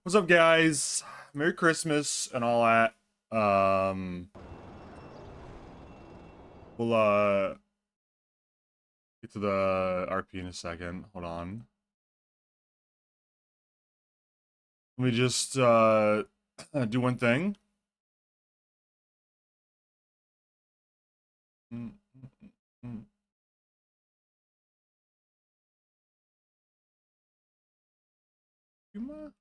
What's up, guys? Merry Christmas and all that. We'll get to the RP in a second. Hold on. Let me just do one thing. Yuma?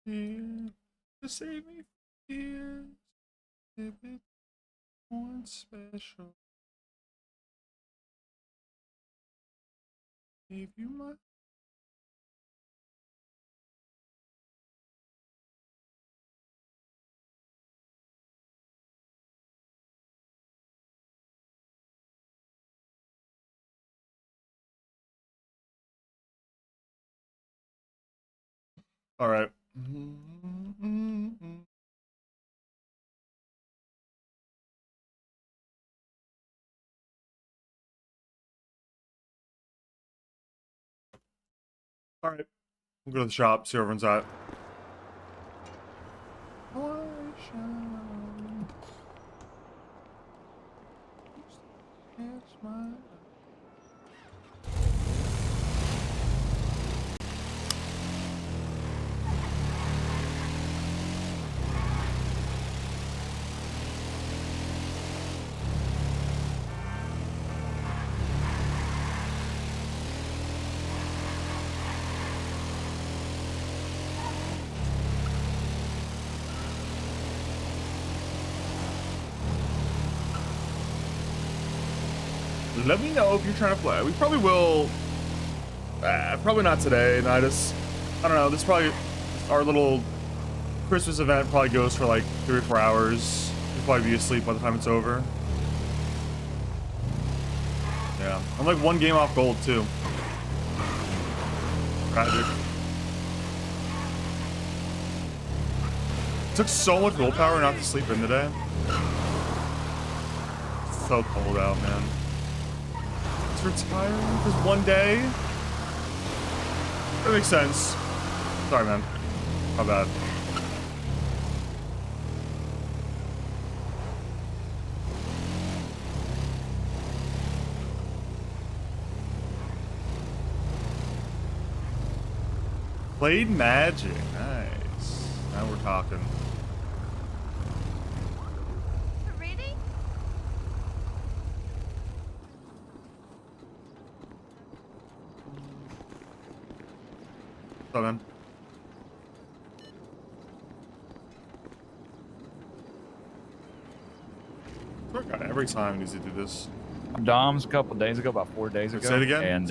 Here to save me from tears. If it's one special. Give you my. All right. All right. We'll go to the shop, see where everyone's at. Let me know if you're trying to play. We probably will. Probably not today. I don't know. This probably our little Christmas event probably goes for like 3 or 4 hours. We'll probably be asleep by the time it's over. Yeah, I'm like 1 game off gold too. Tragic. Took so much willpower not to sleep in today. It's so cold out, man. Retiring just 1 day. That makes sense. Sorry, man. My bad. Played Magic. Nice. Now we're talking. So man. God, every time needs to do this. Dom's a couple days ago, about 4 days ago. Say it again. And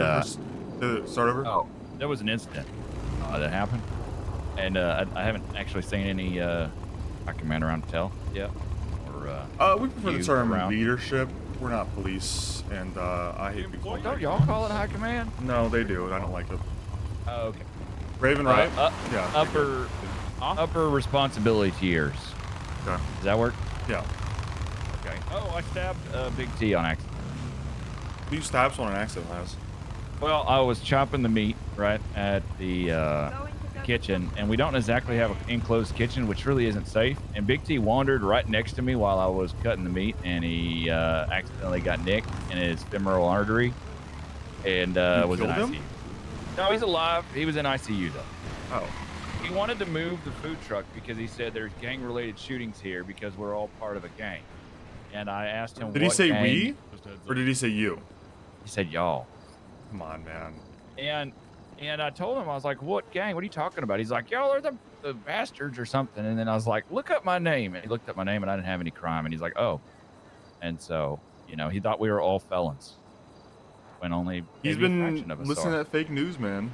start over. Oh, there was an incident that happened, and I haven't actually seen any command around to tell yet. Or we prefer the term leadership. We're not police, and I hate people. Don't y'all call it high command? No, they do, and I don't like it. Oh, okay. Raven, right? Yeah. Upper responsibility tiers. Okay. Does that work? Yeah. Okay. Oh, I stabbed Big T on accident. You stabbed someone on accident, Laz? Well, I was chopping the meat right at the kitchen, and we don't exactly have an enclosed kitchen, which really isn't safe. And Big T wandered right next to me while I was cutting the meat, and he accidentally got nicked in his femoral artery, and was in ICU. No, he's alive. He was in ICU though. Oh. He wanted to move the food truck because he said there's gang-related shootings here because we're all part of a gang. And I asked him, did he say gang? we, or did he say you? He said y'all. Come on, man. And I told him, I was like, what gang? What are you talking about? He's like, y'all are the bastards or something. And then I was like, look up my name. And he looked up my name, and I didn't have any crime. And he's like, oh. And so, you know, he thought we were all felons. When only he's been listening to that fake news, man.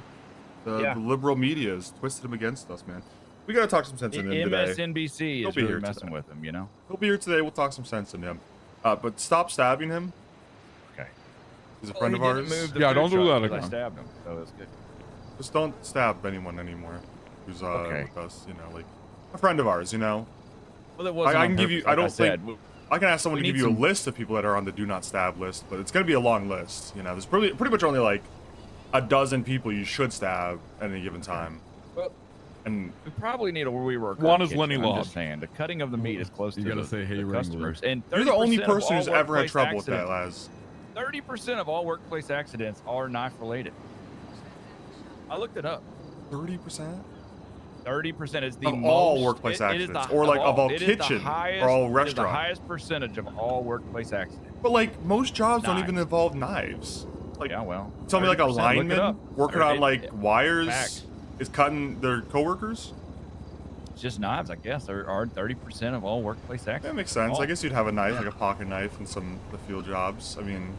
The liberal media has twisted him against us, man. We gotta talk some sense in him today. MSNBC is really messing with him, you know. He'll be here today. We'll talk some sense in him. But stop stabbing him. Okay. He's a friend of ours. Yeah, don't do that again. I stabbed him, so it's good. Just don't stab anyone anymore who's with us. You know, like a friend of ours. You know. Well, it wasn't. I can give you. I don't think. I can ask someone to We give need you a some- list of people that are on the do not stab list, but it's gonna be a long list. You know, there's pretty much only like a dozen people you should stab at any given time. Well, And we probably need a rework. One on is kitchen, Lenny I'm Lodge. just saying, the cutting of the meat is close You to gotta the, say, hey, the Wrangler. customers. And you're the only 30% of person all who's ever had workplace trouble with that, accidents- Laz. 30% of all workplace accidents are knife related. I looked it up. 30%? 30% is the Of all most- workplace it is accidents, the- or like of all it is the kitchen, highest- or all it is restaurant. the highest percentage of all workplace accidents. But like most jobs don't even Knives. involve knives. Like, Yeah, well, tell me like a 30%, look it lineman up. working on It- like it- wires fact. is cutting their coworkers. It's just knives, I guess. There are 30% of all workplace accidents. That makes sense. All. I guess you'd have a knife, like a pocket knife, in some of the field jobs. I mean,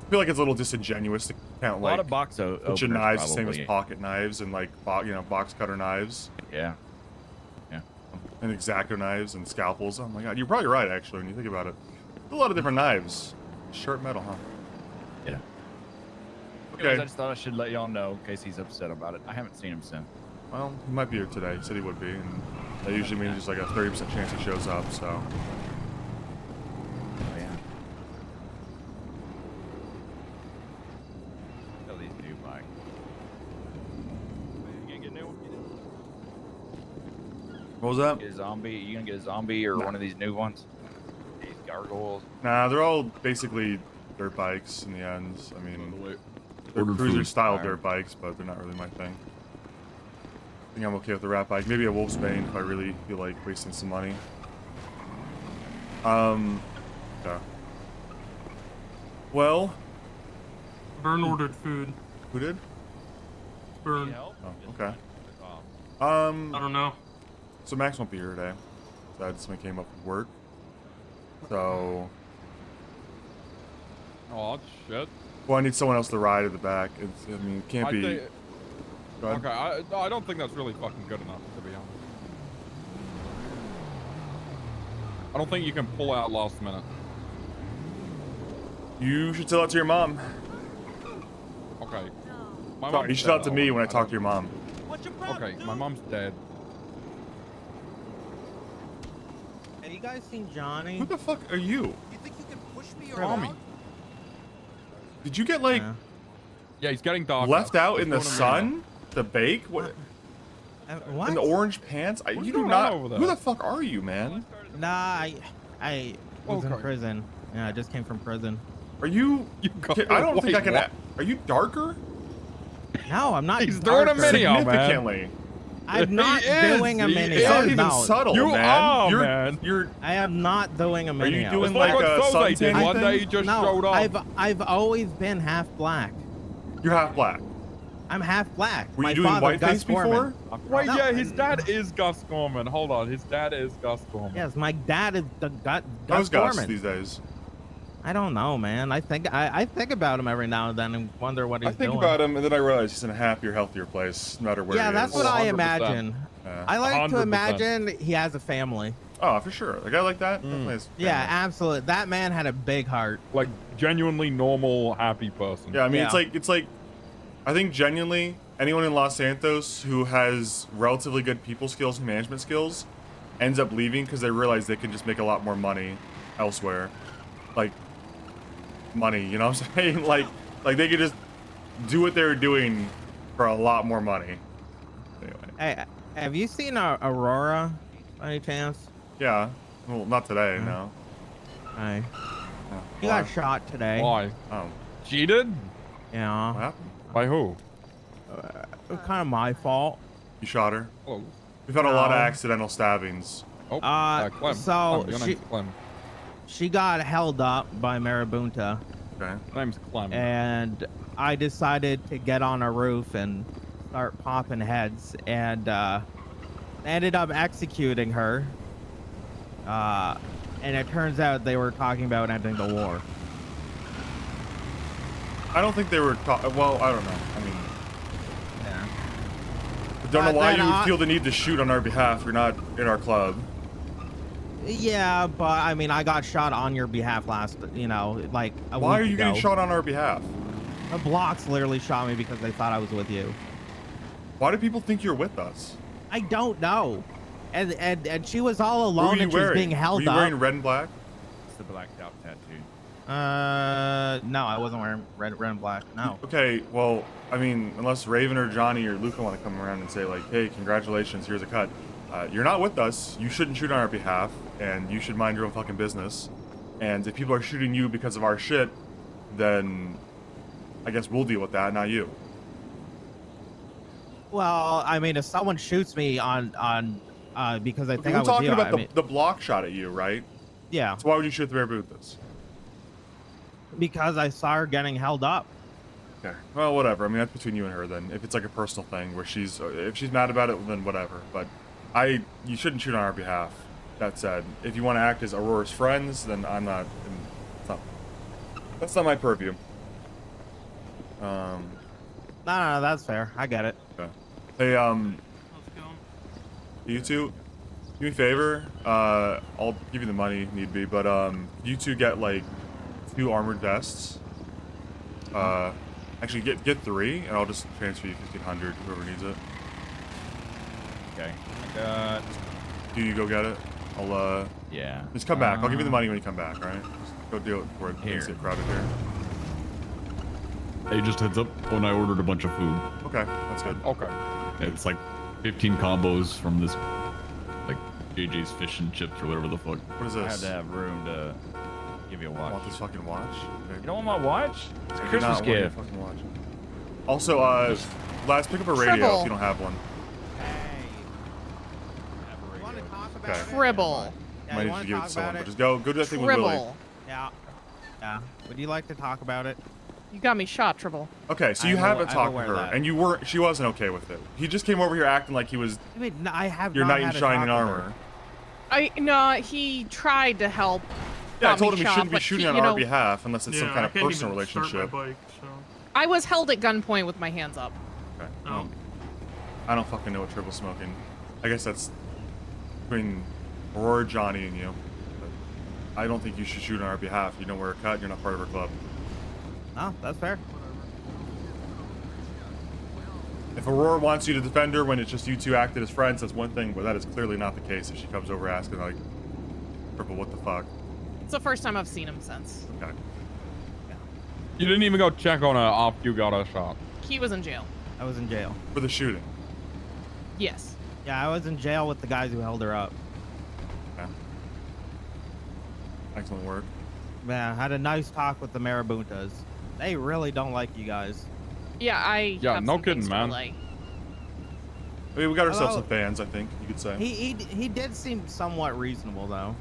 I feel like it's a little disingenuous to count A lot like of box kitchen openers, knives the same as probably. pocket knives and like box cutter knives Yeah. and X-Acto knives and scalpels. Oh my god, you're probably right actually when you think about it. There's a lot of different knives. Sharp metal, huh? Yeah. Okay. Anyways, I just thought I should let y'all know in case he's upset about it. I haven't seen him since. Well, he might be here today. He said he would be, and that usually means there's like a 30% chance he shows up. So. Oh, yeah. Tell these new bike. You gonna get a new one? What was that? Get a zombie? You gonna get a zombie or one of these new ones? These gargoyles. Nah, they're all basically dirt bikes in the ends. I mean, they're Ordered cruiser food. style Alright. dirt bikes, but they're not really my thing. I think I'm okay with the rat bike. Maybe a Wolf's Bane if I really feel like wasting some money. Yeah. Well, Burn ordered food. who did? Burn. Help? Oh, okay. I don't know. So Max won't be here today. So that's when came up with work. So, Oh shit. well, I need someone else to ride at the back. It's, I mean, it can't I be. think, Go ahead. okay, I don't think that's really fucking good enough, to be honest. I don't think you can pull out last minute. You should tell that to your mom. Okay. My Sorry, you mom's should tell it dead. to me when I don't- talk to your mom. Okay, my mom's dead. Have you guys seen Johnny? Who the fuck are you? You think you can push me Tommy. around? Did you get like Yeah. Yeah, he's getting dark. left out in the What's going on sun to bake? What? What? In the orange pants? What's You do going not. on over there? Who the fuck are you, man? Nah, I was in Okay. prison. Yeah, I just came from prison. Are you? You got I don't think I white can. wa- Are you darker? No, I'm not. He's throwing a darker. mini on, man. Significantly. I'm not He is, doing a he mini. is. It's not even No, subtle, You man. are, you're, man. You're. I am not doing a Are mini. you doing It's like like a what Soze suntan did one thing? day. He just no, showed up. I've always been half black. You're half black. I'm half black. Were My you doing father, Gus whiteface before? Gorman. Wait, No, yeah, his dad is Gus Gorman. Hold on, his dad is Gus Gorman. Yes, my dad is Gus How's Gus Gorman. these days? I don't know, man. I think about him every now and then and wonder what he's I think doing. about him and then I realize he's in a happier, healthier place, no matter where Yeah, he that's is. what I 100%. imagine. Yeah. I like to 100%. imagine he has a family. Oh, for sure. A guy like that. Definitely has Yeah, family. absolutely. That man had a big heart. Like genuinely normal, happy person. Yeah, I mean, Yeah. it's like, I think genuinely anyone in Los Santos who has relatively good people skills and management skills ends up leaving because they realize they can just make a lot more money elsewhere. Like, money, you know what I'm saying? Like they could just do what they're doing for a lot more money. Anyway, Hey, have you seen Aurora by any chance? yeah. Well, not today, no. Hey, Oh, he why? got shot today. Why? Oh, Cheated? what Yeah, happened? By who? it was kind of my fault. You shot her? Oh, We've had a lot of No. accidental stabbings. oh Clem. so Clem. Your she- name's Clem. She got held up by Marabunta, Okay. Your name's Clem. and I decided to get on a roof and start popping heads, and ended up executing her. And it turns out they were talking about ending the war. I don't think they were. Well, I don't know. I mean, Yeah. I don't know But why then you would I- feel the need to shoot on our behalf. You're not in our club. Yeah, but I mean, I got shot on your behalf last, like a Why are week you getting ago. shot on our behalf? The blocks literally shot me because they thought I was with you. Why do people think you're with us? I don't know. and she was all What were alone you and she was wearing? being held Were you up. wearing red and black? It's the blacked out tattoo. No, I wasn't wearing red and black. No. Okay, well, I mean, unless Raven or Johnny or Luca want to come around and say like, hey, congratulations, here's a cut. You're not with us. You shouldn't shoot on our behalf, and you should mind your own fucking business. And if people are shooting you because of our shit, then I guess we'll deal with that, not you. Well, I mean, if someone shoots me on because I think We're I was talking you, about I mean, the block shot at you, right? yeah, So why would you shoot the Marabuntas? because I saw her getting held up. Okay. Well, whatever. I mean, that's between you and her then. If it's like a personal thing where if she's mad about it, then whatever. But you shouldn't shoot on our behalf. That said, if you want to act as Aurora's friends, then I'm not. That's not my purview. No, that's fair. I get it. Okay. Hey, How's it going? you two, do me a favor. I'll give you the money if need be, but you two get like 2 armored vests. Actually get 3, and I'll just transfer you 1,500. Whoever needs it. Okay. I got. Do you go get it? I'll Yeah. just come back. I'll give you the money when you come back. All right. Just go deal it before it Here. gets crowded here. Hey, just heads up when I ordered a bunch of food. Okay, that's good. Okay. It's like 15 combos from this, like JJ's Fish and Chips or whatever the fuck. What is I had this? to have room to give you a I watch. want this fucking watch. Okay. You don't want my watch? It's a I do Christmas not want your gift. fucking watch. Also, Laz, pick up a radio Tribble. if you don't have one. Hey, you want to talk about Okay. it? Tribble. Yeah, Might you need want to to give it talk to someone, about but it? just go do that thing with Willie. Tribble. Yeah. Yeah. Would you like to talk about it? You got me shot, Tribble. Okay, so you I'm haven't talked to aware her, of that. and she wasn't okay with it. He just came over here acting like he was I mean, no, I have your not knight in had a shining talk with her. armor. No, he tried to help. Yeah, I got told me him he shot, shouldn't be but shooting he- on you our know, behalf unless it's some kind I of can't personal even start my relationship. bike, so. I was held at gunpoint with my hands up. Okay. Oh. Well, I don't fucking know what Trible's smoking. I guess that's between Aurora, Johnny, and you. But I don't think you should shoot on our behalf. You don't wear a cut. You're not part of our club. No, that's fair. If Aurora wants you to defend her when it's just you two acted as friends, that's one thing, but that is clearly not the case if she comes over asking, like, Triple, what the fuck? It's the first time I've seen him since. Okay. You didn't even go check on her after you got her shot. He was in jail. I was in jail. For the shooting. Yes. Yeah, I was in jail with the guys who held her up. Yeah. Excellent work. Man, I had a nice talk with the Marabuntas. They really don't like you guys. Yeah, I. Yeah, have no some things kidding, to man. relay. I mean, we got ourselves Hello? some fans, I think you could say. He did seem somewhat reasonable though.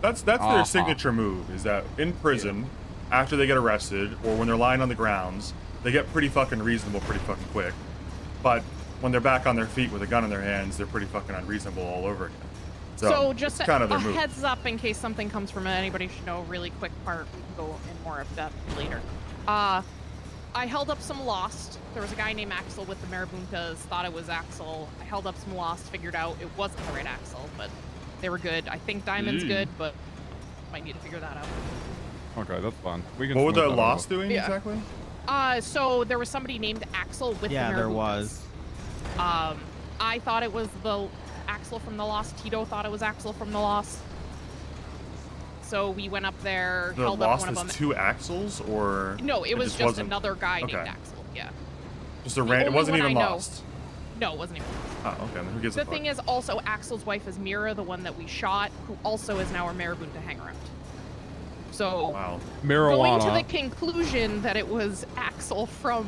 That's their signature move, is that in prison, after they get arrested, or when they're lying on the grounds, they get pretty fucking reasonable pretty fucking quick. But when they're back on their feet with a gun in their hands, they're pretty fucking unreasonable all over again. So just it's kind of a their move. heads up in case something comes from it. Anybody should know. Really quick part. We can go in more of depth later. I held up some Lost. There was a guy named Axel with the Marabuntas. Thought it was Axel. I held up some Lost. Figured out it wasn't the right Axel, but they were good. I think Diamond's good, but might need to figure that out. Okay, that's fine. We can. What were smooth the that Lost over. doing Yeah. exactly? So there was somebody named Axel with Yeah, the there Marabuntas. was. I thought it was the Axel from the Lost. Tito thought it was Axel from the Lost. So we went up there, The held up Lost one of is them. 2 axles, or No, it was just wasn't- another guy Okay. named Axel. Yeah. Just a the random. It only wasn't one even I know. Lost. No, it wasn't even. Oh, okay. Then who gives a The fuck? thing is, also Axel's wife is Mira, the one that we shot, who also is now our Marabunta hangaround. So Wow. going to the Marijuana. conclusion that it was Axel from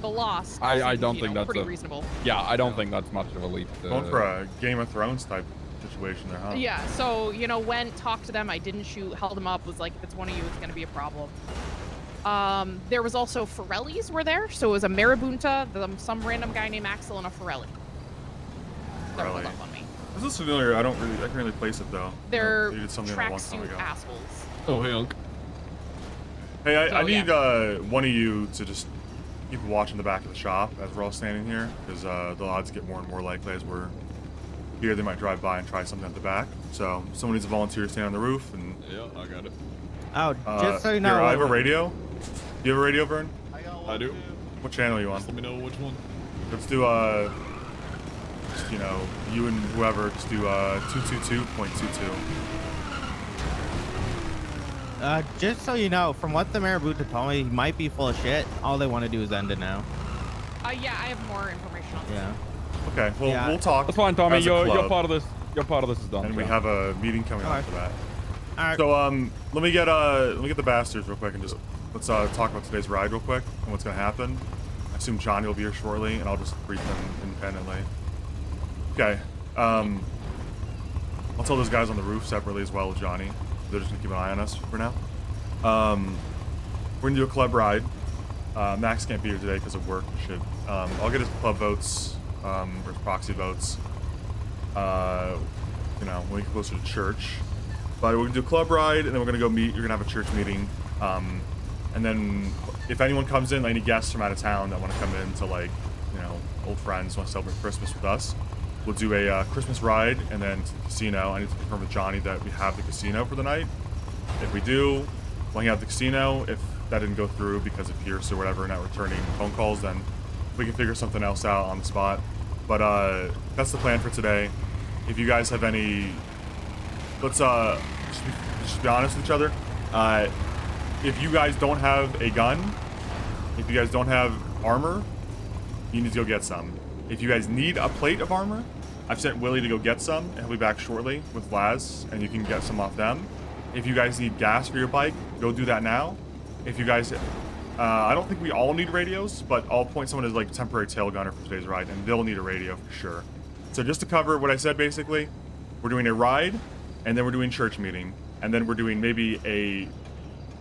the Lost. I seems, don't you think know, that's pretty a- reasonable. Yeah, I don't think that's much of a leap. Going for a Game of Thrones type situation there, huh? Yeah, so, went, talked to them. I didn't shoot, held them up, was like, if it's one of you, it's going to be a problem. There was also Forellis were there. So it was a Marabunta, some random guy named Axel, and a Forelli. They're pulled Forelli. up on me. This is familiar. I can't really place it though. They're They did something a long time tracksuit ago. assholes. Oh, hey, Unc. Hey, I So, need one of you to just keep a watch in the back of the shop as we're all standing here, because the odds get more and more likely as we're here. They might drive by and try something at the back. So someone needs a volunteer to stand on the roof and. Yeah, I got it. Oh, just so you know. Here, I have a radio. Do you have a radio, Vern? I do. What channel are you on? Just let me know which one. Let's do just, you know, you and whoever just do 222.22. Just so you know, from what the Marabouta told me, he might be full of shit. All they want to do is end it now. Yeah, I have more information on this. Yeah. Okay, well, Yeah. we'll talk. That's fine, Tommy. as a You're club, part of this. Your part of this is done. and we yeah. have a meeting coming up for that. All right. So let me get the bastards real quick and just let's talk about today's ride real quick and what's gonna happen. I assume Johnny will be here shortly, and I'll just brief them independently. Okay. I'll tell those guys on the roof separately as well as Johnny. They're just gonna keep an eye on us for now. We're gonna do a club ride. Max can't be here today because of work and shit. I'll get his club votes, or his proxy votes. You know, when we get closer to church. But we're gonna do a club ride, and then we're gonna go meet. You're gonna have a church meeting, and then if anyone comes in, like any guests from out of town that want to come in to, like, you know, old friends want to celebrate Christmas with us, we'll do a Christmas ride, and then to the casino. I need to confirm with Johnny that we have the casino for the night. If we do, we'll hang out at the casino. If that didn't go through because of Pierce or whatever, not returning phone calls, then we can figure something else out on the spot. But that's the plan for today. If you guys have any, let's just be honest with each other. If you guys don't have a gun, if you guys don't have armor, you need to go get some. If you guys need a plate of armor, I've sent Willie to go get some, and he'll be back shortly with Laz, and you can get some off them. If you guys need gas for your bike, go do that now. If you guys, I don't think we all need radios, but I'll point someone as like temporary tail gunner for today's ride, and they'll need a radio for sure. So just to cover what I said, basically, we're doing a ride, and then we're doing church meeting, and then we're doing maybe a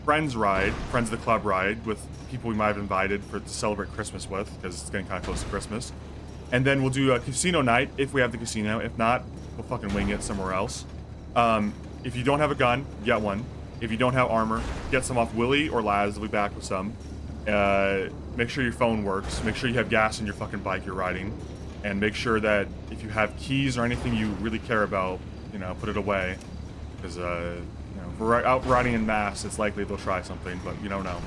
friends ride, friends of the club ride with people we might have invited to celebrate Christmas with, because it's getting kind of close to Christmas. And then we'll do a casino night if we have the casino. If not, we'll fucking wing it somewhere else. If you don't have a gun, get one. If you don't have armor, get some off Willie or Laz. They'll be back with some. Make sure your phone works. Make sure you have gas in your fucking bike you're riding. And make sure that if you have keys or anything you really care about, you know, put it away. Because, you know, if we're out riding in mass, it's likely they'll try something, but you don't know.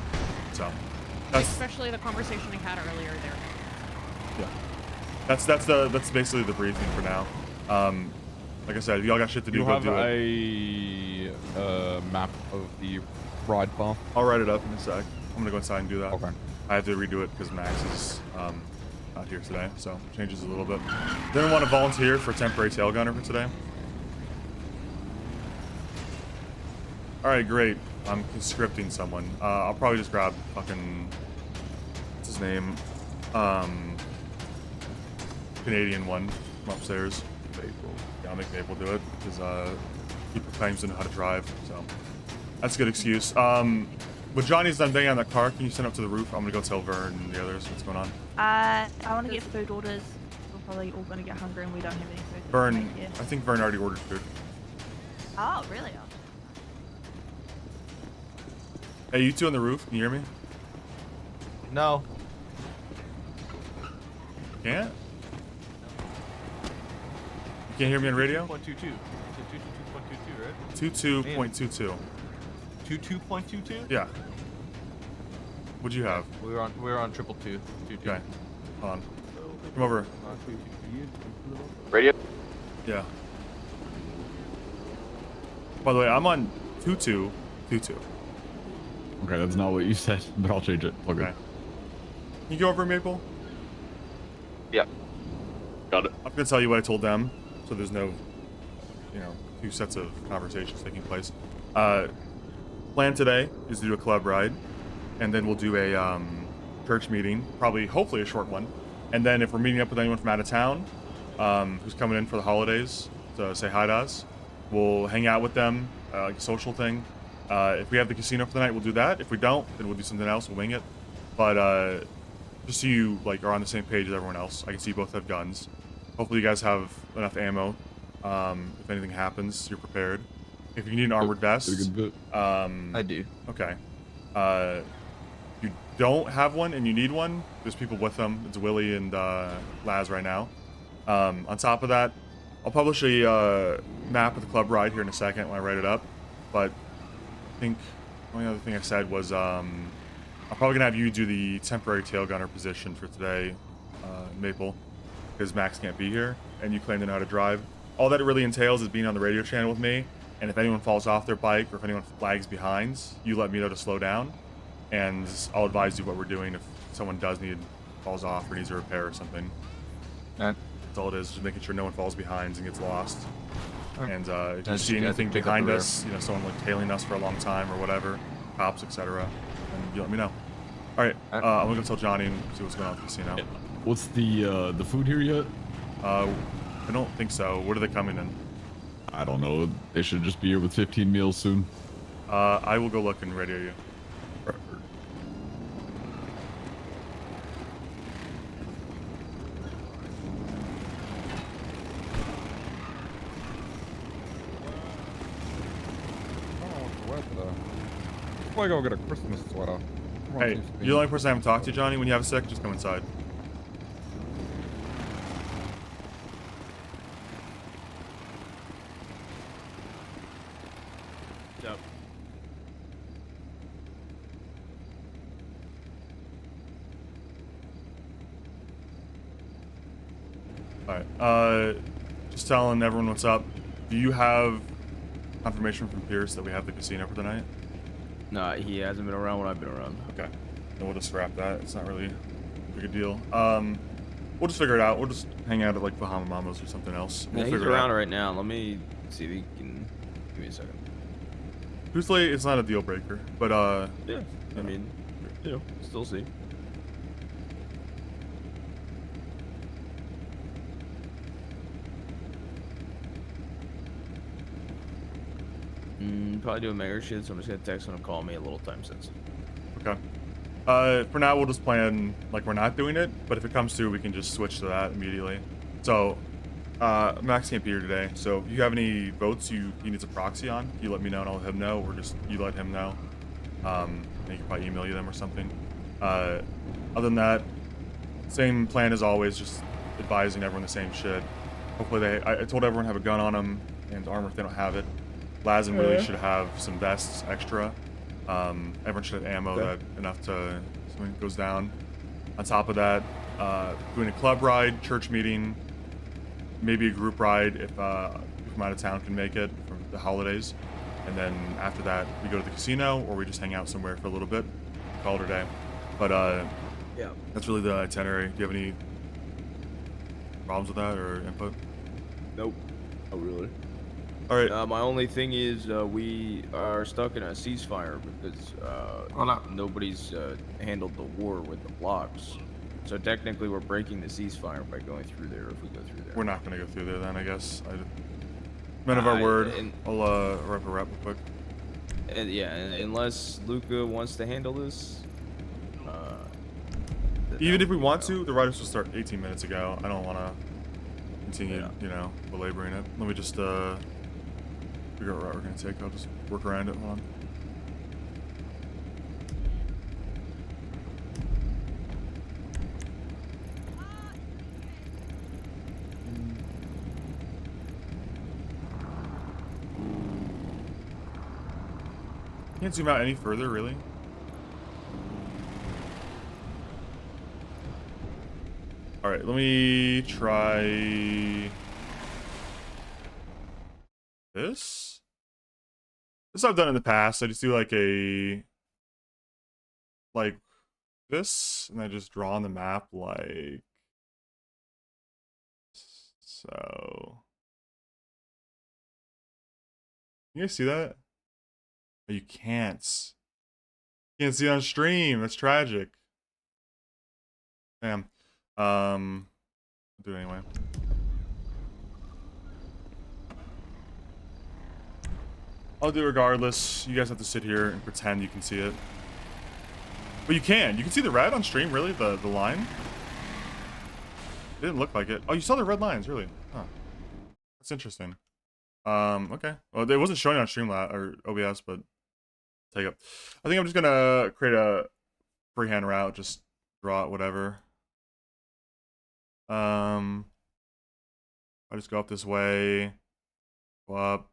So, that's... Especially the conversation we had earlier there. Yeah. That's basically the briefing for now. Like I said, if y'all got shit to do, You go have do it. a map of the ride path? I'll write it up in a sec. I'm gonna go inside and do that. Okay. I have to redo it because Max is not here today, so changes a little bit. Didn't want to volunteer for temporary tail gunner for today. All right, great. I'm conscripting someone. I'll probably just grab fucking what's his name, Canadian one from upstairs. Maple. Yeah, I'll make Maple do it because he claims to know how to drive, so that's a good excuse. When Johnny's done banging on that car, can you send up to the roof? I'm gonna go tell Vern and the others what's going on. I want to get food orders. We're probably all gonna get hungry and we don't have any food. Vern, Yeah. I think Vern already ordered food. Oh, really? Hey, you two on the roof, can you hear me? No. Can't? You can't hear me on radio? 2.22. It's a 22.22, right? 22.22. 22.22? Yeah. What'd you have? We were on triple two. Okay. Hold on. Come over. Radio? Yeah. By the way, I'm on 2222. Okay, that's not what you said, but I'll change it. Okay. Can you go over, Maple? Yeah. Got it. I'm gonna tell you what I told them, so there's no, you know, two sets of conversations taking place. Plan today is to do a club ride, and then we'll do a church meeting, hopefully a short one. And then if we're meeting up with anyone from out of town, who's coming in for the holidays to say hi to us, we'll hang out with them, like a social thing. If we have the casino for the night, we'll do that. If we don't, then we'll do something else. We'll wing it. But just so you are on the same page as everyone else, I can see you both have guns. Hopefully, you guys have enough ammo. If anything happens, you're prepared. If you need an armored vest, I do. Okay. If you don't have one and you need one, there's people with them. It's Willie and Laz right now. On top of that, I'll publish a map of the club ride here in a second when I write it up. But I think the only other thing I said was I'm probably gonna have you do the temporary tail gunner position for today, Maple, because Max can't be here. and you claim to know how to drive. All that it really entails is being on the radio channel with me, and if anyone falls off their bike or if anyone lags behind, you let me know to slow down, and I'll advise you what we're doing if someone falls off or needs a repair or something. That's all it is, just making sure no one falls behind and gets lost. And if you see anything behind us, you know, someone like tailing us for a long time or whatever, cops, etc., then you let me know. All right, I'm gonna go tell Johnny and see what's going on at the casino. What's the food here yet? I don't think so. What are they coming in? I don't know. They should just be here with 15 meals soon. I will go look and radio you. I go get a Christmas sweater. Hey, you're the only person I haven't talked to, Johnny. When you have a sec, just come inside. Yep. Alright, just telling everyone what's up. Do you have confirmation from Pierce that we have the casino for tonight? Nah, he hasn't been around when I've been around. Okay. Then we'll just scrap that. It's not really a big a deal. We'll just figure it out. We'll just hang out at like Bahama Mama's or something else. We'll Yeah, he's figure it around out. right now. Let me see if he can. Give me a second. Truthfully, it's not a deal breaker, but Yeah. I mean, you know, still see. Probably do a mega shit, so I'm just gonna text him and call me a little time sensitive. Okay. For now, we'll just plan like we're not doing it, but if it comes to, we can just switch to that immediately. So, Max can't be here today, so if you have any votes he needs a proxy on, you let me know and I'll let him know, or just you let him know. And he can probably email you them or something. Other than that, same plan as always, just advising everyone the same shit. Hopefully I told everyone to have a gun on them and armor if they don't have it. Laz and Willie should have some vests extra. Everyone should have ammo that enough to if something goes down. On top of that, doing a club ride, church meeting, maybe a group ride if people from out of town can make it for the holidays. And then after that, we go to the casino or we just hang out somewhere for a little bit, call it a day. But yeah, that's really the itinerary. Do you have any problems with that or input? Nope. Oh, really? All right. My only thing is we are stuck in a ceasefire because nobody's handled the war with the blocks. So technically, we're breaking the ceasefire by going through there. If we go through there, we're not gonna go through there then, I guess. Men of our word. I'll wrap a wrap real quick. And yeah, unless Luca wants to handle this. Even if we want to, the riders will start 18 minutes ago. I don't want to continue, you know, belaboring it. Let me just figure out what route we're gonna take. I'll just work around it. Hold on. Can't zoom out any further, really. All right, let me try this. This I've done in the past. I just do like this, and I just draw on the map like so. You guys see that? Oh, you can't. You can't see on stream. That's tragic. Damn. I'll do it anyway. I'll do it regardless. You guys have to sit here and pretend you can see it. But you can. You can see the red on stream, really? The line? It didn't look like it. Oh, you saw the red lines, really? Huh. That's interesting. Okay. Well, it wasn't showing on Streamlabs or OBS, but take up. I think I'm just gonna create a freehand route, just draw it, whatever. I just go up this way, go up.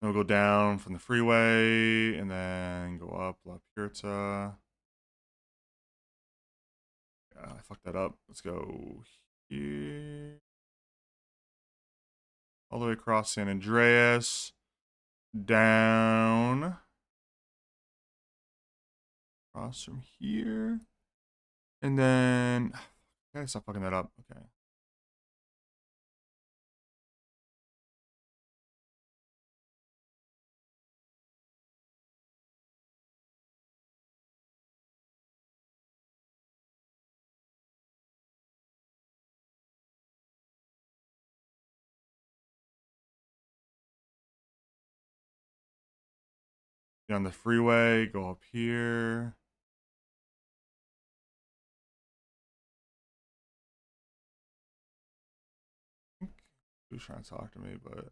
We'll go down from the freeway and then go up La Puerta. I fucked that up. Let's go here. All the way across San Andreas. Down. Across from here. And then... I gotta stop fucking that up. Okay. Get on the freeway, go up here. He was trying to talk to me, but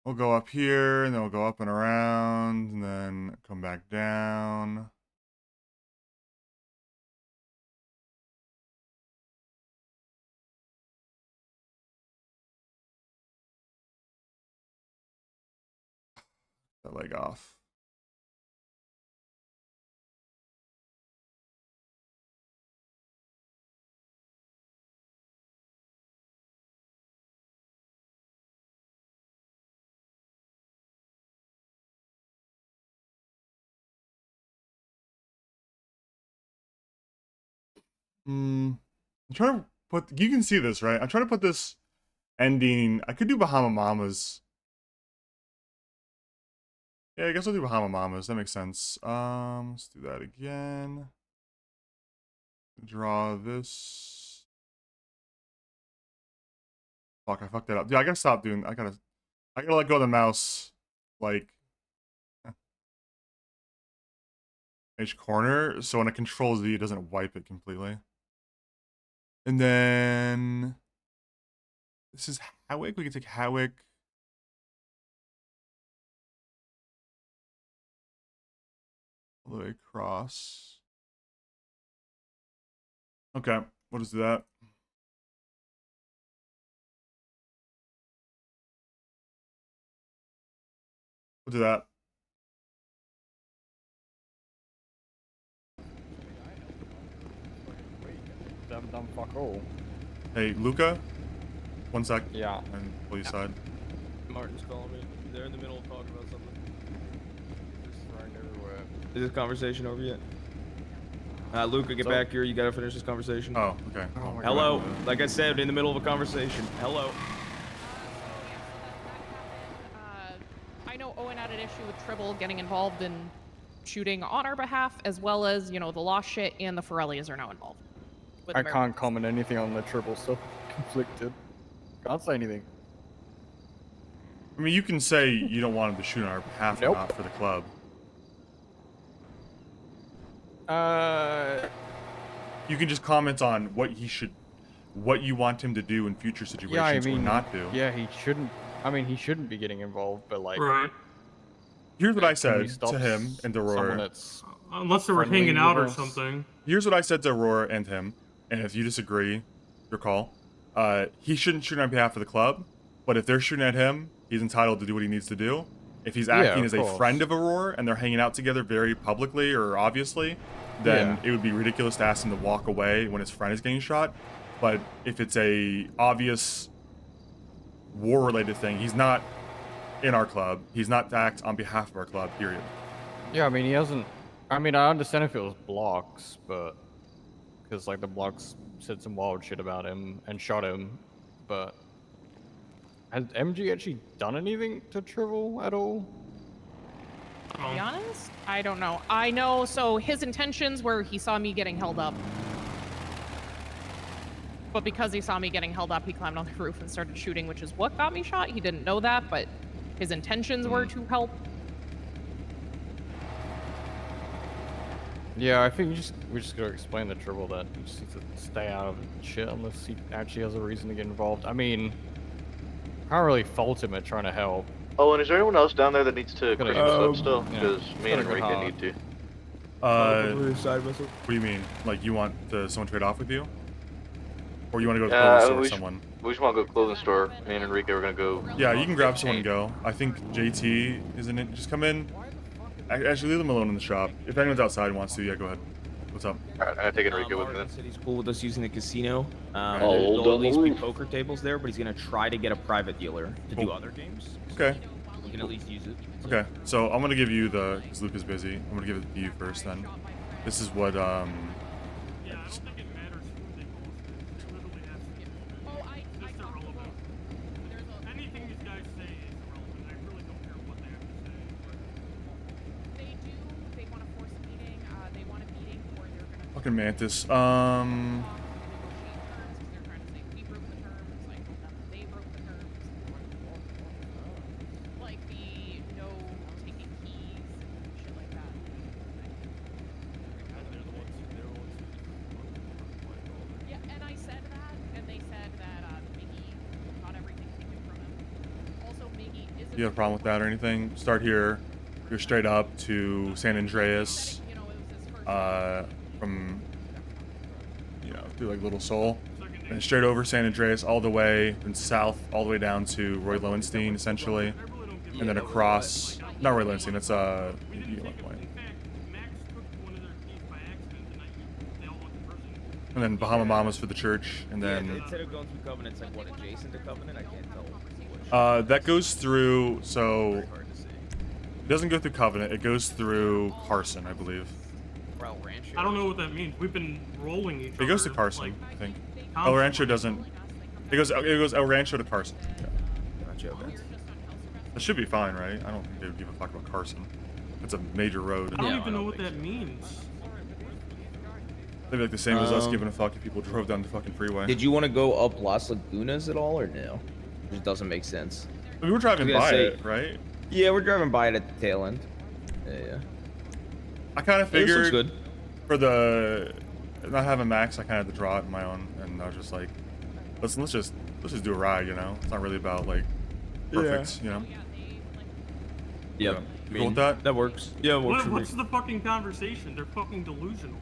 we'll go up here, and then we'll go up and around, and then come back down. That leg off. I'm trying to put, you can see this, right? I'm trying to put this ending, I could do Bahama Mamas. Yeah, I guess I'll do Bahama Mamas, that makes sense. Let's do that again. Draw this. Fuck, I fucked that up. Dude, I gotta stop doing, I gotta let go of the mouse, like, each corner, so when it controls Z, it doesn't wipe it completely. And then this is Howick. We can take Howick. All the way across. Okay, we'll just do that. We'll do that. Dumb fuck all. Hey, Luca, 1 sec. Yeah. And pull you aside. Martin's calling me. They're in the middle of talking about something. Just thrown everywhere. Is this conversation over yet? Luca, get back here. You gotta finish this conversation. Oh, okay. Oh Hello. Like I said, in the middle of a conversation. Hello. I know Owen had an issue with Tribble getting involved in shooting on our behalf, as well as, you know, the Lost Shit and the Forellias are now involved. I can't comment anything on the triple stuff. Conflicted. Can't say anything. I mean, you can say you don't want him to shoot on our behalf or not for the club. You can just comment on what he should, what you want him to do in future situations, yeah, I mean, or not do. Yeah, he shouldn't. I mean, he shouldn't be getting involved, but like. Right. Here's what I said to him and to Aurora. Unless they were hanging out or something. Here's what I said to Aurora and him, and if you disagree, your call. He shouldn't shoot on behalf of the club, but if they're shooting at him, he's entitled to do what he needs to do. If he's acting as a friend of Aurora and they're hanging out together very publicly or obviously, then it would be ridiculous to ask him to walk away when his friend is getting shot. But if it's a obvious war-related thing, he's not in our club. He's not to act on behalf of our club, period. Yeah, I mean, he hasn't. I mean, I understand if it was blocks, but because like the blocks said some wild shit about him and shot him, but has MG actually done anything to Tribble at all? To be honest, I don't know. I know, so his intentions were he saw me getting held up. But because he saw me getting held up, he climbed on the roof and started shooting, which is what got me shot. He didn't know that, but his intentions were to help. Yeah, I think we just gotta explain to Tribble that he just needs to stay out of shit unless he actually has a reason to get involved. I mean, can't really fault him at trying to help. Oh, and is there anyone else down there that needs to clean this up still? Yeah. Because me and Enrique need to. What do you mean? Like you want someone trade off with you? Or you want to go to the clothing store with someone? We just want to go to the clothing store. Me and Enrique are going to go. Yeah, you can grab someone and go. I think JT is in it. Just come in. Actually, leave them alone in the shop. If anyone's outside and wants to, yeah, go ahead. What's up? Alright, I gotta take Enrique with me then. Arden said he's cool with us using the casino. Hold There'll at on least the be roof. poker tables there, but he's gonna try to get a private dealer to do Cool. other games. Okay. We can at least use it. Okay, so I'm gonna give you the, because Luke is busy, I'm gonna give it to you first then. This is what, Yeah, I don't think it matters who they call us. It literally has to be just irrelevant. Anything these guys say is irrelevant. I really don't care what they have to say. They want to force a meeting. They want a meeting or they're going to fucking Mantis. negotiate terms because they're trying to say we broke the terms. I told them that they broke the terms. Like the no taking keys and shit like that. Yeah, and I said that, and they said that Miggy got everything taken from him. Also, Miggy isn't. You have a problem with that or anything? Start here, go straight up to San Andreas, from, through like Little Seoul, and straight over San Andreas all the way, and south all the way down to Roy Lowenstein, essentially, and then across, not Roy Lowenstein, it's, In fact, Max took one of their keys by accident the night they all went to prison. and then Bahama Mamas for the church, and then, Instead of going through Covenant, it's like what, adjacent to Covenant? I can't tell. that goes through, so, it doesn't go through Covenant, it goes through Carson, I believe. I don't know what that means. We've been rolling each other. It goes to Carson, like, I think. El constantly. Rancho doesn't. It goes El Rancho to Carson. Yeah. Gotcha, okay. That should be fine, right? I don't think they would give a fuck about Carson. It's a major road. I don't even know what that means. They'd be like the same as us giving a fuck if people drove down the fucking freeway. Did you want to go up Las Lagunas at all, or no? It just doesn't make sense. We were driving by it, right? Yeah, we're driving by it at the tail end. Yeah. I kind of This looks figured good. for the not having Max, I kind of had to draw it on my own, and I was just like, let's just do a ride, It's not really about like perfect, Yep. You cool with that? That works. Yeah, it works for me. What's the fucking conversation? They're fucking delusional.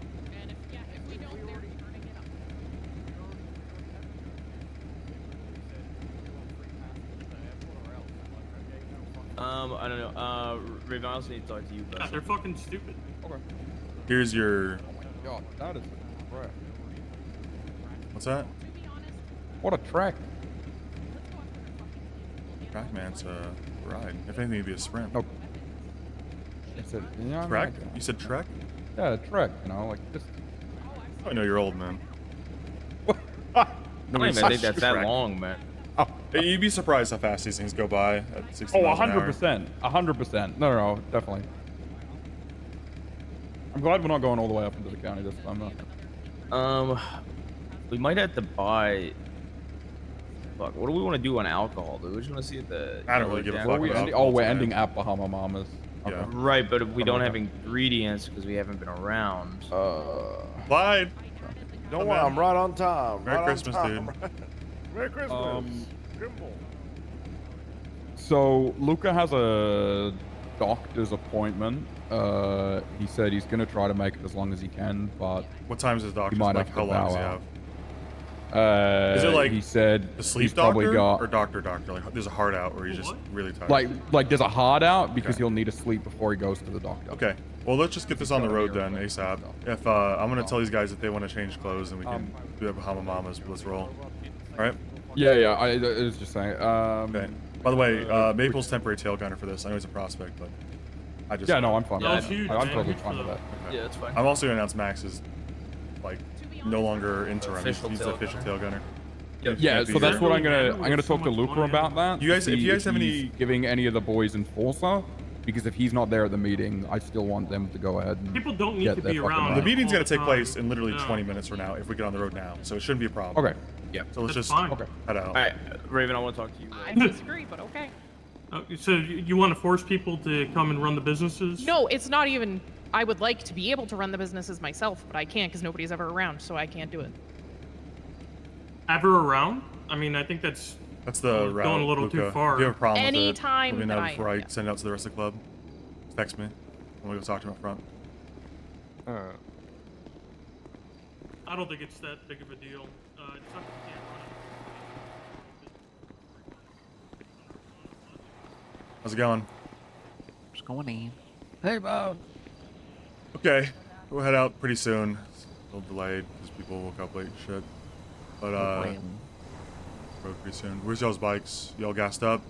I don't know. Raven, I also need to talk to you about Yeah, they're fucking stupid. Okay. Here's your. God, that is a track. What's that? What a track. Trackman's a ride. If anything, it'd be a sprint. Nope. I said, yeah, Trek? You said Trek? Yeah, trek. Like just. I know you're old, man. I Nobody don't even think says that's that Trek. long, man. Oh, Hey, you'd be surprised how fast these things go by at 60 miles an hour. 100%. 100%. No, definitely. I'm glad we're not going all the way up into the county this time, though. We might have to buy. Fuck, what do we want to do on alcohol? Do we just want to see if the. I don't really give a Jack- fuck. Well, about we're alcohol ending today. at Bahama Mamas. Okay. Yeah. Right, but if we Something don't like have that. ingredients because we haven't been around. Clyde! Don't worry, I'm right on time. Merry right Christmas, on dude. time. Merry Christmas. Grimble. So Luca has a doctor's appointment. He said he's gonna try to make it as long as he can, but What time is his doctor? he might Like, have how to long does bow he out. have? Is it like he said The sleep he's doctor probably got or doctor? Like, there's a heart out or he's just really tired. like there's a hard out because Okay. he'll need to sleep before he goes to the doctor. Okay. Well, let's just get this on the road then, ASAP. If I'm gonna tell these guys if they want to change clothes, and we can do that Bahama Mamas. But let's roll. All right. Yeah. I was just saying. Okay. By the way, Maple's temporary tail gunner for this. I know he's a prospect, but I just. Yeah, no, I'm fine. Yeah, with it's that. huge, I'm man, totally huge fine for with that. Okay. Yeah, that's fine. I'm also gonna announce Max is like no longer interim. He's Official the tail official gunner. tail gunner. Yeah, so that's what I'm gonna We have so talk to much Luca money. about that. You guys- to if see you guys have he's any- giving any of the boys enforcer, because if he's not there at the meeting, I still want them to go ahead and People don't need get to their be fucking around. money. The meeting's all gonna the take time. place in literally Yeah. 20 minutes from now if we get on the road now, so it shouldn't be a problem. Okay. Yeah. So let's That's just fine. Okay. head out. All right, Raven, I want to talk to you. I disagree, but okay. So you want to force people to come and run the businesses? No, it's not even. I would like to be able to run the businesses myself, but I can't because nobody's ever around, so I can't do it. Ever around? I mean, I think that's That's the going route. a little too Luca. far. If you have a problem with it, Anytime let me know that before I yeah. send it out to the rest of the club. Just text me. I'm gonna go talk to him up front. I don't think it's that big of a deal. It's not, you can't run How's it going? What's going on? Hey, Bob. Okay. we'll head out pretty soon. It's a little delayed because people woke up late and shit. But road pretty soon. Where's y'all's bikes? Y'all gassed up?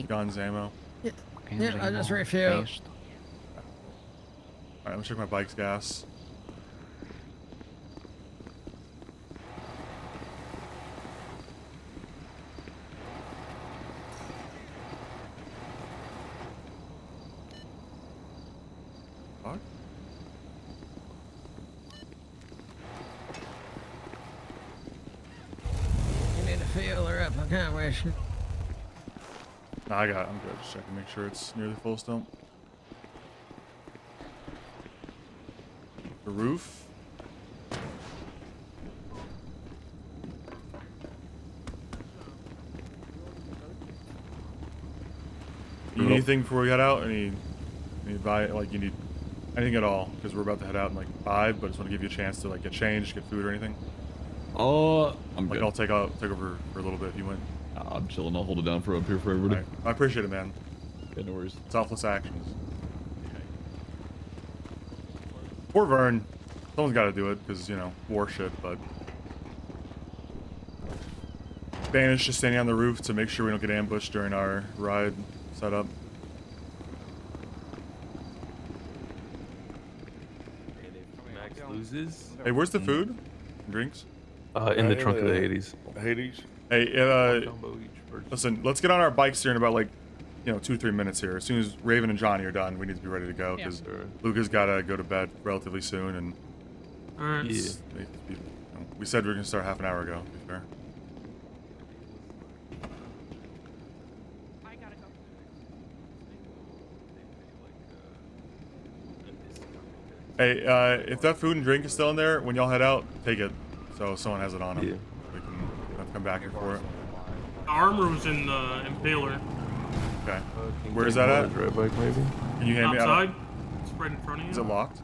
Guns, ammo. Yeah, I just refilled. Alright, let me check my bike's gas. Fuck. You need to fill her up. I can't wish it. Nah, I'm good. Just checking, make sure it's nearly full still. The roof. You need anything before we head out? Any advice? Like you need anything at all? Because we're about to head out in like 5, but I just want to give you a chance to like get changed, get food or anything. I'm good. I'll take over for a little bit if you want. I'm chilling. I'll hold it down for up here for everybody. Right. I appreciate it, man. Yeah, no worries. Selfless actions. Poor Vern. Someone's got to do it because, you know, war shit, but... Spanish just standing on the roof to make sure we don't get ambushed during our ride setup. Max loses. Hey, where's the food? Drinks? In the trunk of the Hades. Hades. Hey, listen, let's get on our bikes here in about like, you know, 2-3 minutes here. As soon as Raven and Johnny are done, we need to be ready to go because Luca's got to go to bed relatively soon. And we said we were going to start half an hour ago, to be fair. I gotta go. Hey, if that food and drink is still in there, when y'all head out, take it. So someone has it on them. Yeah. We can have to come back here for it. The armor was in the impaler. Okay. Where is that at? Right bike, maybe? Can you hand me out? Outside. It's right in front of you. Is it locked?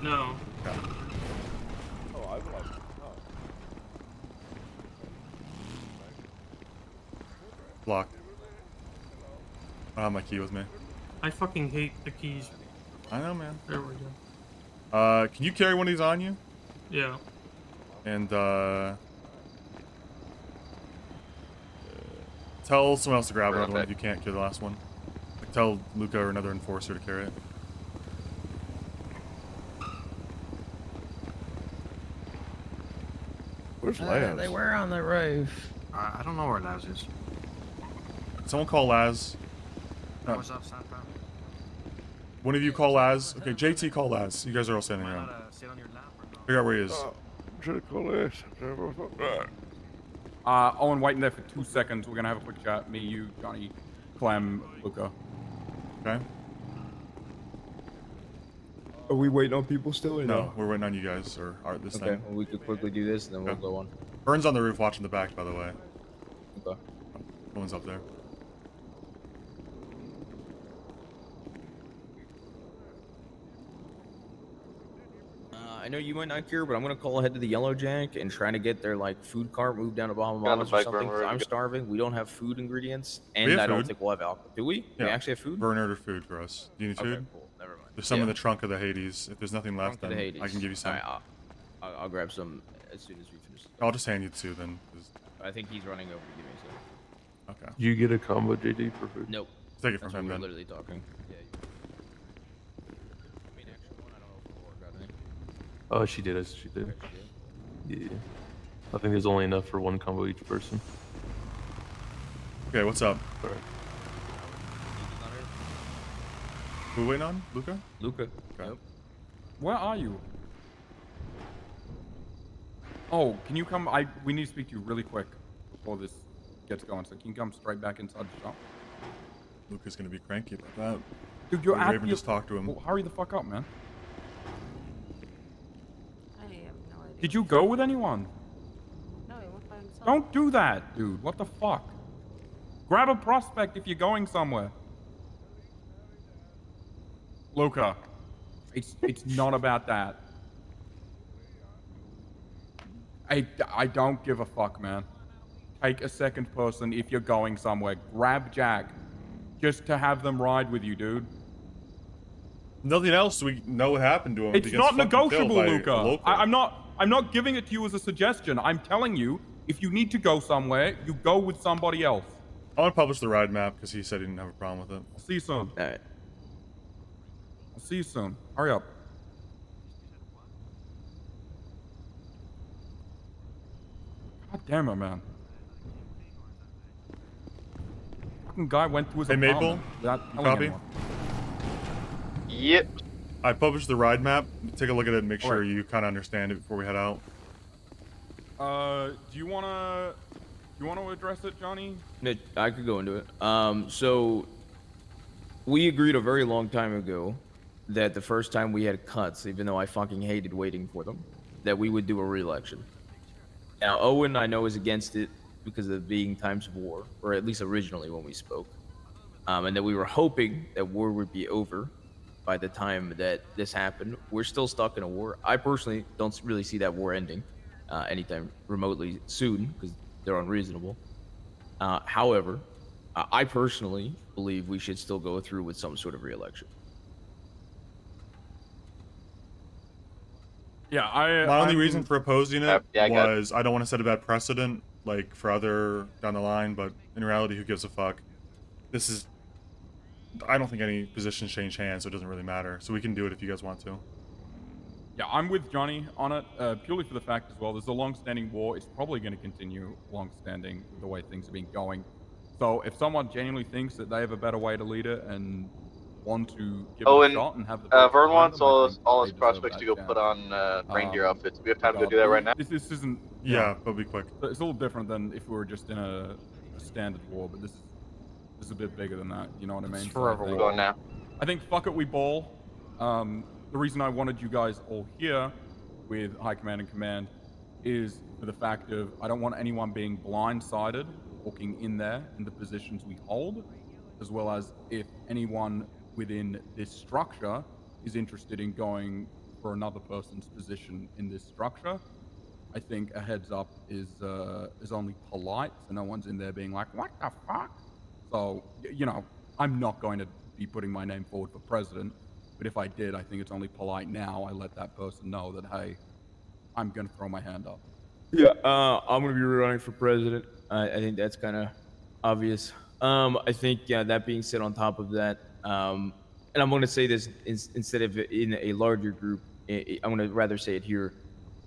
No. Okay. Oh, I lost. Locked. I don't have my key with me. I fucking hate the keys. I know, man. There we go. Can you carry one of these on you? Yeah. And, tell someone else to grab another one if you can't carry the last one. Like, tell Luca or another enforcer to carry it. Where's Laz? They were on the roof. I don't know where Laz is. Someone call Laz. What's up, Santa? One of you call Laz. Okay, JT, call Laz. You guys are all standing around. Sit on your lap or no? Figure out where he is. Should I call this? Owen, waiting there for 2 seconds. We're gonna have a quick chat. Me, you, Johnny, Clem, Luca. Okay. Are we waiting on people still or No, we're waiting on you guys, or Art this Okay, time. well, we could quickly do this and then we'll go on. Vern's on the roof watching the back, by the way. Okay. No one's up there. I know you might not care, but I'm gonna call ahead to the Yellow Jack and try to get their like food cart moved down to Bahama Got the Mamas or bike, something. Vern, we're 'Cause I'm ready to go. starving. We don't have food ingredients, We and have I don't food. think we'll have alcohol. Do we? Yeah. We actually have food. Vern ordered food for us. Do you need Okay, food? cool. Never mind. There's some in Yeah. the trunk of the Hades. If there's nothing left, Trunk of then the I can give you some. Alright, I'll grab some as soon as we finish. I'll just hand you 2 then. 'Cause- I think he's running over to give me some. Okay. Did you get a combo, JD, for food? Nope. Take it from That's what him we're then. literally talking. Yeah. I mean, actually, one, I don't know if Laura got any. Oh, she did. She did. Yeah. I think there's only enough for 1 combo each person. Okay, what's up? Alright. Who we waiting on? Luca? Luca. Okay. Yep. Where are you? Oh, can you come? We need to speak to you really quick before this gets going. So can you come straight back inside the shop? Luca's gonna be cranky about that. Dude, you're at Raven the... just talked to him. Well, hurry the fuck up, man. I have no idea. Did you go with anyone? No, he went by himself. Don't do that, dude. What the fuck? Grab a prospect if you're going somewhere. Luca, it's not about that. I don't give a fuck, man. Take a second person if you're going somewhere. Grab Jack. Just to have them ride with you, dude. Nothing else. We know what happened to him. It's He gets not fucking killed negotiable, by a Luca. local. I'm not giving it to you as a suggestion. I'm telling you, if you need to go somewhere, you go with somebody else. I want to publish the ride map because he said he didn't have a problem with it. I'll see you soon. All right. I'll see you soon. Hurry up. God damn it, man. Fucking guy went to his Hey, Maple, apartment without you telling copy? anyone. Yep. I published the ride map. Take a look at it and make sure Alright. you kind of understand it before we head out. Do you wanna address it, Johnny? I could go into it. So we agreed a very long time ago that the first time we had cuts, even though I fucking hated waiting for them, that we would do a re-election. Now, Owen, I know, is against it because of being times of war, or at least originally when we spoke. And that we were hoping that war would be over by the time that this happened. We're still stuck in a war. I personally don't really see that war ending anytime remotely soon because they're unreasonable. However, I personally believe we should still go through with some sort of re-election. Yeah, My only reason for opposing it Yeah, I got it. was I don't want to set a bad precedent, like for other down the line. But in reality, who gives a fuck? This is. I don't think any positions change hands, so it doesn't really matter. So we can do it if you guys want to. Yeah, I'm with Johnny on it, purely for the fact as well. There's a long-standing war. It's probably going to continue long-standing the way things have been going. So if someone genuinely thinks that they have a better way to lead it and want to give it a shot and have the Vern wants them, I all think his they deserve prospects that to go chance. put on reindeer outfits. Do we have time to go do that right now? This isn't. Yeah, but be quick. It's a little different than if we were just in a standard war, but this is a bit bigger than that. You know what I mean? It's forever So I think- Going now. I think fuck it, we ball. The reason I wanted you guys all here with High Command and Command is for the fact of I don't want anyone being blindsided walking in there in the positions we hold, as well as if anyone within this structure is interested in going for another person's position in this structure. I think a heads up is only polite, so no one's in there being like, what the fuck? So, you know, I'm not going to be putting my name forward for president, but if I did, I think it's only polite now I let that person know that, hey, I'm going to throw my hand up. Yeah, I'm going to be running for president. I think that's kind of obvious. I think, yeah, that being said, on top of that, and I'm going to say this instead of in a larger group, I'm going to rather say it here.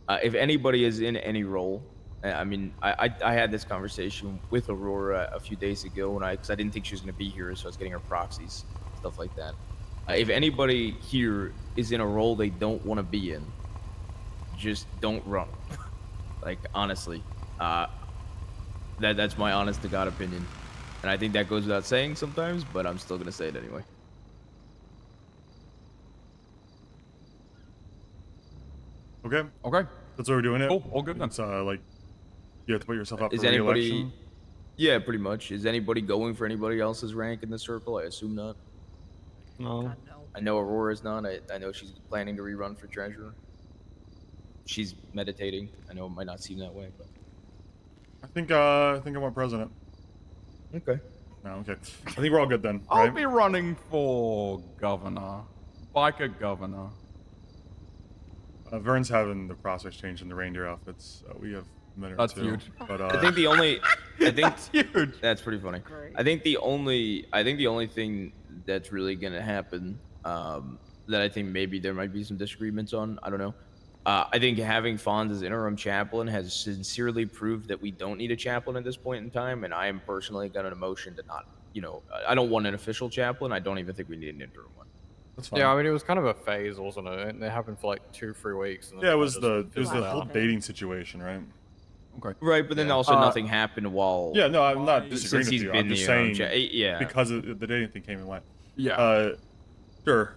If anybody is in any role, I mean, I had this conversation with Aurora a few days ago because I didn't think she was going to be here, so I was getting her proxies, stuff like that. If anybody here is in a role they don't want to be in, just don't run. Like, honestly, that's my honest to God opinion. And I think that goes without saying sometimes, but I'm still going to say it anyway. Okay. Okay. That's what we're doing it. Cool. All good then. It's like you have to put yourself up Is for anybody? re-election. Yeah, pretty much. Is anybody going for anybody else's rank in the circle? I assume not. No. I know Aurora's not. I know she's planning to rerun for treasurer. She's meditating. I know it might not seem that way, but I think I want president. okay. No, okay. I think we're all good then, I'll right? be running for governor. Biker governor. Vern's having the prospects change in the reindeer outfits. We have a minute That's or two. huge. But I think the only. I think That's huge. That's pretty funny. I think the only thing that's really gonna happen, that I think maybe there might be some disagreements on. I don't know. I think having Fonz as interim chaplain has sincerely proved that we don't need a chaplain at this point in time, and I am personally got an emotion to not. You know, I don't want an official chaplain. I don't even think we need an interim one. That's fine. Yeah, I mean, it was kind of a phase, wasn't it? It happened for like 2-3 weeks. And then yeah, it kinda was just the fizzled whole out. dating situation, right? Okay. Right, but then also nothing happened while. Yeah, no, I'm not disagreeing Since with he's you. been I'm just the, saying yeah. because of the dating thing came and went. Yeah. Sure.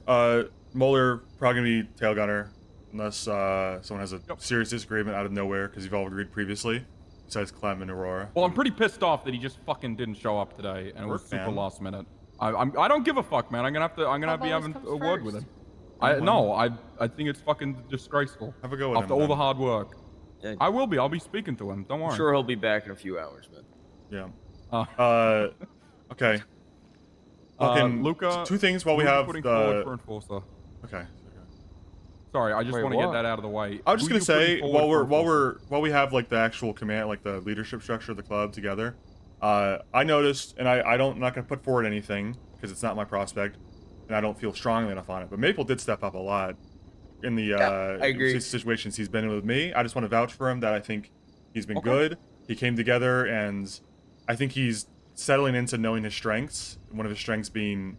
Mueller probably gonna be tail gunner unless someone has a serious disagreement out of nowhere because you've all agreed previously. Besides Clem and Aurora. Well, I'm pretty pissed off that he just fucking didn't show up today, and it was super last minute. I don't give a fuck, man. I'm gonna be having a word with him. I think it's fucking disgraceful. Have a go with after him, all the then. hard work. I will be. I'll be speaking to him. Don't worry. I'm sure he'll be back in a few hours, man. Yeah. Okay. Fucking Luca, two things while we who are you have putting the. forward for enforcer? Okay. Sorry, I just Wait, want to get what? that out of the way. I was just Who gonna you putting say forward for enforcer? while we have like the actual command, like the leadership structure of the club together, I noticed, and I'm not gonna put forward anything because it's not my prospect, and I don't feel strongly enough on it. But Maple did step up a lot in the I agree. situations he's been in with me. I just want to vouch for him that I think he's been Okay. good. He came together, and I think he's settling into knowing his strengths. One of his strengths being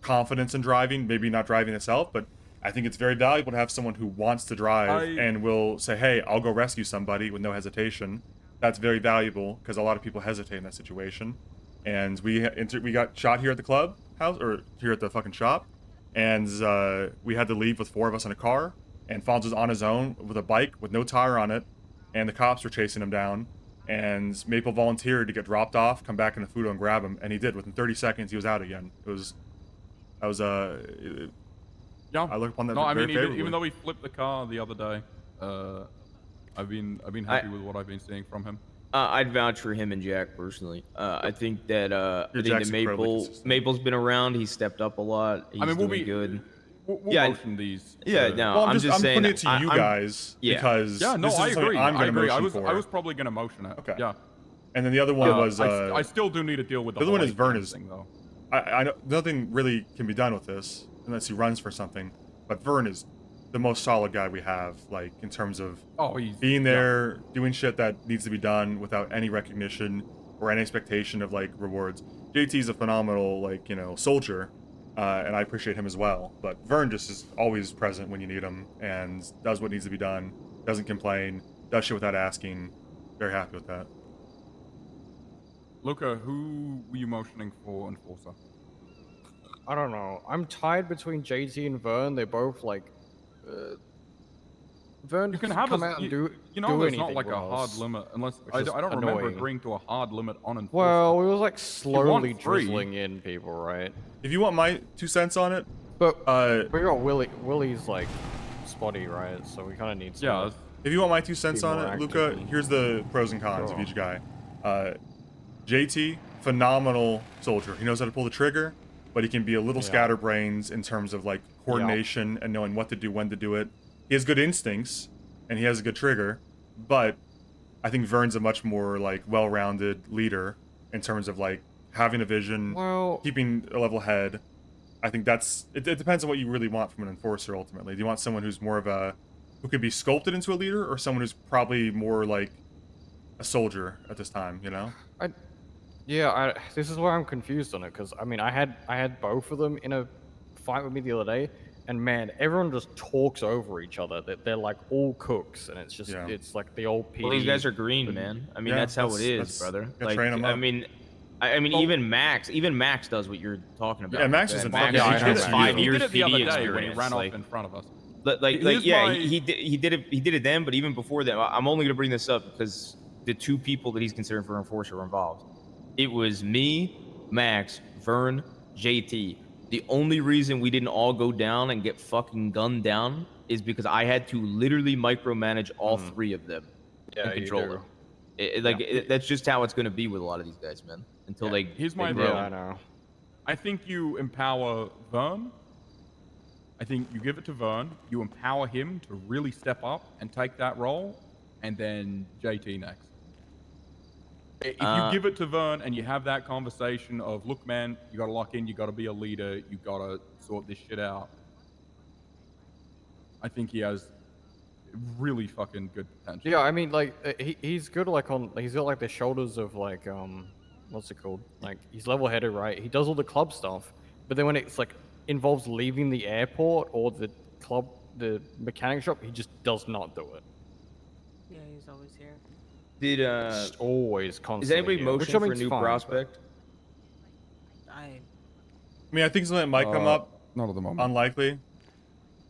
confidence in driving, maybe not driving itself, but I think it's very valuable to have someone who wants to drive and will say, hey, I'll go rescue somebody with no hesitation. That's very valuable because a lot of people hesitate in that situation. And we got shot here at the club house, or here at the fucking shop, and we had to leave with 4 of us in a car, and Fonz was on his own with a bike with no tire on it, and the cops were chasing him down, and Maple volunteered to get dropped off, come back in the Fudo and grab him, and he did. Within 30 seconds, he was out again. Yeah. I look upon that No, I very mean, favorably. even though he flipped the car the other day, I've been happy with what I've been seeing from him. I'd vouch for him and Jack personally. I think that Jack's incredibly Maple's been around. He's stepped up a lot. He's we'll doing good. We'll yeah, motion these. Yeah, no, Well, I'm just saying. putting it to you guys because yeah, no, this is I something agree. I'm I gonna agree. motion for. I was probably gonna motion it. Okay. Yeah. And then the other one was I still do need to deal with the other one is Vern's Vern's. thing though. I know nothing really can be done with this unless he runs for something. But Vern is the most solid guy we have, like in terms of he's being there, doing shit that needs to be done without any recognition or any expectation of like rewards. JT's a phenomenal soldier, and I appreciate him as well. But Vern just is always present when you need him and does what needs to be done. Doesn't complain. Does shit without asking. Very happy with that. Luca, who were you motioning for enforcer? I don't know. I'm tied between JT and Vern. They both like. Vern You can doesn't have come a, out and you, do. you know, do there's not anything like with a hard us, limit unless which I is don't remember annoying. agreeing to a hard limit on enforcer. Well, we was like want slowly 3. drizzling in people, right? If you want my 2 cents on it, but we got Willie. Willie's like spotty, right? So we kind of need. Yeah. If you want my 2 cents be on more it, Luca, active. here's the pros and cons of each guy. JT, phenomenal soldier. He knows how to pull the trigger, but he can be a little scatterbrains in terms of like coordination and knowing what to do, when to do it. He has good instincts, and he has a good trigger, but I think Vern's a much more like well-rounded leader in terms of like having a vision, keeping a level head. I think it depends on what you really want from an enforcer ultimately. Do you want someone who's more of who can be sculpted into a leader, or someone who's probably more like a soldier at this time, you know? This is where I'm confused on it, because I mean, I had both of them in a fight with me the other day, and man, everyone just talks over each other. They're like all cooks, and it's just it's like the old PD. Well, these guys are green, man. I mean, that's how it is, brother. Like, train 'em I up. mean, even Max does what you're talking about. Yeah, Max is in Max fucking- has Yeah, 5 he years did it the other PD day when he experience, ran like- off in front of us. Like yeah, he did it then, but even before that, I'm only gonna bring this up because the 2 people that he's considering for enforcer were involved. It was me, Max, Vern, JT. The only reason we didn't all go down and get fucking gunned down is because I had to literally micromanage all 3 of them and you control do. them. That's just how it's gonna be with a lot of these guys, man. Until they Here's my grow. opinion. I know. I think you empower Vern. I think you give it to Vern. You empower him to really step up and take that role, and then JT next. If you give it to Vern and you have that conversation of, look, man, you got to lock in, you got to be a leader, you got to sort this shit out. I think he has really fucking good potential. Yeah, I mean, like he's good. Like he's got like the shoulders of like what's it called? Like he's level-headed, right? He does all the club stuff, but then when it's like involves leaving the airport or the club, the mechanic shop, he just does not do it. Yeah, he's always here. Did Just always constantly. is anybody here, which motion I for a mean's new fine, but- prospect? I mean, I think something that might come up. Not at the moment. Unlikely.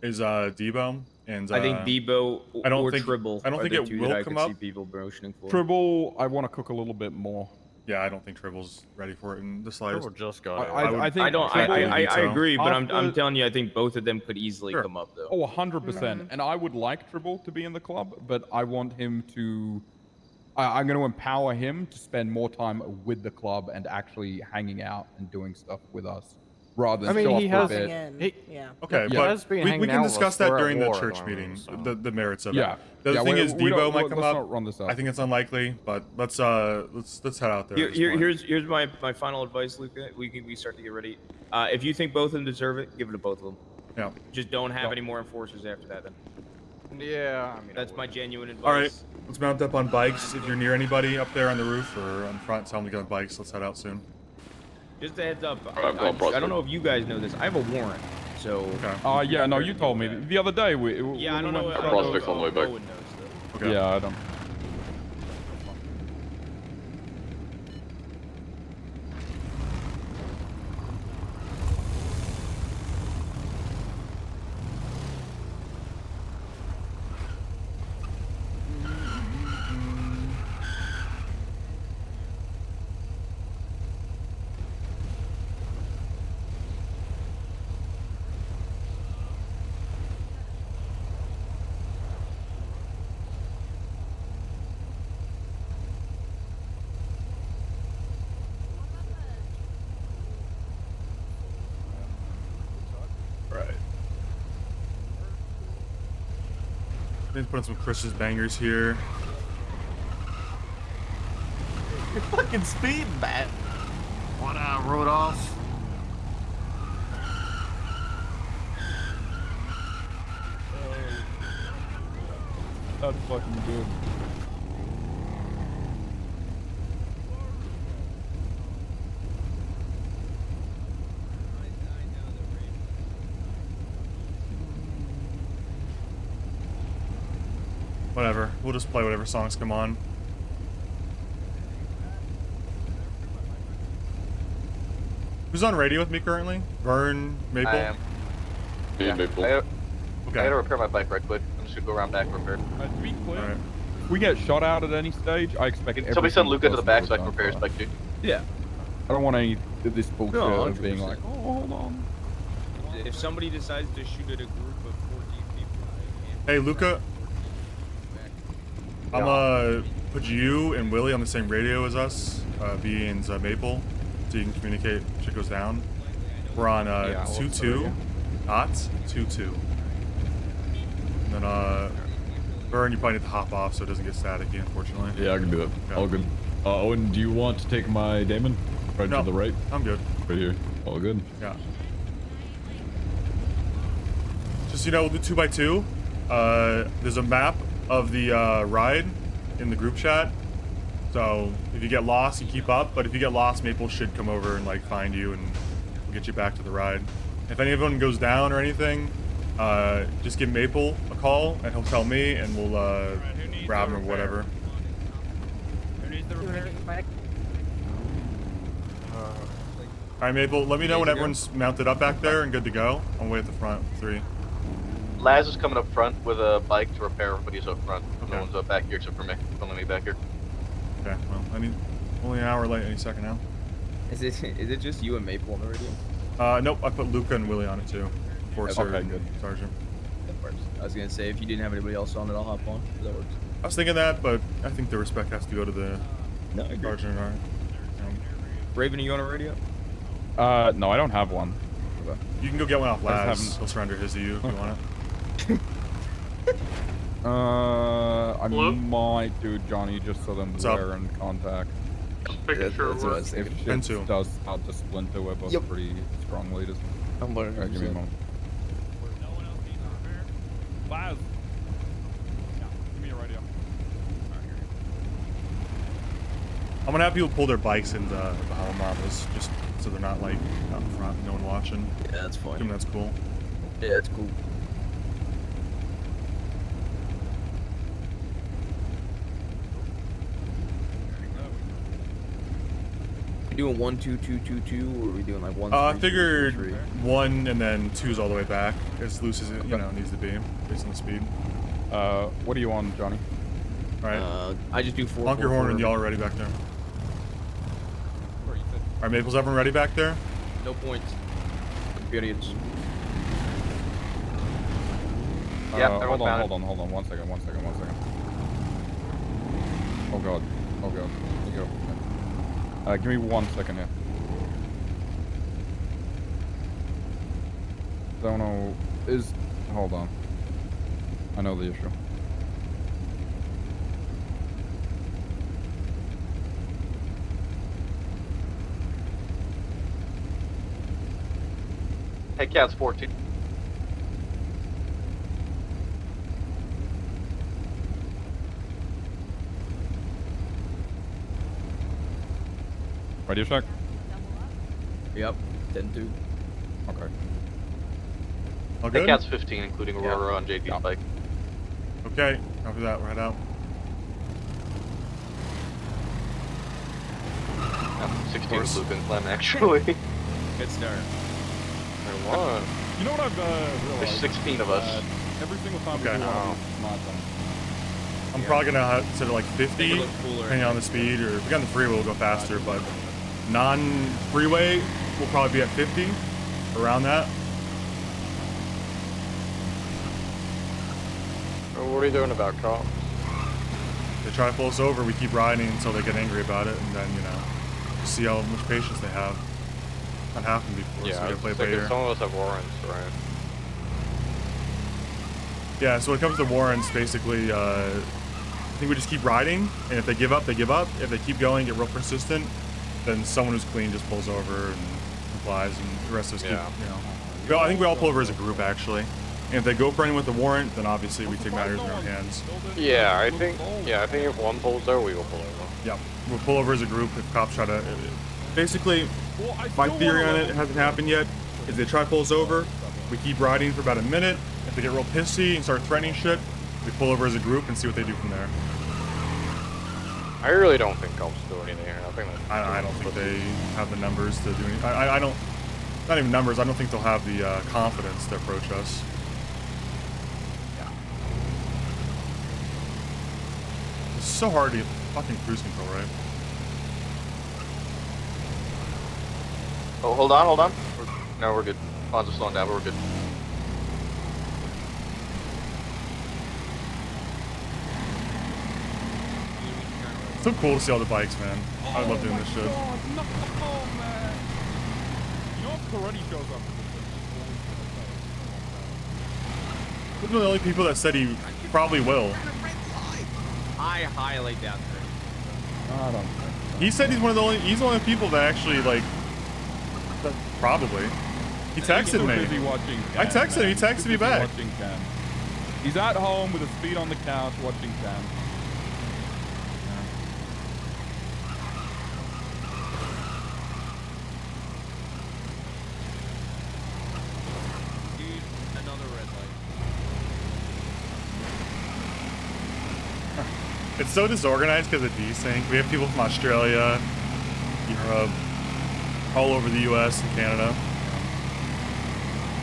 Is Debo and I think Debo I don't or think Tribble. I don't are think the it 2 will that I come could up. see people motioning for. Tribble, I want to cook a little bit more. Yeah, I don't think Tribble's ready for it in the slightest. Tribble just got it. I think I agree, but After- I'm telling you, I think both of them could easily come up though. Oh, 100%. And I would like Tribble to be in the club, but I want him to. I'm going to empower him to spend more time with the club and actually hanging out and doing stuff with us. rather than I mean, show he up has. for a bit. Yeah. Okay, he but has been we hanging can out discuss with that us. We're at during the war at church the meeting, moment, so. the merits of Yeah. it. The other thing is we Debo might come let's up. not run this up. I think it's unlikely, but let's head out there. Here's my final advice, Luca. We start to get ready. If you think both of them deserve it, give it to both of them. Yeah. Just don't have any more enforcers after that. Then. Yeah, I mean. That's my genuine advice. All right, let's mount up on bikes. If you're near anybody up there on the roof or on front, tell them to get on bikes. Let's head out soon. Just a heads up. Alright, I'm going I don't know if you guys know this. I have a warrant, so. Okay. Yeah, no, you told me the other day. Yeah, I don't know. Prospects on the way back. No one knows though. Okay. Yeah, I don't. Right. Let's put in some Chris's bangers here. You're fucking speeding, man. What, Rudolph? That's fucking good. Whatever. We'll just play whatever songs come on. Who's on radio with me currently? Vern, Maple? I am. Yeah, Maple. Okay. I gotta repair my bike right quick. I'm just gonna go around back and repair. To be clear, Alright. if we get shot out at any stage, I expect Somebody send Luca to the back so I can repair his bike too. Yeah. I don't want any of this bullshit No, of being 100%. like, oh, hold on. If somebody decides to shoot at a group of 14 people, Hey, Luca. I'm gonna put you and Willie on the same radio as us, being Maple, so you can communicate if shit goes down. We're on 2-2, not 2-2. And then Vern, you probably need to hop off so it doesn't get staticky, unfortunately. Yeah, I can do that. Okay. All good. Owen, do you want to take my Damon? Right No, to the right? I'm good. Right here. All good. Yeah. Just, you know, we'll do 2x2. There's a map of the ride in the group chat. So if you get lost, you keep up. But if you get lost, Maple should come over and like find you and we'll get you back to the ride. If anyone goes down or anything, just give Maple a call and he'll tell me and we'll grab him or whatever. Who needs the repair? All right, Maple, let me know when everyone's mounted up back there and good to go. I'm way at the front, 3. Laz is coming up front with a bike to repair everybody's up front. Okay. No one's up back here except for me. Don't let me back here. Okay, well, I need only an hour late any second now. is it just you and Maple on the radio? Nope, I put Luca and Willie on it too. Forcer and Sergeant. That works. I was gonna say if you didn't have anybody else on it, I'll hop on. That works. I was thinking that, but I think the respect has to go to the Sergeant. All right. Raven, are you on a radio? No, I don't have one. You can go get one off I just Laz. haven't- He'll surrender his to you if you want it. I might do Johnny just so them What's up? we're in contact. Making sure it works. If And shit two. does start to splinter, we're both pretty strong leaders. I'm learning. Alright, give me a moment. No one else needs a repair? Laz! Yeah, give me a radio. I'm gonna have people pull their bikes into Bahama Marbles just so they're not like out in front, no one watching. Yeah, that's fine. Assuming that's cool. Yeah, that's cool. We doing 1 2 2 2 2 or are we doing like 1 I 3, figured 3, 3? 1 and then 2's all the way back, as loose as it needs to be based on the speed. What are you on, Johnny? All right. I just do 4. Honk your horn when y'all are ready back there. All right, Maple's everyone ready back there? No points. Periods. Yeah, hold everyone's on, mounted. hold on. 1 second. Oh god. There you go. Give me 1 second here. Don't know. Hold on. I know the issue. Hey, Cat's 14. Radio check. Yep. 10-2. Okay. All Hey, good? Cat's 15, including Aurora on JD's bike. Okay, after that, we're head out. 16 with Luke and Clem, actually. Good start. You know what I've realized? There's 16 of us. Every single time Okay. we do one of these mod things. I'm probably gonna set it like 50, Make it look cooler. depending on the speed, or if we got on the freeway, we'll go faster, but non-freeway, we'll probably be at 50, around that. What are you doing about cops? They try to pull us over, we keep riding until they get angry about it, and then, you know, just see how much patience they have. That happened before, so we gotta play it by ear. Some of us have warrants, right? Yeah, so when it comes to warrants, basically, I think we just keep riding, and if they give up, they give up. If they keep going, get real persistent, then someone who's clean just pulls over and complies, and the rest of us keep, you know. Well, I think we all pull over as a group, actually. And if they go for anyone with a warrant, then obviously we take matters in our own hands. Yeah, I think if one pulls over, we will pull over. Yeah, we'll pull over as a group if cops try to. Basically, my theory on it hasn't happened yet. Is they try to pull us over, we keep riding for about a minute. If they get real pissy and start threatening shit, we pull over as a group and see what they do from there. I really don't think cops do anything here. I don't think they have the numbers to do anything. I don't. Not even numbers. I don't think they'll have the confidence to approach us. It's so hard to get fucking cruise control, right? Oh, hold on. No, we're good. Pon's are slowing down, but we're good. It's so cool to see all the bikes, man. I love doing this shit. No, man. You know if Karate shows up? We're one of the only people that said he probably will. I highly doubt that. I don't. He said he's one of the only. He's one of the people that actually like. That probably. He texted so me. Busy watching I texted him. He texted me back. Watching Ken. He's at home with his feet on the couch watching Ken. Dude, another red light. It's so disorganized because of desync. We have people from Australia, Europe, all over the U.S. and Canada.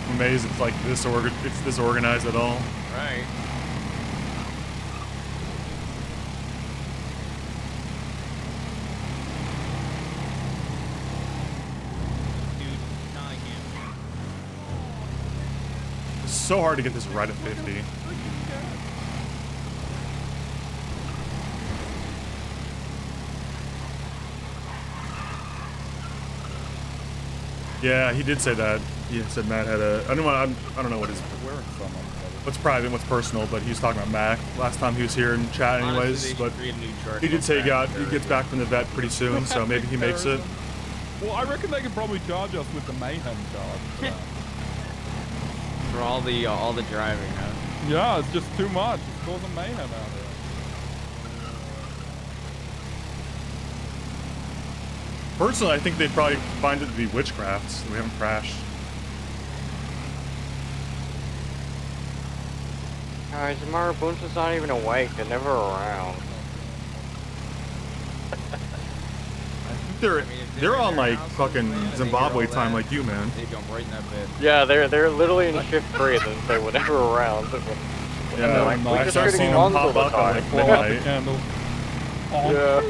I'm amazed it's like this it's disorganized at all. Right. It's so hard to get this right at 50. Yeah, he did say that. He said Matt had a. I don't know what his. What's private and what's personal, but he was talking about Mac last time he was here in chat, anyways. But he did say he gets back from the vet pretty soon, so maybe he makes it. Well, I reckon they could probably charge us with the mayhem charge. For all the driving, huh? Yeah, it's just too much. It's causing mayhem out there. Personally, I think they'd probably find it to be witchcraft, so we haven't crashed. Guys, the Marabunta's not even awake. They're never around. They're on like fucking Zimbabwe time like you, man. They jump right in that bed. Yeah, they're literally in shift 3 and they were never around. Yeah, like, we I just started getting seeing them guns all pop the up at time. like Blow out the midnight. candle. Yeah.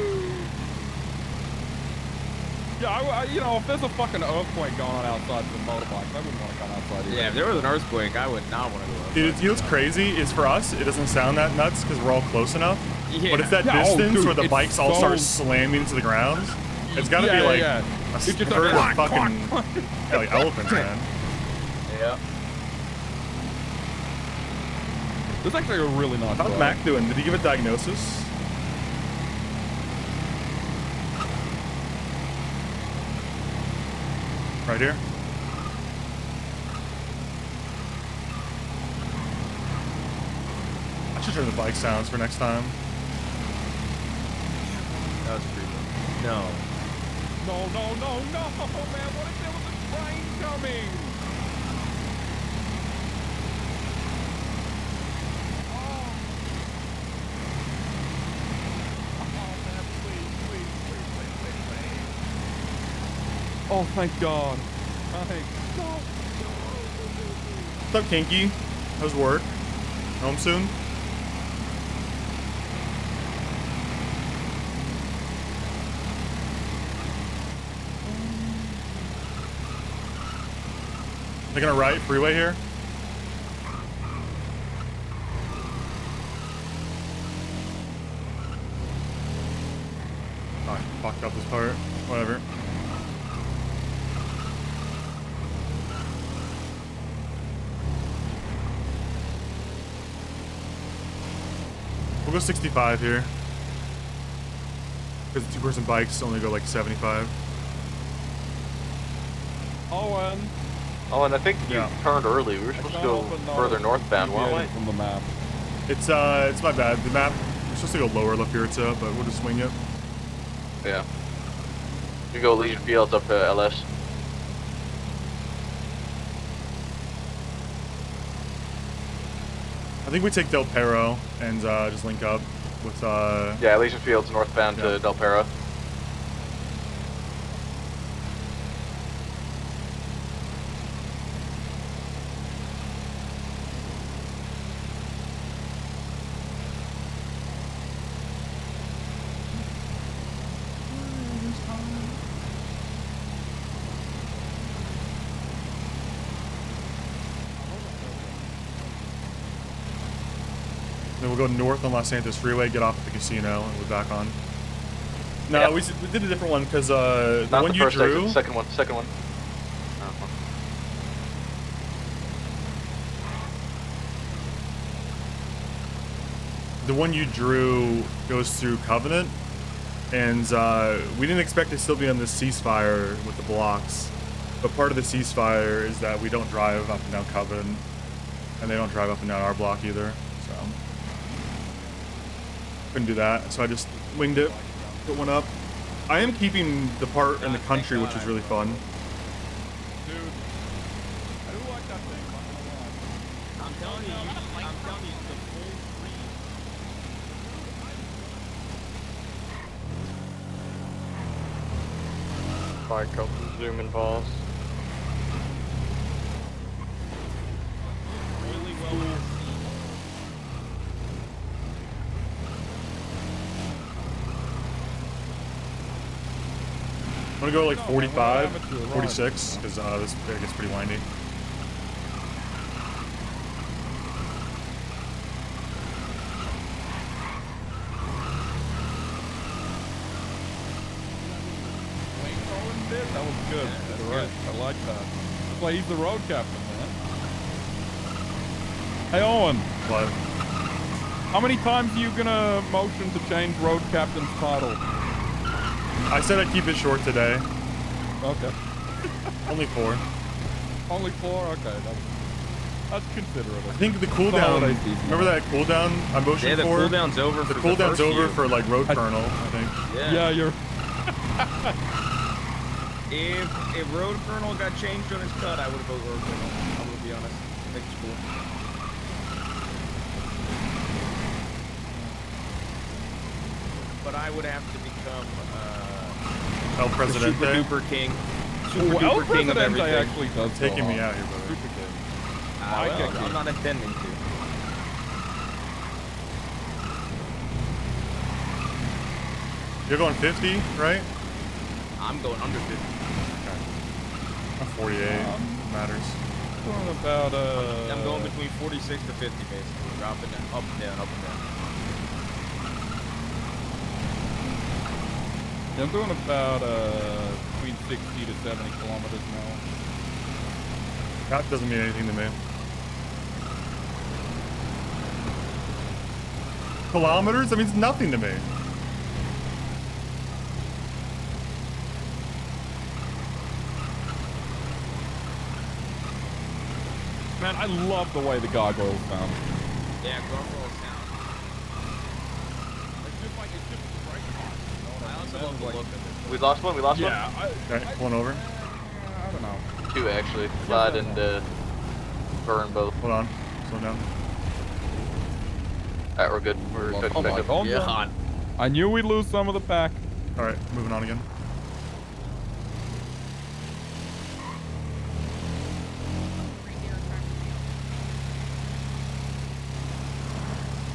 Yeah, you know, if there's a fucking earthquake going on outside for the motorbikes, I wouldn't want to come outside either. Yeah, if there was an earthquake, I would not want to go outside. Dude, you know what's crazy is for us, it doesn't sound that nuts because we're all close enough. Yeah. But it's that Yeah, oh, distance dude, where the it's bikes all so- start slamming into the ground. It's gotta Yeah, be like yeah. a It's just herd like, of fucking yeah, like elephants, man. Yeah. This is actually a really nice How's ride. Mac doing? Did he give a diagnosis? Right here. I should turn the bike sounds for next time. That was pretty good. No. No, no, no, no, man! What if there was a train coming? Oh, thank God. Thank God. What's up, Kinky? How's work? Home soon? Taking a right freeway here? Oh, I fucked up this part. Whatever. We'll go 65 here. Because the two-person bikes only go like 75. Owen. Oh, and I think you Yeah. turned early. We were supposed to go further northbound, weren't we? From the map. It's my bad. The map, we're supposed to go lower La Piazza, but we'll just swing it. Yeah. You go Legion Fields up to LS. I think we take Del Perro and just link up with Yeah, Legion Fields northbound to Del Perro. Then we'll go north on Los Santos Freeway, get off at the casino, and we're back on. No, Yeah. we did a different one because the Not one the you first drew. exit, second one, second one. The one you drew goes through Covenant, and we didn't expect to still be on this ceasefire with the blocks. But part of the ceasefire is that we don't drive up and down Covenant, and they don't drive up and down our block either. So couldn't do that. So I just winged it, put one up. I am keeping the part in the country, which is really fun. Dude, I do like that thing. I'm telling you, the full Bike up, zooming past. really well. I'm gonna go like 45, 46, because this area gets pretty windy. That was good. That's good. I like that. That's why he's the road captain, man. Hey, Owen. What? How many times are you gonna motion to change road captain's title? I said I'd keep it short today. Okay. Only 4. Only 4? Okay. That's considerate. I think the cooldown. Remember that cooldown I motioned Yeah, the for? cooldown's over The for the cooldown's first over few. for like road colonel, I think. Yeah. you're. If Road Colonel got changed on his cut, I would have voted Road Colonel. I'm gonna be honest. I think it's cool. But I would have to become El Presidente. the super duper king. Super Ooh, El duper king of Presidente everything. actually does Taking go me on. out here, brother. Super king. Well, I'm not intending to. You're going 50, right? I'm going under 50. I'm 48. Matters. Going about I'm going between 46 to 50 basically. Dropping down, up and down, up and down. Yeah, I'm doing about between 60 to 70 kilometers an hour. That doesn't mean anything to me. kilometers? That means nothing to me. Man, I love the way the gargoyles sound. Yeah, gargoyles sound. It's just like, it's just great. I also love the look of it. We lost one. We lost Yeah, one. Okay, pulling over. I don't know. Two actually. Vlad and Burn both. Hold on. Slow down. Alright, we're good. We're Oh cooking my back up. God. Yeah. I knew we'd lose some of the pack. All right, moving on again.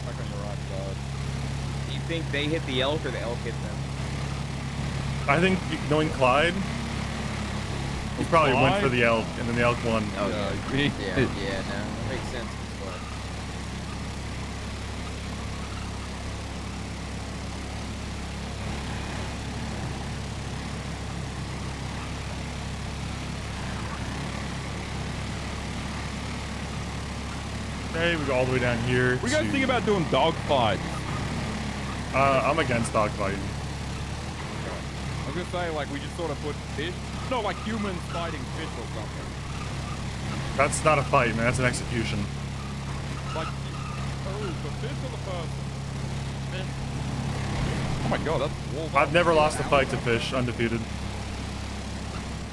Back on your right side. Do you think they hit the elk or the elk hit them? I think knowing Clyde, he probably went for Clyde? the elk, and then the elk won. Oh, Yeah, yeah, no, that makes sense. But Okay, we go all the way down here. What do you guys think about doing dog fights? I'm against dogfighting. I was gonna say, like, we just sort of put fish. No, like humans fighting fish or something. That's not a fight, man. That's an execution. Like, oh, the fish or the person? Fish. Oh my God, that's wolf. I've never lost a fight to fish, undefeated.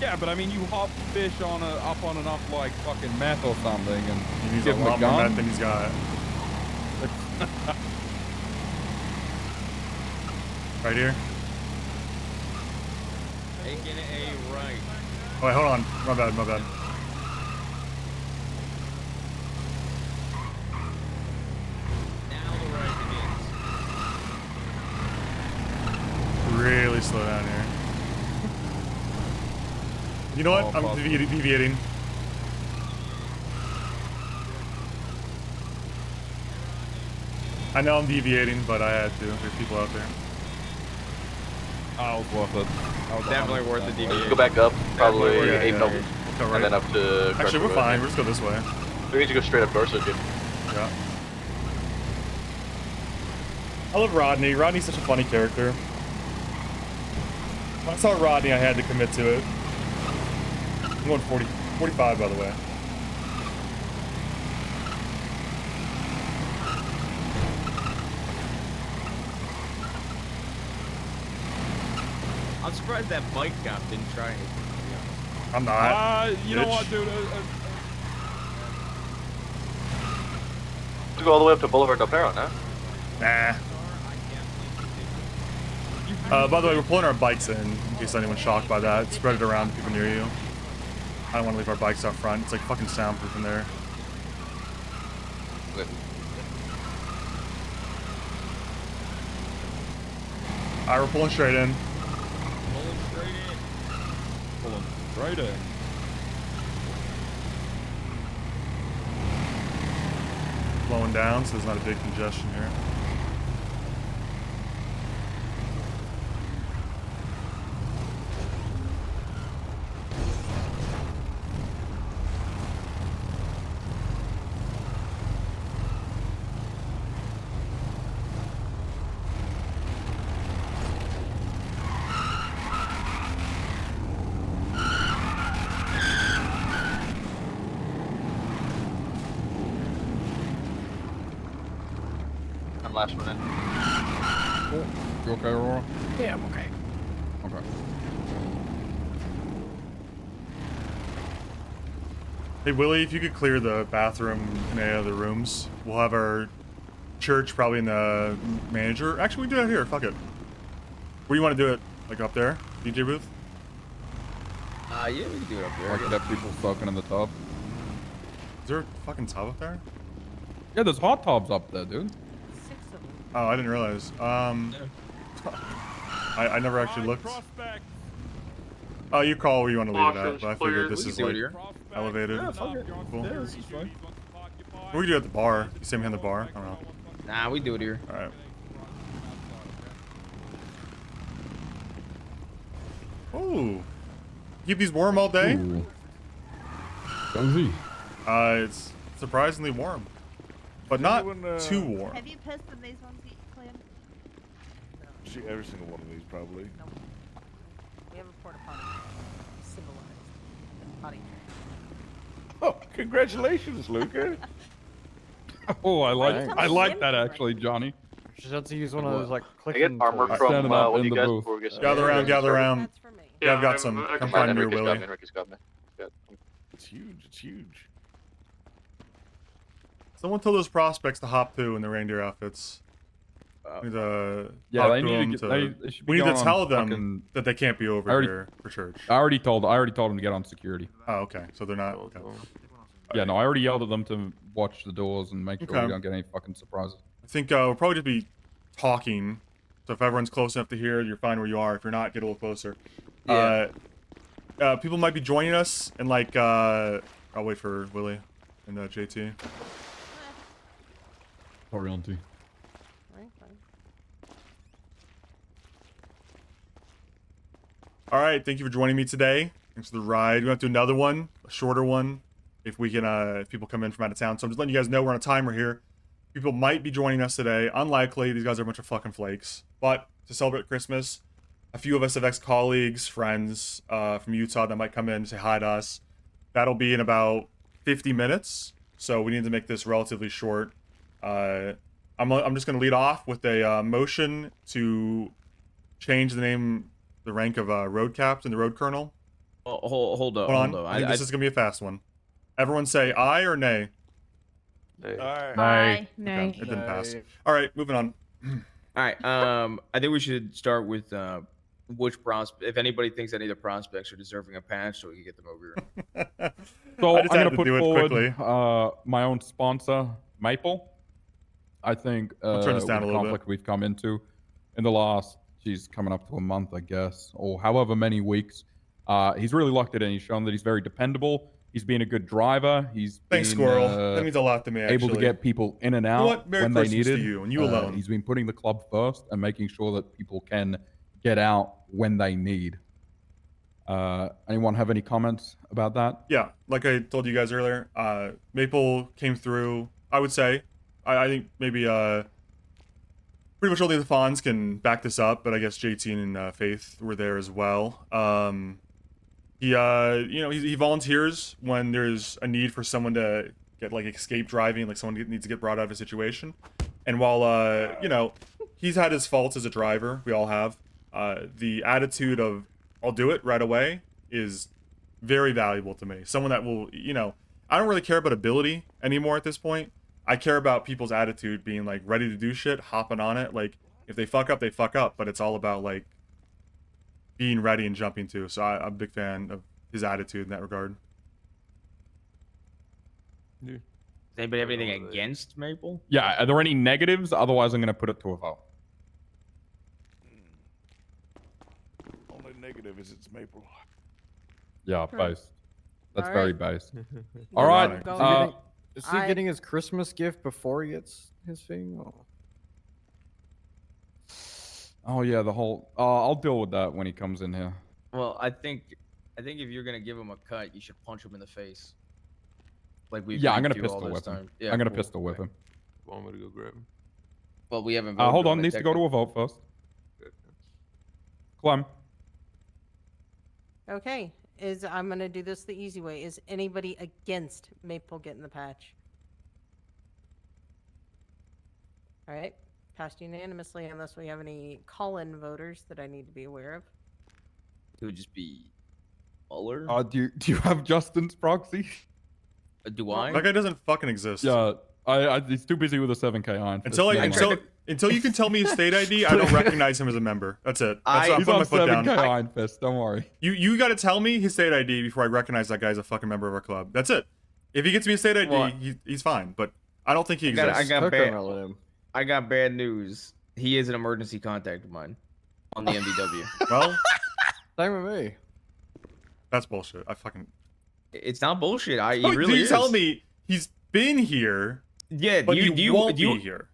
Yeah, but I mean, you hop fish on up on enough like fucking meth or something, and He needs give a him a lot more gun. meth than he's got. Right here. taking a right. Oh, wait, hold on. My bad, my bad. Now the right begins. Really slow down here. You know what? Oh, I'm possible. deviating. I know I'm deviating, but I had to. There's people out there. Oh, it was worth it. That was Definitely 100% worth the Let's deviation. go back up. Probably Yeah, 8 yeah, noble. yeah. Go And right. then up to. Actually, we're fine. We'll just go this way. We need to go straight up Dorso, dude. Yeah. I love Rodney. Rodney's such a funny character. When I saw Rodney, I had to commit to it. I'm going 45, by the way. I'm surprised that bike cop didn't try it. I'm not. You know bitch. what, dude? To go all the way up to Boulevard Del Perro, no? Nah. By the way, we're pulling our bikes in case anyone's shocked by that. Spread it around to people near you. I don't want to leave our bikes out front. It's like fucking soundproof in there. Okay. Alright, we're pulling straight in. Pulling straight in. Pulling straight in. Slowing down so there's not a big congestion here. I'm last one in. Cool. You okay, Aurora? Yeah, I'm okay. Okay. Hey, Willie, if you could clear the bathroom and any other rooms, we'll have our church probably in the manager. Actually, we can do that here. Fuck it. Where do you want to do it? Like up there? DJ booth? Yeah, we can do it up there. Like that people soaking in the tub. Is there a fucking tub up there? Yeah, there's hot tubs up there, dude. Oh, I didn't realize. I never actually looked. Oh, you call where you want to leave it at, but I figured this is like elevated. Yeah, fuck it. Cool. Yeah, this is fine. What we do at the bar? You see me on the bar? I don't know. Nah, we do it here. All right. Ooh. Keep these warm all day? Cozy. It's surprisingly warm, but not anyone, too warm. Have you pissed in these ones yet? every single one of these, probably. Nope. We have a porta potty. Civilized. Potty. Oh, congratulations, Luca. Oh, I you like that actually, Johnny. Just have to use one of those like I get clicking armor toys. from Standing one up of in you the guys booth. before we get Gather around, gather started. around. That's for me. Yeah, I've got some. I'm Come on, finding you, Enrique's got Willie. me. Enrique's got me. It's huge. It's huge. Someone told those prospects to hop to in the reindeer outfits. We need to Yeah, talk they to need to them get. to- They should be we need to going on tell them fucking- that they can't be over here for church. I already told them to get on security. Oh, okay. So they're not. Okay. Yeah, no, I already yelled at them to watch the doors and make sure Okay. we don't get any fucking surprises. I think we'll probably just be talking. So if everyone's close enough to hear, you're fine where you are. If you're not, get a little closer. Yeah. People might be joining us, and like, I'll wait for Willie and JT. Sorry, Auntie. All right, thank you for joining me today. Thanks for the ride. We have to do another one, a shorter one, if we can. If people come in from out of town, so I'm just letting you guys know we're on a timer here. People might be joining us today. Unlikely. These guys are a bunch of fucking flakes. But to celebrate Christmas, a few of us have ex-colleagues, friends from Utah that might come in and say hi to us. That'll be in about 50 minutes, so we need to make this relatively short. I'm just going to lead off with a motion to change the rank of road captain to road colonel. Oh, hold up. Hold on. I think this is going to be a fast one. Everyone say aye or nay. Aye. Nay. Okay, it didn't pass. All right, moving on. All right. I think we should start with which if anybody thinks any of the prospects are deserving a patch, so we can get them over here. So I I'm just had going to to put do it forward quickly. my own sponsor, Maple. I think I'll turn this with down the a little conflict we've come into in the last, she's coming up to a month, I guess, or however many weeks. He's really locked it in. He's shown that he's very dependable. He's been a good driver. Thanks, Squirrel. That means a lot to me, Able to actually. get people in and You out know what? Merry when they Christmas to needed. you, and you alone. He's been putting the club first and making sure that people can get out when they need. Anyone have any comments about that? Yeah, like I told you guys earlier, Maple came through. I would say, I think maybe pretty much only the Fawns can back this up, but I guess JT and Faith were there as well. He volunteers when there's a need for someone to get like escape driving, like someone needs to get brought out of a situation. And while he's had his faults as a driver, we all have. The attitude of I'll do it right away is very valuable to me. Someone that will, I don't really care about ability anymore at this point. I care about people's attitude being like ready to do shit, hopping on it. Like if they fuck up, they fuck up, but it's all about like being ready and jumping too. So I'm a big fan of his attitude in that regard. Does anybody have anything against Maple? Yeah, are there any negatives? Otherwise, I'm going to put it to a vote. Only negative is it's Maple. Yeah, based. That's All very right. based. All right. Is he getting his Christmas gift before he gets his thing? Oh yeah, the whole. I'll deal with that when he comes in here. Well, I think if you're gonna give him a cut, you should punch him in the face. Like we. Yeah, I'm agreed gonna to all pistol this whip him. time. Yeah, I'm gonna cool. pistol whip him. Want me to go grab him? Well, we haven't. Hold voted on, it needs to go to a vote first. Clem. Okay, I'm gonna do this the easy way. Is anybody against Maple getting the patch? All right, passed unanimously unless we have any call-in voters that I need to be aware of. It would just be Muller. Do you have Justin's proxy? Do I? That guy doesn't fucking exist. Yeah, he's too busy with a 7K iron. Until you can tell me his state ID, I don't recognize him as a member. That's it. That's I'm He's putting on my foot down. 7K Iron Fist. Don't worry. You got to tell me his state ID before I recognize that guy's a fucking member of our club. That's it. If he gets me a state ID, Well, he's fine. But I don't think he exists. I got bad news. He is an emergency contact of mine on the MDW. Well, same with me. That's bullshit. I fucking. It's not bullshit. He Oh, really you is. tell me he's been here. Yeah, but he won't be here.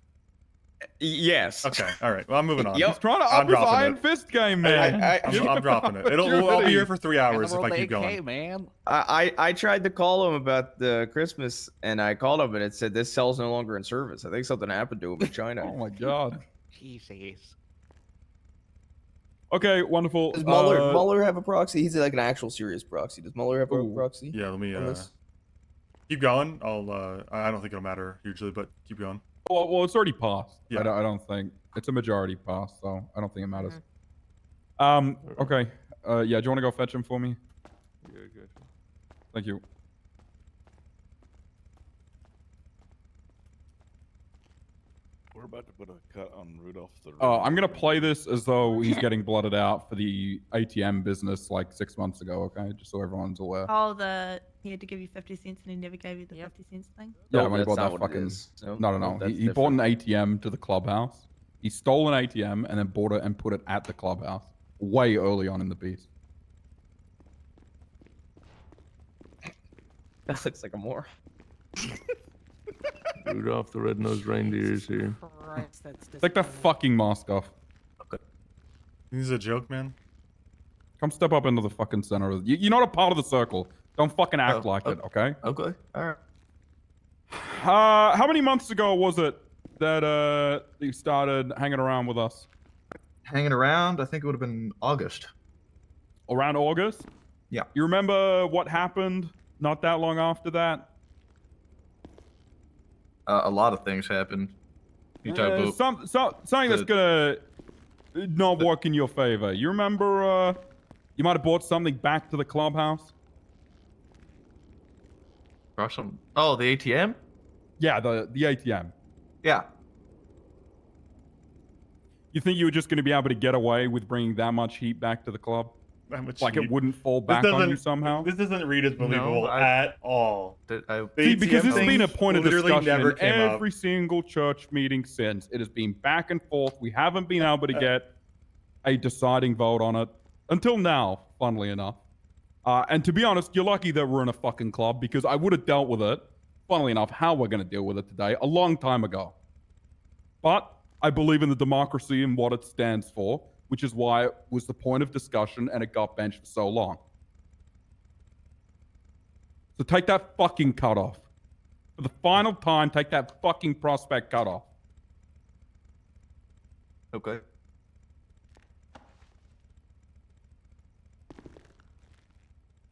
Yes. Okay. All right. Well, I'm moving on. He's trying to up his Iron Fist game, man. I'm dropping it. I'll be here for 3 hours if I keep going. Man. I tried to call him about the Christmas, and I called him, and it said this cell's no longer in service. I think something happened to him in China. Oh my god. Jesus. Okay, wonderful. Does Mueller have a proxy? He's like an actual serious proxy. Does Mueller have a proxy? Yeah, let me on this? keep going. I don't think it'll matter hugely, but keep going. Well, it's already passed. Yeah. I don't think it's a majority pass, so I don't think it matters. Okay. Yeah. Do you want to go fetch him for me? Yeah, gotcha. Thank you. We're about to put a cut on Rudolph the. I'm gonna play this as though he's getting blooded out for the ATM business like 6 months ago. Okay, just so everyone's aware. Oh, he had to give you 50 cents and he never gave you the 50 cents thing? Yeah, No, when he that's bought not that what it fucking. is. No. That's He bought an ATM to the clubhouse. He stole an ATM and then bought it and put it at the clubhouse way early on in the piece. That looks like a more. Rudolph the red-nosed reindeer is here. Christ, that's Take that fucking mask off. This is a joke, man. Come step up into the fucking center of you're not a part of the circle. Don't fucking act like it, okay? Okay. All right. How many months ago was it that you started hanging around with us? Hanging around? I think it would have been August. Around August? Yeah. You remember what happened not that long after that? A lot of things happened. You talk about Something that's gonna not work in your favor. You remember you might have bought something back to the clubhouse? Oh, the ATM? Yeah, the ATM. Yeah. You think you were just going to be able to get away with bringing that much heat back to the club? That much like heat. it wouldn't fall back on you somehow? This doesn't read as believable at all. See, because it's been a point of discussion never in came up. every single church meeting since. It has been back and forth. We haven't been able to get a deciding vote on it until now, funnily enough. And to be honest, you're lucky that we're in a fucking club because I would have dealt with it, funnily enough, how we're going to deal with it today, a long time ago. But I believe in the democracy and what it stands for, which is why it was the point of discussion and it got benched for so long. So take that fucking cut off. For the final time, take that fucking prospect cut off. Okay.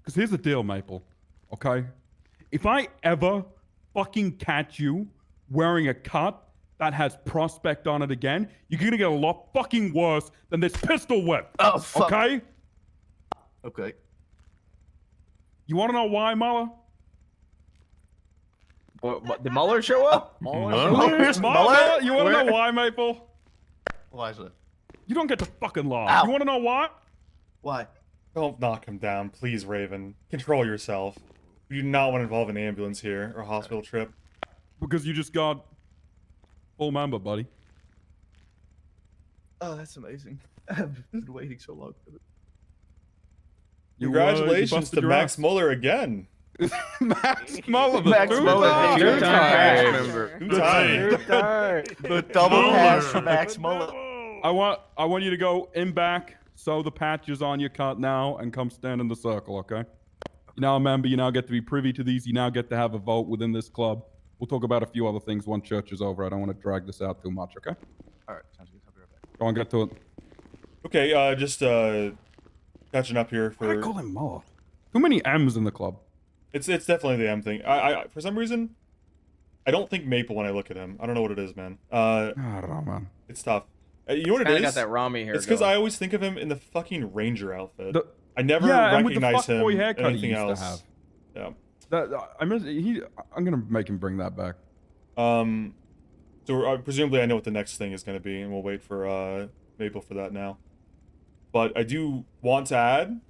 Because here's the deal, Maple, okay? If I ever fucking catch you wearing a cut that has prospect on it again, you're gonna get a lot fucking worse than this pistol whip. Oh, fuck. Okay? Okay. You wanna know why, Mueller? What, did Mueller show up? Mueller? You wanna know why, Maple? Why is it? You don't get to fucking lie. Ow. You wanna know why? Why? Don't knock him down, please, Raven. Control yourself. We do not want to involve an ambulance here or a hospital trip. Because you just got full member, buddy. Oh, that's amazing. I've been waiting so long for it. Congratulations to Max Mueller again. Max Mueller, the Max Mueller, two-time two-time member. The double pass for Max Mueller. I want you to go in back, sew the patches on your cut now, and come stand in the circle, okay? You now a member, you now get to be privy to these, you now get to have a vote within this club. We'll talk about a few other things once church is over. I don't want to drag this out too much, okay? Alright, sounds good. I'll be right back. Go on, get to it. Okay, just catching up here for. Why did I call him Mueller? Too many M's in the club. It's definitely the M thing. I for some reason, I don't think Maple when I look at him. I don't know what it is, man. I don't know, man. It's tough. You know what it Kinda is? got that Rami hair It's because going. I always think of him in the fucking Ranger outfit. I never Yeah, and with the recognize him fuckboy in haircut he anything used to else. have. Yeah. I'm gonna make him bring that back. So presumably I know what the next thing is going to be, and we'll wait for Maple for that now. But I do want to add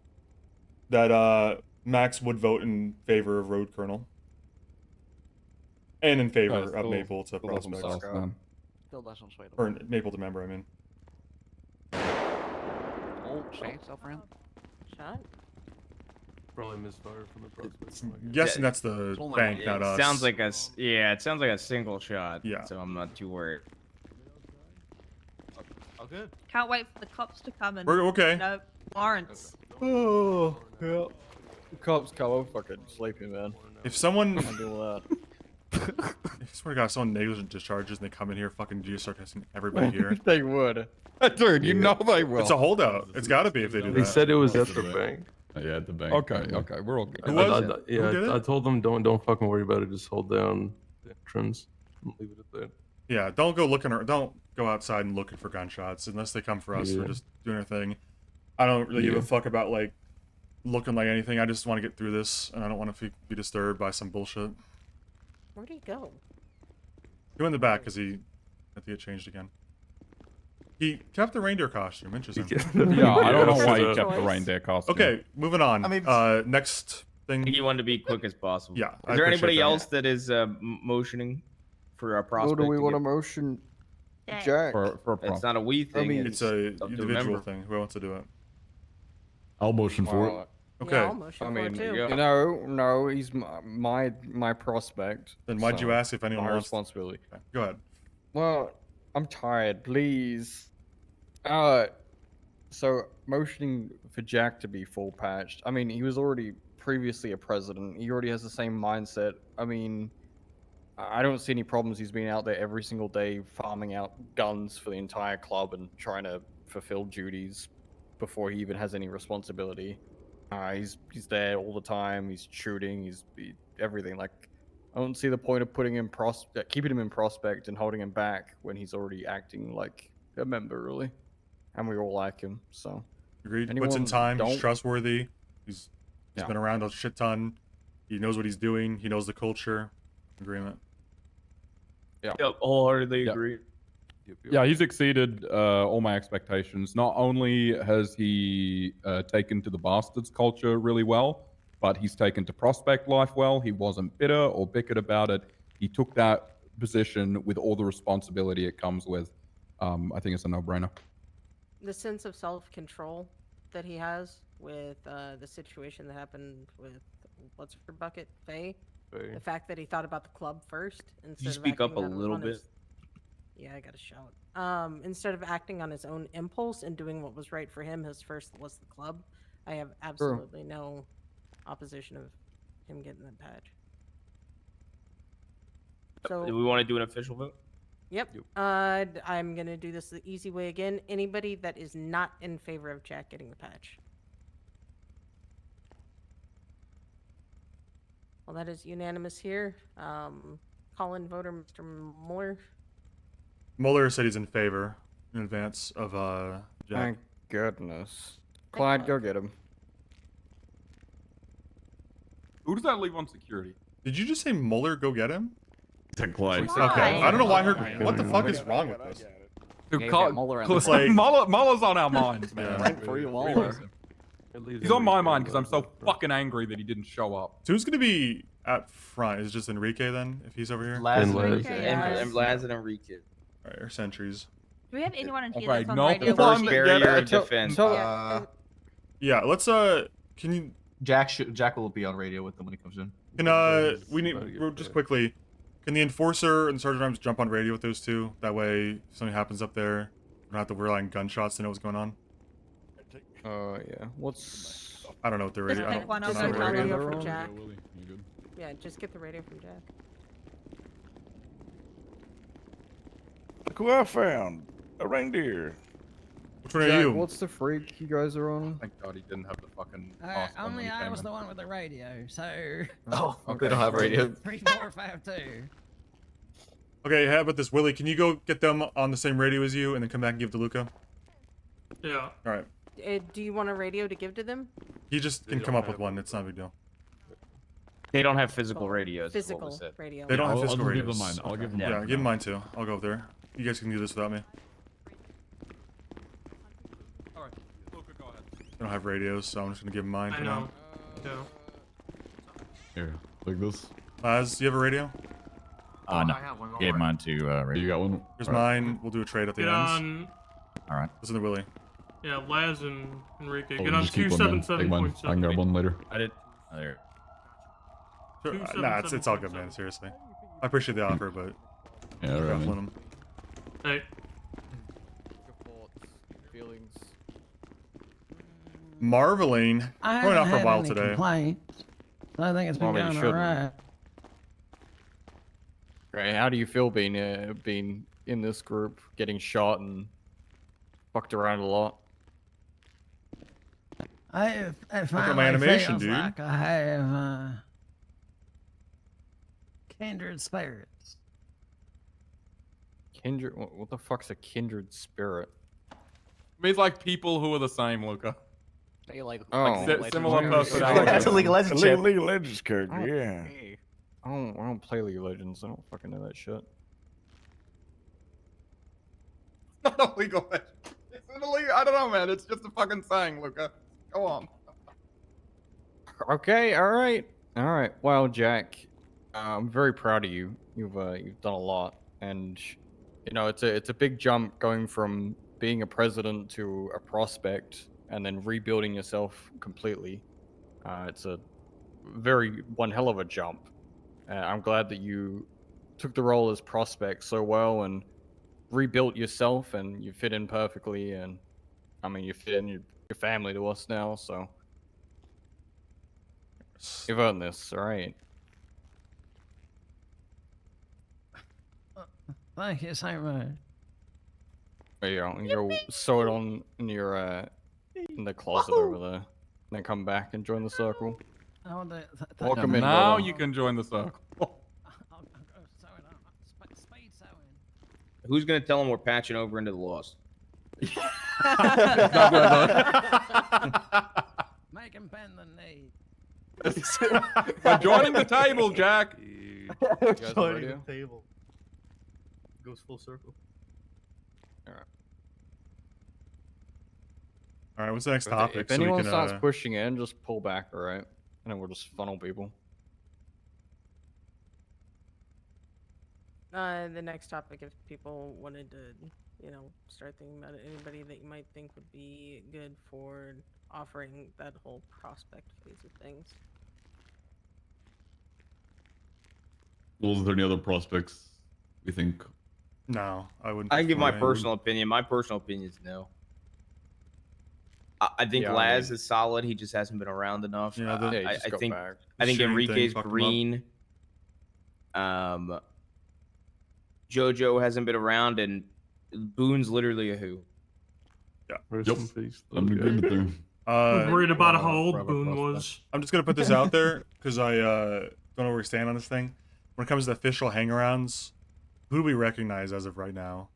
that Max would vote in favor of Road Colonel. And in favor of Maple to Prospect. Still doesn't sway the Or Maple to member, I mean. Oh, say itself around. Shot. Probably misfire from the prospect. Guessing that's the bank, not us. Sounds like it sounds like a single shot. Yeah. So I'm not too worried. Oh, good. Can't wait for the cops to come and. We're okay. No warrants. Oh, yeah. The cops come, I'm fucking sleeping, man. If someone... Can't deal with that. swear to God, if someone negligent discharges and they come in here, fucking do start testing everybody here. They would. Dude, you know they will. It's a holdout. It's got to be if they do They that. said it was at the bank. Yeah, at the bank. Okay, we're all good. Who was it? Yeah, Who did it? I told them don't fucking worry about it. Just hold down the entrance and leave it at that. Yeah, don't go looking or don't go outside and looking for gunshots unless they come for us. Yeah. We're just doing our thing. I don't really give Yeah. a fuck about like looking like anything. I just want to get through this, and I don't want to be disturbed by some bullshit. Where'd he go? He went in the back because he had to get changed again. He kept the reindeer costume. Interesting. Yeah, I don't know why he Choice. kept the reindeer costume. Okay, moving on. I mean- Next I thing. think you wanted to be quick as possible. Yeah, I Is there appreciate anybody that. else that is motioning for a Who prospect? do we to want to get- motion? Jack. Jack. For a It's prompt. not a we thing. mean, It's a up to individual member. thing. Who wants to do it? I'll motion for it. Well, Okay. Yeah, I'll motion I for mean, it too. no, he's my prospect. Then why'd you so ask if anyone my wants? responsibility. Okay, go ahead. Well, I'm tired. Please. So motioning for Jack to be full patched. I mean, he was already previously a president. He already has the same mindset. I mean, I don't see any problems. He's been out there every single day farming out guns for the entire club and trying to fulfill duties before he even has any responsibility. He's there all the time. He's shooting. He's everything. Like, I don't see the point of putting him keeping him in prospect and holding him back when he's already acting like a member, really. And we all like him. So Agreed. Puts in anyone time. He's don't- trustworthy. He's Yeah. been around a shit ton. He knows what he's doing. He knows the culture. Agreement. Yep, wholeheartedly Yep. agree. Yeah, he's exceeded all my expectations. Not only has he taken to the Bastards culture really well, but he's taken to Prospect life well. He wasn't bitter or bickered about it. He took that position with all the responsibility it comes with. I think it's a no-brainer. The sense of self-control that he has with the situation that happened with what's her bucket, Faye. The fact that he thought about the club first instead you of speak up acting a on little his- bit? Yeah, I gotta shout. Instead of acting on his own impulse and doing what was right for him, his first was the club. I have absolutely no opposition of him getting that patch. So Do we want to do an official vote? Yep. I'm gonna do this the easy way again. Anybody that is not in favor of Jack getting the patch. Well, that is unanimous here. Call-in voter, Mr. Mueller. Mueller said he's in favor in advance of Jack. Thank goodness. Clyde, go get him. Who does that leave on security? Did you just say Mueller go get him? Clyde. Okay. I don't know why I heard. What the fuck is wrong with this? Dude, Yeah, Col- get Mueller in Cl- the like- Muller's on our minds, man. Right for you, Mueller. He's on my mind because I'm so fucking angry that he didn't show up. So who's gonna be at front? Is it just Enrique then? If he's over here? And And Laz and Enrique. All right, or sentries. Do we have anyone in here Okay, that's on no radio? one First that barrier get- of defense. Yeah, let's can you Jack will be on radio with them when he comes in. can we're just quickly, can the enforcer and Sergeant Arms jump on radio with those two? That way if something happens up there, we don't have to rely on gunshots to know what's going on. Yeah. What's I don't know what the Just radio. I pick don't, one I of don't know Just what get radio. radio they're from on? Jack. Willie, you good? Yeah, just get the radio from Jack. Look who I found. A reindeer. Which one are Jack, you? what's the freak you guys are on? Thank God he didn't have the fucking mask on when Only he I came was in. the one with the radio, so. Oh, they don't have radio. 3, 4, 5, 2. Okay, how about this, Willie? Can you go get them on the same radio as you, and then come back and give to Luca? Yeah. All right. Do you want a radio to give to them? He just can come up with one. It's not a big deal. They don't have physical radios. is what Physical was said. radio. They don't have I'll physical give radios. them mine. I'll give them Yeah, mine. give him mine too. I'll go over there. You guys can do this without me. All right, Luca, go ahead. They don't have radios, so I'm just gonna give him mine I for know. now. Yeah. Here, like this. Laz, do you have a radio? No. I have one Gave already. mine to radio. You got one? Here's All right. mine. We'll do a trade at the Get ends. on. All right. Listen to Willie. Yeah, Laz and Enrique. Oh, Get on just keep one then. Take mine. I can grab 277.7. one later. I did. There. Sure. Nah, it's all good, man. Seriously. I appreciate the offer, but Yeah, all right, ruffling man. them. Hey. Your thoughts, feelings. Marveling. I Going haven't out for a had while any today. complaints. So I think it's been Well, you going shouldn't. alright. Great. How do you feel being in this group, getting shot and fucked around a lot? It Look at finally my animation, feels dude. like I have kindred spirits. Kindred? What the fuck's a kindred spirit? It means like people who are the same, Luca. They like similar personality. That's a League of Legends chip. League of Legends character, yeah. I don't play League of Legends. I don't fucking know that shit. It's not a legal. It's an illegal. I don't know, man. It's just a fucking saying, Luca. Go on. Okay, all right. Well, Jack, I'm very proud of you. You've done a lot, and you know it's a big jump going from being a president to a prospect, and then rebuilding yourself completely. It's a one hell of a jump. I'm glad that you took the role as prospect so well and rebuilt yourself, and you fit in perfectly. And I mean, you fit in your family to us now, so. You've earned this, all right? Thank you so much. There you go. You go sew it on in your in the closet over there. Then come back and join the circle. Welcome in, Now brother. you can join the circle. Speed sewing. Who's gonna tell him we're patching over into the lost? Make him bend the knee. We're joining the table, Jack. guys Joining ready? the table. Goes full circle. All right, what's the next If topic? If anyone we can, starts pushing in, just pull back, all right? And then we'll just funnel people. The next topic, if people wanted to, start thinking about it, anybody that you might think would be good for offering that whole prospect phase of things. Was there any other prospects we think? No, I wouldn't. I can give my prefer it. personal opinion. My personal opinion is no. I think Yeah, I Laz mean- is solid. He just hasn't been around enough. Yeah, Yeah, you just I go think back. I think Shooting thing Enrique's fucked him up. green. Jojo hasn't been around, and Boone's literally a who. Rest in peace. I'm in agreement there. I was worried about how old Forever Boone prospect. was. I'm just gonna put this out there because I don't know where we stand on this thing. When it comes to official hangarounds, who do we recognize as of right now?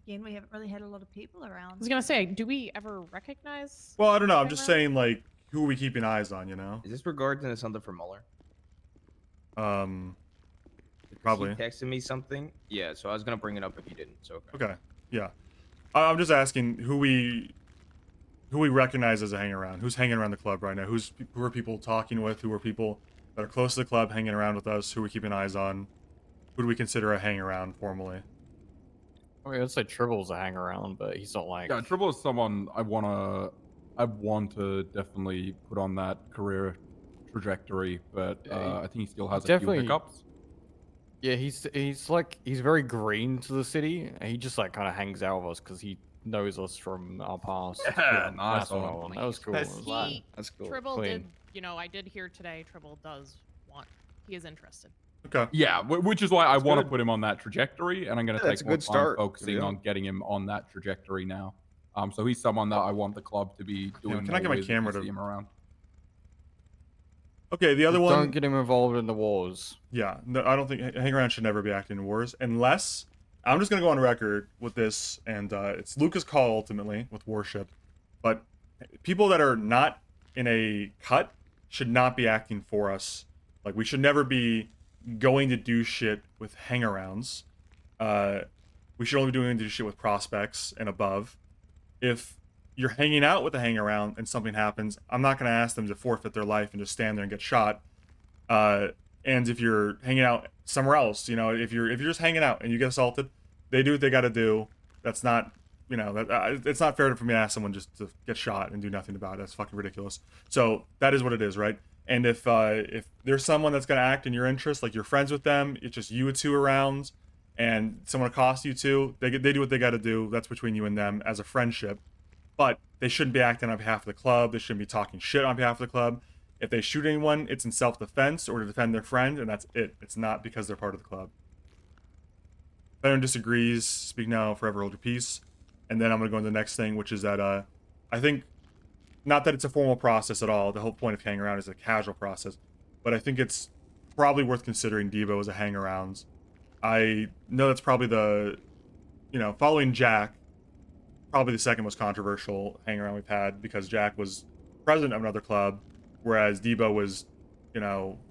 Again, we haven't really had a lot of people around. I was gonna say, do we ever recognize? Well, I don't know. I'm just Hangaround? saying, like, who are we keeping eyes on? You know? Is this regarding to something for Mueller? Probably. He texted me something. Yeah, so I was gonna bring it up if you didn't. So Okay. Yeah. I'm just asking who we recognize as a hangaround. Who's hanging around the club right now? Who are people talking with? Who are people that are close to the club hanging around with us? Who are we keeping eyes on? Who do we consider a hangaround formally? I mean, I'd say Tribble's a hang around, but he's not like. Yeah, Tribble is someone I want to definitely put on that career trajectory, but I think he still has a few Definitely- hiccups. Yeah, he's very green to the city. And he just like kind of hangs out with us because he knows us from our past. Yeah, nice that's what I one. want. That was cool. That's- That was- that's cool. Tribble Clean. did, I did hear today. Tribble does want. He is interested. Okay. Yeah, which is why I That's want to good. put him on that trajectory, and I'm going to Yeah, take that's a more good time start, focusing yeah. on getting him on that trajectory now. So he's someone that I want the club to be doing. can I get more my with if you camera see to- him around? Okay, the other Just one. Don't get him involved in the wars. Yeah, no, I don't think hangaround should never be acting in wars unless I'm just gonna go on record with this, and it's Luca's call ultimately with Warship, but people that are not in a cut should not be acting for us. Like, we should never be going to do shit with hangarounds. We should only be doing do shit with prospects and above. If you're hanging out with a hangaround and something happens, I'm not gonna ask them to forfeit their life and just stand there and get shot. And if you're hanging out somewhere else, if you're just hanging out and you get assaulted, they do what they got to do. That's not, it's not fair for me to ask someone just to get shot and do nothing about it. That's fucking ridiculous. So that is what it is, right? And if there's someone that's gonna act in your interest, like you're friends with them, it's just you two around, and someone accosts you two, they do what they got to do. That's between you and them as a friendship. But they shouldn't be acting on behalf of the club. They shouldn't be talking shit on behalf of the club. If they shoot anyone, it's in self-defense or to defend their friend, and that's it. It's not because they're part of the club. If anyone disagrees, speak now, forever hold your peace. And then I'm going to go into the next thing, which is that I think, not that it's a formal process at all. The whole point of hanging around is a casual process. But I think it's probably worth considering Debo as a hang-arounds. I know that's probably the, following Jack, probably the second most controversial hang-around we've had, because Jack was president of another club, whereas Debo was,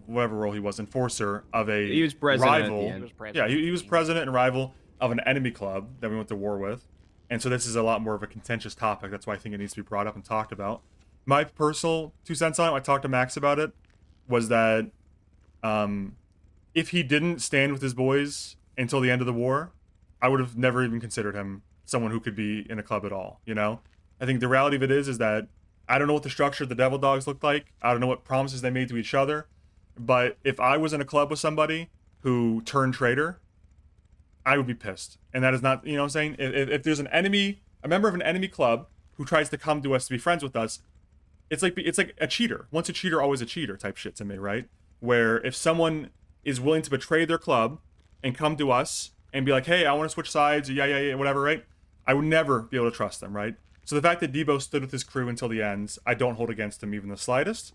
whatever role he was, enforcer of a He was president at the rival. end. Yeah, he was president and rival of an enemy club that we went to war with. And so this is a lot more of a contentious topic. That's why I think it needs to be brought up and talked about. My personal 2 cents on it, I talked to Max about it, was that if he didn't stand with his boys until the end of the war, I would have never even considered him someone who could be in a club at all, I think the reality of it is that I don't know what the structure of the Devil Dogs looked like. I don't know what promises they made to each other. But if I was in a club with somebody who turned traitor, I would be pissed. And that is not, what I'm saying? If there's a member of an enemy club who tries to come to us to be friends with us, it's like a cheater. Once a cheater, always a cheater type shit to me, right? Where if someone is willing to betray their club and come to us and be like, hey, I want to switch sides, yeah, whatever, right? I would never be able to trust them, right? So the fact that Debo stood with his crew until the end, I don't hold against him even the slightest.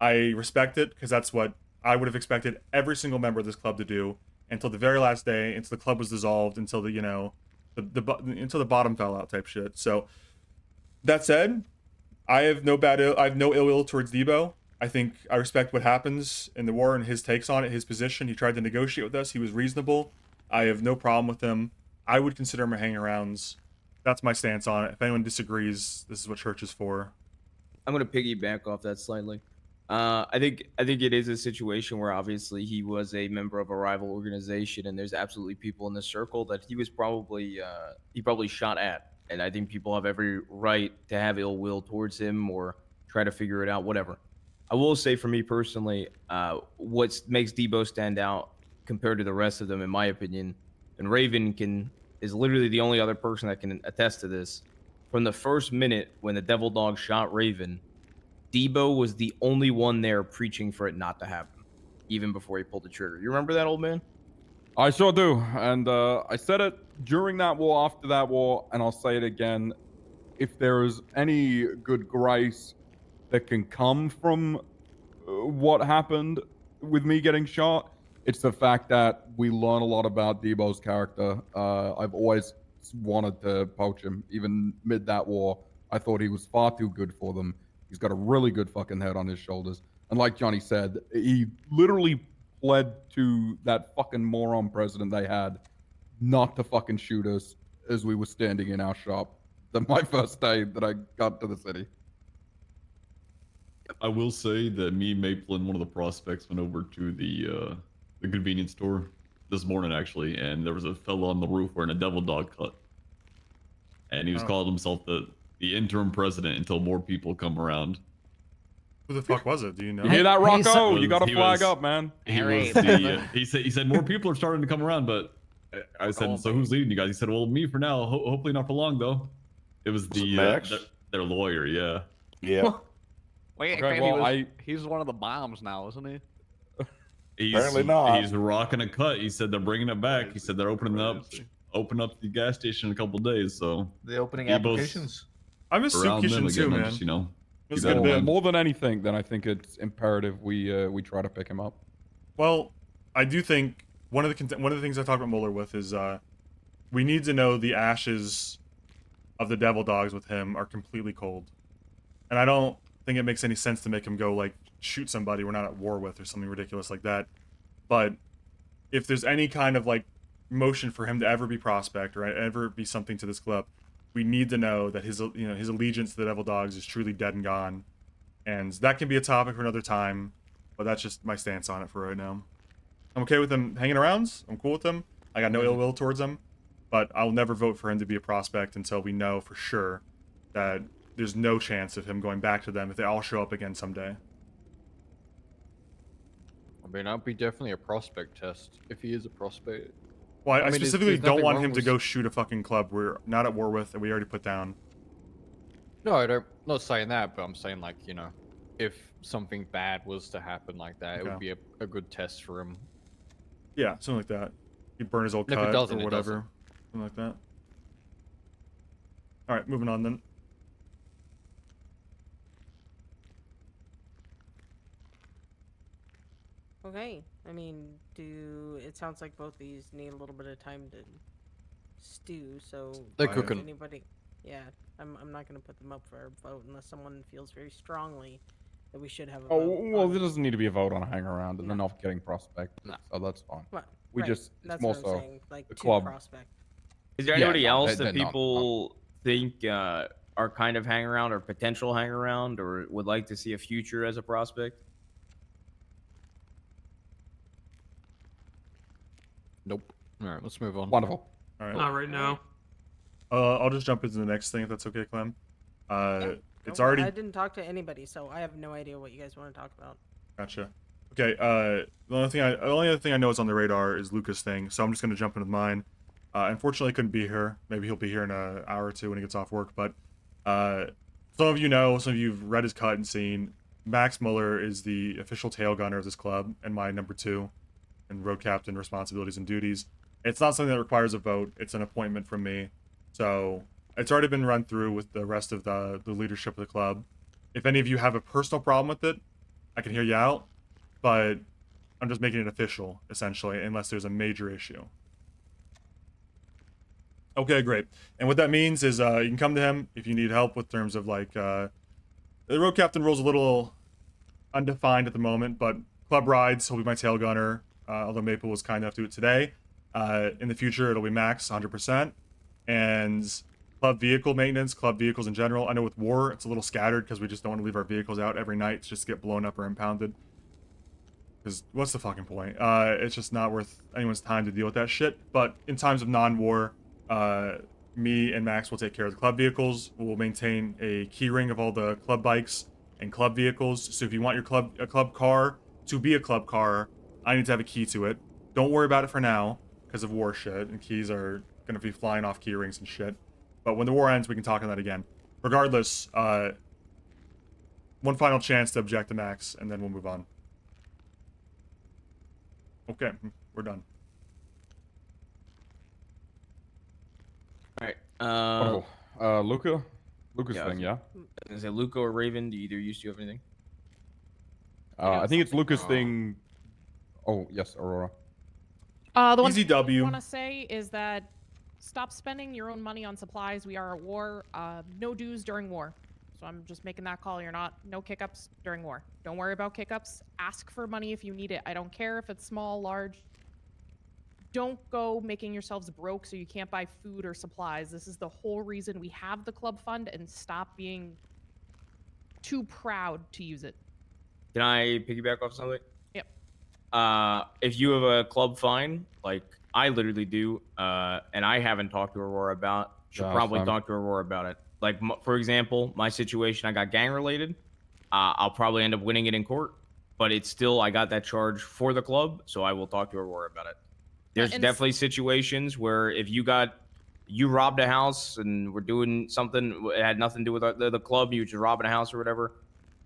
I respect it because that's what I would have expected every single member of this club to do until the very last day, until the club was dissolved, until until the bottom fell out type shit. So that said, I have no ill will towards Debo. I think I respect what happens in the war and his takes on it, his position. He tried to negotiate with us. He was reasonable. I have no problem with him. I would consider him a hang-arounds. That's my stance on it. If anyone disagrees, this is what church is for. I'm gonna piggyback off that slightly. I think it is a situation where obviously he was a member of a rival organization, and there's absolutely people in the circle that he was probably shot at, and I think people have every right to have ill will towards him or try to figure it out, whatever. I will say for me personally, what makes Debo stand out compared to the rest of them, in my opinion, and Raven is literally the only other person that can attest to this. From the first minute when the Devil Dog shot Raven, Debo was the only one there preaching for it not to happen, even before he pulled the trigger. You remember that, old man? I sure do. And I said it during that war, after that war, and I'll say it again. If there is any good grace that can come from what happened with me getting shot, it's the fact that we learn a lot about Debo's character. I've always wanted to poach him, even mid that war. I thought he was far too good for them. He's got a really good fucking head on his shoulders. And like Johnny said, he literally pled to that fucking moron president they had not to fucking shoot us as we were standing in our shop. My first day that I got to the city. I will say that me, Maple, and one of the prospects went over to the convenience store this morning, actually, and there was a fella on the roof wearing a Devil Dog cut. And he was calling himself the interim president until more people come around. Who the fuck was it? Do you know? You hear that, Rocco? You got to flag up, man. He said more people are starting to come around, but I said, so who's leading you guys? He said, well, me for now. Hopefully not for long, though. It was their lawyer, yeah. Wait, Okay, well, he's one of the bombs now, isn't he? Apparently not. He's rocking a cut. He said they're bringing it back. He said they're open up the gas station in a couple days. So the opening Debo's applications. I miss Soup Kitchen too, man. Just, keep It's that in good mind. More than anything, then I think it's imperative we try to pick him up. Well, I do think one of the things I talked about Mueller with is we need to know the ashes of the Devil Dogs with him are completely cold, and I don't think it makes any sense to make him go like shoot somebody we're not at war with or something ridiculous like that. But if there's any kind of like motion for him to ever be prospect or ever be something to this club, we need to know that his allegiance to the Devil Dogs is truly dead and gone. And that can be a topic for another time, but that's just my stance on it for right now. I'm okay with him hanging around. I'm cool with him. I got no ill will towards him, but I'll never vote for him to be a prospect until we know for sure that there's no chance of him going back to them if they all show up again someday. I mean, that'd be definitely a prospect test if he is a prospect. Well, I mean, specifically there's don't nothing want wrong him to with- go shoot a fucking club we're not at war with and we already put down. No, I don't. Not saying that, but I'm saying like if something bad was to happen like that, it Okay. would be a good test for him. Yeah, something like that. He burn his old If it cut doesn't, or it whatever. doesn't. Something like that. All right, moving on then. Okay. I mean, it sounds like both these need a little bit of time to stew, so They're does cooking. anybody yeah, I'm not gonna put them up for a vote unless someone feels very strongly that we should have a vote. Oh, well, on- there doesn't need to be a vote on a hang around, and they're No. not getting prospect, so that's fine. Well, We right, just, it's that's more what I'm so saying, like the two club. prospect. Is there Yeah, anybody no, else they're that not- people think are kind of hang around or potential hang around or would like to see a future as a prospect? Nope. All right, let's move on. Wonderful. All right. Not right now. I'll just jump into the next thing if that's okay, Clem. It's No, already I didn't talk to anybody, so I have no idea what you guys want to talk about. Gotcha. Okay. The only other thing I know is on the radar is Lucas' thing, so I'm just gonna jump into mine. Unfortunately, I couldn't be here. Maybe he'll be here in an hour or two when he gets off work. But some of you know, some of you've read his cut and seen. Max Muller is the official tail gunner of this club and my number 2 in road captain responsibilities and duties. It's not something that requires a vote. It's an appointment from me. So it's already been run through with the rest of the leadership of the club. If any of you have a personal problem with it, I can hear you out, but I'm just making it official, essentially, unless there's a major issue. Okay, great. And what that means is you can come to him if you need help with terms of like the road captain role's a little undefined at the moment, but club rides, he'll be my tail gunner, although Maple was kind enough to do it today. In the future, it'll be Max 100%. And club vehicle maintenance, club vehicles in general. I know with war, it's a little scattered because we just don't want to leave our vehicles out every night to just get blown up or impounded. Because what's the fucking point? It's just not worth anyone's time to deal with that shit. But in times of non-war, me and Max will take care of the club vehicles. We'll maintain a key ring of all the club bikes and club vehicles. So if you want your club car to be a club car, I need to have a key to it. Don't worry about it for now because of war shit, and keys are gonna be flying off key rings and shit. But when the war ends, we can talk on that again. Regardless, one final chance to object to Max, and then we'll move on. Okay, we're done. All right. Wonderful. Luca's thing, yeah. Is it Luca or Raven? Do either you have anything? I think it's Luca's thing. Oh yes, Aurora. The one Easy thing I W. want to say is that stop spending your own money on supplies. We are at war. No dues during war. So I'm just making that call. No kick-ups during war. Don't worry about kick-ups. Ask for money if you need it. I don't care if it's small, large. Don't go making yourselves broke so you can't buy food or supplies. This is the whole reason we have the club fund, and stop being too proud to use it. Can I piggyback off something? Yep. If you have a club fine, like I literally do, and I haven't talked to Aurora about, should Yeah, probably same. talk to Aurora about it. Like, for example, my situation, I got gang related. I'll probably end up winning it in court, but it's still, I got that charge for the club, so I will talk to Aurora about it. There's and definitely situations where if you robbed a house and were doing something, it had nothing to do with the club, you were just robbing a house or whatever,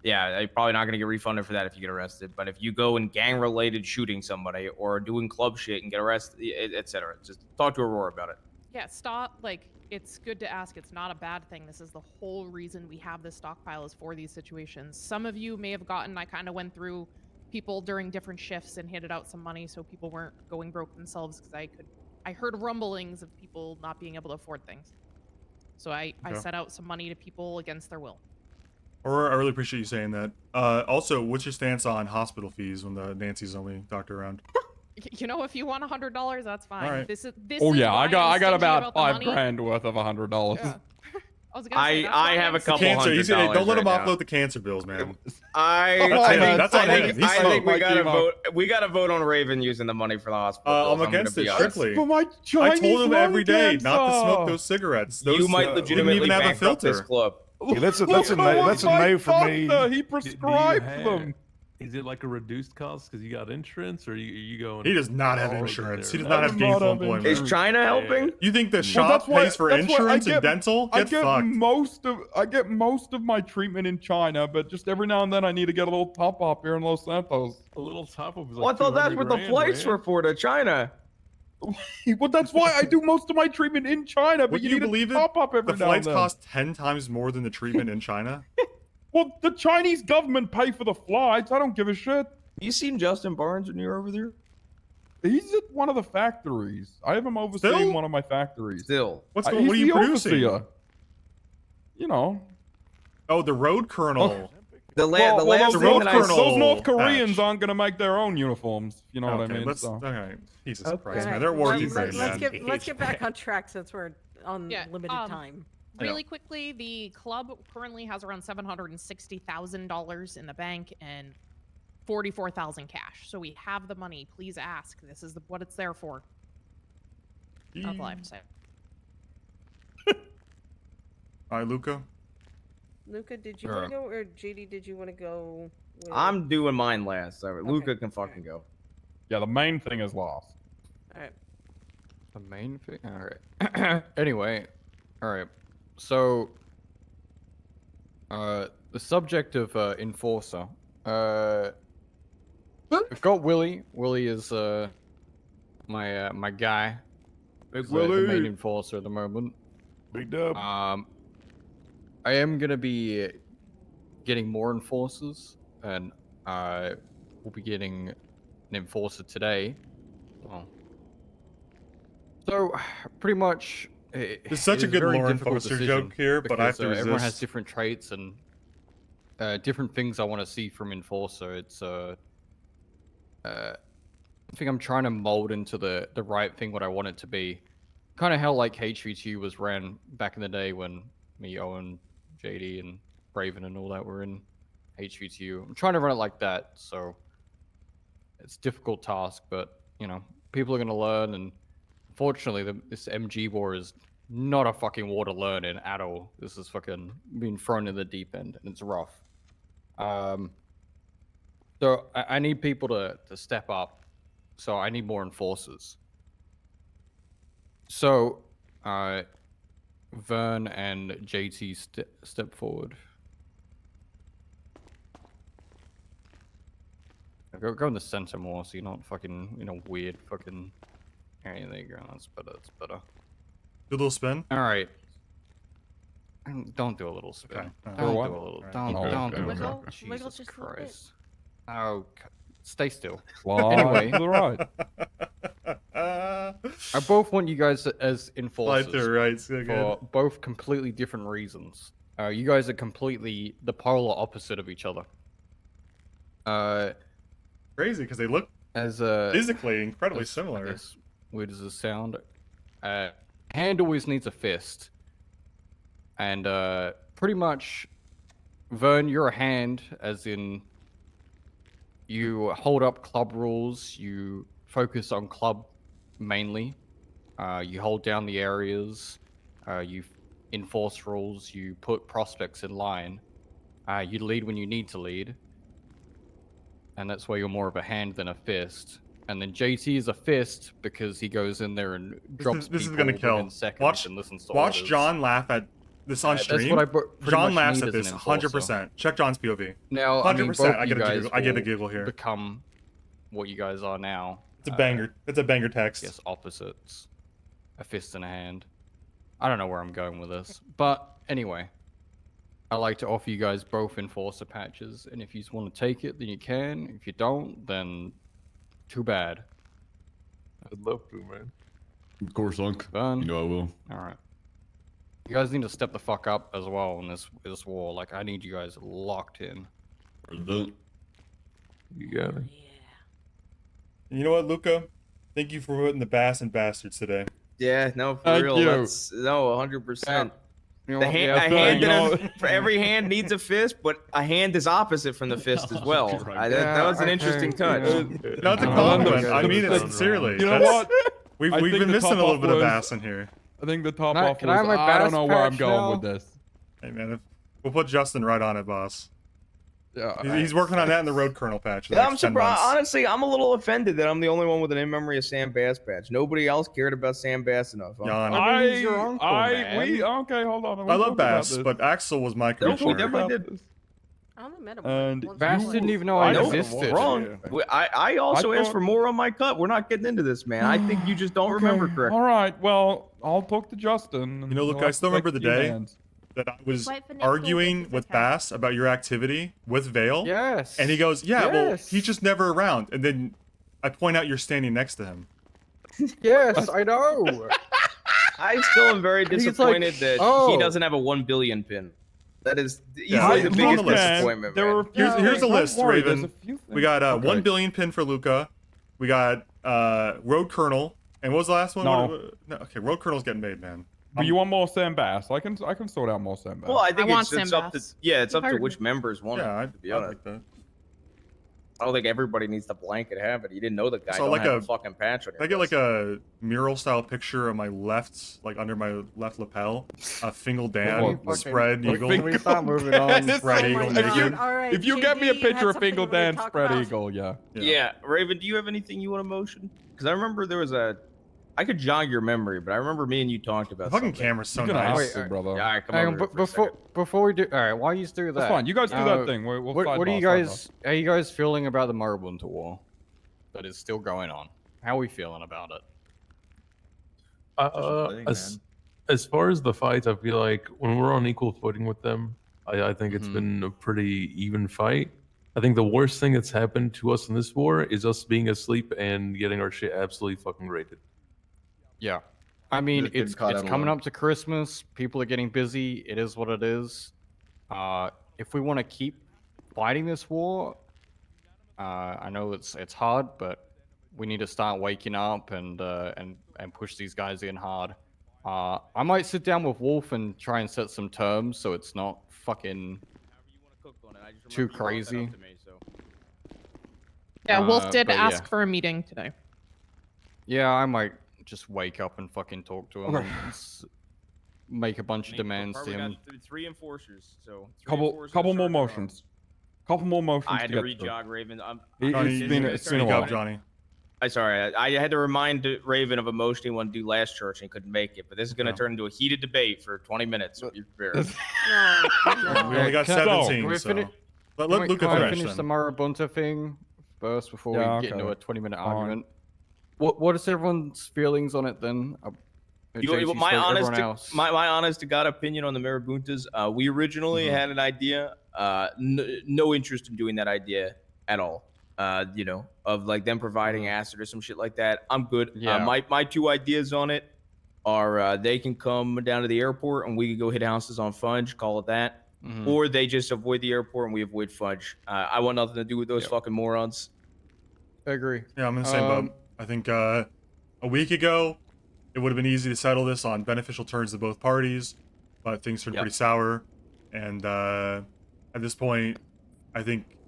yeah, you're probably not going to get refunded for that if you get arrested. But if you go in gang-related shooting somebody or doing club shit and get arrested, etc., just talk to Aurora about it. Yeah, stop. Like, it's good to ask. It's not a bad thing. This is the whole reason we have this stockpile is for these situations. Some of you may have gotten, I kind of went through people during different shifts and handed out some money so people weren't going broke themselves, because I heard rumblings of people not being able to afford things. So I set out some money to people against their will. Aurora, I really appreciate you saying that. Also, what's your stance on hospital fees when the Nancy's only doctor around? You know, if you want $100, that's fine. All right. This is Oh yeah, why I got I'm stingy about the $5 money. grand worth of $100. Yeah. I was gonna say, that's I why have I'm a couple Cancer. $100 Don't let him right offload now. the cancer bills, man. That's on him. He's I think we smoked. gotta vote. We gotta vote on Raven using the money for the hospital. I'm bills, against gonna it be honest. strictly. For my I Chinese told him every day lung not to smoke cancer. those cigarettes. You Those, might we didn't legitimately even have a bankrupt this filter. club. Yeah, that's a May. That's a May for me. He prescribed them. Is it like a reduced cost because you got insurance, or you going? He does not have all over insurance. there? He does not have gainful employment. Is China helping? You think the Well, shop pays for that's why insurance and dental? I Get get fucked. I get most of my treatment in China, but just every now and then I need to get a little top up here in Los Santos. A little top up is Well, I thought that's what the flights were for, to China. Well, that's why I do most of my treatment in China, but Would you you need believe a it? top up every The now and flights then. cost 10 times more than the treatment in China. Well, the Chinese government pay for the flights. I don't give a shit. You seen Justin Barnes when you're over there? He's at one of the factories. I have him overseeing Still? one of my factories. Still. What are He's you the producing? overseer. You know. Oh, the road colonel. The last those thing that I Those North patch. Koreans aren't going to make their own uniforms. You know what I Okay, mean? let's. So. Okay, Jesus Okay. Christ, man, Alright, they're war let's- Ukraine, let's man. let's get back on track since we're on limited time. Really quickly, the club currently has around $760,000 in the bank and 44,000 cash. So we have the money. Please ask. This is what it's there for. That's all I have to say. All right, Luca. Luca, did you want to go, or JD, did you want to go? With... I'm doing mine last. So Luca can fucking go. Yeah, the main thing is lost. All right. The main thing? Alright. Anyway, alright. So, the subject of Enforcer. We've got Willie. Willie is my guy. Big The main Willie. Enforcer at the moment. Big dub. I am gonna be getting more Enforcers, and we'll be getting an Enforcer today. Well, so pretty much. There's such a good very lore difficult enforcer decision joke here, but I have to because, everyone has resist. different traits and different things I want to see from Enforcer. It's I think I'm trying to mold into the right thing what I want it to be. Kind of how like HVT was ran back in the day when me, Owen, JD, and Raven and all that were in HVTU. I'm trying to run it like that, so it's a difficult task, but you know, people are gonna learn, and unfortunately, this MG war is not a fucking war to learn in at all. This is fucking being thrown in the deep end, and it's rough. So I need people to step up. So I need more enforcers. So, Vern and JT step forward. Go in the center more, so you're not fucking, weird fucking. There you go. That's better. That's better. Do a little spin. All right. Don't do a little spin. Okay. Don't For do what? a little. Right. Don't Okay. do a Wiggle, little. wiggle Jesus just a little bit. Christ. Oh, stay still. Slide Anyway, to the right. I both want you guys as enforcers Slide to the right, so for good. both completely different reasons. You guys are completely the polar opposite of each other. Crazy, because they look as physically incredibly as, similar. As weird as this sound, hand always needs a fist, and pretty much, Vern, you're a hand, as in you hold up club rules, you focus on club mainly, you hold down the areas, you enforce rules, you put prospects in line, you lead when you need to lead, and that's why you're more of a hand than a fist. And then JT is a fist because he goes in there and drops This is people gonna kill. within seconds Watch, and listens to watch orders. John laugh at this on That's stream. what I pretty John much laughs need at as an this enforcer. 100%. Check John's POV. Now, I mean, 100%. both I you get a guys giggle. I get a will giggle here. Become what you guys are now. It's a banger. It's a banger text. Yes, opposites. A fist and a hand. I don't know where I'm going with this, but anyway, I like to offer you guys both enforcer patches, and if you just want to take it, then you can. If you don't, then too bad. I'd love to, man. Of course, Unc. Done. You know I will. All right. You guys need to step the fuck up as well in this war. Like, I need you guys locked in. You got it. You know what, Luca? Thank you for putting the bass and bastards today. Yeah, no, for Thank real. you. That's 100%. You know, The hand, yeah, a hand thank and for every hand needs a fist, but a hand is opposite from the fist as well. That was an interesting touch. Not to compliment. I mean it sincerely. You know That's- what? We've I been think the missing a top little off bit of was- bass in here. I think the top Can I- off can I was, have my I don't bass know where I'm patch going now? with this. Hey man, we'll put Justin right on it, boss. Yeah, He's working on that in the road colonel patch. Yeah, I'm surprised. Honestly, I'm a little offended that I'm the only one with an in memory of Sam Bass patch. Nobody else cared about Sam Bass enough. Jan. I mean, he's your uncle, we man. okay. Hold on. I love Bass, but Axel was my Nope, we commissioner. definitely did. I only met him And once. Bass didn't even know I Nope, existed. wrong. I also I asked thought- for more on my cut. We're not getting into this, man. I think you just don't remember correctly. All right. Well, I'll talk to Justin. You know, look, I still remember the day that I was arguing with Bass about your activity with Vale. Yes. And he goes, yeah, well, Yes. he's just never around. And then I point out you're standing next to him. Yes, I know. I still am very He's like, disappointed that oh. he doesn't have a 1 billion pin. That is Yeah, easily the look biggest on the list. disappointment, There man. were Here's a list, Don't worry, there's Raven. a few We got things. 1 Okay. billion pin for Luca. We got Road Colonel. And what was the last one? No. Okay, Road Colonel's getting made, man. But you want more Sam Bass? I can sort out more Sam Bass. Well, I think want it's Sam up to Bass. it's up to Hired which me. members want Yeah, it. To be I honest, like that. I don't think everybody needs to blanket have it. You didn't know the guy So don't like have a- a fucking patch on Can I get like a mural style picture of my left, like under my left lapel? A Fingal Dan Fucking- spread eagle. Can we start moving on? Spread Oh eagle my naked. God. All right, If you get me a JD picture had of something Fingal we wanted to Dan talk spread about. eagle, yeah. Yeah, Raven, do you have anything you want to motion? Because I remember there was a. I could jog your memory, but I remember me and you talked about The fucking something. camera's so You're gonna nice. have to, brother. Yeah, all right, come Hang over on, here but for a second. before we do, all right, while you do that, That's fine. You guys do that thing. We'll what are you sidebar, guys? How are you guys feeling about the Marabunta war that is still going on? How are we feeling about it? As far as the fights, I feel like when we're on equal footing with them, I think it's been a pretty even fight. I think the worst thing that's happened to us in this war is us being asleep and getting our shit absolutely fucking raided. Yeah. I mean, Just getting it's caught out coming alone. up to Christmas. People are getting busy. It is what it is. If we want to keep fighting this war, I know it's hard, but we need to start waking up and push these guys in hard. I might sit down with Wolf and try and set some terms so it's not fucking too crazy. Yeah, Wolf did but ask yeah. for a meeting today. Yeah, I might just wake up and fucking talk to him. Okay. And make a bunch of demands to We him. got 3 enforcers, so three Couple enforcers more are- motions. Couple more motions. I had to get re-jog through. Raven. Johnny, It's been a speak while. up, Johnny. I sorry, I had to remind Raven of a motion he wanted to do last church and he couldn't make it. But this is going to Yeah. turn into a heated debate for 20 minutes. So be prepared. We only got Can 17, we so. finish- Let can we- Luca can I finish finish the then. Marabunta thing first before Yeah, we get into okay. a 20-minute Fine. argument? What is everyone's feelings on it then? JT My spoke, honest, everyone else. my honest to God opinion on the Marabuntas. We originally had an idea. No interest in doing that idea at all. Of like them providing acid or some shit like that. I'm good. Yeah. My 2 ideas on it are they can come down to the airport and we can go hit houses on Fudge, call it that. Mhm. Or they just avoid the airport and we avoid Fudge. I want nothing to do with those fucking morons. I agree. Yeah, I'm in the same boat. I think a week ago, it would have been easy to settle this on beneficial terms to both parties, but things turned Yep. pretty sour. And at this point, I think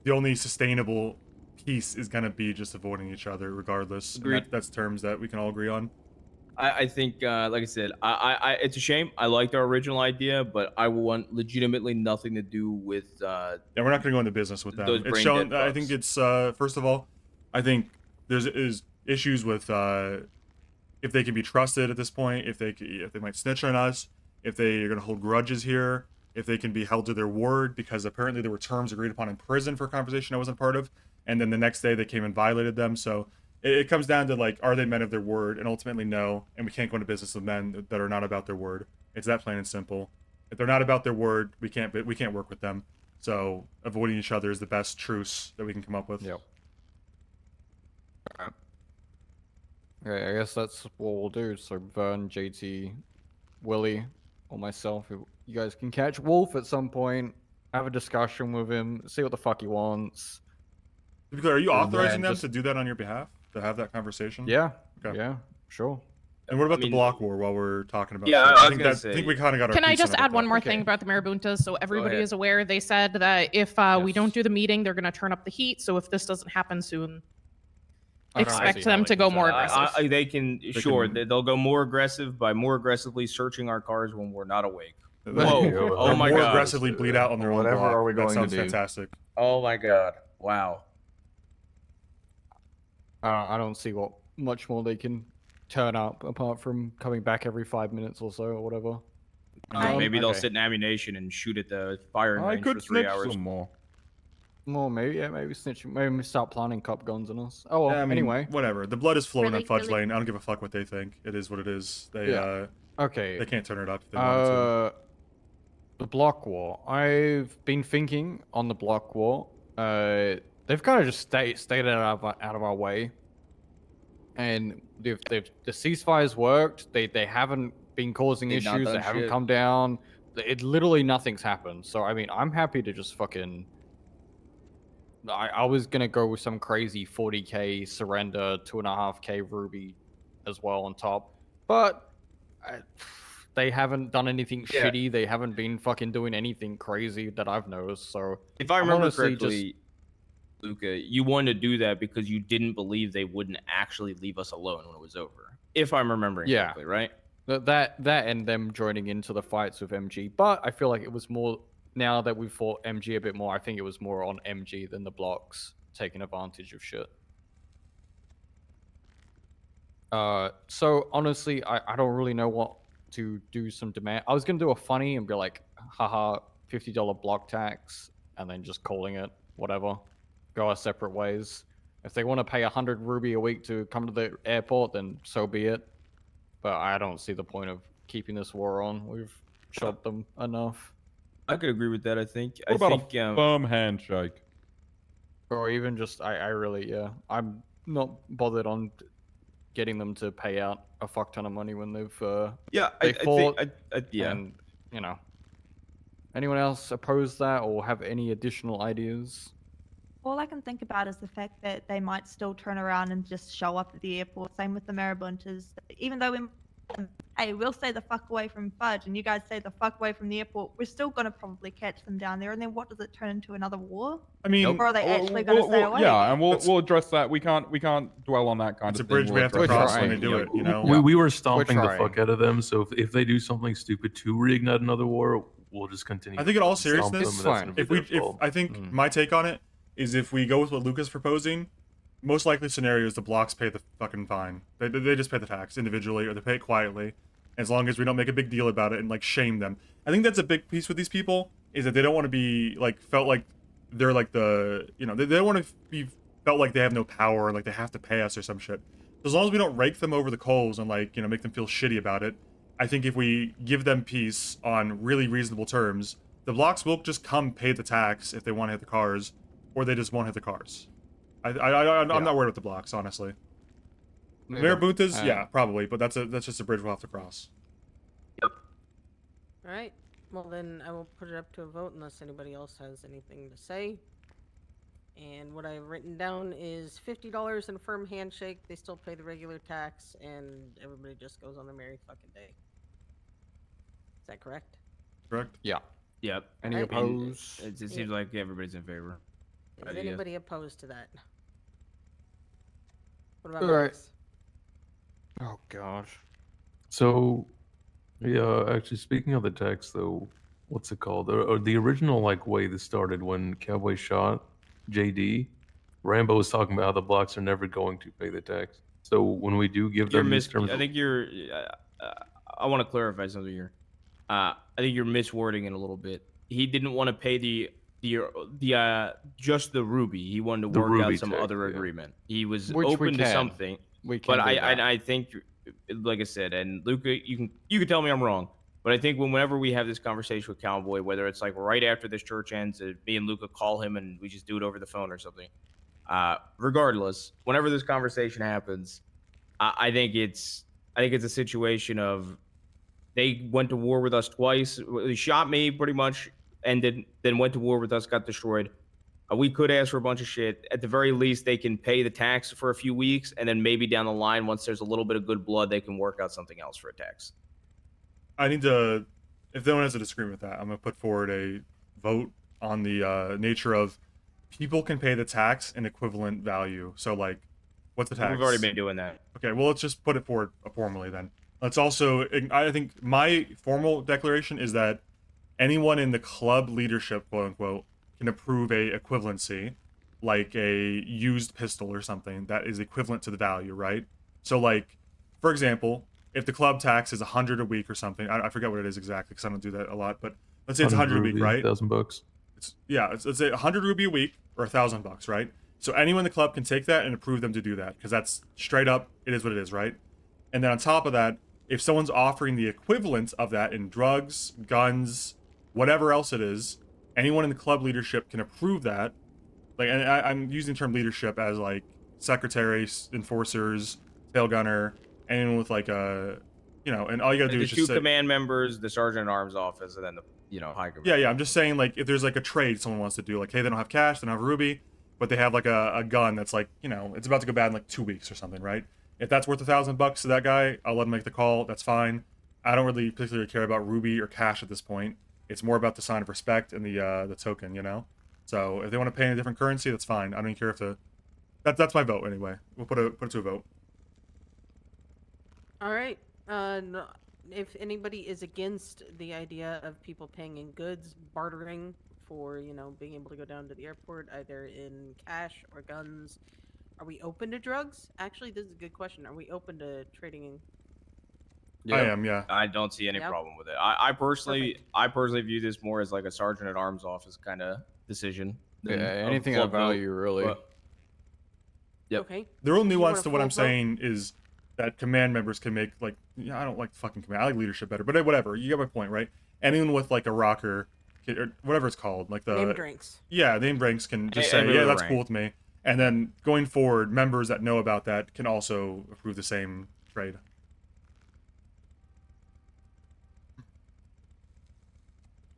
the only sustainable piece is going to be just avoiding each other regardless. And Agreed. that's terms that we can all agree on. I think, like I said, I it's a shame. I liked our original idea, but I want legitimately nothing to do with. Yeah, we're not going to go into business with them. Those It's brain shown. dead I think it's first of all, I think there's issues with if they can be trusted at this point, if they might snitch on us, if they are going to hold grudges here, if they can be held to their word, because apparently there were terms agreed upon in prison for a conversation I wasn't part of, and then the next day they came and violated them. So it comes down to like, are they men of their word? And ultimately, no. And we can't go into business with men that are not about their word. It's that plain and simple. If they're not about their word, we can't work with them. So avoiding each other is the best truce that we can come up with. Yep. Okay, I guess that's what we'll do. So Vern, JT, Willie, or myself, you guys can catch Wolf at some point, have a discussion with him, see what the fuck he wants. To be clear, are you And authorizing then them to do that on your behalf? To have that conversation? Yeah. Okay. Yeah. Sure. And what about I mean- the block war while we're talking about Yeah, shit? I was think gonna I say- think we kind of got our Can I piece just in add about one that. more thing about the Marabuntas so everybody ahead. is aware? They said that if we don't do the meeting, they're going to turn up the heat. So if this doesn't happen soon, I don't expect see them how to they go can more do that. aggressive. They can, they'll go more aggressive by more aggressively searching our cars when we're not awake. Whoa. Oh my more god. aggressively bleed out on their own Whatever block. are we That going to sounds do? fantastic. Oh my god. Wow. I don't see what much more they can turn up apart from coming back every 5 minutes or so or whatever. Maybe they'll okay. sit in ammunition and shoot at the firing I range could for 3 snitch hours. some more. Well, maybe, yeah, maybe snitch. Maybe start planting cop guns on us. Oh, well, Yeah, I mean, anyway. whatever. The blood is flowing Really, on Fudge really- Lane. I don't give a fuck what they think. It is what it is. They Okay. they can't turn it up if they wanted to. The block war. I've been thinking on the block war. They've kind of just stayed out of our way, and the ceasefires worked. They haven't been causing They've not issues. They done haven't shit. come down. It literally nothing's happened. So I mean, I'm happy to just fucking. I was gonna go with some crazy 40k surrender, 2.5k ruby, as well on top, but. They haven't done anything Yeah. shitty. They haven't been fucking doing anything crazy that I've noticed. So If I I'm remember honestly correctly, Luca, you wanted to do that because you didn't believe they wouldn't actually leave us alone when it was over. If I'm remembering Yeah. correctly, right? that and them joining into the fights with MG. But I feel like it was more now that we've fought MG a bit more. I think it was more on MG than the blocks taking advantage of shit. So honestly, I don't really know what to do. Some demand. I was gonna do a funny and be like, haha, $50 block tax, and then just calling it whatever. Go our separate ways. If they want to pay 100 ruby a week to come to the airport, then so be it. But I don't see the point of keeping this war on. We've shot them enough. I could agree with that. I think. What about think, a firm handshake? Or even just, I really, yeah. I'm not bothered on getting them to pay out a fuck ton of money when they've Yeah, they fought. yeah. And you know, anyone else oppose that or have any additional ideas? All I can think about is the fact that they might still turn around and just show up at the airport. Same with the Marabuntas. Even though hey, we'll stay the fuck away from Fudge and you guys stay the fuck away from the airport, we're still going to probably catch them down there. And then what does it turn into, another war? I mean, or are they actually going to stay away? Yeah, and we'll address that. We can't dwell on that kind It's of a bridge thing. we have to We'll address cross that when they do it, you know? We were stomping the trying. fuck out of them, so if they do something stupid to reignite another war, we'll just continue. I think in all to stomp them, seriousness, and that's gonna be their if fault. I think my take on it is if we go with what Luca's proposing, most likely scenario is the blocks pay the fucking fine. They just pay the tax individually or they pay it quietly, as long as we don't make a big deal about it and like shame them. I think that's a big piece with these people is that they don't want to be like felt like they're like the, you know, they don't want to be felt like they have no power and like they have to pay us or some shit. So as long as we don't rake them over the coals and like, you know, make them feel shitty about it, I think if we give them peace on really reasonable terms, the blocks will just come pay the tax if they want to hit the cars, or they just won't hit the cars. I'm not worried about the blocks, honestly. Marabuntas, yeah, probably, but that's just a bridge we'll have to cross. All right. Well, then I will put it up to a vote unless anybody else has anything to say. And what I've written down is $50 in a firm handshake. They still pay the regular tax, and everybody just goes on their merry fucking day. Is that correct? Correct. Yeah. Yep. Any I mean, opposed? It seems like everybody's in favor. Is Idea. anybody opposed to that? What about All right. Max? Oh gosh. So, yeah, actually, speaking of the tax, though, what's it called? Or the original like way this started when Cowboy shot JD, Rambo was talking about how the blocks are never going to pay the tax. So when we do give them these terms, I think you're. I want to clarify something here. I think you're miswording it a little bit. He didn't want to pay the just the ruby. He wanted to The work ruby out some tax, other yeah. agreement. He was Which we open to can. something. We can But do that. I think, like I said, and Luca, you can tell me I'm wrong. But I think whenever we have this conversation with Cowboy, whether it's like right after this church ends, me and Luca call him and we just do it over the phone or something. Regardless, whenever this conversation happens, I think it's a situation of they went to war with us twice. They shot me pretty much, ended, then went to war with us, got destroyed. We could ask for a bunch of shit. At the very least, they can pay the tax for a few weeks, and then maybe down the line, once there's a little bit of good blood, they can work out something else for a tax. I need to, if no one has a disagreement with that, I'm going to put forward a vote on the nature of people can pay the tax in equivalent value. So, like, what's the tax? We've already been doing that. Okay, well, let's just put it forward formally then. Let's also, I think my formal declaration is that anyone in the club leadership, quote unquote, can approve a equivalency, like a used pistol or something that is equivalent to the value, right? So like, for example, if the club tax is 100 a week or something, I forget what it is exactly because I don't do that a lot, but let's say it's 100 a week, right? $1,000. Let's say 100 ruby a week or $1,000, right? So anyone in the club can take that and approve them to do that because that's straight up, it is what it is, right? And then on top of that, if someone's offering the equivalent of that in drugs, guns, whatever else it is, anyone in the club leadership can approve that. Like, and I'm using the term leadership as like secretaries, enforcers, tail gunner, anyone with like a, and all you gotta do the is two just say, command members, the sergeant at arms office, and then the high command. Yeah, I'm just saying, like, if there's like a trade someone wants to do, like, hey, they don't have cash, they don't have ruby, but they have like a gun that's like, it's about to go bad in like 2 weeks or something, right? If that's worth $1,000 to that guy, I'll let him make the call. That's fine. I don't really particularly care about ruby or cash at this point. It's more about the sign of respect and the token, So if they want to pay in a different currency, that's fine. I don't even care if that's my vote anyway. We'll put it to a vote. All right. If anybody is against the idea of people paying in goods, bartering for, being able to go down to the airport, either in cash or guns, are we open to drugs? Actually, this is a good question. Are we open to trading in? I am, yeah. I don't see any problem with it. I personally view this more as like a sergeant at arms office kind of decision. Yeah, anything of value, really. Yep. Okay. The real Do you nuance want to a what I'm full vote? saying is that command members can make, like, I don't like fucking command. I like leadership better, but whatever. You get my point, right? Anyone with like a rocker, or whatever it's called, like the Named ranks. Yeah, named ranks can just Hey, say, yeah, that's rank. cool with me. And then going forward, members that know about that can also approve the same trade.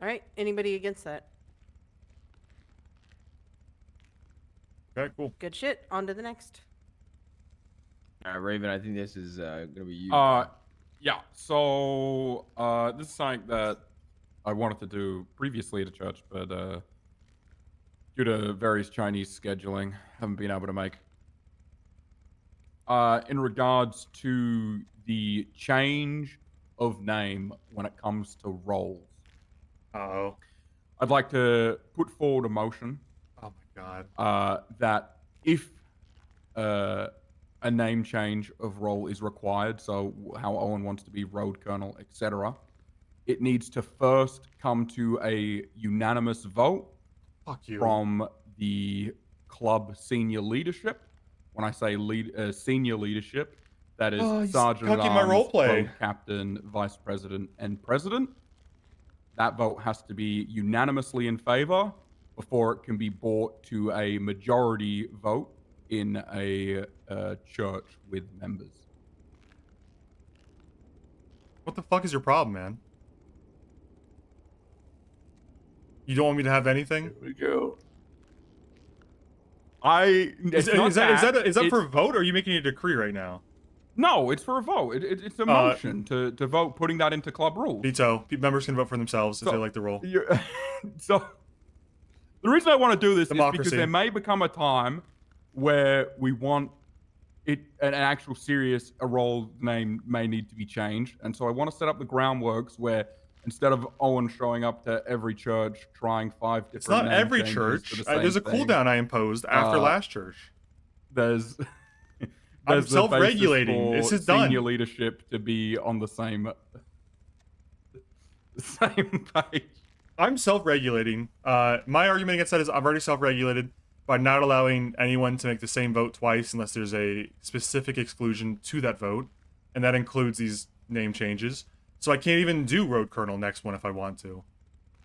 All right. Anybody against that? Okay, cool. Good shit. On to the next. All right, Raven, I think this is gonna be you. Yeah. So this is something that I wanted to do previously at a church, but due to various Chinese scheduling, haven't been able to make. In regards to the change of name when it comes to roles. Uh-oh. I'd like to put forward a motion. Oh my god. That if a name change of role is required, so how Owen wants to be road colonel, etc., it needs to first come to a unanimous vote from the club senior leadership. When I say senior leadership, that is sergeant at cucking my arms, roleplay. road captain, vice president, and president. That vote has to be unanimously in favor before it can be brought to a majority vote in a church with members. What the fuck is your problem, man? You don't want me to have anything? Here we go. Is that for a vote, or are you making a decree right now? No, it's for a vote. It's a motion to vote, putting that into club rules. Veto. Members can vote for themselves if they like the role. So, the reason I want to do this is Democracy. because there may become a time where we want an actual serious role name may need to be changed, and so I want to set up the groundworks where instead of Owen showing up to every church trying 5 different It's not name every changes church. to the same There's a thing, cooldown I imposed after last church. There's I'm the basis self-regulating. for This is senior done. leadership to be on the same page. I'm self-regulating. My argument against that is I've already self-regulated by not allowing anyone to make the same vote twice unless there's a specific exclusion to that vote, and that includes these name changes. So I can't even do road colonel next one if I want to.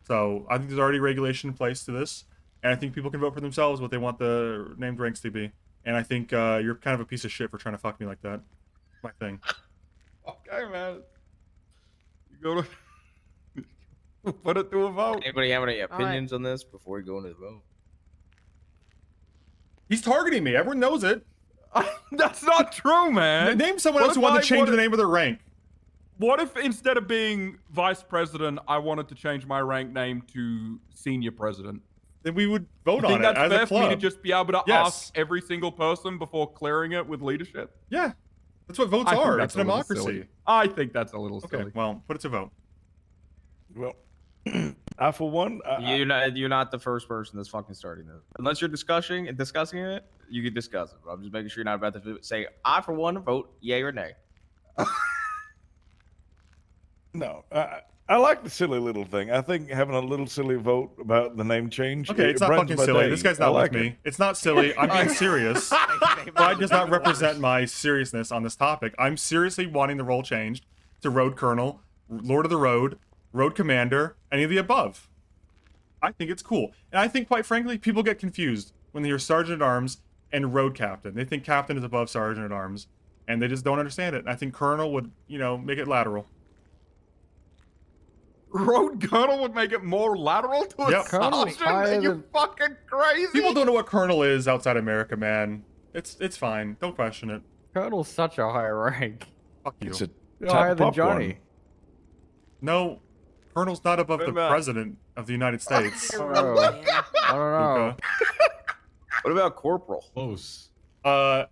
So I think there's already regulation in place to this, and I think people can vote for themselves what they want the named ranks to be. And I think you're kind of a piece of shit for trying to fuck me like that. My thing. Okay, man. You go to put it to a vote. Anybody have any opinions on this before we go into the vote? He's targeting me. Everyone knows it. That's not true, man. Name someone What else who if wanted I to change wanted- the name of their rank. What if instead of being vice president, I wanted to change my rank name to senior president? Then we would vote You on think it that's as fair a for me to club. just be able to Yes. ask every single person before clearing it with leadership? Yeah. That's what votes I think are. that's It's a a little democracy. silly. I think that's a little Okay, silly. well, put it to vote. Well, I for one, You're not the first person that's fucking starting this. Unless you're discussing it, you can discuss it. But I'm just making sure you're not about to say, I for one vote yay or nay. no, I like the silly little thing. I think having a little silly vote about the name change. Okay, it's not brightens fucking my silly. day. This guy's I not like with me. it. It's not silly. I'm being serious. Pride does not represent my seriousness on this topic. I'm seriously wanting the role changed to Road Colonel, Lord of the Road, Road Commander, any of the above. I think it's cool. And I think, quite frankly, people get confused when they hear Sergeant at Arms and Road Captain. They think Captain is above Sergeant at Arms, and they just don't understand it. And I think Colonel would, make it lateral. Road Colonel would make it more lateral to a Yep. sergeant? Are you fucking crazy? People don't know what Colonel is outside America, man. It's fine. Don't question it. Colonel's such a high rank. Fuck you. It's a You're type higher of than popcorn. Johnny. No, Colonel's not above What the about- President of the United States. I don't know. I don't know. Luca. What about Corporal? Close. That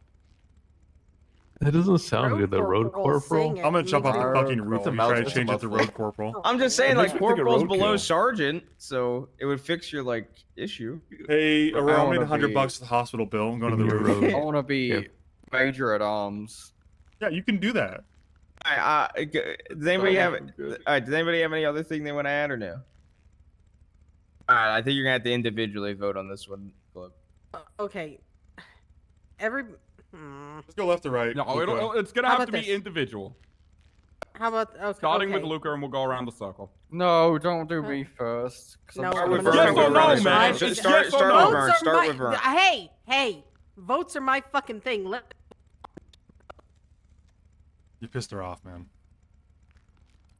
doesn't sound good. The road corporal. I'm gonna jump off the Road fucking roof if you try to Corporal. change it to Road Corporal. I'm just saying, It like, makes me think of Corporal's below roadkill. Sergeant, so it would fix your, like, issue. Hey, I Aurora, I wanna need $100 be- for the hospital bill. I'm going to the Your roof. road. I want to be Yeah. Major at Arms. Yeah, you can do that. Does anybody have does anybody have any other thing they want to add or no? Alright, I think you're gonna have to individually vote on this one, Glib. Okay. Let's go left or right. No, Luca. it's gonna How have to about be this? individual. How about okay? Starting with okay. Luca, and we'll go around the circle. No, don't do me first. 'cause No, I'm I'm gonna gonna Yes vote or for no, Major. man? Just Yes start or no? with Vern. Votes are Start with Vern. Hey, votes are my fucking thing. You pissed her off, man.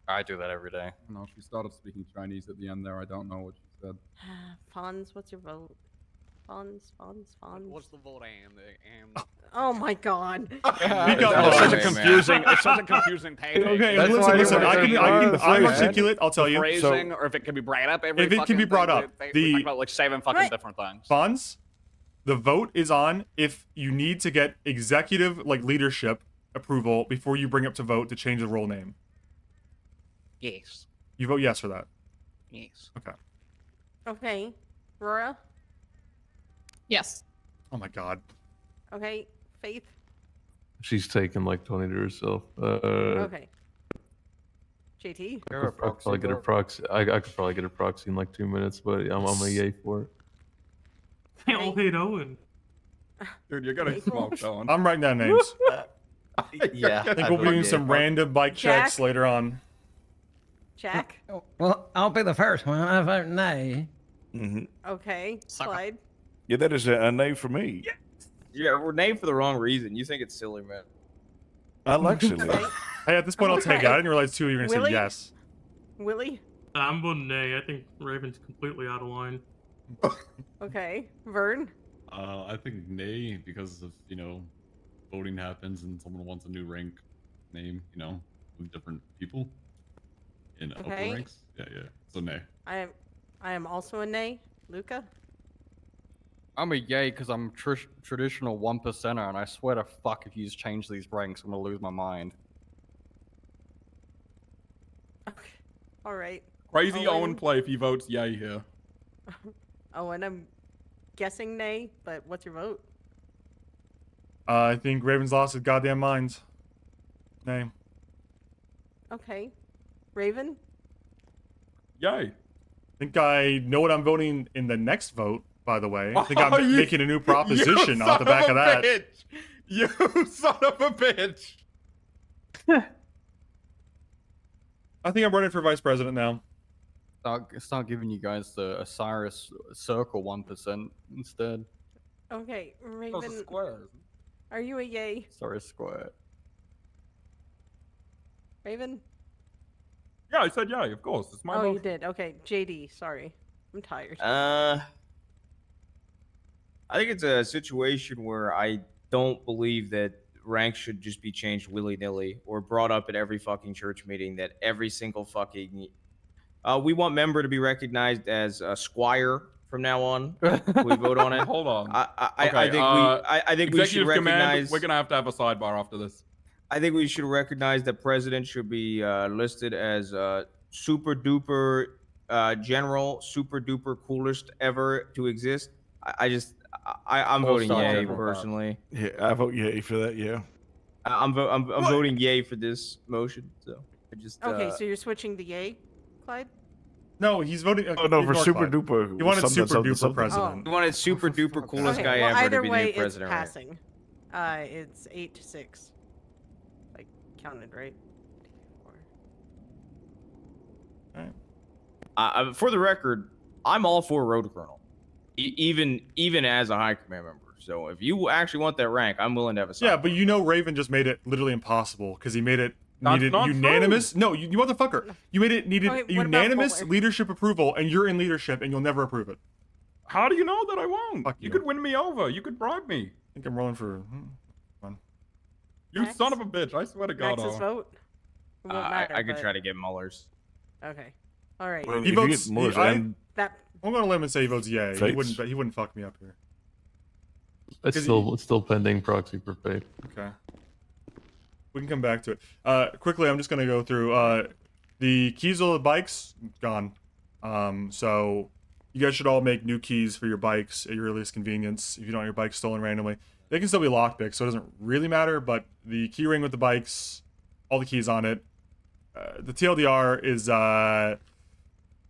I do that every day. No, she started speaking Chinese at the end there. I don't know what she said. Fonz, what's your vote? Fonz. What's the vote and Oh my god. It's such a confusing. It's such a confusing page. Okay, That's listen, why listen. you I wanna can, go I can, first, I'm man. articulate. I'll tell you. Phrasing, So, or if it can be brought up every. if it can fucking be brought thing, up, we the- talk about like 7 fucking Right. different things. Fonz, the vote is on if you need to get executive, leadership approval before you bring up to vote to change the role name. Yes. You vote yes for that. Yes. Okay. Okay. Rora? Yes. Oh my god. Okay. Faith? She's taken like 20 to herself. Okay. JT? I could probably get a proxy. I could probably get a proxy in like 2 minutes, but I'm a yay for it. They all hate Owen. Dude, you're gonna smoke, Owen. I'm writing down names. Yeah. I think we'll be doing some random bike checks Jack? later on. Jack? Well, I'll be the first one. I vote nay. Okay. Clyde? Yeah, that is a nay for me. Yeah, we're named for the wrong reason. You think it's silly, man. I like silly. Okay. Hey, at this point, I'll take it. I didn't realize two of you were gonna Willie? say yes. Willie? I'm voting nay. I think Raven's completely out of line. Okay. Vern? I think nay because of voting happens and someone wants a new rank name, with different people in upper Okay. ranks. Yeah. So nay. I am also a nay. Luca? I'm a yay because I'm traditional 1%er, and I swear to fuck if you just change these ranks, I'm gonna lose my mind. Okay. Alright. Crazy Owen? Owen play if he votes yay here. Oh, and I'm guessing nay, but what's your vote? I think Raven's lost his goddamn mind. Nay. Okay. Raven? Yay. I think I know what I'm voting in the next vote, by the way. I think Oh, I'm you- making a new proposition you off the son back of a that. Bitch. You son of a bitch. I think I'm running for vice president now. Start giving you guys the Osiris Circle 1% instead. Okay. Those are Raven, squares. are you a yay? Sorry, Square. Raven? Yeah, I said yay, of course. It's my Oh, vote. you did. Okay. JD, sorry. I'm tired. I think it's a situation where I don't believe that ranks should just be changed willy-nilly or brought up at every fucking church meeting that every single fucking... we want member to be recognized as a squire from now on. We vote on it. Hold on. I think we should Executive Command, recognize... we're gonna have to have a sidebar after this. I think we should recognize that president should be listed as super duper general, super duper coolest ever to exist. I'm voting All-star yay general. personally. Yeah, I vote yay for that. Yeah. I'm voting yay for this motion. So I just Okay, so you're switching to yay, Clyde? No, he's voting. Oh no, for ignore super Clyde. duper. He wanted something, super duper something. president. You wanted super duper coolest Okay, guy well, ever either to be the way, new president, it's right? passing. It's 8-6. Like counted, right? For the record, I'm all for road colonel, even as a high command member. So if you actually want that rank, I'm willing to have a side. Yeah, but you know Raven just made it literally impossible because he made it needed not unanimous. No, you motherfucker. You made it needed Okay, what about unanimous Bowler? leadership approval, and you're in leadership, and you'll never approve it. How do you know that I won't? Fuck You you. could win me over. You could bribe me. I think I'm rolling for fun. You Max? son of a bitch. I swear to God. Max's vote? It won't matter, I could but- try to get Mueller's. Okay. All right. Well, He if you votes. get Mueller's I'm and That going to let him say he votes yay. He Fates. wouldn't. But he wouldn't fuck me up here. It's 'Cause still pending proxy for faith. Okay. We can come back to it. Quickly, I'm just gonna go through. The keys of the bikes gone. So you guys should all make new keys for your bikes at your earliest convenience. If you don't want your bike stolen randomly, they can still be lockpicked, so it doesn't really matter. But the key ring with the bikes, all the keys on it. The TLDR is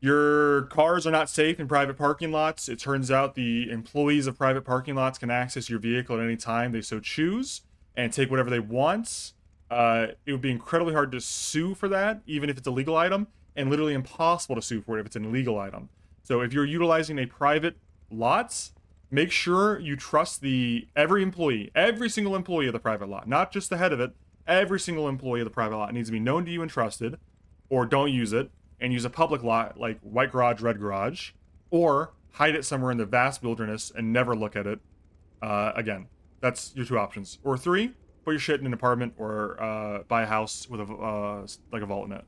your cars are not safe in private parking lots. It turns out the employees of private parking lots can access your vehicle at any time they so choose and take whatever they want. It would be incredibly hard to sue for that, even if it's a legal item, and literally impossible to sue for it if it's an illegal item. So if you're utilizing a private lot, make sure you trust every single employee of the private lot, not just the head of it. Every single employee of the private lot needs to be known to you and trusted, or don't use it, and use a public lot like white garage, red garage, or hide it somewhere in the vast wilderness and never look at it again. That's your two options. Or 3, put your shit in an apartment or buy a house with a vault in it.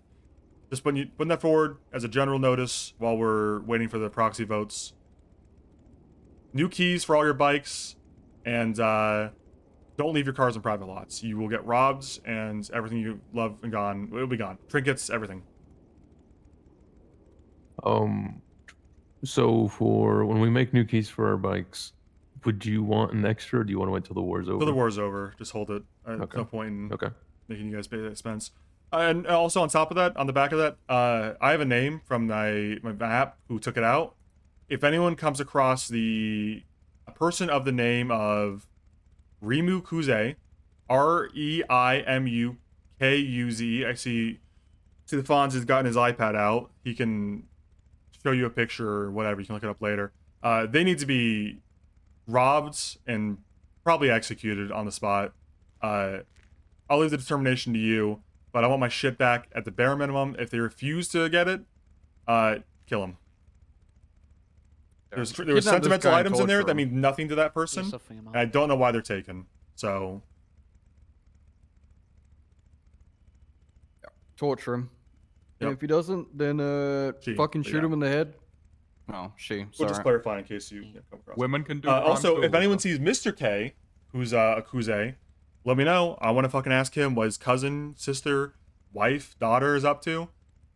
Just putting that forward as a general notice while we're waiting for the proxy votes. New keys for all your bikes, and don't leave your cars in private lots. You will get robbed, and everything you love and gone. It'll be gone. Trinkets, everything. So for when we make new keys for our bikes, would you want an extra, or do you want to wait till the war's over? Till the war's over, just hold it. There's Okay. no point in Okay. making you guys pay the expense. And also on top of that, on the back of that, I have a name from my app who took it out. If anyone comes across a person of the name of Reimu Kuze, REIMUKUZE. I see the Fonz has gotten his iPad out. He can show you a picture or whatever. You can look it up later. They need to be robbed and probably executed on the spot. I'll leave the determination to you, but I want my shit back at the bare minimum. If they refuse to get it, kill them. There were Kidnap this sentimental guy and items in there torture that him. mean nothing to that person, and I don't know why they're taken. So Torture him. Yep. And if he doesn't, then fucking but shoot yeah. him in the head. Oh, she. we'll Sorry. just clarify in case you come across. Women can do Also, crimes if too. anyone sees Mr. K, who's a Kuze, let me know. I want to fucking ask him what his cousin, sister, wife, daughter is up to,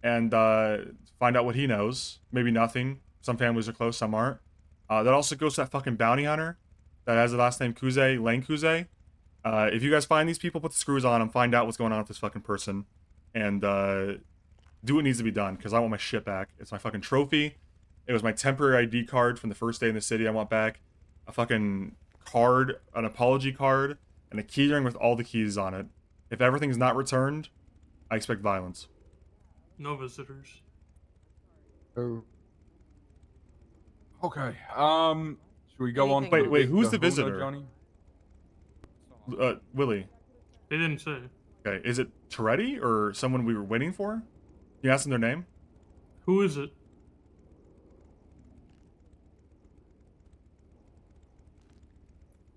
and find out what he knows. Maybe nothing. Some families are close, some aren't. That also goes to that fucking bounty hunter that has the last name Kuze, Lane Kuze. If you guys find these people, put the screws on them, find out what's going on with this fucking person, and do what needs to be done, because I want my shit back. It's my fucking trophy. It was my temporary ID card from the first day in the city. I want back a fucking card, an apology card, and a keyring with all the keys on it. If everything's not returned, I expect violence. No visitors. Oh. Okay. Should we go on? to Wait, who's the Kahuna, visitor? Johnny? Willie. They didn't say. Okay, is it Toretti or someone we were waiting for? You asked them their name? Who is it?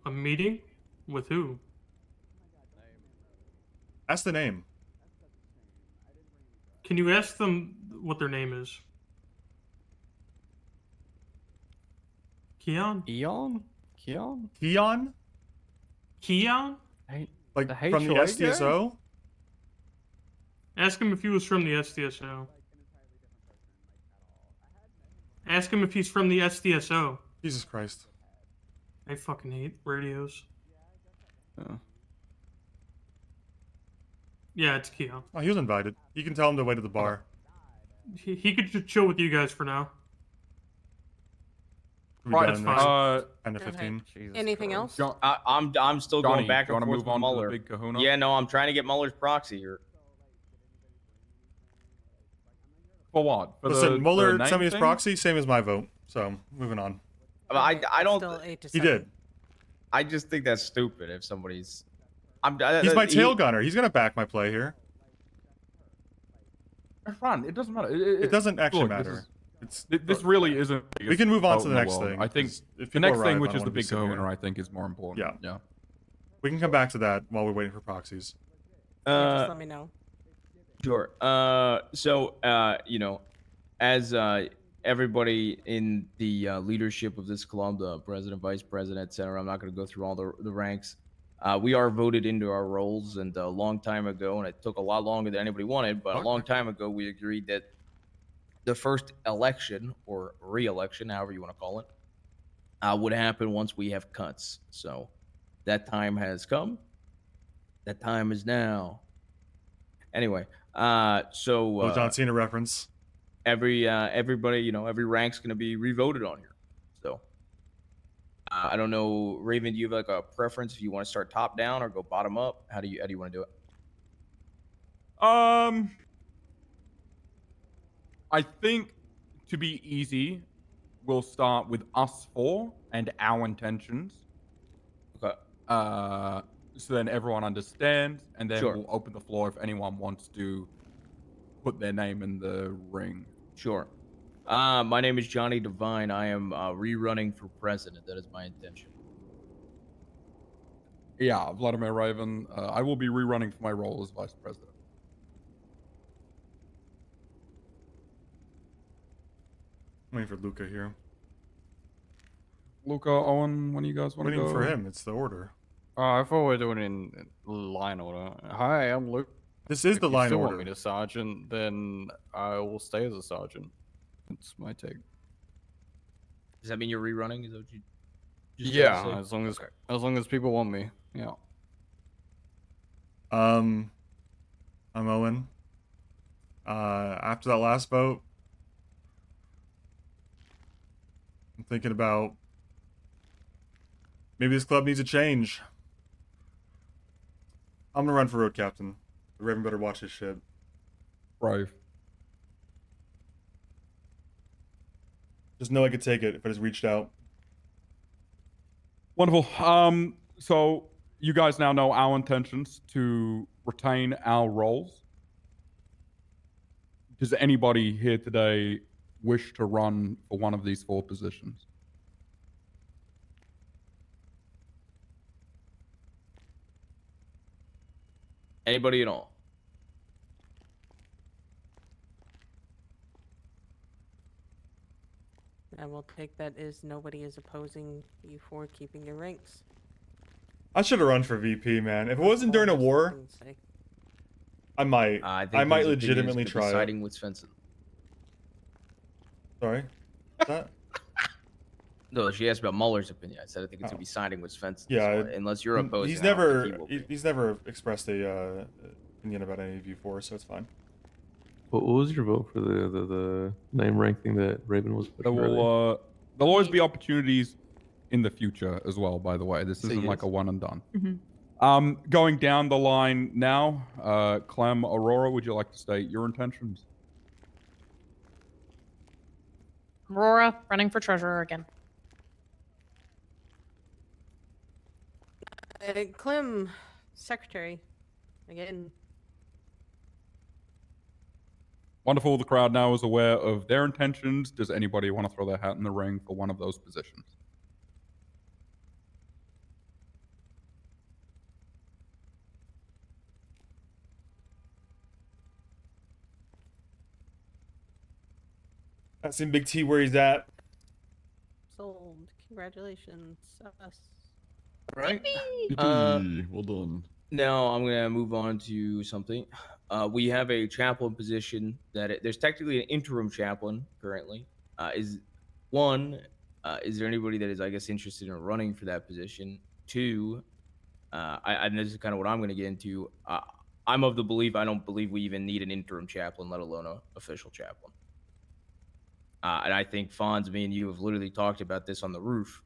A meeting? With who? Ask the name. Can you ask them what their name is? Keon? Eon? Keon? Keon? Keon? Like The from the HOA guy? SDSO? Ask him if he was from the SDSO. Ask him if he's from the SDSO. Jesus Christ. I fucking hate radios. Yeah, it's Keon. Oh, he was invited. You can tell him to wait at the bar. He could just chill with you guys for now. We'll be That's done fine. next 10 to 15. Anything else? I'm still Johnny, going back do you and wanna forth move with on to the Mueller. big kahuna? Yeah, no, I'm trying to get Mueller's proxy here. For what? For Listen, the Mueller name sent me his thing? proxy, same as my vote. So, moving on. I don't. Still 8 to He 7. did. I just think that's stupid if somebody's. He's my tail gunner. He's going to back my play here. That's fine. It doesn't matter. It doesn't actually look, matter. This really isn't. the We biggest can move on to vote the in next world. thing, I think 'cause if the people next thing, arrive, I which don't is wanna the be big sitting kahuna, here. I think is more important. Yeah. Yeah. We can come back to that while we're waiting for proxies. Just let me know. Sure. You know, as everybody in the leadership of this club, the president, vice president, etc. I'm not going to go through all the ranks. We are voted into our roles, and a long time ago, and it took a lot longer than anybody wanted, but a long time ago, we agreed that the first election or re-election, however you want to call it, would happen once we have cuts. So that time has come. That time is now. Anyway, Little John Cena reference. Everybody, you know, every rank's gonna be revoted on here. So I don't know, Raven, do you have like a preference if you want to start top down or go bottom up? How do you want to do it? I think to be easy, we'll start with us four and our intentions. Okay. So then everyone understands, and then Sure. we'll open the floor if anyone wants to put their name in the ring. Sure. My name is Johnny Devine. I am rerunning for president. That is my intention. Yeah, Vladimir Raven. I will be rerunning for my role as vice president. I'm waiting for Luca here. Luca, Owen, when you guys want to Waiting go? for him. It's the order. I thought we were doing it in line order. Hi, I'm Luke. This is If the you line still order. want me to sergeant, then I will stay as a sergeant. It's my take. Does that mean you're rerunning? Is that what you just Yeah, said? as long as people want me. Yeah. I'm Owen. After that last vote, I'm thinking about maybe this club needs a change. I'm gonna run for road captain. The Raven better watch his shit. Brave. Just know I could take it if I just reached out. Wonderful. So you guys now know our intentions to retain our roles. Does anybody here today wish to run for one of these four positions? Anybody at all? I will take that as nobody is opposing you for keeping your ranks. I should have run for VP, man. If it wasn't during a war, I might. I might legitimately try it. Siding with Svensen. Sorry. That? No, she asked about Mueller's opinion. I said I think it's gonna be siding with Svensen. Yeah. So unless you're opposed, He's never. He's never expressed a opinion about any of you four, so it's fine. What was your vote for the name rank thing that Raven was There pushing earlier? will there'll always be opportunities in the future as well. By the way, this So isn't like yes. a one and done. Mm-hmm. Going down the line now, Clem, Aurora, would you like to state your intentions? Aurora, running for treasurer again. Clem, secretary, again. Wonderful. The crowd now is aware of their intentions. Does anybody want to throw their hat in the ring for one of those positions? I've seen Big T where he's at. Sold. Congratulations, us. Right. Well done. Now I'm gonna move on to something. We have a chaplain position that there's technically an interim chaplain currently. one, is there anybody that is, I guess, interested in running for that position? Two, and this is kind of what I'm going to get into. I'm of the belief I don't believe we even need an interim chaplain, let alone an official chaplain. And I think Fonz, me and you have literally talked about this on the roof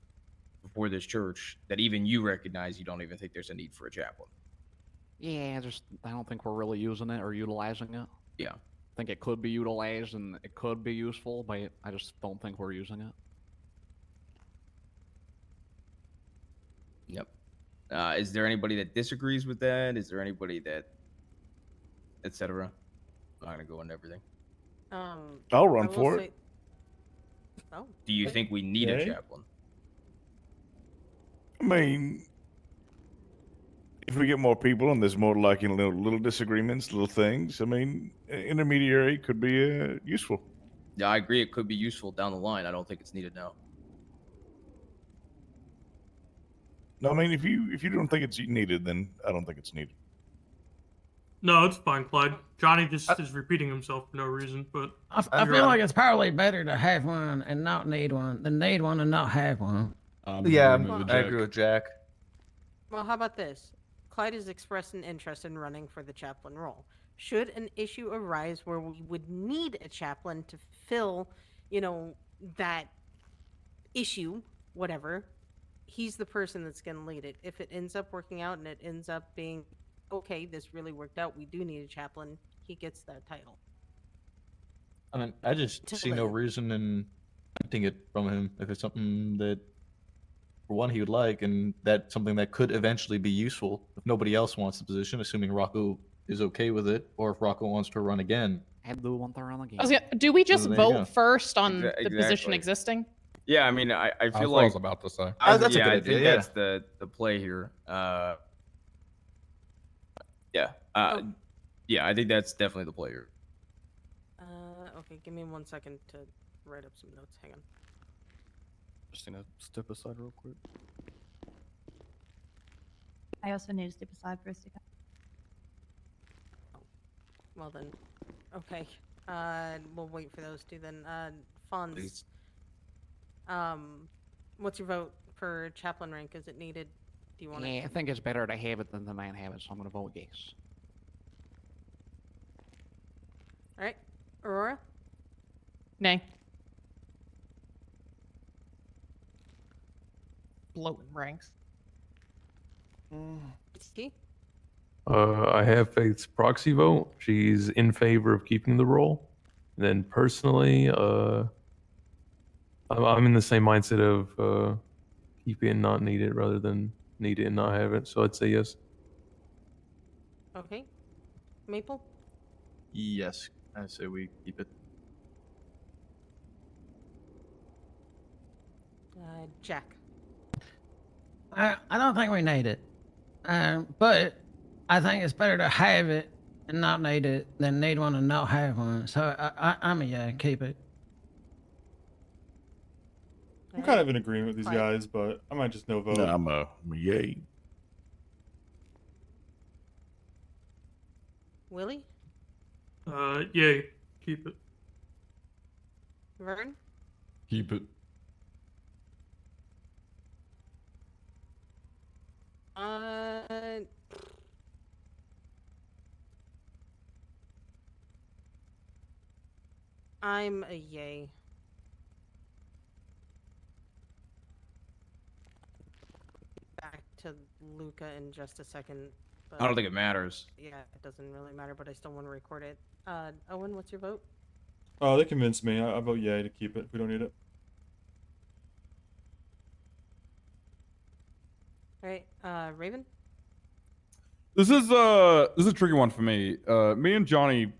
before this church, that even you recognize you don't even think there's a need for a chaplain. Yeah, I don't think we're really using it or utilizing it. Yeah. I think it could be utilized and it could be useful, but I just don't think we're using it. Yep. Is there anybody that disagrees with that? Is there anybody that, etc.? I'm not gonna go into everything. I'll run for it. Oh. Do you think we need a chaplain? I mean, if we get more people and there's more like little disagreements, little things, I mean, intermediary could be useful. Yeah, I agree. It could be useful down the line. I don't think it's needed now. No, I mean, if you don't think it's needed, then I don't think it's needed. No, it's fine, Clyde. Johnny just is repeating himself for no reason, but I feel like it's probably better to have one and not need one than need one and not have one. Yeah, I agree with Jack. Well, how about this? Clyde has expressed an interest in running for the chaplain role. Should an issue arise where we would need a chaplain to fill, that issue, whatever, he's the person that's going to lead it. If it ends up working out and it ends up being, okay, this really worked out, we do need a chaplain, he gets that title. I mean, I just see no reason in renting it from him if it's something that, for one, he would like, and that's something that could eventually be useful if nobody else wants the position, assuming Rocco is okay with it, or if Rocco wants to run again. I do want to run again. Do we just So there you go. vote first on the position Exactly. existing? Yeah, I mean, I That's feel what I like was about to say. That's a good I idea, think yeah. that's the play here. Yeah. Yeah, I think that's definitely the play here. Okay, give me 1 second to write up some notes. Hang on. Just gonna step aside real quick. I also need to step aside for a second. Well then, okay. We'll wait for those two then. Fonz. Please. What's your vote for chaplain rank? Is it needed? Do you want Yeah, it? I think it's better to have it than to not have it, so I'm going to vote yes. All right, Aurora. Nay. Floating ranks. Key. I have Faith's proxy vote. She's in favor of keeping the role. And then personally, I'm in the same mindset of keep it and not need it rather than need it and not have it. So I'd say yes. Okay. Maple. Yes, I say we keep it. Jack. I don't think we need it. But I think it's better to have it and not need it than need one and not have one. So I'm a yeah, keep it. I'm kind of in agreement with these guys, but I might just no vote. No, I'm a yay. Willie. Yay. Keep it. Vern. Keep it. I'm a yay. Back to Luca in just a second. But I don't think it matters. Yeah, it doesn't really matter, but I still want to record it. Owen, what's your vote? Oh, they convinced me. I vote yay to keep it if we don't need it. All right, Raven. This is a tricky one for me. Me and Johnny,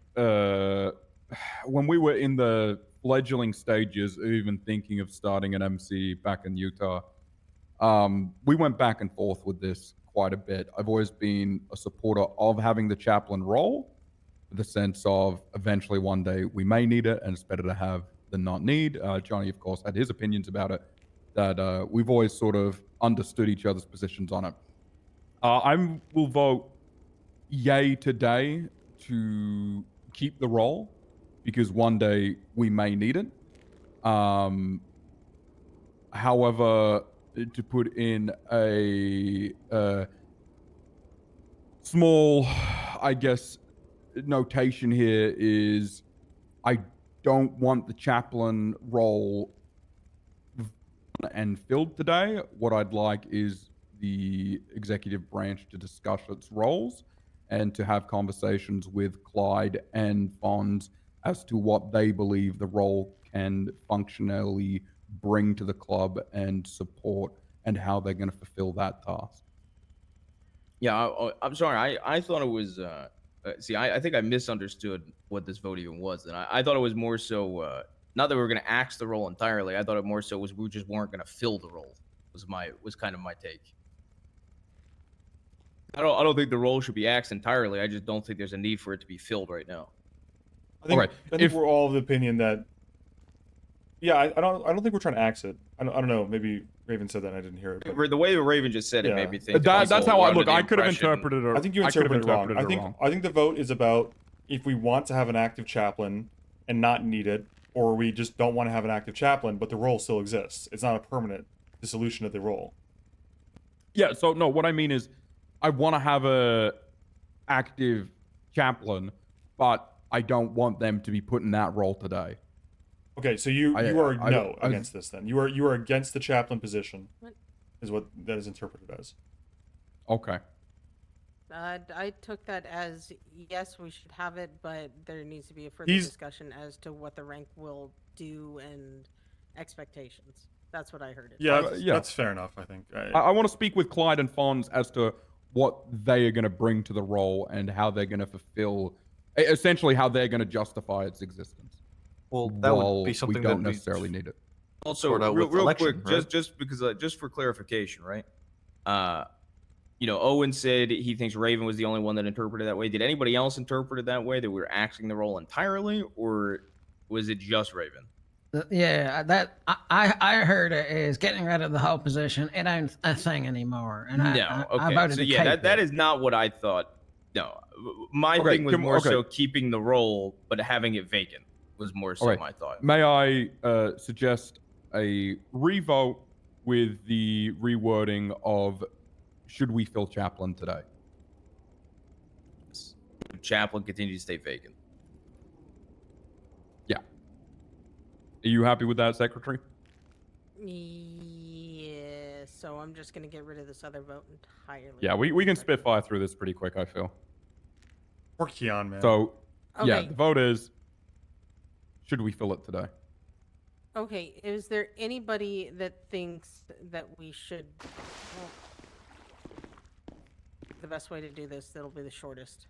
when we were in the fledgling stages of even thinking of starting an MC back in Utah, we went back and forth with this quite a bit. I've always been a supporter of having the chaplain role, with the sense of eventually one day we may need it, and it's better to have than not need. Johnny, of course, had his opinions about it. That we've always sort of understood each other's positions on it. I will vote yay today to keep the role because one day we may need it. However, to put in a small, I guess, notation here is I don't want the chaplain role and filled today. What I'd like is the executive branch to discuss its roles and to have conversations with Clyde and Fonz as to what they believe the role can functionally bring to the club and support and how they're going to fulfill that task. Yeah, I'm sorry. I thought it was. See, I think I misunderstood what this vote even was, and I thought it was more so. Not that we were going to axe the role entirely. I thought it more so was we just weren't going to fill the role. Was kind of my take. I don't think the role should be axed entirely. I just don't think there's a need for it to be filled right now. I think we're all of the opinion that. Yeah, I don't think we're trying to axe it. I don't know. Maybe Raven said that. I didn't hear it. But... The way Raven just said it made me think. That's how I look. I could have impression- interpreted it. I think you interpreted it wrong. I think the vote is about if we want to have an active chaplain and not need it, or we just don't want to have an active chaplain, but the role still exists. It's not a permanent dissolution of the role. Yeah. So no, what I mean is, I want to have a active chaplain, but I don't want them to be put in that role today. Okay, so you are against this then. You are against the chaplain position, is what that is interpreted as. Okay. I took that as yes, we should have it, but there needs to be a further discussion as to what the rank will do and expectations. That's what I heard. That's fair enough. I think. I want to speak with Clyde and Fonz as to what they are going to bring to the role and how they're going to fulfill, essentially how they're going to justify its existence. Well, that would be something we don't that necessarily need it. Also, sort out real with election, quick, right? just because, just for clarification, right? Owen said he thinks Raven was the only one that interpreted that way. Did anybody else interpret it that way, that we were axing the role entirely, or was it just Raven? Yeah, that I heard it is getting rid of the whole position. It ain't a thing anymore. And I okay. voted So to yeah, keep that it. is not what I thought. No, my Okay, thing was more okay. so keeping the role, but having it vacant was more so Alright. my thought. May I suggest a revote with the rewording of should we fill chaplain today? Chaplain continue to stay vacant. Yeah. Are you happy with that, Secretary? Yeah, so I'm just gonna get rid of this other vote entirely. Yeah, we can spitfire through this pretty quick, I feel. Poor Keon, man. So, yeah, Okay. the vote is, should we fill it today? Okay, is there anybody that thinks that we should? Well, the best way to do this, that'll be the shortest.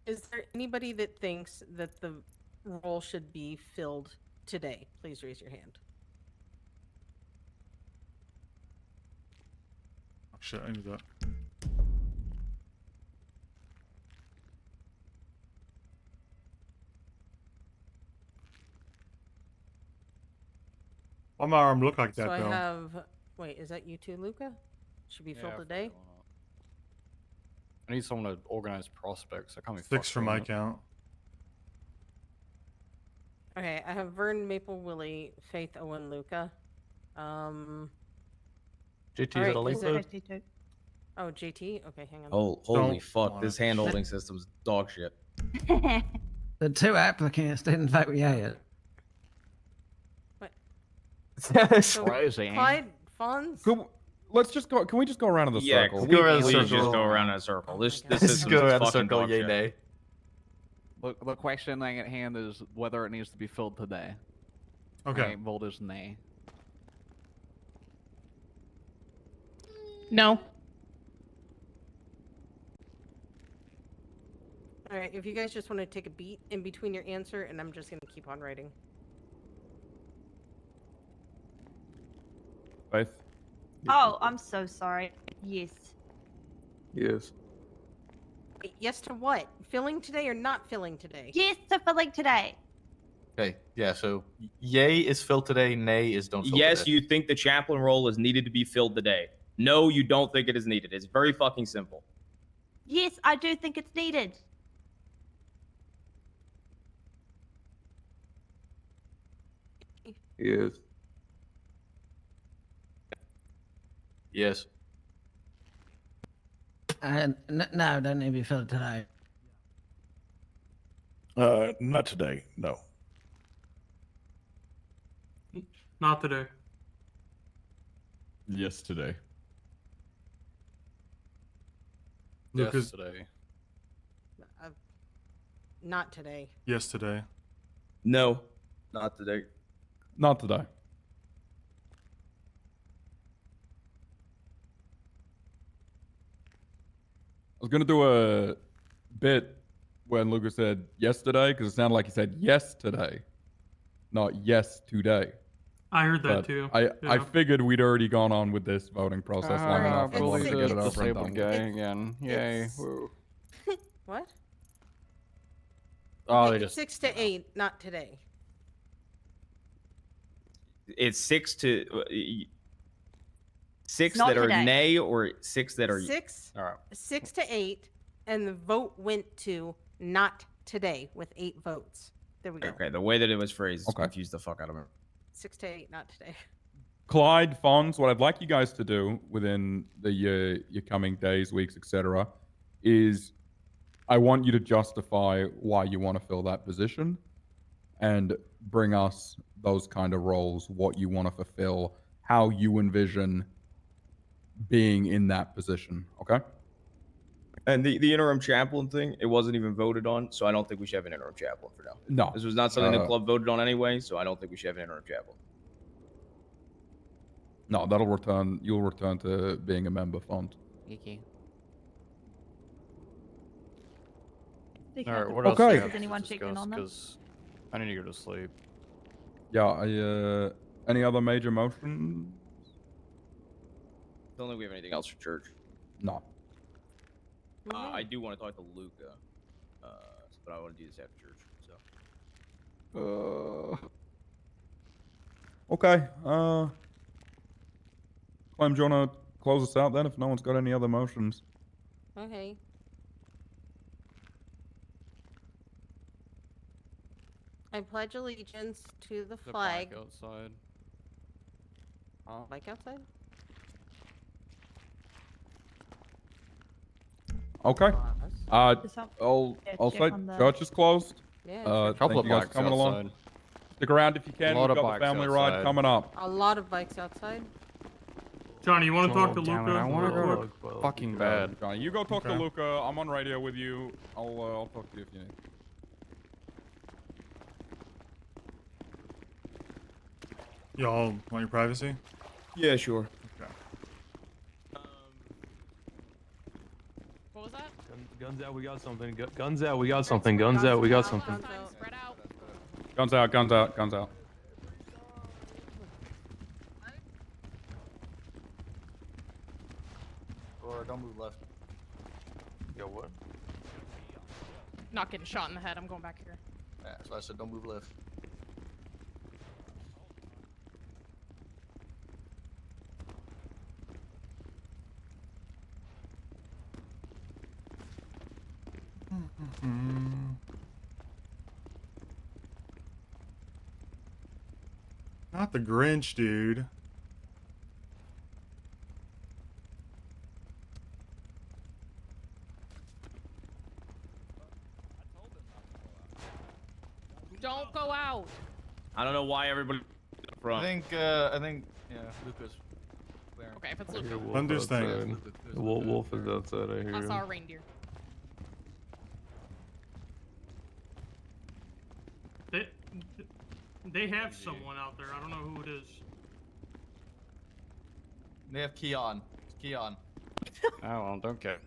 Is there anybody that thinks that the role should be filled today? Please raise your hand. Oh, shit, I knew that. Why my arm look like that, So I though? have. Wait, is that you too, Luca? Should be filled today. I need someone to organize prospects. I can't be 6 from my fucked count. Okay, I have Vern, Maple, Willie, Faith, Owen, Luca. JT, all is that a right, late is vote? it- Oh, JT. Okay, hang on. Oh, holy Don't fuck! wanna- This hand-holding system's dog shit. The two applicants didn't vote yet. So, Crazy. Clyde, Fonz. Let's just go. Can we just go around in the Yeah, circle? can we Go around the please circle. just go around in a circle? This Let's system go is around the fucking circle, dog yay, shit. nay. The question at hand is whether it needs to be filled today. Okay. My vote is nay. No. All right, if you guys just want to take a beat in between your answer, and I'm just gonna keep on writing. Faith? Oh, I'm so sorry. Yes. Yes. Wait, yes to what? Filling today or not filling today? Yes to filling today. Okay, yeah, so yay is filled today, nay is don't fill Yes, today. you think the chaplain role is needed to be filled today. No, you don't think it is needed. It's very fucking simple. Yes, I do think it's needed. Yes. Yes. No, doesn't need to be filled today. Not today. No. Not today. Yes, today. Lucas- Yesterday. Not today. Yes, today. No, not today. Not today. I was gonna do a bit when Lucas said yesterday because it sounded like he said yes today, not yes today. I heard that But too. I Yeah. figured we'd already gone on with this voting process long enough and wanted to get it over and disabled done guy with. again. Yay. It's- Woo. What? Oh, they It's just 6 to 8, not today. It's 6 to 6 Not that are today. nay or 6 that are 6, All right. 6 to 8, and the vote went to not today with 8 votes. There we go. Okay, the way that it was phrased Okay. confused the fuck out of me. 6 to 8, not today. Clyde, Fonz, what I'd like you guys to do within the your coming days, weeks, etc., is I want you to justify why you want to fill that position and bring us those kind of roles, what you want to fulfill, how you envision being in that position. Okay? And the interim chaplain thing, it wasn't even voted on, so I don't think we should have an interim chaplain for now. No. This was not something the club voted on anyway, so I don't think we should have an interim chaplain. No, that'll return. You'll return to being a member, Font. Speaking All right, of what the else Okay. do we process, have has to anyone checked in discuss? on that? Because I need to go to sleep. Yeah. Any other major motions? Don't think we have anything else for church. No. I do want to talk to Luca, but I want to do this after church. So. Okay. Clem, do you want to close us out then if no one's got any other motions? Okay. I pledge allegiance to the flag. Back outside. Like outside? Okay. Just help- I'll yeah, check say on the- church is closed. Yeah, Thank Couple of you guys for bikes coming along. outside. Stick around if you can. A lot We've of got the bikes family ride outside. coming up. A lot of bikes outside. Johnny, you want to talk to Damn it, Luca? I want to real go quick? to fucking bed. Johnny, you go talk to Okay. Luca. I'm on radio with you. I'll talk to you if you need. Y'all want your privacy? Yeah, sure. Okay. What was that? Guns out, we got something. Guns out, we got something. Guns out, we got something. Spread out. Guns out, guns out, guns out. Or don't move left. Yo, what? Not getting shot in the head. I'm going back here. Yeah, so I said don't move left. Not the Grinch, dude. Don't go out. I don't know why everybody. I think, yeah, Lucas. Okay, if it's I hear Luca. Wolf Let him do his thing. outside. Wolf is outside, I hear I him. saw a reindeer. They have someone out there. I don't know who it is. They have Keon. It's Keon. Oh, well, don't care.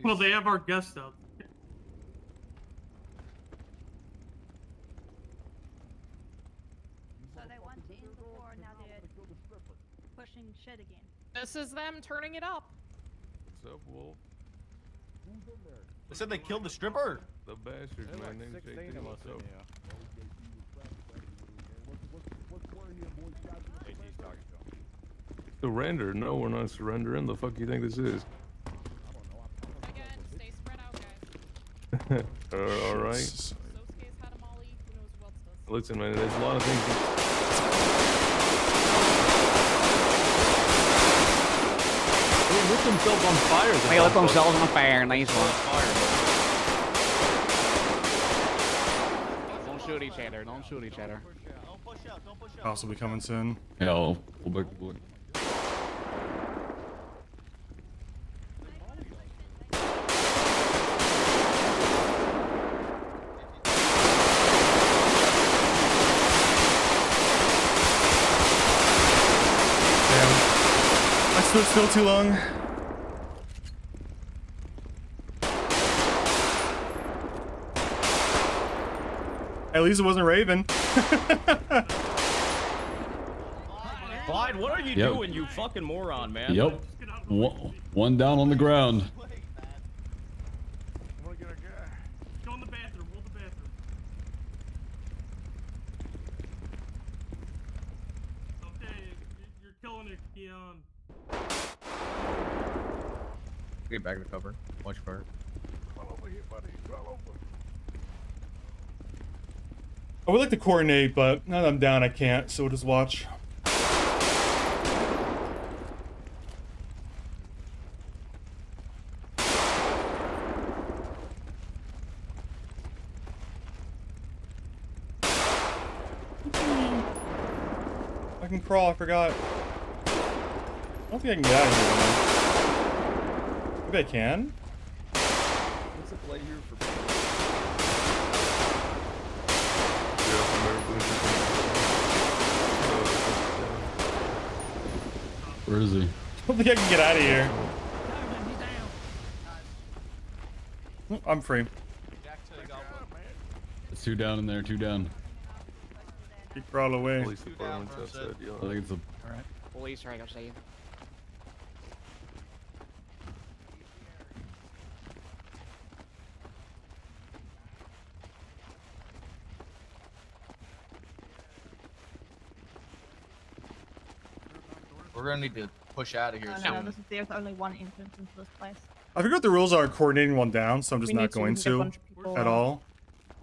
Well, they have our guest out. So they want to end the war, now they're pushing shit again. This is them turning it up. What's up, Wolf? They said they killed the stripper. The bastard, man. Name's JT. What's up? Surrender? No, we're not surrendering. The fuck you think this is? Again, stay spread out, guys. All right. Sosuke's had a molly. Who knows who else does? Listen, man. There's a lot of things. lit themselves on fire. They lit themselves on fire. Nice one. Don't shoot each other. Don't shoot each other. House will be coming soon. Yeah, I'll pull back the bullet. I stood still too long. At least it wasn't Raven. Clyde, what are you Yep. doing, you fucking moron, man? Yep. One down on the ground. Go in the bathroom. Hold the bathroom. Okay, you're killing it, Keon. Get back to cover. Watch fire. I would like to coordinate, but now that I'm down, I can't, so we'll just watch. I can crawl, I forgot. I don't think I can get out of here. Maybe I can? What's the play here for? Where is he? I don't think I can get out of here. Oh, I'm free. It's two down in there, two down. He crawled away. Police department's outside, yeah. I think it's a... Alright. Police right outside you. We're gonna need to push out of here Oh, soon. no, there's only one entrance into this place. I forget what the rules are coordinating one down, so I'm just We not need to going get a to bunch of people, at all.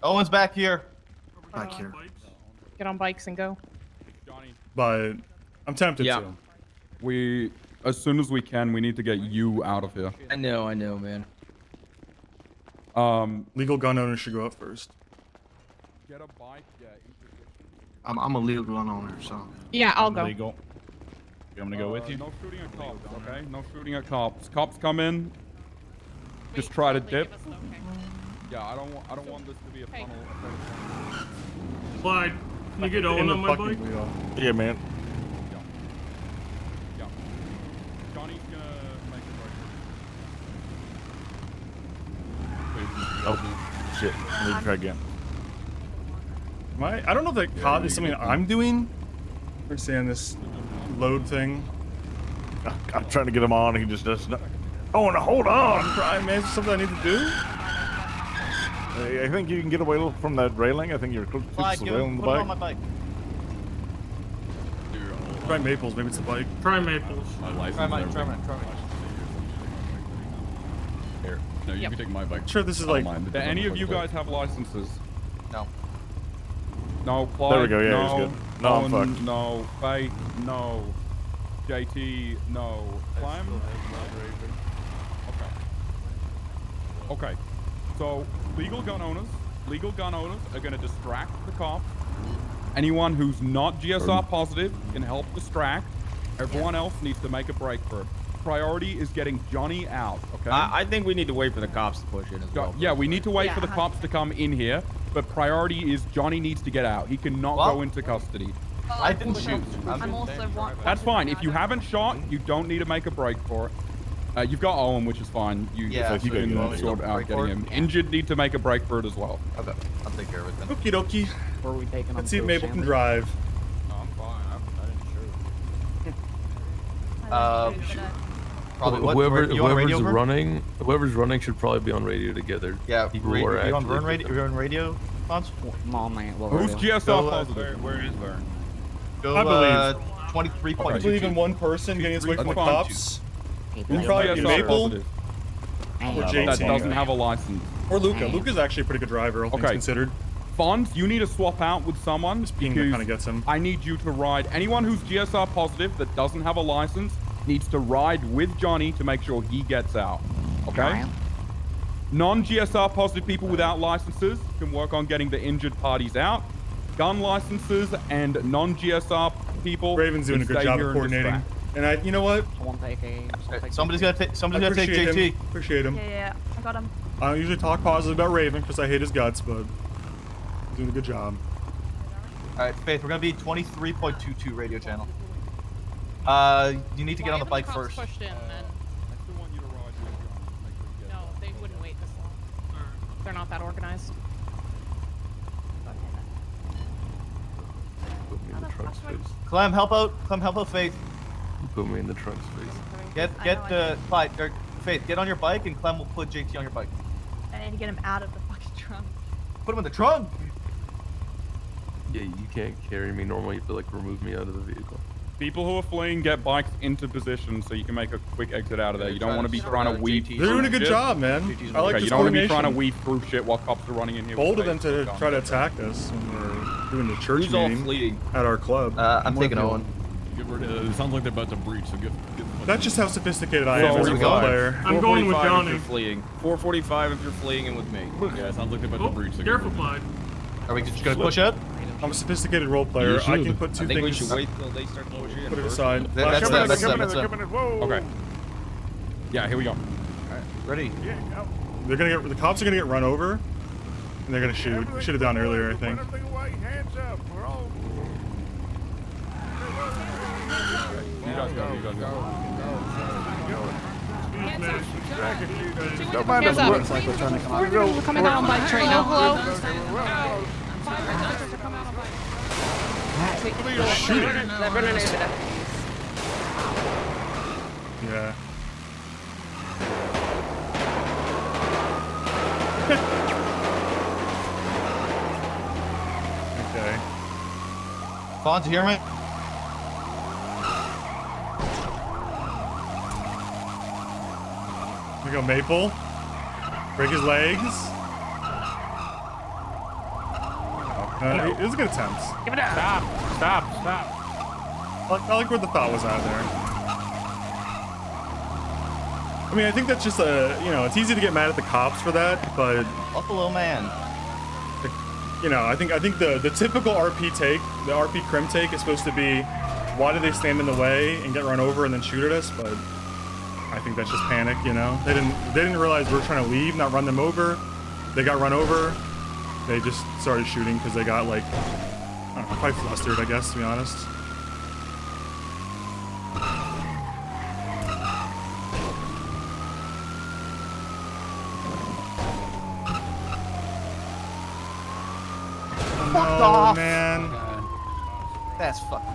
Owen's back here. Back here. Get on bikes and go. But I'm tempted Yeah. to. We, as soon as we can, we need to get you out of here. I know, man. Legal gun owners should go up first. Get a bike, yeah. I'm a legal gun owner, so. Yeah, I'll go. Legal. You want me to go with you? No shooting at cops, okay? No shooting at cops. Cops come in. Just try to dip. Yeah, I don't want this to be a funnel. Clyde, can you get Owen on my bike? Yeah, man. Yeah. Johnny's gonna make a break. Oh, shit. Let me try again. I don't know if that COD is something I'm doing. Understand this load thing. I'm trying to get him on. He just does not. Oh, no, hold on. I'm trying, man. Is this something I need to do? I think you can get away from that railing. I think you're close to the railing on the put it on bike. my bike. Try Maples. Maybe it's the bike. Try Maples. My license Try mine, and try everything. mine, try mine. Here. No, you Yep. can take my bike. Sure, this is I don't like- mind. Do any of you guys have licenses? No. No, Clyde. There we go, yeah, no. he's good. No, I'm Owen, fucked. no. Faith, no. JT, no. Clem? Okay. Okay. So, legal gun owners are going to distract the cops. Anyone who's not GSR positive can help distract. Everyone else needs to make a break for it. Priority is getting Johnny out, okay? I think we need to wait for the cops to push in as well. Yeah, we need to wait Yeah. for the cops to come in here, but priority is Johnny needs to get out. He cannot Well, go into custody. I didn't shoot. I'm also That's fine. If you haven't shot, you don't need to make a break for it. You've got Owen, which is fine. You Yeah, you so you can want me to sort out break getting for it? him. Injured need to make a break for it as well. Okay, I'll take care of it then. Okie dokie. Where are we taking Let's see if Mabel can drive. No, I'm fine. I didn't shoot. Probably what? You on radio, Vern? whoever's running should probably be on radio together. Yeah, People who are you on actually Vern radio? You on radio, Fonz? Mom, man. Who's GSR positive? Where is Vern? Go, I believe. 23.2. I believe in one person getting us away from the That's fine. cops. Who's Probably GSR Maple positive? or That JT. doesn't have a license. Or Luca. Luca's actually a pretty good driver, all things Okay. considered. Fonz, you need to swap out with someone Just being that because kind of gets him. I need you to ride. Anyone who's GSR positive that doesn't have a license needs to ride with Johnny to make sure he gets out. Okay? Non-GSR positive people without licenses can work on getting the injured parties out. Gun licenses and non-GSR people. Raven's doing a good job of coordinating. And you know what? Somebody's got to take Appreciate JT. him. Appreciate him. Yeah, I got him. I don't usually talk positive about Raven because I hate his guts, but he's doing a good job. All right, Faith, we're gonna be 23.22 radio channel. You need to get on the bike first. Pushed in, then. No, they wouldn't wait this long. They're not that organized. Put me in the truck space. Clem, help out. Clem, help out Faith. Put me in the truck space. Faith, get on your bike, and Clem will put JT on your bike. I need to get him out of the fucking trunk. Put him in the trunk. Yeah, you can't carry me normally. You have to like remove me out of the vehicle. People who are fleeing, get bikes into position so you can make a quick exit out of there. You don't want to be trying to weave. They're doing a good job, man. I like this you don't want to be trying to coordination. weave through shit while cops are running in here. Bold of them to try to attack us when we're doing the church Who's all meeting fleeing? at our club. I'm taking Owen. Get rid of, it sounds like they're about to breach, so get That's just how sophisticated I am as a role player. I'm going with 445 if Johnny. you're fleeing. 445 if you're fleeing and with me. Yeah, it sounds like they're about Oh, to breach. So careful, Clyde. Are we just gonna push out? I'm a sophisticated role player. I can put two I think we things. should wait till they start pushing in. Put it first. aside. That's them. Okay. Yeah, here we go. Ready? They're gonna get the cops are gonna get run over, and they're gonna shoot. We should have done earlier, I think. You guys go. You guys go. Hands up. We're coming out on bikes right now. Hello? Yeah. Okay. Fonz, you hear me? Here we go, Maple. Break his legs. It was a good attempt. Give it up. Stop. I like where the thought was at there. I mean, I think that's just it's easy to get mad at the cops for that, but Buffalo man. I think the typical RP take, the RP crim take, is supposed to be, why do they stand in the way and get run over and then shoot at us? But I think that's just panic. They didn't realize we were trying to leave, not run them over. They got run over. They just started shooting because they got like, I don't know, quite flustered, I guess, to be honest. Fuck Oh, off, man. That's fucking.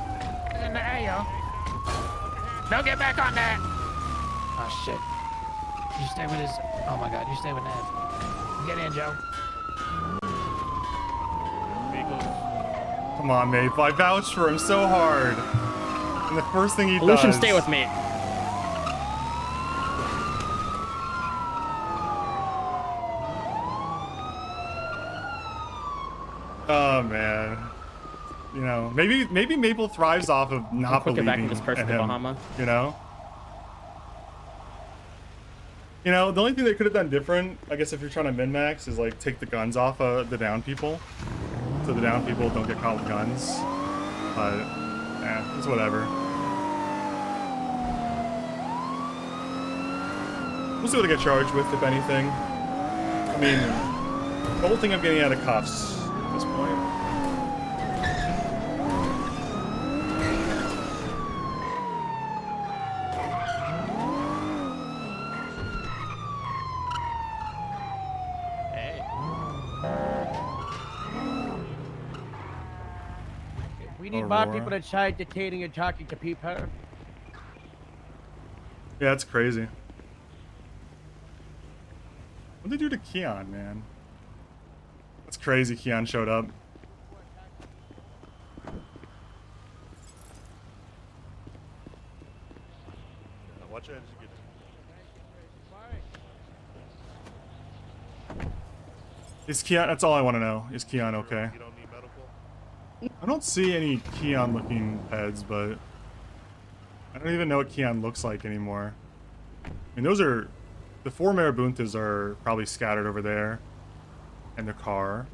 In the air. Don't get back on that. Oh shit. You stay with his. Oh my god, you stay with Ned. Get in, Joe. Come on, Maple. I vouched for him so hard. And the first thing he Lucian, does... stay with me. Oh, man. Maybe Maple thrives off of not quick believing evacuate this person in to him. Bahama. The only thing they could have done different, I guess, if you're trying to min-max, is like take the guns off the down people, so the down people don't get caught with guns. But it's whatever. We'll see what I get charged with, if anything. I mean, the whole thing I'm getting out of cuffs at this point. We need more people to try detaining and talking to people. Yeah, it's crazy. What'd they do to Keon, man? That's crazy. Keon showed up. Watch out. Is Keon? That's all I want to know. Is Keon okay? I don't see any Keon-looking heads, but I don't even know what Keon looks like anymore. I mean, those are... The 4 Marabuntas are probably scattered over there. And the car.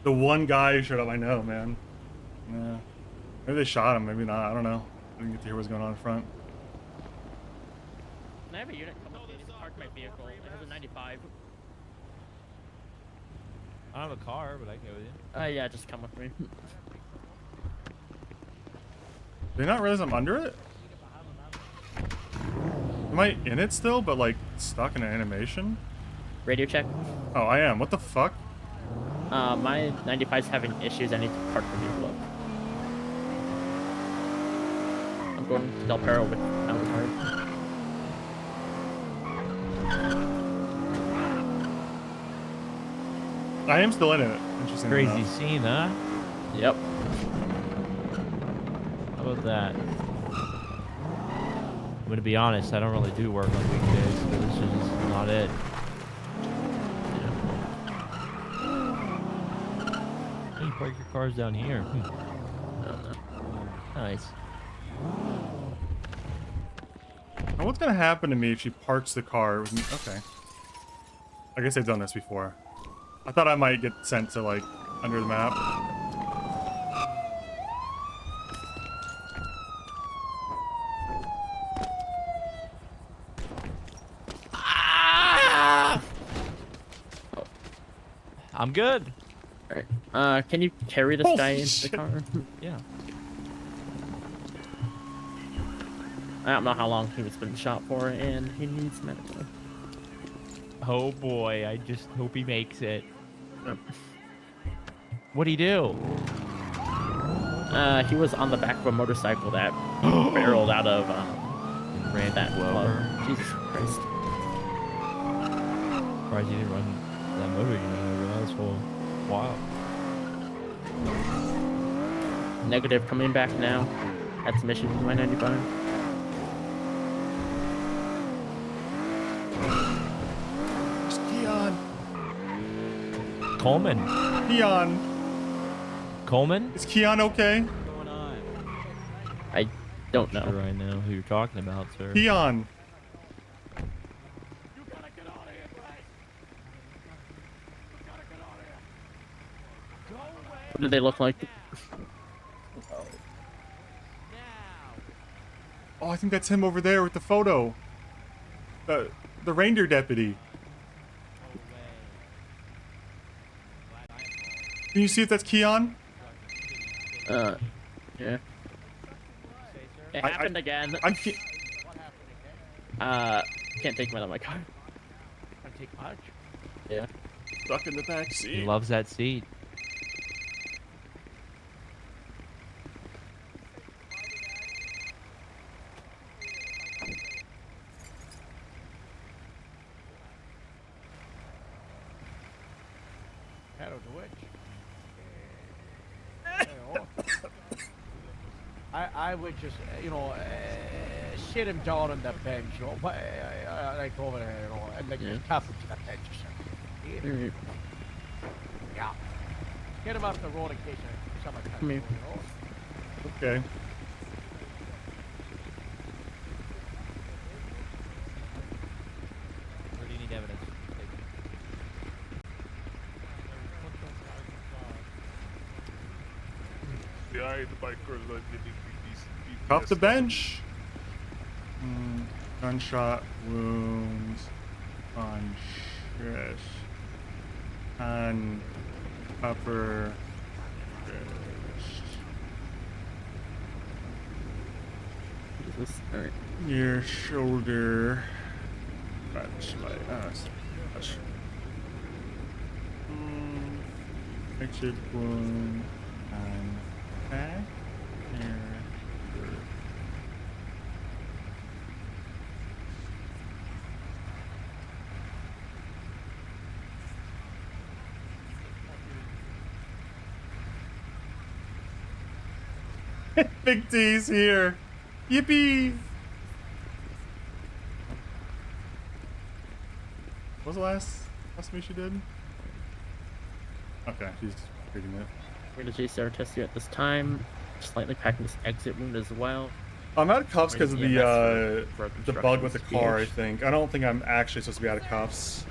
The one guy who showed up, I know, man. Yeah. Maybe they shot him, maybe not, I don't know. I didn't get to hear what's going on in front. Can I have a unit come with me? Park my vehicle. It has a 95. I don't have a car, but I can go with you. Yeah, just come with me. Did they not realize I'm under it? Am I in it still, but like stuck in an animation? Radio check. Oh, I am. What the fuck? My 95's having issues. I need to park the vehicle up. I'm going to Del Perro with Mountain Card. I am still in it. Interesting. Crazy enough. scene, huh? Yep. How about that? I'm gonna be honest, I don't really do work on weekdays, so this is just not it. You park your cars down here. Nice. Now what's gonna happen to me if she parks the car with me? Okay. I guess they've done this before. I thought I might get sent to like under the map. I'm good. Alright. Can you carry this guy into the car? Yeah. I don't know how long he was been shot for, and he needs medical. Oh boy, I just hope he makes it. What'd he do? He was on the back of a motorcycle that barreled out of ran that club. Jesus Christ. Surprised he didn't run that motor unit over. That was whole wild. Negative, coming back now. Had some issues with my 95. It's Keon. Coleman. Keon. Coleman? Is Keon okay? I don't know. Sure right now who you're talking about, sir. Keon. What do they look like? Oh, I think that's him over there with the photo. The reindeer deputy. Can you see if that's Keon? Yeah. It happened again. Can't take him out of my car. Can I take Hodge? Yeah. Stuck in the back seat. He loves that seat. Shadow the Witch. I would just, sit him down on the bench, like over there, and like cuff him to the bench or something. Yeah. Get him off the road in case someone comes. Come here. Okay. Where do you need evidence? Off the bench. Gunshot wounds on chest and upper chest. Alright. Near shoulder. That's like that's exit wound and back. Near. Big D's here. Yippee! What was the last meet you did? Okay, she's reading it. We're going to GCR test you at this time. Slightly packing this exit wound as well. I'm out of cuffs because of the bug with the instructions, car, I PH. think. I don't think I'm actually supposed to be out of cuffs.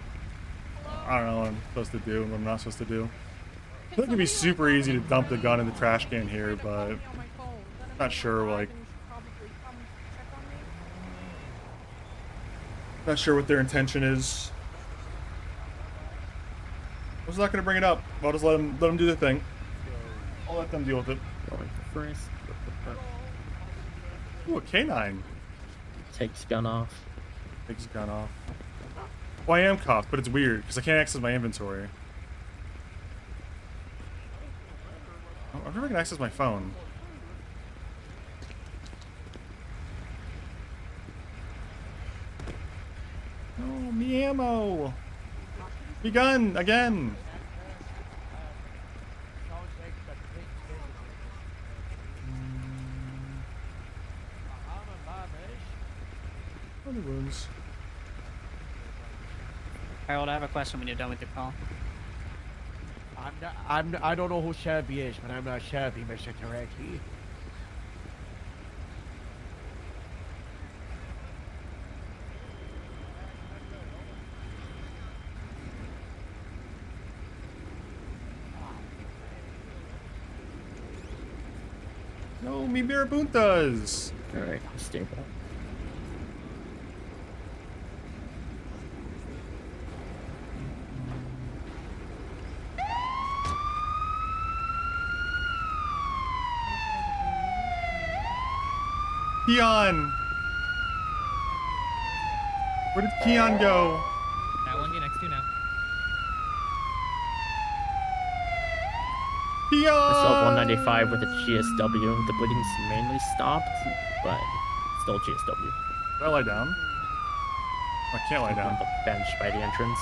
I don't know what I'm supposed to do and what I'm not supposed to do. I think it'd be super easy to dump the gun in the trash can here, but not sure, like... Not sure what their intention is. I was not going to bring it up. I'll just let them do their thing. I'll let them deal with it. Going first. Ooh, a K9. Takes gun off. Takes gun off. Well, I am cuffed, but it's weird because I can't access my inventory. Oh, I never can access my phone. Oh, me ammo. Me gun again. Other wounds. Harold, I have a question when you're done with your call. I don't know who Shelby is, but I'm not Shelby, Mr. Tareki. No, mi marabuntas. Alright, stable. Keon! Where did Keon go? That one, you next to now. Keon! I still have 195 with a GSW. The bleeding's mainly stopped, but still GSW. Did I lie down? I can't lie down. On the bench by the entrance.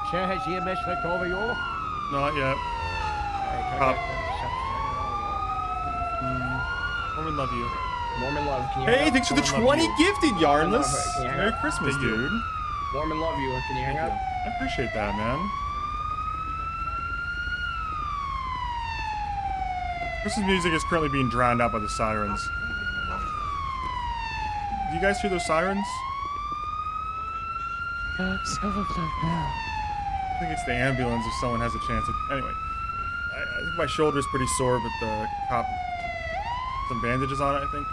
Sure, has EMS looked over you? Not yet. Cop. Norman, love you. Mormon love. Can you Hey, hang up? thanks for the Mormon 20 love you. gifted, Mormon love, Yarnless. can you hang Merry up? Christmas, Thank you. dude. Mormon love you. Can you hang up? I appreciate that, man. Christmas music is currently being drowned out by the sirens. Do you guys hear those sirens? I think it's the ambulance if someone has a chance. Anyway, I think my shoulder's pretty sore, but the cop some bandages on it, I think.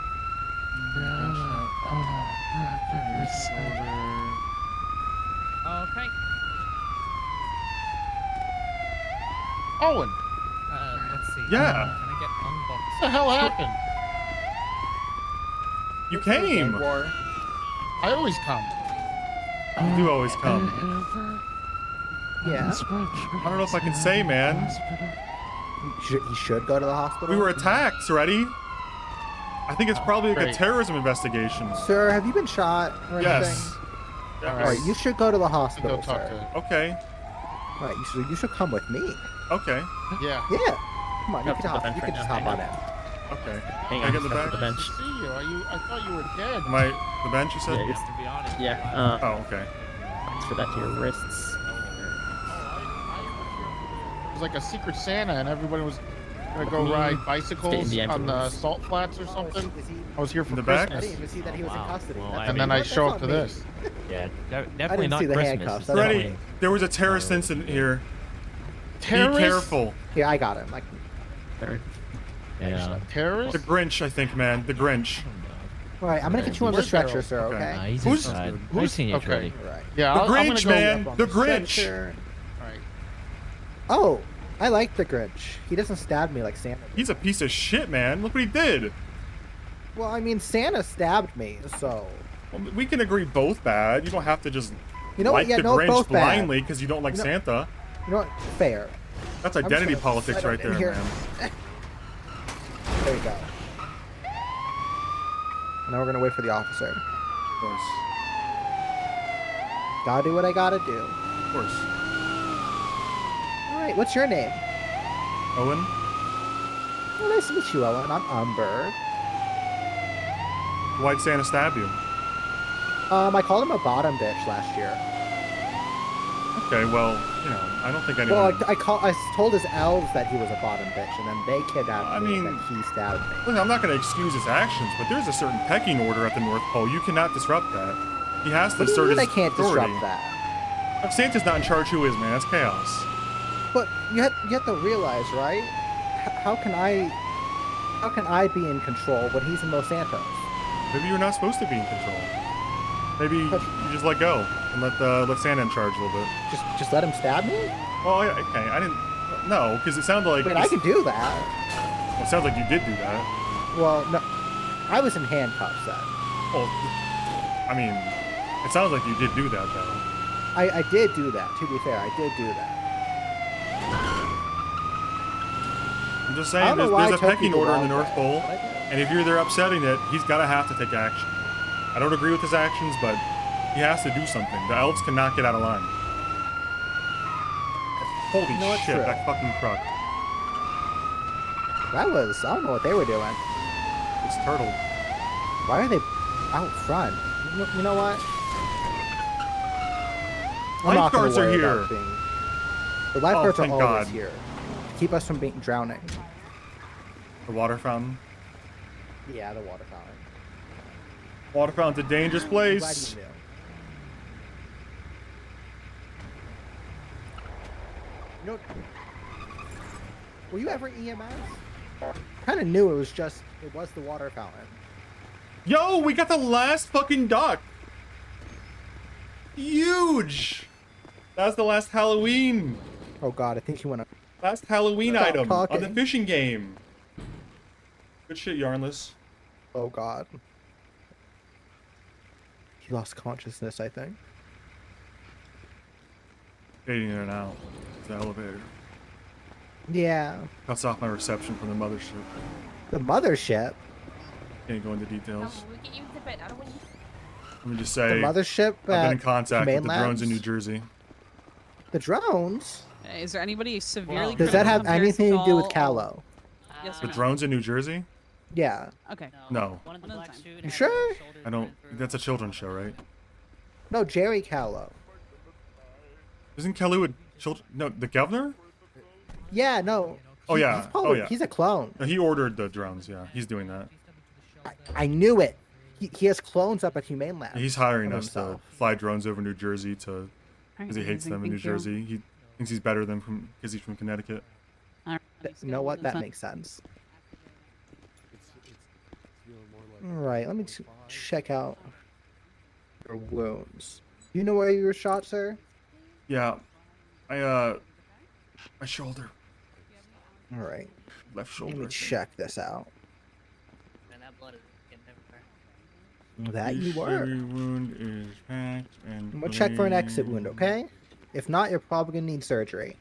Okay. Owen! Let's see. Yeah. Can I get unboxed? What the hell happened? You came. I always come. You do always come. Yeah. I don't know if I can say, man. He should go to the hospital. We were attacked already. I think it's probably like a Great. terrorism investigation. Sir, have you been shot or Yes. anything? All right, you should go to the hospital, talk sir. to him. Okay. All right, you should come with me. Okay. Yeah. Yeah. Come on, you Up can to the hop. bench You right can just now, hop hang on on. in. Okay. Hang Can I on, get in the up back? to the bench. See you. I thought you were dead. Am I the bench? You said? Yeah, To be honest. Yeah, Oh, okay. thanks for that to your wrists. It was like a secret Santa, and everybody was gonna go Me, ride stay in bicycles the on the ambulance. salt flats or something. I was here for In the back? I Christmas. didn't even see that he was in custody. Well, That's And me. then I That's show on up to me. this. Yeah, definitely didn't not see the Christmas. handcuffs. It's That's Freddie, definitely- there was a terrorist incident here. Terrorist? Be careful. Yeah, I got him. Yeah. Terrorist? The Grinch, I think, man. The Grinch. All right, I'm gonna get you on the Where's stretcher, Harold? sir. Okay. Okay. Nah, he's Who's- inside. who's- I've seen you, okay. Freddie. Right. Yeah, The I'm gonna Grinch, go man. up on The this. Grinch. Stretcher. All right. Oh, I like the Grinch. He doesn't stab me like Santa. He's a piece of shit, man. Look what he did. Well, I mean, Santa stabbed me, so. Well, we can agree both bad. You don't have to just You know what? like Yeah, the no, Grinch both bad. blindly because you don't like You know- Santa. You know what? Fair. That's I'm just identity gonna politics settle right in there, here. man. There you go. Now we're gonna wait for the officer. Of course. Gotta do what I gotta do. Of course. All right, what's your name? Owen? Well, nice to meet you, Owen. I'm Umber. Why'd Santa stab you? I called him a bottom bitch last year. Okay, well, you know, I don't think anyone... Well, I told his elves that he was a bottom bitch, and then they kidnapped me, and then he stabbed me. Look, I'm not going to excuse his actions, but there's a certain pecking order at the North Pole. You cannot disrupt that. He has to What do you assert mean his I can't authority. disrupt that? If Santa's not in charge, who is, man? That's chaos. But you have to realize, right? How can I be in control when he's in Los Santos? Maybe you're not supposed to be in control. Maybe you just let go and let Santa in charge a little bit. Just let him stab me? Well, yeah, okay, I didn't... No, because it sounded like... Wait, I can do that. Well, it sounds like you did do that. Well, no, I was in handcuffs then. Well, I mean, it sounds like you did do that, though. I did do that, to be fair. I did do that. I'm just I saying, don't know why there's a I took pecking you the order in the wrong North way, Pole, but I did. and if you're there upsetting it, he's got to have to take action. I don't agree with his actions, but he has to do something. The elves cannot get out of line. Holy You know what's shit, true? that fucking truck. I don't know what they were doing. It's turtle. Why are they out front? You know what? I'm not gonna Lifeguards are worry here. about being- The lifeguards are thank always God. here. Keep us from being drowning. The water fountain. Yeah, the water fountain. Water fountain's a dangerous I'm glad place. you knew. You know, were you ever EMS? Kind of knew it was the water fountain. Yo, we got the last fucking duck. Huge. That's the last Halloween. Oh God, I think you want to. Last Halloween Stop item on the talking. fishing game. Good shit, Yarnless. Oh God. He lost consciousness, I think. Fading in and out. It's the elevator. Yeah. Cuts off my reception from the mothership. The mothership. Can't go into details. We can use the bed. I don't want to use Let me just say, The mothership I've been in at contact with the Humane drones in New Labs? Jersey. The drones? Is there anybody severely Does that have critical of anything to do with Harrison Callow? Yes The or no? drones in New Jersey? Yeah. Okay. No. One at a time. You sure? I don't. That's a children's show, right? No, Jerry Callow. Isn't Kelly with children? No, the governor? Yeah, no. Oh yeah. He's probably, Oh yeah. He's a clone. No, he ordered the drones. Yeah, he's doing that. I knew it. He has clones up at Humane Labs. He's hiring of us to himself. fly drones over New Jersey to because he hates them in New Thank you. Jersey. He thinks he's better than from because he's from Connecticut. You know what? That makes sense. Alright, let me check out your wounds. You know where you were shot, sir? Yeah, my shoulder, Alright. left shoulder. Let me check this out. Man, that blood is getting everywhere. That you were. Every wound is packed and I'm gonna check for an exit clean. wound, okay? If not, you're probably gonna need surgery.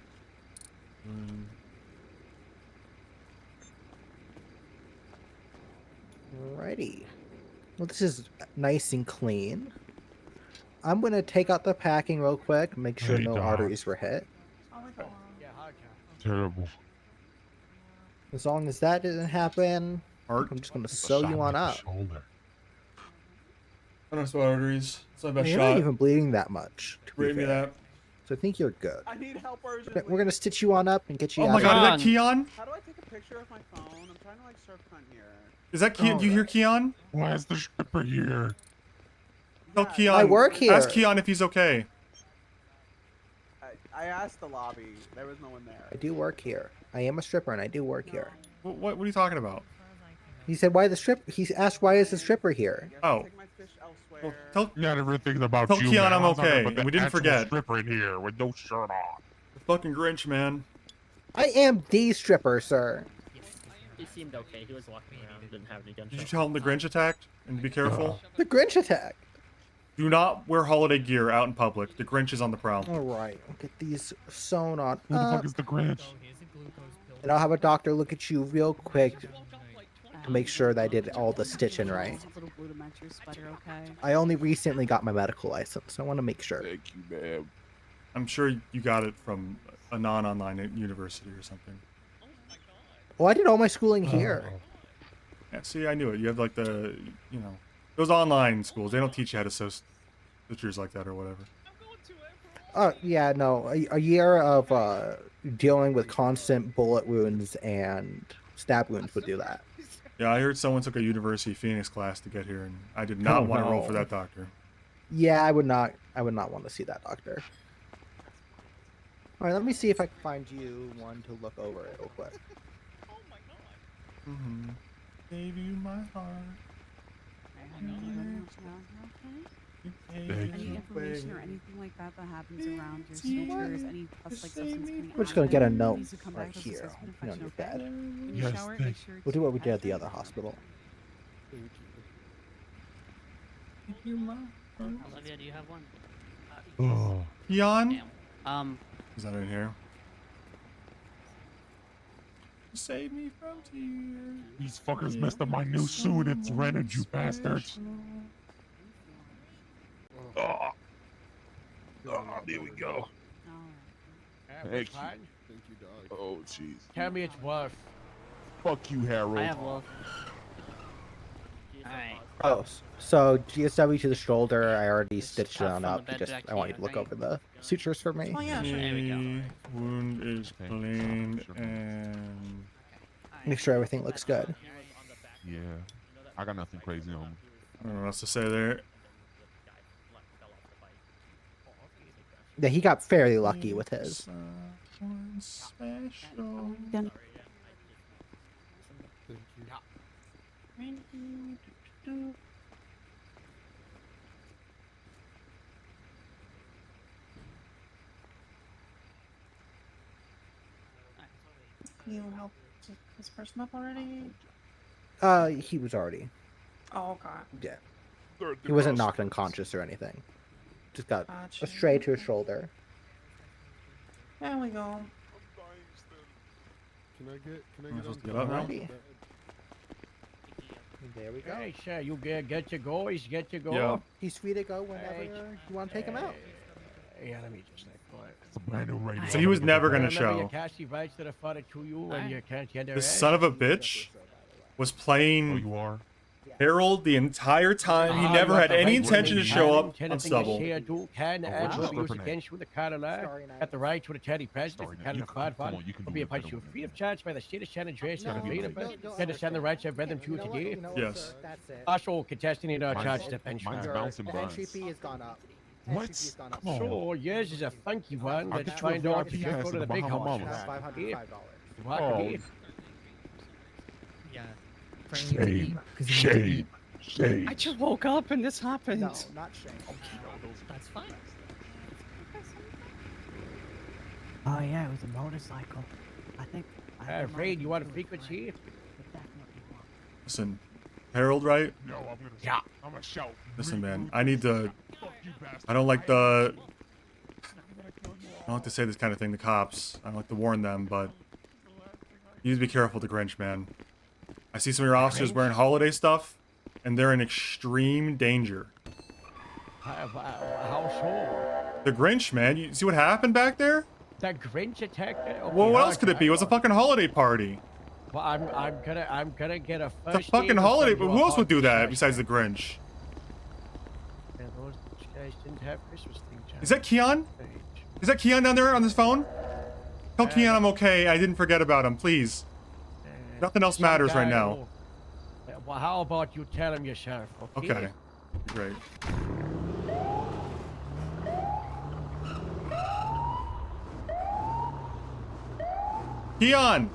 Alrighty. Well, this is nice and clean. I'm gonna take out the packing real quick, make sure Hey, no Doc. arteries were hit. Terrible. As long as that didn't happen, I'm just gonna sew you on up. Shoulder. I don't know arteries. It's my best You're shot. not even bleeding that much. to be Rate me fair. that. So I think you're good. I need help We're gonna stitch you on up and get you Oh out my of God, here. is that Keon? How do I take a picture of my phone? I'm trying to like surf cunt here. Is that Keon? Do you hear Keon? Why is the stripper here? Tell Keon. I work here. Ask Keon if he's okay. I asked the lobby. There was no one there. I do work here. I am a stripper and I do work here. What are you talking about? He said, "Why the strip?" He asked, "Why is the stripper here?" Oh. Well, tell Not everything about Tell you. Keon man. I'm talking okay, about and the we didn't actual forget. Stripper in here with no shirt on. The fucking Grinch, man. I am the stripper, sir. He seemed okay. He was walking around, didn't have any Did gunshots. you tell him the Grinch attacked? And be careful. The Grinch attack. Do not wear holiday gear out in public. The Grinch is on the prowl. All right, I'll get these sewn on Who the up, fuck is the Grinch? and I'll have a doctor look at you real quick. to make sure that I did all the stitching right. Little glutamate sweater, okay? I only recently got my medical license, so I want to make sure. Thank you, ma'am. I'm sure you got it from a non-online university or something. Well, I did all my schooling here. Yeah, see, I knew it. You have like those online schools. They don't teach you how to sew stitchers like that or whatever. Oh, yeah, no. A year of dealing with constant bullet wounds and stab wounds would do that. Yeah, I heard someone took a University of Phoenix class to get here, and I did not want to roll for that doctor. Yeah, I would not want to see that doctor. All right, let me see if I can find you one to look over it real quick. Mm-hmm. Gave you my heart. Any information or anything like that that happens around your sutures, any plus like substance getting We're just gonna get a added, note please do come right back to us here as on your bed. When you shower, make sure We'll do what we did at the other hospital. Olivia, do you have one? Jan? Um, Is that in here? Save me from tears. These fuckers messed up my new suit. It's rented, you bastards. Oh, there we go. Thank you. Oh, jeez. Tell me it's worth. Fuck you, Harold. I have Wolf. Alright. Oh, so GSW to the shoulder. I already stitched it on from up. the bed Just back I want you here, to look right? over the sutures for me. Oh yeah, sure. There we go. Wound is clean and Make sure everything looks good. Yeah, I got nothing crazy on me. I don't know what else to say there. Yeah, he got fairly lucky with his. Special. You help this person up already? He was already. Oh, God. Yeah. He wasn't knocked unconscious or anything. Just got a stray to his shoulder. There we go. Can I get get up now? Alrighty. There we go. Hey, sure, you get your goals, get your goals. Yeah. He's free to go whenever you want to take him out. Yeah, let me just quiet. It's a brand new radio. So he was never gonna Remember show. your Cassie bites that are fought to you and you can't get their This ass? son of a bitch was playing you are? Harold the entire time. He never had any intention to show up on stubble. Can add will be used against you in the court of law. At the right to the teddy president, the kind of fight will be a punch you free of charge by the state of San Andreas and freedom. You understand the rights I've read them to you today? Yes. Also, contesting in our charge to bench. Mine's bouncing, The Brian. entry fee has gone up. What? Entry fee's gone up. Come on. So, yours is a funky one. I'll Let's get you a find out if VIP you pass go to to the the big Bahama house. Mamas. $505. What? Oh. Yeah. Shame. Shame. Shame. I just woke up and this happened. No, not shame. That's fine. Oh yeah, it was a motorcycle. I think. Raid, you want a frequency? Listen, Harold, right? No, I'm gonna. Yeah. I'm gonna shout. Listen, man. I need to. I don't like the. I don't like to say this kind of thing to cops. I don't like to warn them, but you need to be careful with the Grinch, man. I see some of your officers wearing holiday stuff, and they're in extreme danger. How so? The Grinch, man. You see what happened back there? That Grinch attacked it? Okay, Well, what else could it be? It was a fucking holiday party. Well, I'm gonna get a first. It's a fucking holiday, but who else would do that besides the Grinch? Yeah, those guys didn't have Christmas things. Is that Keon? Is that Keon down there on his phone? Tell Keon I'm okay. I didn't forget about him, please. Nothing else matters right now. Well, how about you tell him yourself? Okay. Okay. Great. Keon!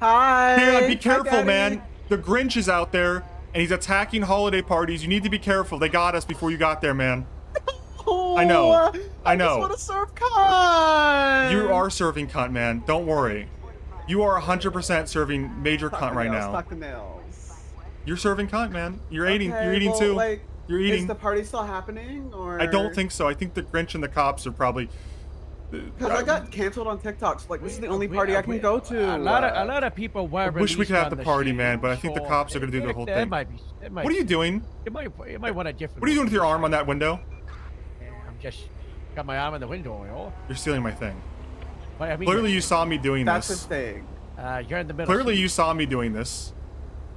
Hi. Keon, be Hi, careful, Daddy. man. The Grinch is out there, and he's attacking holiday parties. You need to be careful. They got us before you got there, man. I know. I know. I just want to serve cunt. You are serving cunt, man. Don't worry. You are 100% serving major cunt right now. Fuck the nails. You're serving cunt, man. You're eating. Okay, You're eating well, too. Like, You're eating. Is the party still happening, or? I don't think so. I think the Grinch and the cops are probably Because I got canceled on TikTok. So, like, this is the only party I can go to. A lot of people were. I wish we could have the released on party, scene, man, but I think the so cops are gonna do the it- whole it thing. might be- it might What are you be- doing? You might want a different. What are you doing with your arm on that window? I'm just got my arm in the window, you know. You're stealing my thing. But I mean, Clearly, you saw me doing That's this. the thing. You're in the middle. Clearly, seat. you saw me doing this,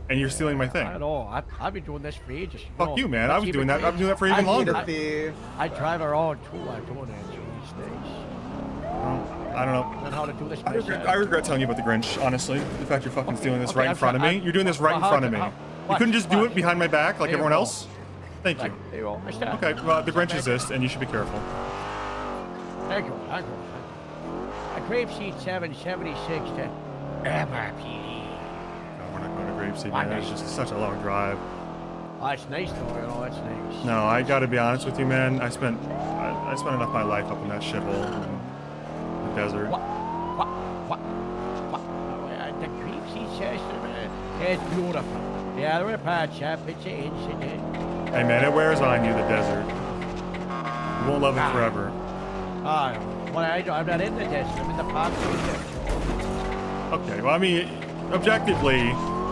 and you're stealing my thing. I know. I've been doing this for ages. Fuck you, man. I was doing that. I'm doing that for even longer. I drive around too. I don't actually these days. I don't know. Learn how to do this I regret telling you about the Grinch, honestly. The fact you're fucking stealing this okay, right in I'm front of try- me. You're doing this right in how front to- of me. how- You watch, couldn't just do watch. it behind my back like There you everyone go. else? Thank you. There you go. I stand. Okay, well, the Grinch exists, and you should be careful. Thank you. Thank you. A Grapeseed 776 to MRPD. No, we're not going to Grapeseed, man. It's just such a long drive. Oh, it's nice though, you know, it's nice. No, I gotta be honest with you, man. I spent enough of my life up in that shithole in the desert. The Grapeseed system, it's beautiful. Yeah, the repair shop, it's an incident. Hey, man, it wears on you, the desert. You won't love it forever. Well, I'm not in the desert, I'm in the park. Okay, well, I mean, objectively,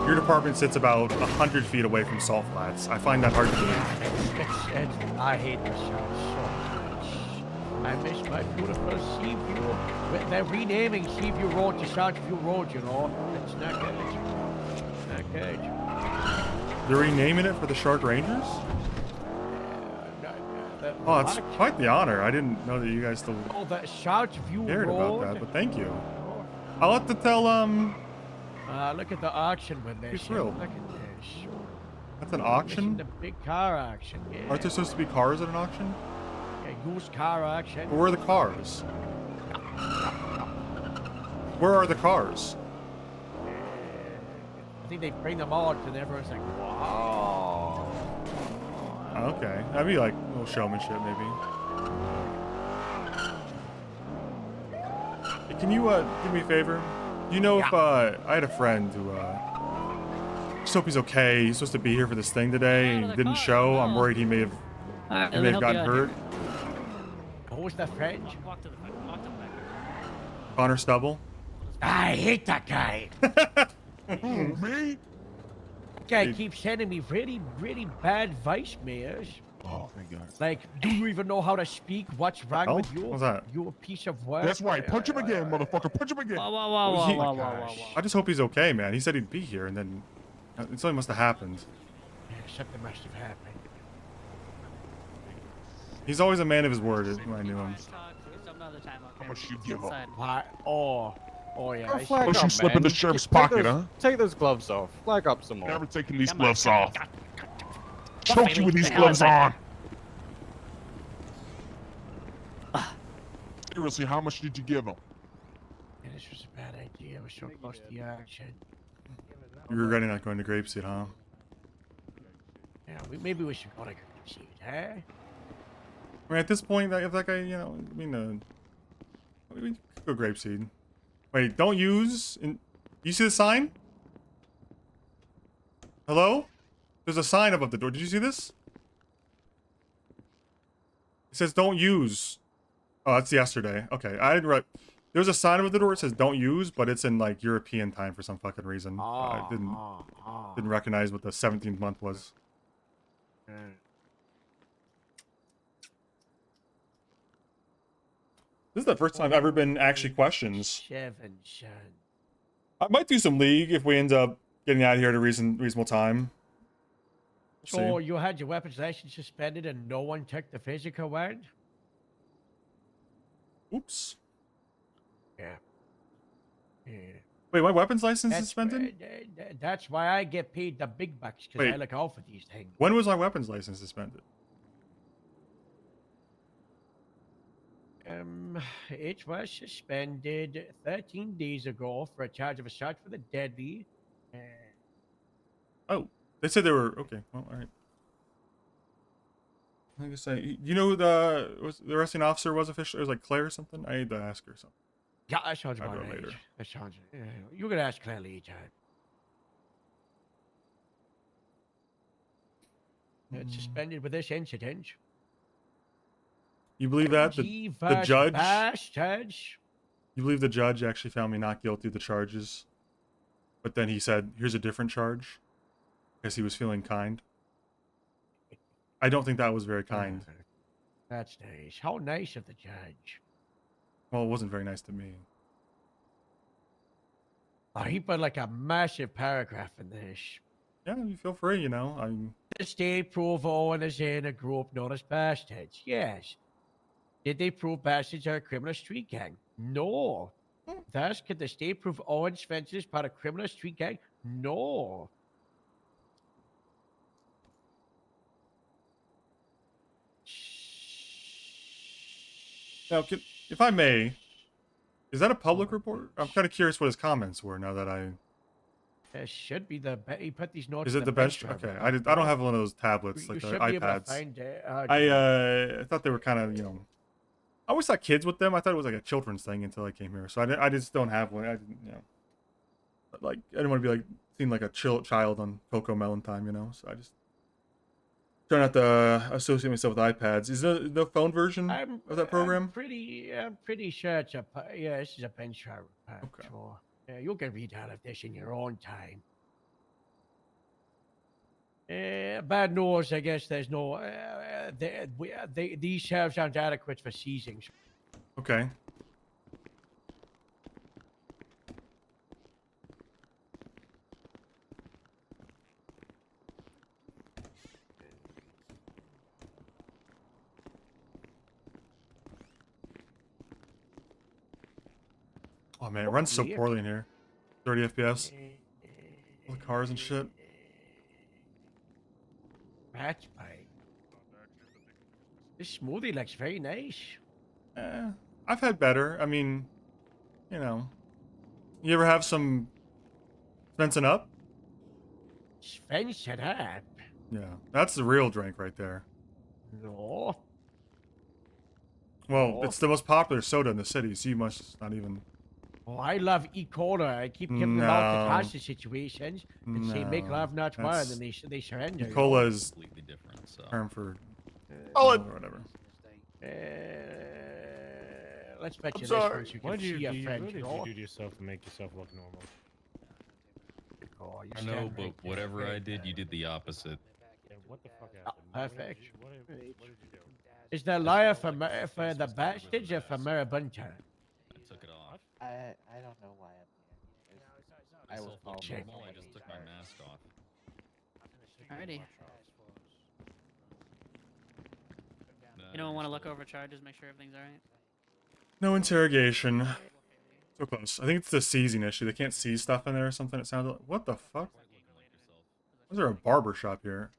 your department sits about 100 feet away from salt flats. I find that hard to believe. I hate the show so much. I miss my beautiful Seaview. They're renaming Seaview Road to Sharkview Road, you know. It's not good. It's not good. They're renaming it for the Shark Rangers? Oh, it's quite the honor. I didn't know that you guys still Oh, the Sharkview cared Road. about that, but thank you. I'll have to tell, Look at the auction with this. Be thrilled. Look at this. That's an This is auction? the big car auction. Yeah. Aren't there supposed to be cars at an auction? Yeah, used car auction. Where are the cars? Where are the cars? I think they bring them all and everyone's like, wow. Okay, that'd be like a little showmanship, maybe. Hey, can you do me a favor? Do you know if I had a friend who just hope he's okay. He's supposed to be here for this thing today, and he didn't show. I'm worried he may have gotten hurt. Who's the friend? Connor Stubble. I hate that guy. Me? Guy keeps sending me really, really bad voicemails. Oh, thank God. Like, do you even know how to speak? What's wrong hell? with you? What's that? You a piece of work. That's right. Punch him again, motherfucker. Punch him again. I just hope he's okay, man. He said he'd be here, and then something must have happened. Yeah, something must have happened. He's always a man of his word. I knew him. How much you give up? What? Oh yeah. Flag Unless you slip in the sheriff's pocket, huh? Take those gloves off. Flag up some more. Never taking these gloves off. Choke you with these gloves on. Seriously, how much did you give him? Yeah, this was a bad idea. We're so close to the action. You're regretting not going to Grapeseed, huh? Yeah, maybe we should go to Grapeseed, huh? I mean, at this point, if that guy, you know, I mean, we could go Grapeseed. Wait, don't use. You see the sign? Hello? There's a sign above the door. Did you see this? It says don't use. Oh, that's yesterday. Okay, I didn't write. There's a sign above the door that says don't use, but it's in like European time for some fucking reason. I didn't recognize what the 17th month was. This is the first time I've ever been actually questions. I might do some League if we end up getting out of here at a reasonable time. So you had your weapons license suspended and no one took the physical one? Oops. Yeah. Yeah. Wait, my weapons license suspended? That's why I get paid the big bucks, because I Wait. look out for these things. When was my weapons license suspended? It was suspended 13 days ago for a charge of assault for the deadly. Oh, they said they were okay. Well, all right. Like I say, you know who the arresting officer was officially? It was like Claire or something. I need to ask her something. Yeah, that sounds I'll about go right. later. That sounds. You can ask Claire later. It's suspended with this incident. You believe that the judge? Bastards. You believe the judge actually found me not guilty of the charges, but then he said, "Here's a different charge," because he was feeling kind. I don't think that was very kind. That's nice. How nice of the judge. Well, it wasn't very nice to me. Oh, he put like a massive paragraph in this. Yeah, you feel free, you know. The state prove Owen is in a group known as Bastards. Yes. Did they prove Bastards are a criminal street gang? No. Thus, could the state prove Owen Svensen is part of a criminal street gang? No. Now, if I may, is that a public report? I'm kind of curious what his comments were now that I... It should be the... He put these notes Is in it the bench? driver. Okay, I don't have one of those tablets, You like the should be able to iPads. find it. I thought they were kind of, you know... I always thought kids with them. I thought it was like a children's thing until I came here. So I just don't have one. I didn't, you know... But like, I didn't want to be like, seem like a child on Cocoa Melon time, you know? So I just... try not to associate myself with iPads. Is there no phone version of that program? I'm pretty sure it's a... Yeah, this is a bench driver. Okay. So, yeah, you can read all of this in your own time. Bad news, I guess there's no... these shelves aren't adequate for seizing. Okay. Oh man, it runs so poorly in here. 30 FPS. All the cars and shit. That's fine. This smoothie looks very nice. I've had better. I mean, you know. You ever have some Svensen up? Svensen up? Yeah, that's the real drink right there. No. Well, it's the most popular soda in the city, so you must not even... Oh, I love E-Cola. I keep giving them out to hostage situations and say make love not war, and then they surrender. E-Cola is completely different. So. Term for or whatever. Let's bet you sorry. this one so you What can did see you a do? friend. What did you do to yourself to make yourself look normal? Oh, you I know, stand but right there. whatever I did, you did the opposite. Yeah, what the fuck happened? Perfect. What did you do? Is the liar for the bastards or for Marabunta? I took it off. I don't know why I'm here. I was Myself looked normal, I just took my mask off. Alrighty. You don't want to look over charges, make sure everything's alright? No interrogation. So close. I think it's the seizing issue. They can't seize stuff in there or something. It sounded like... What the fuck? Is there a barber shop here?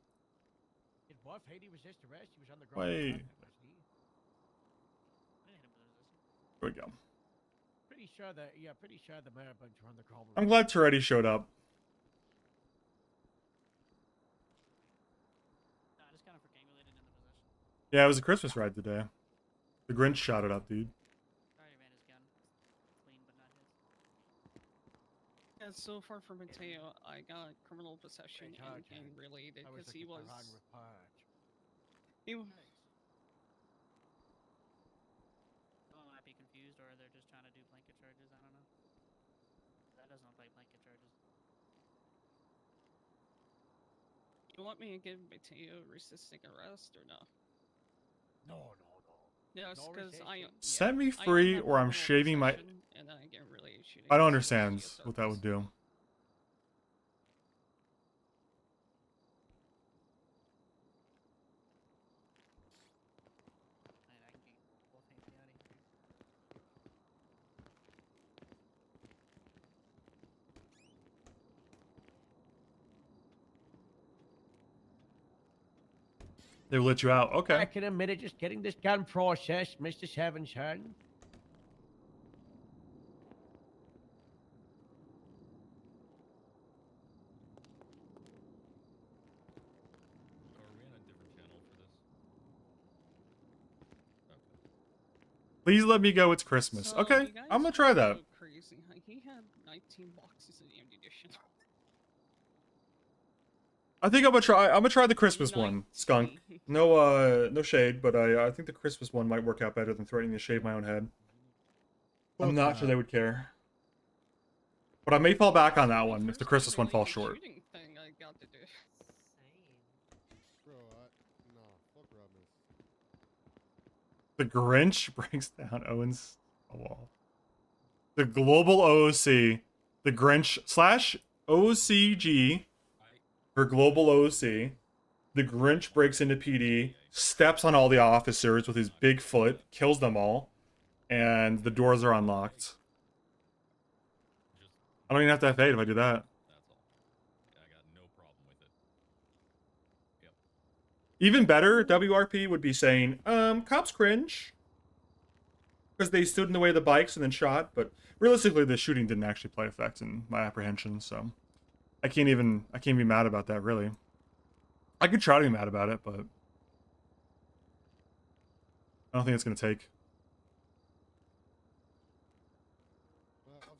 Wait. Here we go. Pretty sure the Marabunta are on the call. I'm glad Toretti showed up. Yeah, it was a Christmas ride today. The Grinch shot it up, dude. Yeah, so far from Mateo, I got criminal possession and gang related because he was. He was. Someone might be confused, or they're just trying to do blanket charges. I don't know. That doesn't look like blanket charges. You want me to give Mateo resisting arrest or no? No. Yes, because Set me free, or I'm shaving my... and then I get really shooting. I don't understand what that would do. They let you out. Okay. Back in a minute, just getting this gun processed, Mr. Svensen. Please let me go. It's Christmas. So Okay, you guys I'm gonna try that. go Crazy. He had 19 boxes of ammunition. I think I'm gonna try the Christmas one, Skunk. No shade, but I think the Christmas one might work out better than threatening to shave my own head. I'm not sure they would care. But I may fall back on that one if the Christmas one falls short. Shooting thing I got to do. The Grinch breaks down Owen's wall. The global OOC, the Grinch slash OCG for global OOC. The Grinch breaks into PD, steps on all the officers with his big foot, kills them all, and the doors are unlocked. I don't even have to have 8 if I do that. Even better, WRP would be saying, cops cringe. Because they stood in the way of the bikes and then shot, but realistically the shooting didn't actually play effect in my apprehension, so I can't be mad about that, really. I could try to be mad about it, but I don't think it's gonna take.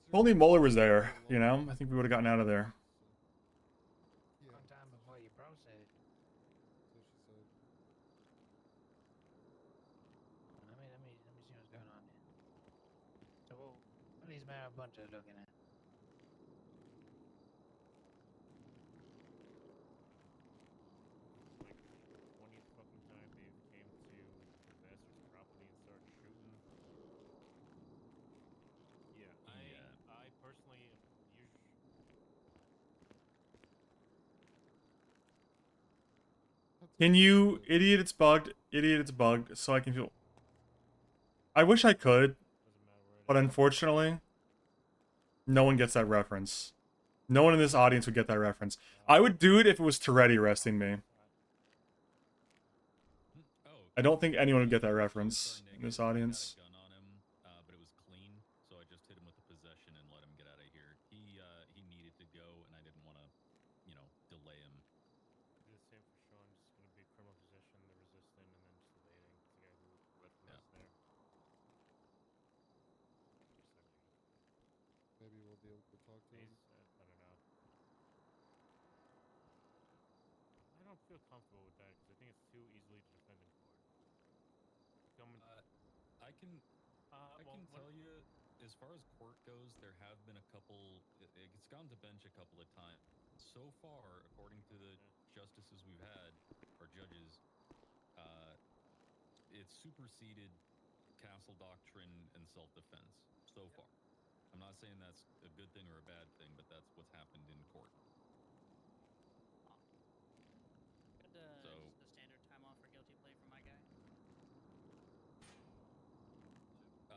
If only Mueller was there, you know? I think we would have gotten out of there. Can you, idiot, it's bugged, idiot, it's bugged, so I can feel... I wish I could, but unfortunately, no one gets that reference. No one in this audience would get that reference. I would do it if it was Toretti arresting me. I don't think anyone would get that reference in this audience. I can tell you, as far as court goes, there have been a couple. It's gone to bench a couple of times. So far, according to the justices we've had, or judges, it's superseded castle doctrine and self-defense so far. I'm not saying that's a good thing or a bad thing, but that's what's happened in court. Good, So just the standard time off for guilty plea for my guy.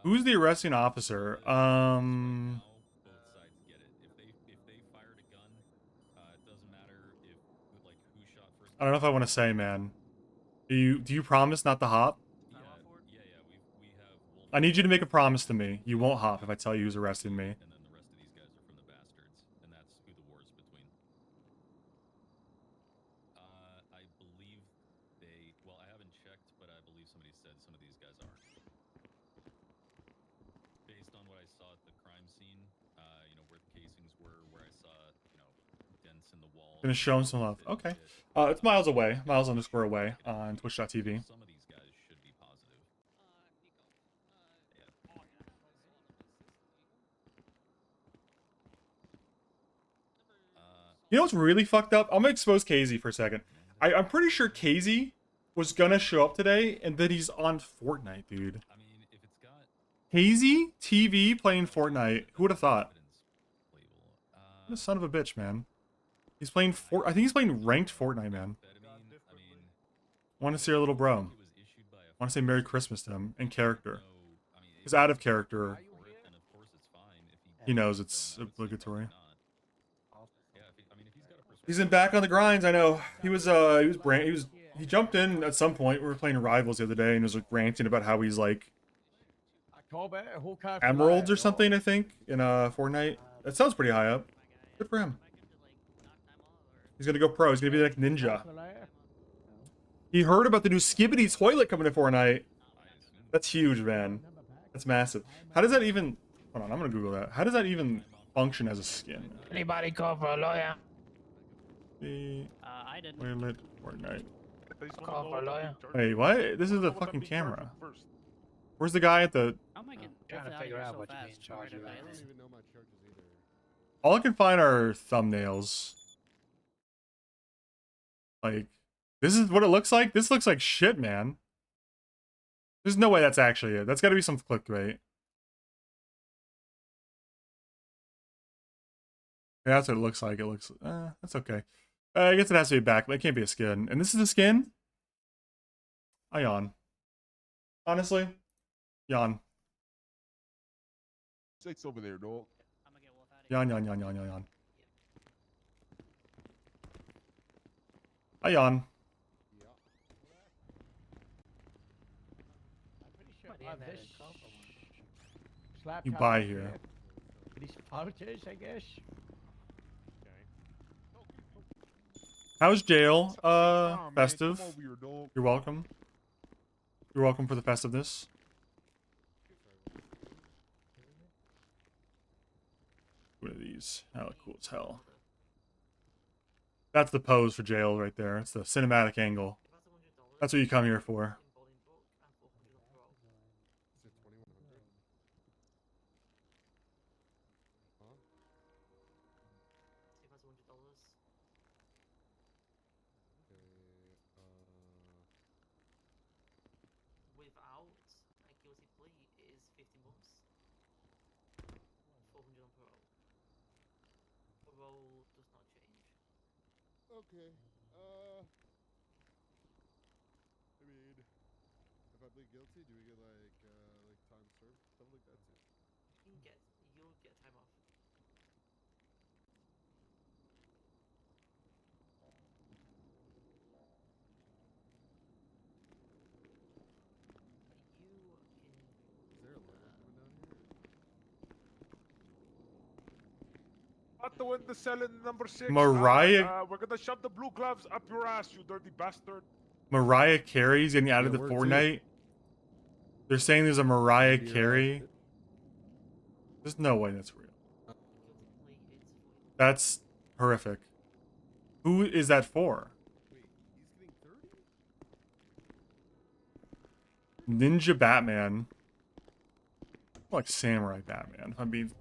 Who's the arresting officer? both sides get it. If they fired a gun, it doesn't matter if like who shot first. I don't know if I want to say, man. Do you promise not to hop? I need you to make a promise to me. You won't hop if I tell you who's arresting me. And then the rest of these guys are from the bastards, and that's who the war is between. I believe they. Well, I haven't checked, but I believe somebody said some of these guys are. Based on what I saw at the crime scene, you know, where the casings were, where I saw, you know, dents in the wall. Gonna show him some love. Okay. It's Miles away. Miles_away on Twitch.tv. Some of these guys should be positive. You know what's really fucked up? I'm gonna expose KZ for a second. I'm pretty sure KZ was gonna show up today, and that he's on Fortnite, dude. I mean, if it's got KZ TV playing Fortnite. Who would have thought? What a son of a bitch, man. He's playing I think he's playing ranked Fortnite, man. Want to see our little bro. Want to say Merry Christmas to him in character. He's out of character. He knows it's obligatory. He's in back on the grinds. I know. He jumped in at some point. We were playing Rivals the other day, and he was like ranting about how he's like emeralds or something. I think in Fortnite. That sounds pretty high up. Good for him. He's gonna go pro. He's gonna be like Ninja. He heard about the new Skibbity toilet coming to Fortnite. That's huge, man. That's massive. How does that even... Hold on, I'm gonna Google that. How does that even function as a skin? Anybody call for a lawyer? I didn't. Toilet Fortnite. Lawyer. Wait, what? This is a fucking camera. Where's the guy at the? How am I getting Trying to drifted out of figure here out so what you mean, fast compared to Sergeant. everybody else? even know my charges either. All I can find are thumbnails. Like, this is what it looks like? This looks like shit, man. There's no way that's actually it. That's gotta be some clickbait. Yeah, that's what it looks like. It looks, that's okay. I guess it has to be back, but it can't be a skin. And this is a skin? I yawn. Honestly, yawn. Six over there, dog. Yawn, yawn, yawn, yawn, yawn, yawn. I yawn. This slap You top buy up here. These photos, I guess. How's jail? man, Festive. come over here, dog. You're welcome. You're welcome for the festiveness. What are these? That look cool as hell. That's the pose for jail right there. It's the cinematic angle. That's what you come here for. Without a guilty plea is 50 months. 400 on parole. Parole does not change. Okay. I mean, if I plead guilty, do we get like time served, stuff like that too? You'll get time off. Is there a logo coming down here? Not the one that's selling number 6. Mariah- We're gonna shove the blue gloves up your ass, you dirty bastard. Mariah Carey's getting added Yeah, to where to? Fortnite. They're saying there's a Mariah Carey. There's no way that's real. That's horrific. Who is that for? Ninja Batman. Like Samurai Batman. If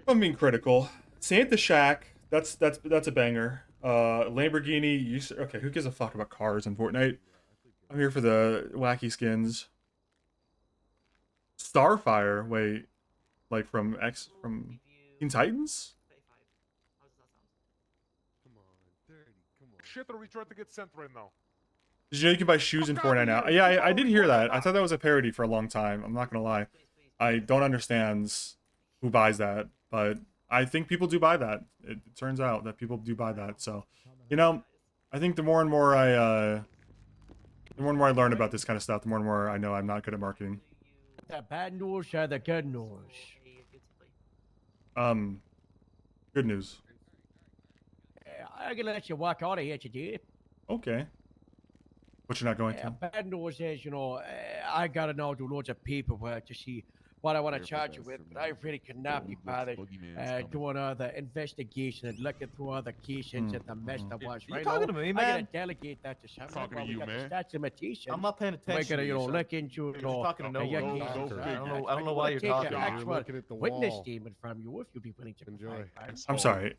I'm being critical. Santa Shack. That's a banger. Lamborghini. Okay, who gives a fuck about cars in Fortnite? I'm here for the wacky skins. Starfire. Wait, like from Teen Titans? Come on, 30. Come on. Shit, are we trying to get sent right now? Did you know you can buy shoes in Fortnite now? Yeah, I did hear that. I thought that was a parody for a long time. I'm not gonna lie. I don't understand who buys that, but I think people do buy that. It turns out that people do buy that. So, you know, I think the more and more I learn about this kind of stuff, the more and more I know I'm not good at marketing. The bad news or the good news? Good news. I'm gonna let you walk out of here today. Okay. But you're not going to? Bad news is, I gotta now do loads of paperwork to see what I want to charge you with, but I really cannot be bothered doing other investigation and looking through other cases and the mess that was. You Right talking now, to me, I man? gotta delegate that to someone. Talking to while we you, got the man. statute of limitations. I'm not paying attention. We're to gonna, you, sir. look into, You're just talking to no your one. cases. I don't know. I I don't know why you're take talking. an You're actual looking at the witness wall. statement from you if you'd be willing to Enjoy. provide. I'm sorry.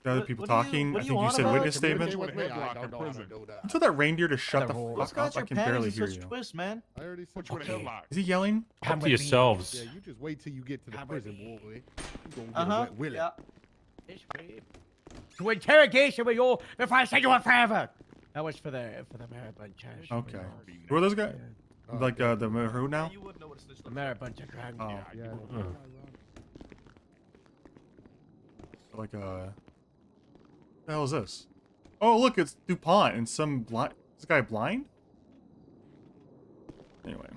The other What- people what do you- talking. what I do think you you want said about? witness statement. With me, I Headlock don't in know how to prison. do that. You told that reindeer to shut the Those Those fuck guys up. I are can panties barely and hear such you. twists, man. I already said Put you in a okay. headlock. Is he yelling? Come Up to with me. yourselves. Yeah, you just wait till you get to the Come with prison, me. boy. You gonna get a wet willy. Yeah. This way. To interrogation with you if I send you a forever. That was for the Maribun charge. Okay. Who are those guys? Like the who now? You wouldn't know what this The Maribun grand. Oh. Yeah. Like what the hell is this? Oh look, it's DuPont and some blind. Is this guy blind? Anyway.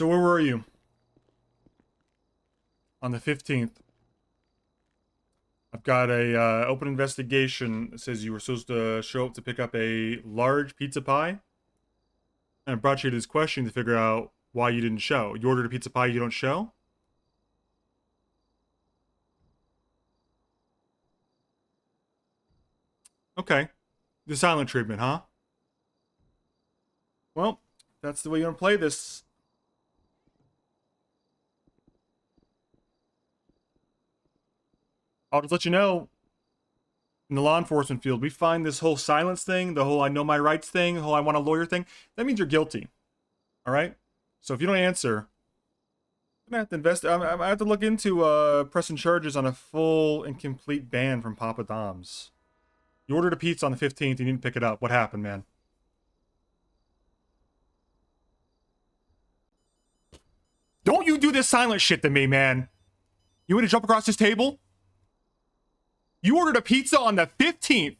So where were you? On the 15th. I've got a open investigation that says you were supposed to show up to pick up a large pizza pie. And I brought you to this question to figure out why you didn't show. You ordered a pizza pie, you don't show? Okay. The silent treatment, huh? Well, that's the way you want to play this. I'll just let you know, in the law enforcement field, we find this whole silence thing, the whole I know my rights thing, the whole I want a lawyer thing, that means you're guilty. All right? So if you don't answer, I'm going to have to I have to look into pressing charges on a full and complete ban from Papa Dom's. You ordered a pizza on the 15th, you didn't pick it up. What happened, man? Don't you do this silent shit to me, man. You want to jump across this table? You ordered a pizza on the 15th,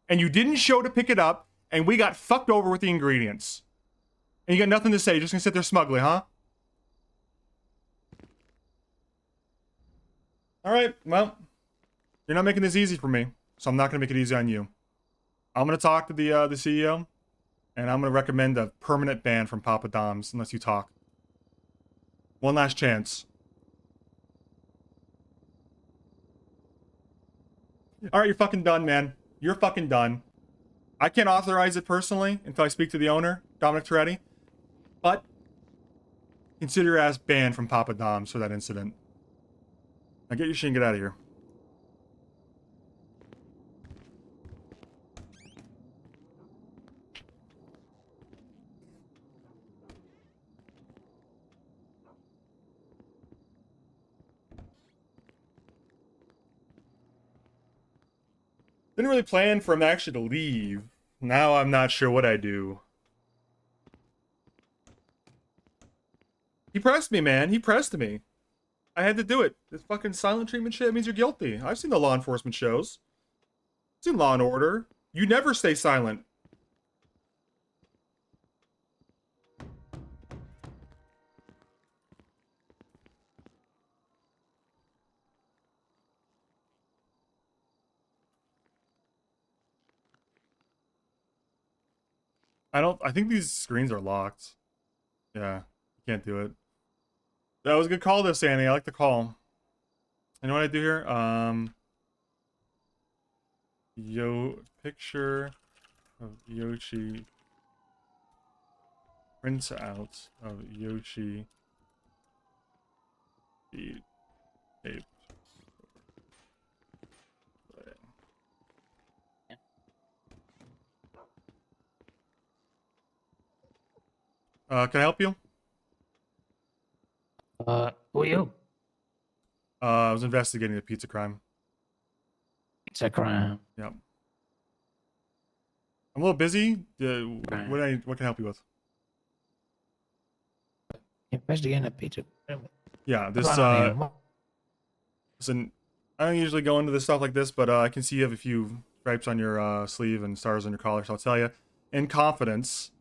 and you didn't show to pick it up, and we got fucked over with the ingredients. And you got nothing to say, you're just gonna sit there smugly, huh? Alright, well, you're not making this easy for me, so I'm not gonna make it easy on you. I'm gonna talk to the CEO, and I'm gonna recommend a permanent ban from Papa Dom's unless you talk. One last chance. Alright, you're fucking done, man. You're fucking done. I can't authorize it personally until I speak to the owner, Dominic Toretti. But consider your ass banned from Papa Dom's for that incident. Now get your shit and get out of here. Didn't really plan for him actually to leave. Now I'm not sure what I do. He pressed me, man. He pressed me. I had to do it. This fucking silent treatment shit means you're guilty. I've seen the law enforcement shows. I've seen Law and Order. You never stay silent. I think these screens are locked. Yeah, you can't do it. That was a good call though, Sandy. I like the call. You know what I do here? Picture of Yoshi. Prints out of Yoshi. The tape. Can I help you? Who are you? I was investigating the pizza crime. Pizza crime. Yep. I'm a little busy. What can I help you with? Investigating a pizza. Yeah, this listen, I don't usually go into this stuff like this, but I can see you have a few stripes on your sleeve and stars on your collar, so I'll tell you in confidence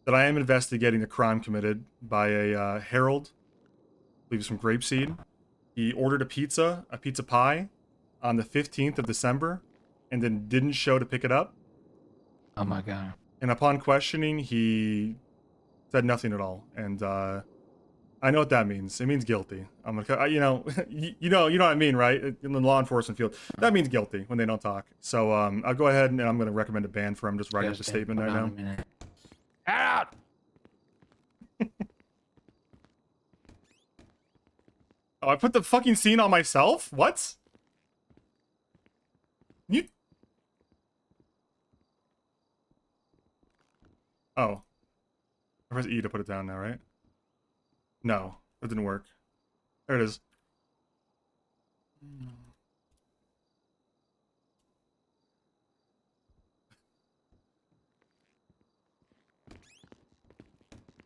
that I am investigating a crime committed by a Harold, I believe it's from Grapeseed. He ordered a pizza pie, on the 15th of December, and then didn't show to pick it up. Oh my god. And upon questioning, he said nothing at all. And I know what that means. It means guilty. I'm gonna, you know, you know what I mean, right? In the law enforcement field, that means guilty when they don't talk. So I'll go ahead and I'm gonna recommend a ban for him. Just writing up a statement right now. Out. Oh, I put the fucking scene on myself? What? You... Oh. I press E to put it down now, right? No, that didn't work. There it is.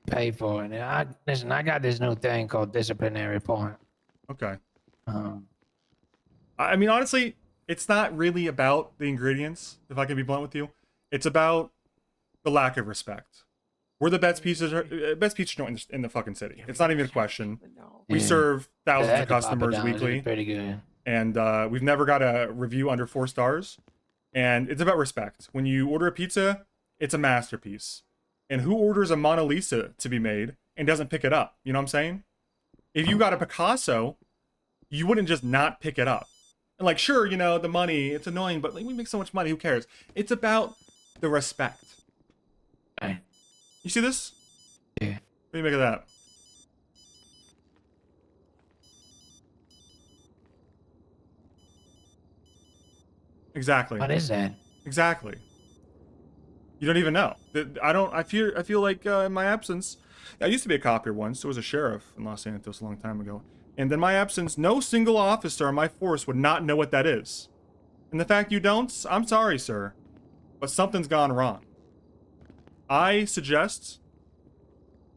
Pay for it. Listen, I got this new thing called disciplinary point. Okay. I mean, honestly, it's not really about the ingredients, if I can be blunt with you. It's about the lack of respect. We're the best pizza joint in the fucking city. It's not even a question. We Yeah. serve thousands They had of to pop it customers down. It was weekly, pretty good. and we've never got a review under 4 stars. And it's about respect. When you order a pizza, it's a masterpiece. And who orders a Mona Lisa to be made and doesn't pick it up? You know what I'm saying? If you got a Picasso, you wouldn't just not pick it up. And like, sure, you know, the money, it's annoying, but like, we make so much money, who cares? It's about the respect. Right. You see this? Yeah. What do you make of that? Exactly. What is that? Exactly. You don't even know. I feel like in my absence, I used to be a copier once. I was a sheriff in Los Santos a long time ago. And in my absence, no single officer on my force would not know what that is. And the fact you don't, I'm sorry, sir, but something's gone wrong. I suggest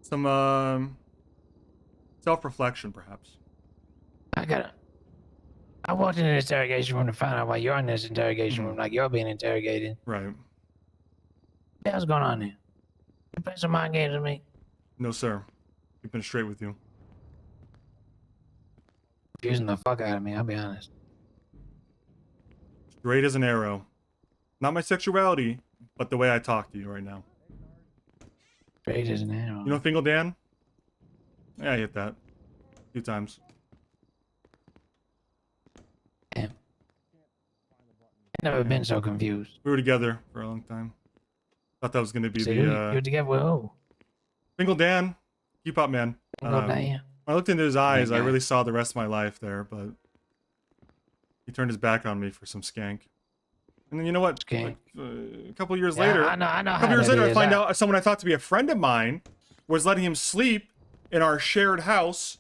some self-reflection, perhaps. I walked into the interrogation room to find out why you're in this interrogation room, like you're being interrogated. Right. What the hell's going on here? You play some mind games with me? No, sir. Keeping it straight with you. Confusing the fuck out of me, I'll be honest. Straight as an arrow. Not my sexuality, but the way I talk to you right now. Straight as an arrow. You know Fingal Dan? Yeah, I hit that. A few times. Damn. I've never been so confused. We were together for a long time. Thought that was going to be So the... you were together with who? Fingal Dan. Keep up, man. Fingal Dan. When I looked into his eyes, I Okay. really saw the rest of my life there, but... He turned his back on me for some skank. And then you know what? Like, a couple years Yeah, later... I know a how couple years that later, I is. find out someone I thought to be a friend of mine was letting him sleep in our shared house.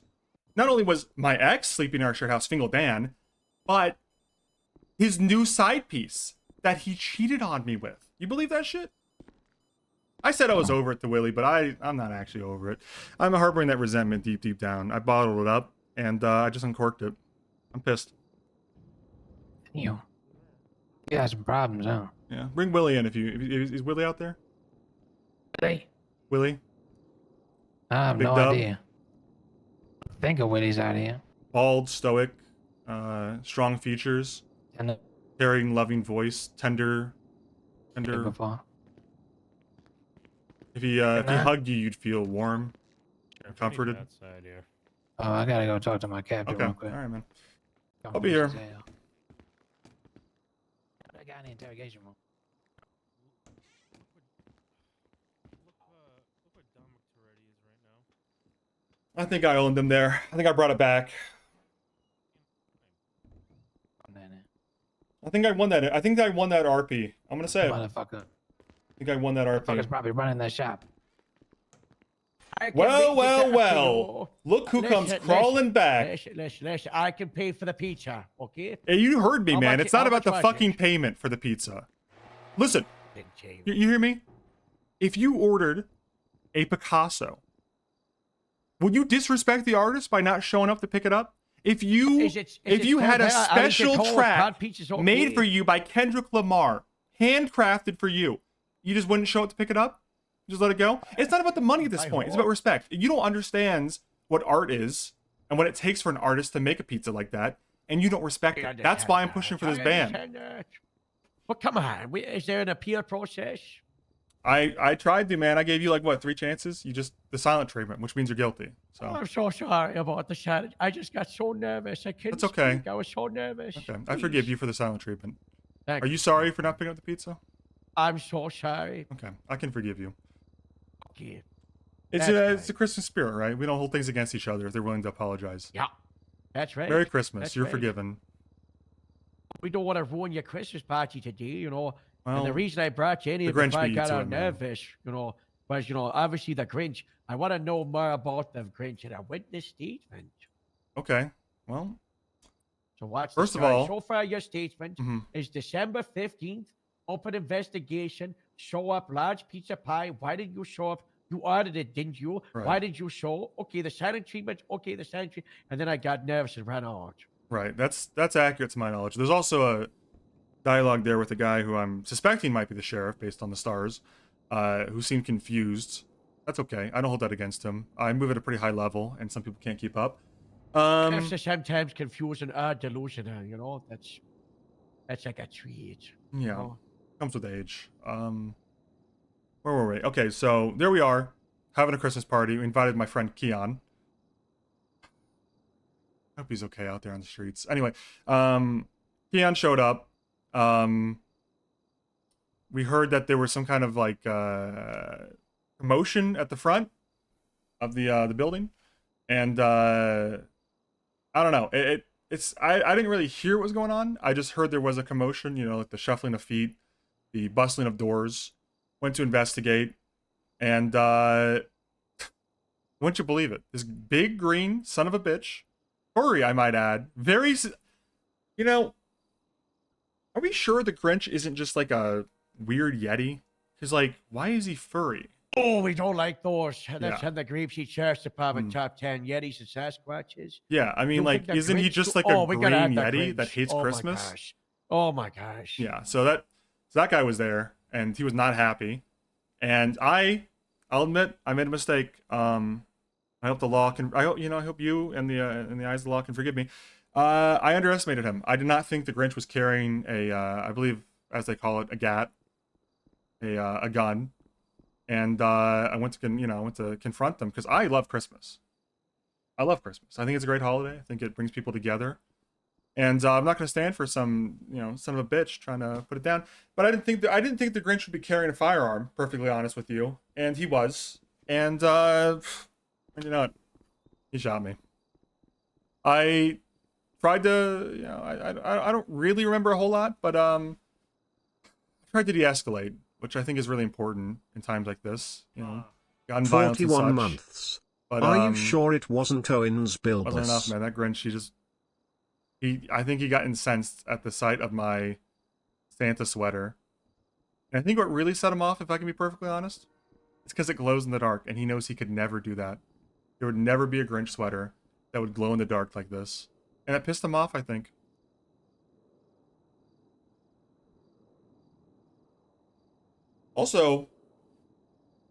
Not only was my ex sleeping in our shared house, Fingal Dan, but his new side piece that he cheated on me with. You believe that shit? I said I was over it to Willie, but I'm not actually over it. I'm harboring that resentment deep down. I bottled it up, and I just uncorked it. I'm pissed. You got some problems, huh? Yeah, bring Willie in if is Willie out there? Willie? Willie? I have Big no Dub? idea. I think of Willie's out here. Bald, stoic, strong features, caring, loving voice, tender. Before. If he hugged you, you'd feel warm, and comforted. Oh, I gotta go talk to my captain Okay, real quick. all right, man. I'll be here. That guy in the interrogation room. I think I owned him there. I think I brought it back. I think I won that. I think I won that RP. I'm gonna say it. Motherfucker. I think I won that RP. Motherfucker's probably running that shop. Well. Look who comes crawling back. Listen. I can pay for the pizza, okay? Hey, you heard me, How man. much- It's not how about much the was fucking it? payment for the pizza. Listen, you hear me? If you ordered a Picasso, would you disrespect the artist by not showing up to pick it up? If you had a special track made for you by Kendrick Lamar, handcrafted for you, you just wouldn't show up to pick it up? Just let it go? It's not about the money at this point. It's about respect. You don't understand what art is and what it takes for an artist to make a pizza like that, and you don't respect it. That's why I'm pushing for this ban. Well, come on. Is there an appeal process? I tried to, man. I gave you like what, 3 chances? You just the silent treatment, which means you're guilty. So I'm so sorry about the silence. I just got so nervous. I couldn't That's okay. speak. I was so nervous. okay, I forgive you for the silent treatment. Thank Are you sorry for not picking up the pizza? I'm so sorry. Okay, I can forgive you. Okay. It's a Christmas spirit, right? We don't hold things against each other if they're willing to apologize. Yeah, that's right. Merry Christmas. That's You're right. forgiven. We don't want to ruin your Christmas party today, you know. Well, and the reason I brought you in the here Grinch before I beat you got to all it, man. nervous, you know, was, you know, obviously the Grinch. I want to know more about the Grinch and a witness statement. Okay. Well, So watch First the of story. all- So far, your statement Mhm. is December 15th, open investigation, show up, large pizza pie. Why did you show up? You ordered it, didn't you? Right. Why did you show? Okay, the silent treatment. Okay, the silent treatment. And then I got nervous and ran out. right. That's accurate to my knowledge. There's also a dialogue there with a guy who I'm suspecting might be the sheriff based on the stars, who seemed confused. That's okay. I don't hold that against him. I move at a pretty high level, and some people can't keep up. It's just sometimes confusing or delusional, you know? That's like a treat. Yeah, You know? comes with age. Where were we? Okay, so there we are, having a Christmas party. We invited my friend Keon. I hope he's okay out there on the streets. Anyway, Keon showed up. We heard that there was some kind of like commotion at the front of the building, and I don't know. I didn't really hear what was going on. I just heard there was a commotion. You know, like the shuffling of feet, the bustling of doors. Went to investigate, and wouldn't you believe it? This big green son of a bitch, furry, I might add. You know, are we sure the Grinch isn't just like a weird Yeti? Because, like, why is he furry? Oh, we don't like those. That's Yeah. in the Grapeseed Sheriff's Department top 10 Yetis and Sasquatches. Yeah, I mean, You like, think the isn't he Grinch just do- like Oh, a we green gotta have the Yeti that Grinch. hates Oh Christmas? My gosh. Oh my gosh. Yeah, so that guy was there, and he was not happy. And I'll admit, I made a mistake. I hope the law can. I hope you and the eyes of the law can forgive me. I underestimated him. I did not think the Grinch was carrying I believe, as they call it, a gat, a gun. And I went to confront them because I love Christmas. I love Christmas. I think it's a great holiday. I think it brings people together. And I'm not going to stand for some, son of a bitch trying to put it down. But I didn't think the Grinch would be carrying a firearm. Perfectly honest with you, and he was. And you know what? He shot me. I tried to, I don't really remember a whole lot, but I tried to de-escalate, which I think is really important in times like this. Gun violence and 41 such. months. But Are you sure it wasn't Owen's wasn't enough, Bilbus? man. That Grinch, I think he got incensed at the sight of my Santa sweater. And I think what really set him off, if I can be perfectly honest, is because it glows in the dark, and he knows he could never do that. There would never be a Grinch sweater that would glow in the dark like this. And it pissed him off, I think. Also,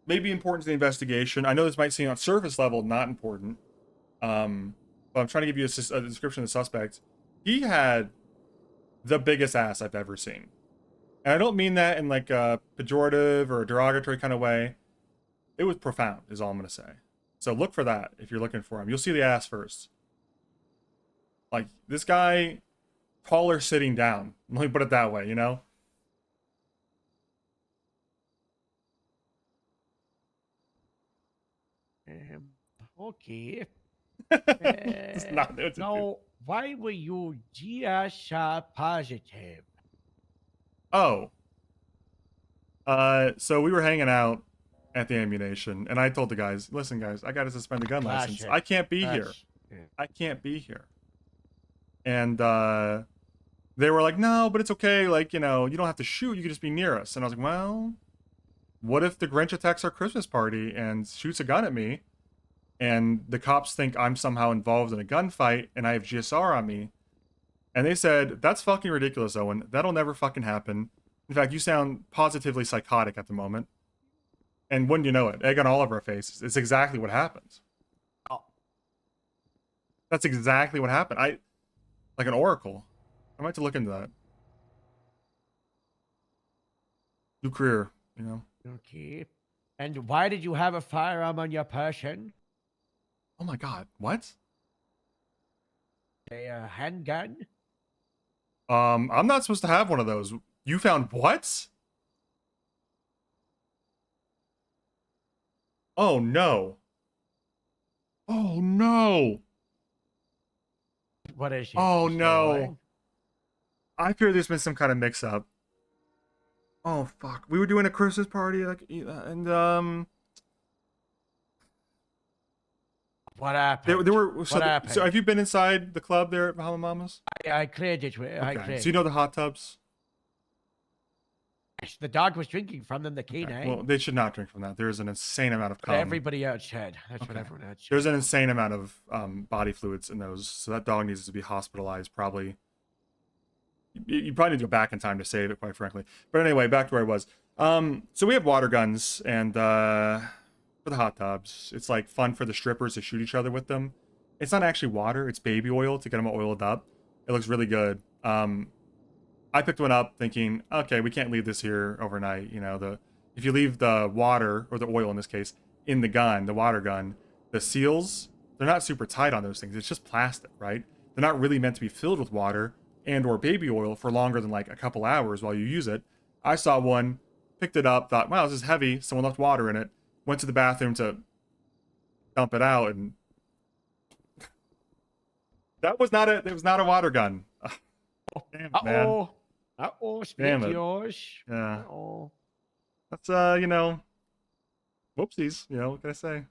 maybe important to the investigation. I know this might seem on surface level not important, but I'm trying to give you a description of the suspect. He had the biggest ass I've ever seen. And I don't mean that in like a pejorative or a derogatory kind of way. It was profound, is all I'm going to say. So look for that if you're looking for him. You'll see the ass first. Like, this guy, taller sitting down. Let me put it that way, Okay. It's not, it's now, why were you GSR positive? Oh. So we were hanging out at the ammunition, and I told the guys, listen, guys, I got to suspend the gun license. Classic. I can't be here. Classic. I can't be here. And they were like, no, but it's okay. Like, you don't have to shoot. You can just be near us. And I was like, well, what if the Grinch attacks our Christmas party and shoots a gun at me? And the cops think I'm somehow involved in a gunfight and I have GSR on me. And they said, that's fucking ridiculous, Owen. That'll never fucking happen. In fact, you sound positively psychotic at the moment. And wouldn't you know it, egg on all of our faces. It's exactly what happened. Oh. That's exactly what happened. Like an oracle. I might have to look into that. New career, Okay. And why did you have a firearm on your person? Oh my god, what? A handgun? I'm not supposed to have one of those. You found what? Oh no. Oh no. What is it? Oh Mr. no. Owen? I fear there's been some kind of mix up. Oh fuck. We were doing a Christmas party and What happened? there were what so, happened? so have you been inside the club there at Bahama Mamas? I cleared it. I Okay. cleared So you know the hot tubs? it. The dog was drinking from them, the canine. Well, they should not drink from that. There's an insane amount of But cum. everybody else had. That's what Okay. everyone else said. There's an insane amount of body fluids in those, so that dog needs to be hospitalized. Probably, you probably need to go back in time to save it, quite frankly. But anyway, back to where I was. So we have water guns, and for the hot tubs. It's like fun for the strippers to shoot each other with them. It's not actually water, it's baby oil to get them oiled up. It looks really good. I picked one up thinking, okay, we can't leave this here overnight. You know, if you leave the water, or the oil in this case, in the gun, the water gun, the seals, they're not super tight on those things. It's just plastic, right? They're not really meant to be filled with water and or baby oil for longer than like a couple hours while you use it. I saw one, picked it up, thought, wow, this is heavy. Someone left water in it. Went to the bathroom to dump it out, and it was not a water gun. Damn it, man. Uh-oh, Damn speak it. yours. Yeah. Uh-oh. That's you know, whoopsies, you know, what can I say?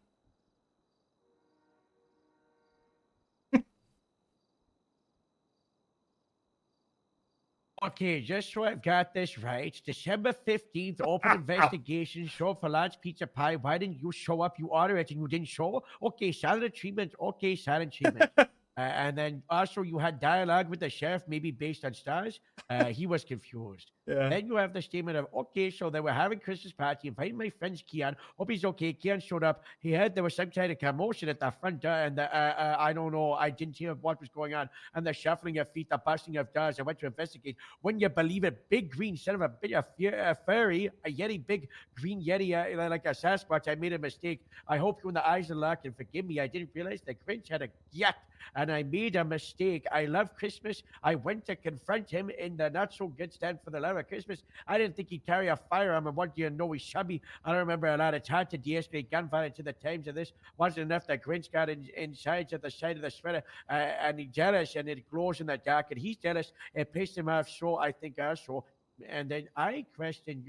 Okay, just so I've got this right, December 15th, open investigation, show up for lunch, pizza pie. Why didn't you show up? You ordered it and you didn't show? Okay, silent treatment. Okay, silent treatment. And then also you had dialogue with the chef, maybe based on stars. He was confused. Yeah. Then you have the statement of, okay, so they were having Christmas party, inviting my friends Keon. Hope he's okay. Keon showed up. He heard there was some kind of commotion at the front door, and I don't know, I didn't hear what was going on. And the shuffling of feet, the busting of doors. I went to investigate. Wouldn't you believe it? Big green son of a bitch, a furry, a yeti, big green yeti, like a Sasquatch. I made a mistake. I hope you and the eyes are locked and forgive me. I didn't realize the Grinch had a yacht, and I made a mistake. I love Christmas. I went to confront him in the not so good stand for the love of Christmas. I didn't think he'd carry a firearm, and what do you know, he's chubby. I don't remember a lot. It's hard to de-escalate gun violence in the times of this. Wasn't enough that Grinch got inside at the side of the sweater, and he's jealous, and it glows in the dark, and he's jealous. It pissed him off, so I think also. And then I questioned,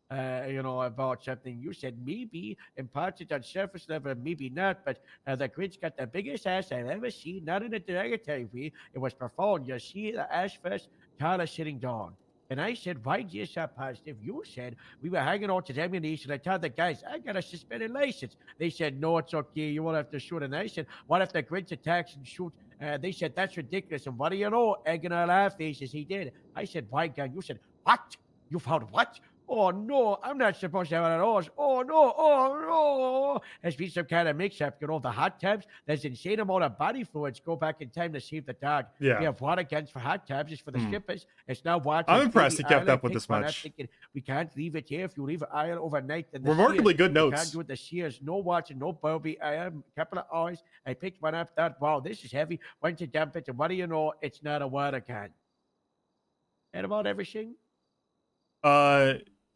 about something. You said maybe, imparted on surface level, maybe not, but the Grinch got the biggest ass I've ever seen, not in a derogatory way. It was profound. You see the ass first, Tyler sitting down. And I said, why do you so positive? You said we were hanging out at ammunition. I told the guys, I got a suspended license. They said, no, it's okay. You won't have to shoot. And I said, what if the Grinch attacks and shoot? They said, that's ridiculous. And what do you know? Egging on our faces. He did. I said, why, gun? You said, what? You found what? Oh, no, I'm not supposed to have one of those. Oh, no. There's been some kind of mix-up. You know, the hot tubs, there's insane amount of body fluids. Go back in time to save the dog. Yeah. We have water guns for hot tubs. It's for the strippers. It's now water. I'm impressed he kept up with this I'm much. thinking, we can't leave it here. If you leave it aisle overnight, then the Remarkably Sears, good we notes. can't do it. The Sears, no watching, no Bobby. I am a couple of hours. I picked one up. Thought, wow, this is heavy. Went to dump it, and what do you know? It's not a water can. And about everything.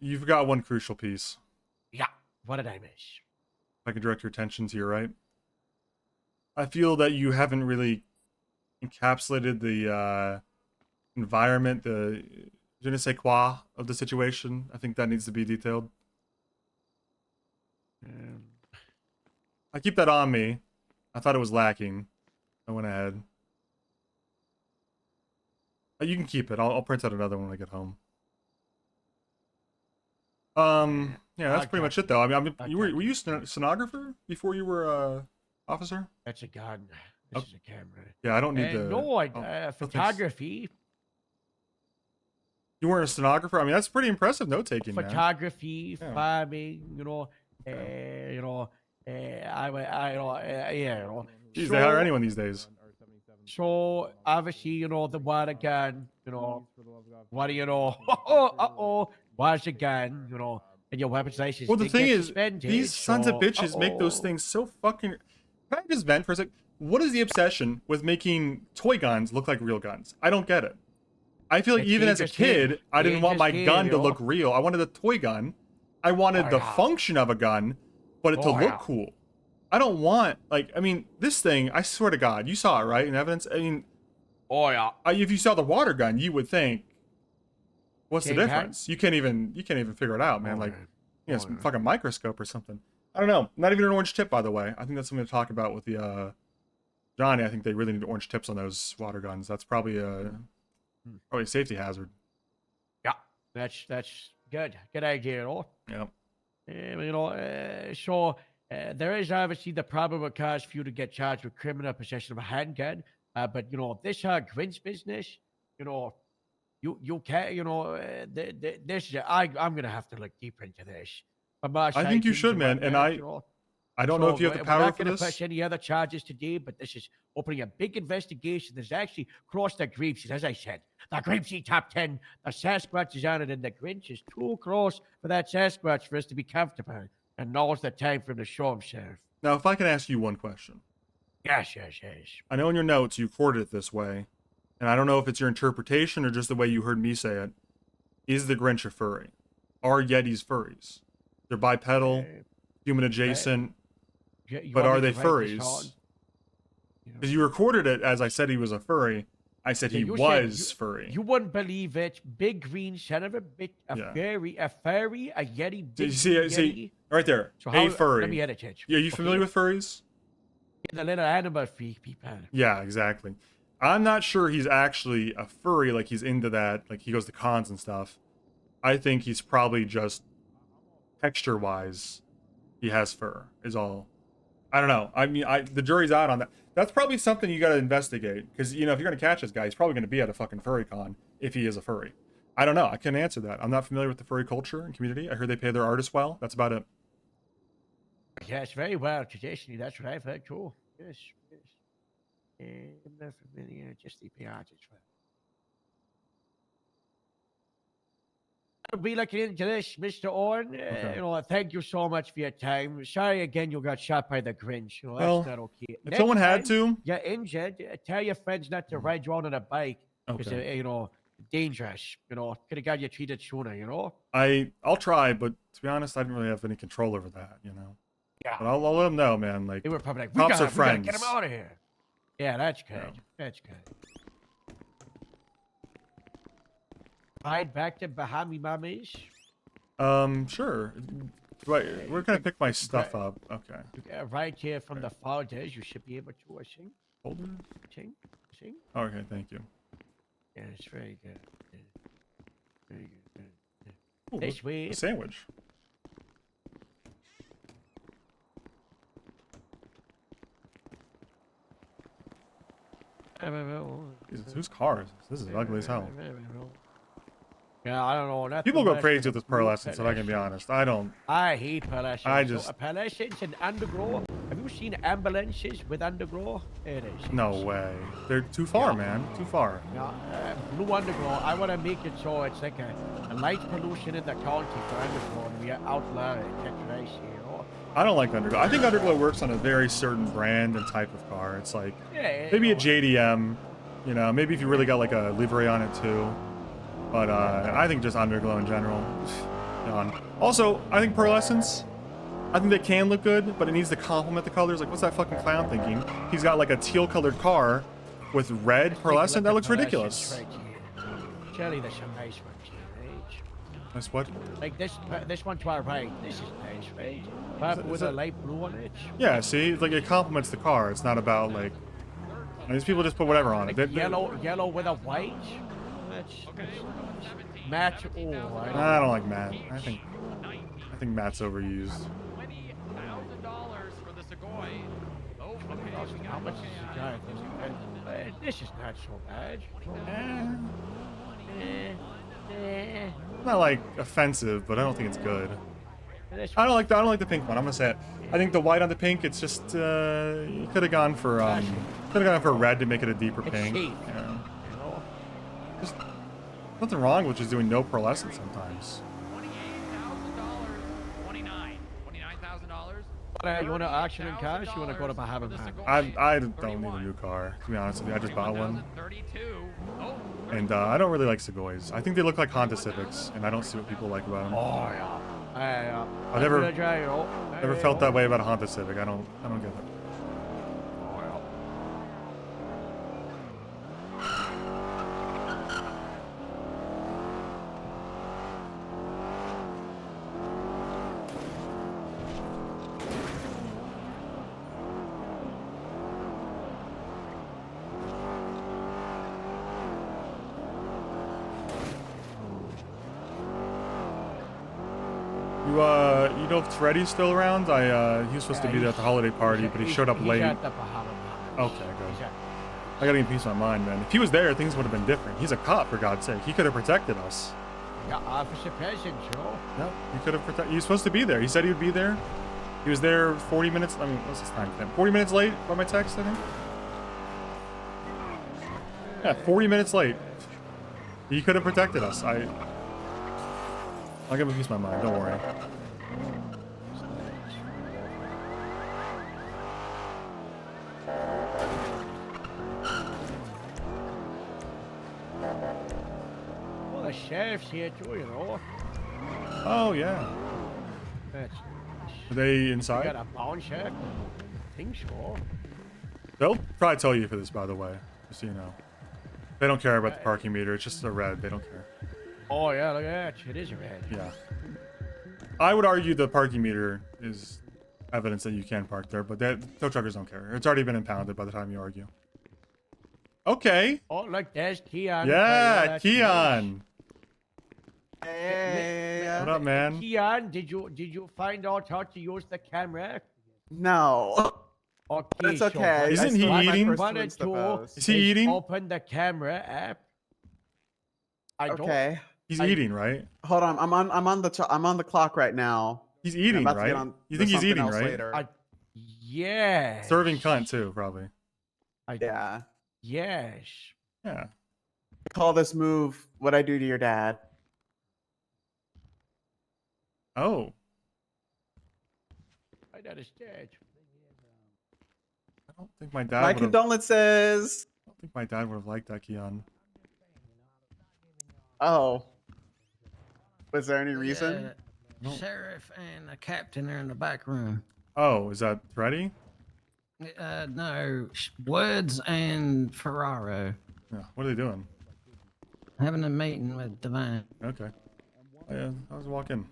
You forgot one crucial piece. Yeah. What did I miss? If I can direct your attention to your right. I feel that you haven't really encapsulated the environment, the je ne sais quoi of the situation. I think that needs to be detailed. I keep that on me. I thought it was lacking. I went ahead. You can keep it. I'll print out another one when I get home. Yeah, that's pretty much it, though. I mean, were you stenographer before you were officer? That's a gun. This is a camera. Yeah, I don't need the. No, photography. You weren't a stenographer. I mean, that's pretty impressive note taking. Photography, man. farming. Geez, they hire anyone these days. So obviously, the water gun. What do you know? Water gun. And your weapons license. Well, the thing is, suspended, these sons of bitches make those things so fucking. Can I just vent for a sec? What is the obsession with making toy guns look like real guns? I don't get it. I feel like even as a kid, I didn't want my gun to look real. I wanted a toy gun. I wanted the function of a gun, but it to look cool. I don't want, like, I mean, this thing, I swear to God, you saw it, right, in evidence? I mean, if you saw the water gun, you would think, what's the difference? You can't even figure it out, man. Like, it's a fucking microscope or something. I don't know. Not even an orange tip, by the way. I think that's something to talk about with the Johnny. I think they really need orange tips on those water guns. That's probably a safety hazard. Yeah, that's good. Good idea, Yeah. So there is obviously the probable cause for you to get charged with criminal possession of a handgun. But this Grinch business, you can't, this I'm gonna have to look deeper into this. I think you should, man. And I don't know if you have the we're power not for gonna this. push any other charges today, but this is opening a big investigation. There's actually crossed the Grapeseed, as I said. The Grapeseed top 10, the Sasquatch is on it, and the Grinch is too close for that Sasquatch for us to be comfortable. And now's the time for him to show himself. Now, if I can ask you one question. Yes. I know in your notes you recorded it this way, and I don't know if it's your interpretation or just the way you heard me say it. Is the Grinch a furry? Are Yetis furries? They're bipedal, human adjacent, but are they furries? Because you recorded it as I said he was a furry. I said he was furry. You wouldn't believe it. Big green son of a bitch. A furry, a Yeti, big See, right there. So a furry. Let me edit it. Yeah, you familiar with furries? The little animal freak people. Yeah, exactly. I'm not sure he's actually a furry, like he's into that, like he goes to cons and stuff. I think he's probably just texture-wise, he has fur, is all. I don't know. I mean, the jury's out on that. That's probably something you got to investigate, because, you know, if you're going to catch this guy, he's probably going to be at a fucking furry con, if he is a furry. I don't know. I can't answer that. I'm not familiar with the furry culture and community. I heard they pay their artists well. That's about it. Yes, very well. Traditionally, that's what I've heard too. Yes. I'm not familiar. Just the artists. I'll be looking into this, Mr. Orn. Okay. You know, thank you so much for your time. Sorry again you got shot by the Grinch. You know, Well, that's not okay. if someone had to. You're injured. Tell your friends not to ride you out on a bike. Because, Okay. you know, dangerous. You know, could have got you treated sooner, you know? I'll try, but to be honest, I didn't really have any control over that, you know? Yeah. But I'll let them know, man. Like, They were probably like, cops are we gotta friends. get him out of here. Yeah, that's good. Yeah. That's good. Ride back to Bahami Mamas. Sure. Where can I pick my stuff up? Okay. Right here from the folders, you should be able to sing. Folders? Sing. Okay, thank you. Yeah, it's very good. Yeah. Very good. Ooh, This way. a sandwich. Jesus, whose car is this? This is ugly as hell. Yeah, I don't know. Nothing People go less crazy than with this blue pearlescence, if I can be honest. I don't. I hate pearlescence. I just- Pearlescence and undergrow. Have you seen ambulances with undergrow? It is. No way. They're too far, man. Too far. Yeah, blue undergrow. I want to make it so it's like a light pollution in the county for undergrow, and we outlaw it. That's what I see, you know? I don't like Underglow. I think Underglow works on a very certain brand and type of car. It's like maybe a JDM, you know, maybe if you really got like a livery on it too. But I think just Underglow in general. Also, I think pearlescence, I think they can look good, but it needs to complement the colors. Like, what's that fucking clown thinking? He's got like a teal colored car with red pearlescent. That looks ridiculous. Surely there's some nice ones here, right? Nice what? Like this one to our right. This is nice, right? But with a light blue on it. Yeah, see, it's like it complements the car. It's not about like these people just put whatever on it. Like yellow with a white. That's match. Oh, I don't like matte. I think matte's overused. $20,000 for the Segoy. Oh, How much is the guy? This is not so bad. Not like offensive, but I don't think it's good. I don't like the pink one. I'm gonna say it. I think the white on the pink, it's just you could have gone for red to make it a deeper pink. Yeah. Just nothing wrong with just doing no pearlescent sometimes. $29,000. You want to auction in cash? You want to go to Bahamas? I don't need a new car, to be honest with you. I just bought one. Oh, And I don't really like Segoys. I think they look like Honda Civics, and I don't see what people like about them. Oh yeah. I've never felt that way about a Honda Civic. I don't get it. You know if Freddy's still around? He was supposed to be there at the holiday party, but he showed up late. Okay, good. I gotta get peace of my mind, man. If he was there, things would have been different. He's a cop, for God's sake. He could have protected us. Yeah, Officer Peasant, Joe. No, he could have protected. He was supposed to be there. He said he would be there. He was there 40 minutes. I mean, what's his time? 40 minutes late by my text, I think. Yeah, 40 minutes late. He could have protected us. I'll give him a piece of my mind. Don't worry. Well, the sheriff's here too, you know. Oh yeah. That's, Are they you inside? got a bounce check? I think so. They'll probably tell you for this, by the way, just so you know. They don't care about the parking meter. It's just a red. They don't care. Oh yeah, look at that. It is red. Yeah. I would argue the parking meter is evidence that you can park there, but tow truckers don't care. It's already been impounded by the time you argue. Okay. Oh, look, there's Keon. Yeah, Keon. Hey. What up, man? Keon, did you find out how to use the camera? No. Okay, That's okay. So Isn't he eating? Is he eating? Open the camera app. Okay. He's eating, right? Hold on. I'm on the clock right now. He's I'm eating, about to get right? on You to think he's something eating, else right? later. Yeah. Serving cunt too, probably. Yeah. Yes. Yeah. Call this move what I do to your dad. Oh. I understand. I don't think my dad. My would've- condolences. I don't think my dad would have liked that, Keon. Oh. Was there any reason? Sheriff and a captain are in the back room. Oh, is that Freddy? No, Woods and Ferraro Yeah. What are they doing? having a meeting with Divine. Okay. Oh, yeah, I was walking.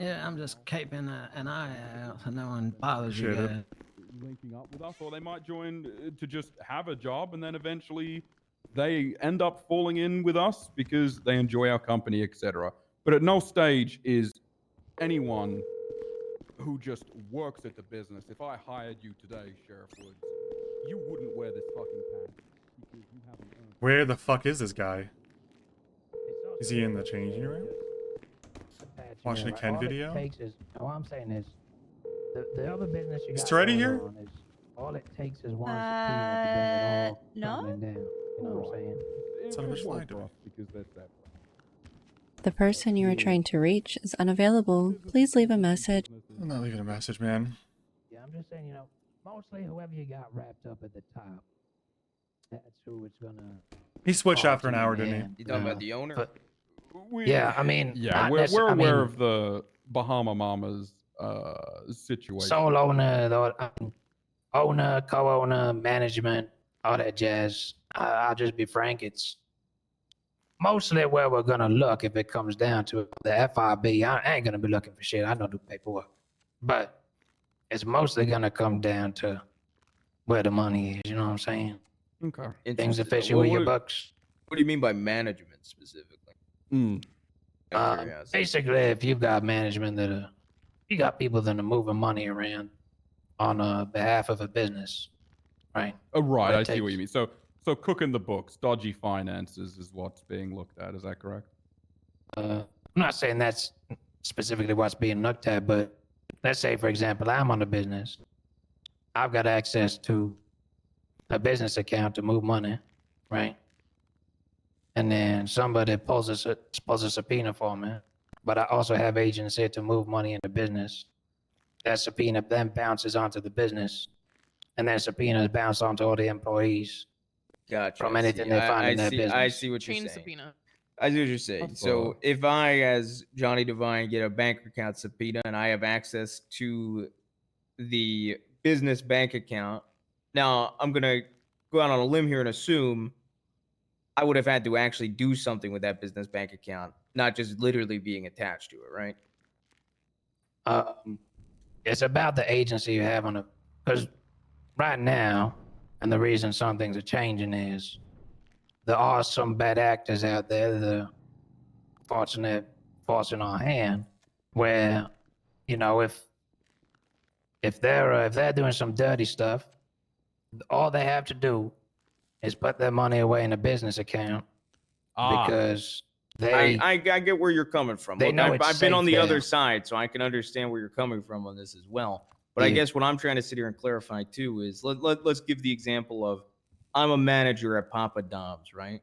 Yeah, I'm just keeping an eye out so no one bothers you Appreciate it. guys. Linking up with us, or they might join to just have a job, and then eventually they end up falling in with us because they enjoy our company, etc. But at no stage is anyone who just works at the business. If I hired you today, Sheriff Woods, you wouldn't wear this fucking pants because you haven't earned. Where the fuck is this guy? Is he in the changing room? Watching a Ken video? All I'm saying is, the other business you Is got Toretty going here? on is all it takes is one subpoena to bring it all tumbling down. You know what I'm saying? Son of a It won't Schneider. for us because that's that. The person you are trying to reach is unavailable. Please leave a message. I'm not leaving a message, man. Yeah, I'm just saying, you know, mostly whoever you got wrapped up at the top, that's who it's gonna. He switched fall after an to hour, in the didn't he? end, You talking know? about the owner? But, yeah, I mean, Yeah, not we're necess- I aware mean, of the Bahama Mamas situation. sole owner, owner, co-owner, management, all that jazz. I'll just be frank. It's mostly where we're gonna look if it comes down to it. The FIB. I ain't gonna be looking for shit. I don't do paperwork, but it's mostly gonna come down to where the money is. You know what I'm saying? Okay. Things Interesting. official What- with your what- bucks. What do you mean by management specifically? Out of curiosity. Basically, if you've got management you got people that are moving money around on behalf of a business, right? Oh, right. What I it see what takes. you mean. So cooking the books, dodgy finances is what's being looked at. Is that correct? I'm not saying that's specifically what's being looked at, but let's say, for example, I'm on a business. I've got access to a business account to move money, right? And then somebody pulls a subpoena for me, but I also have agents here to move money in the business. That subpoena then bounces onto the business, and then subpoenas bounce onto all the employees. Gotcha. From I anything see. they find in their see, business. I see what Chain you're saying. subpoena. I see what you're saying. So if I, as Johnny Devine, get a bank account subpoena and I have access to the business bank account, now I'm gonna go out on a limb here and assume I would have had to actually do something with that business bank account, not just literally being attached to it, right? It's about the agency you have on it, because right now, and the reason some things are changing is there are some bad actors out there that are forcing our hand, where, you know, if they're doing some dirty stuff, all they have to do is put their money away in a business account, because I get where you're coming from. They Look, know I've it's been on safe the other there. side, so I can understand where you're coming from on this as well. But I Yeah. guess what I'm trying to sit here and clarify too is let's give the example of I'm a manager at Papa Dom's, right?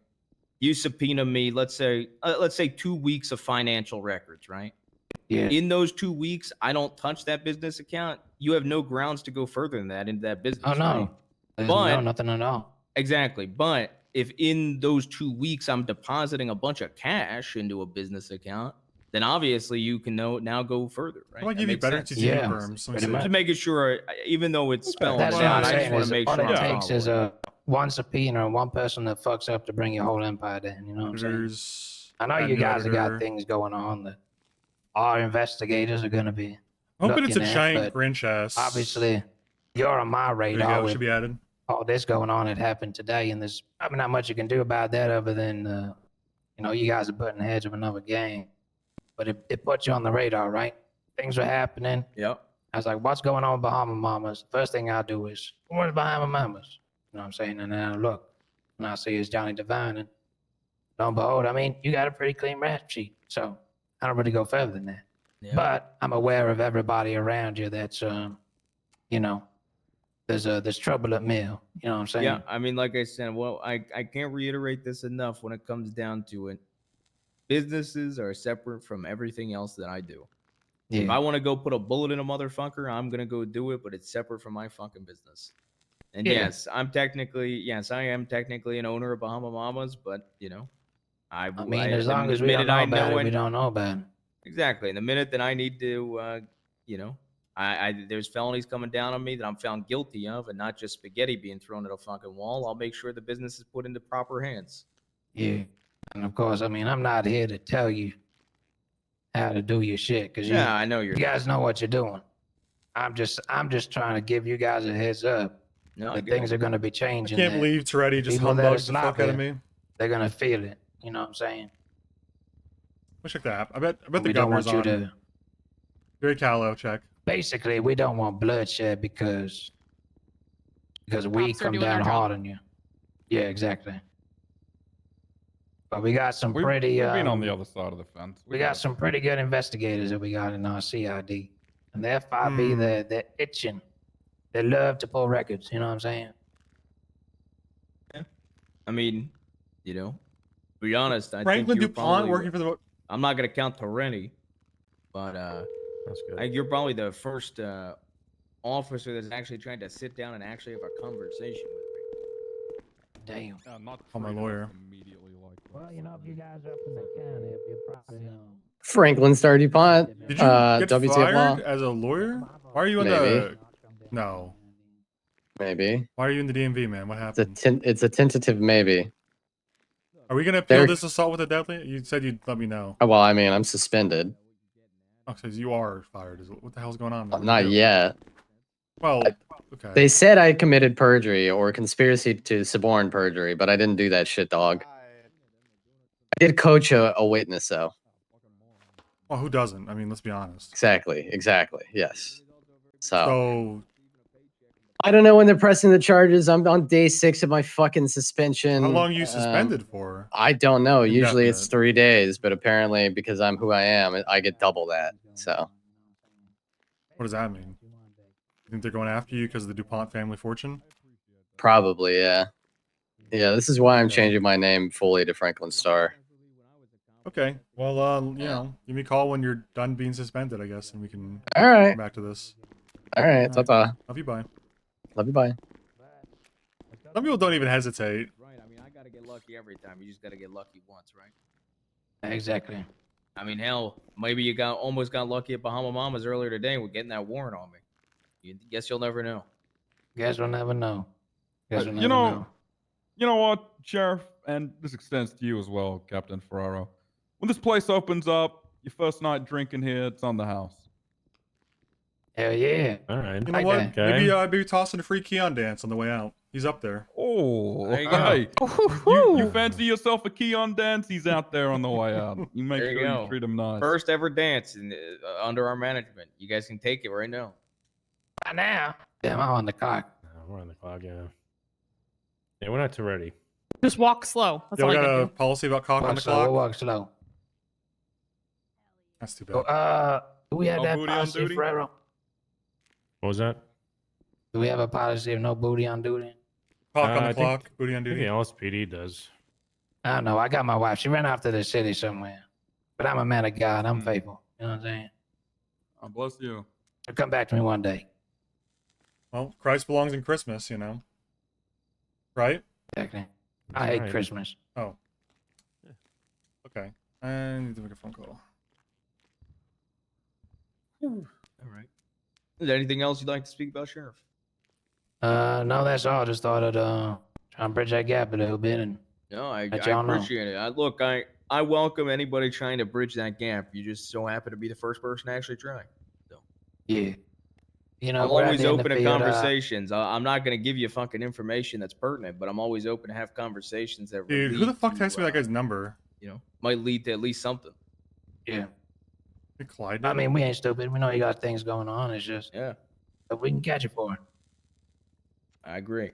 You subpoena me, let's say 2 weeks of financial records, right? Yeah. In those 2 weeks, I don't touch that business account. You have no grounds to go further than that into that business. Oh, no. right? There's But nothing at all. exactly. But if in those 2 weeks I'm depositing a bunch of cash into a business account, then obviously you can now go further, right? I might That give you makes better sense. TTV perms. Let me see. Just making sure, even though it's spelled That's out, what I'm I just saying. want Is to make all sure it I'm takes is following. one subpoena and one person that fucks up to bring your whole empire down. You know what I'm saying? Editors, I know add you new guys have editor. got things going on that our investigators are going to be. I'm hoping it's a looking at, giant but Grinch ass. Obviously, you're on my There you radar. go. With Should be added. all this going on that happened today, and there's probably not much you can do about that other than, you guys are butting heads of another game. But it put you on the radar, right? Things were happening. Yep. I was like, what's going on with Bahama Mamas? First thing I do is, where's Bahama Mamas? You know what I'm saying? And then I look, and I see it's Johnny Devine. And lo and behold, I mean, you got a pretty clean rap sheet. So I don't really go further than that. Yeah. But I'm aware of everybody around you that's, there's trouble at mill. You know what I'm saying? Yeah, I mean, like I said, well, I can't reiterate this enough when it comes down to it. Businesses are separate from everything else that I do. If Yeah. I want to go put a bullet in a motherfucker, I'm gonna go do it, but it's separate from my fucking business. And Yeah. yes, I am technically an owner of Bahama Mamas, but I mean, as long as we don't know about it, we don't know about it. Exactly. And the minute that I need to, there's felonies coming down on me that I'm found guilty of, and not just spaghetti being thrown at a fucking wall, I'll make sure the business is put into proper hands. Yeah. And of course, I mean, I'm not here to tell you how to do your shit because Yeah, I know you guys know what you're doing. I'm just trying to give you guys a heads up No, I that get things it. are going to be I changing. can't that believe Toretti just people that humbugged are the fuck out of sloppy, me. They're going to feel it. You know what I'm saying? Let's check that. I bet the We don't governor's want you on. to. Very callow check. Basically, we don't want bloodshed because we Cops are come doing down their hard job. on you. Yeah, exactly. But we got some We've pretty. been on the other side of the fence. We got some pretty good investigators that we got in our CID, and the FIB, they're itching. They love to pull records. You know what I'm saying? I mean, to be honest, I Franklin think you're DuPont probably, working for the. I'm not gonna count Torrenti, but That's good. I think you're probably the first officer that's actually trying to sit down and actually have a conversation with me. Damn. Not Oh, my lawyer. immediately like Well, if you guys are up in the county, it'd be probably. Franklin Star DuPont. Did you get WTF fired law? as a lawyer? Why are you in Maybe. the? No. Maybe. Why are you in the DMV, man? What happened? It's a tentative maybe. Are we gonna appeal They're- this assault with a deadly? You said you'd let me know. Oh, well, I mean, I'm suspended. Oh, so you are fired. What the hell's going on? What did you Not do? yet. Well, okay. They said I committed perjury or conspiracy to suborn perjury, but I didn't do that shit, dog. I did coach a witness, though. Well, who doesn't? I mean, let's be honest. Exactly. Yes. So I don't know when they're pressing the charges. I'm on day 6 of my fucking suspension. how long are you suspended for? I don't know. Usually it's Indefinite. 3 days, but apparently because I'm who I am, I get double that. So What does that mean? You think they're going after you because of the DuPont family fortune? probably, yeah. Yeah, this is why I'm changing my name fully to Franklin Starr. Okay. Well, give me a call when you're done being suspended, I guess, and we can All right. come back to this. All right. Ta-ta. Love you. Bye. Love you. Bye. Some people don't even hesitate. Right. I mean, I gotta get lucky every time. You just gotta get lucky once, right? Exactly. I mean, hell, maybe you almost got lucky at Bahama Mamas earlier today with getting that warrant on me. Guess you'll never know. Guess we'll never know. Guess we'll you never know, know. you know what, Sheriff, and this extends to you as well, Captain Ferraro. When this place opens up, your first night drinking here, it's on the house. Hell yeah. All right. You know what? Maybe tossing a free Keon dance on the way out. He's up there. Oh, There you go. hey, you fancy yourself a Keon dance? He's out there on the way out. You make There you sure go. you treat him nice. First ever dance under our management. You guys can take it right now. Right now. Damn, I'm on the clock. We're on the clock, yeah. Yeah, we're not too ready. Just walk slow. That's Y'all all I got can a do. policy about cock on Walk the slow, clock? walk slow. That's too So, bad. do we have No that booty on policy, duty? Ferrero? What was that? Do we have a policy of no booty on duty? Clock on the I think- clock. Booty on I think duty. the LSPD does. I don't know. I got my wife. She ran off to the city somewhere. But I'm a man of God. I'm Hmm. faithful. You know what I'm saying? Oh, bless you. She'll come back to me one day. Well, Christ belongs in Christmas, you know. Right? Exactly. I hate right. Christmas. Oh. Okay. I need to make a phone call. All right. Is there anything else you'd like to speak about, Sheriff? No, that's all. Just thought I'd try and bridge that gap a little bit and No, I let y'all know. appreciate it. Look, I welcome anybody trying to bridge that gap. You just so happen to be the first person to actually try. So. Yeah. You know, I'm we're out always there in the open to field, conversations. I'm not going to give you fucking information that's pertinent, but I'm always open to have conversations that Dude, who the lead fuck to, texted me that guy's number? you know, might lead to at least something. Yeah. Hey, Clyde. I mean, we ain't stupid. We know you got things going on. It's just, Yeah, but we can catch you for it. I agree.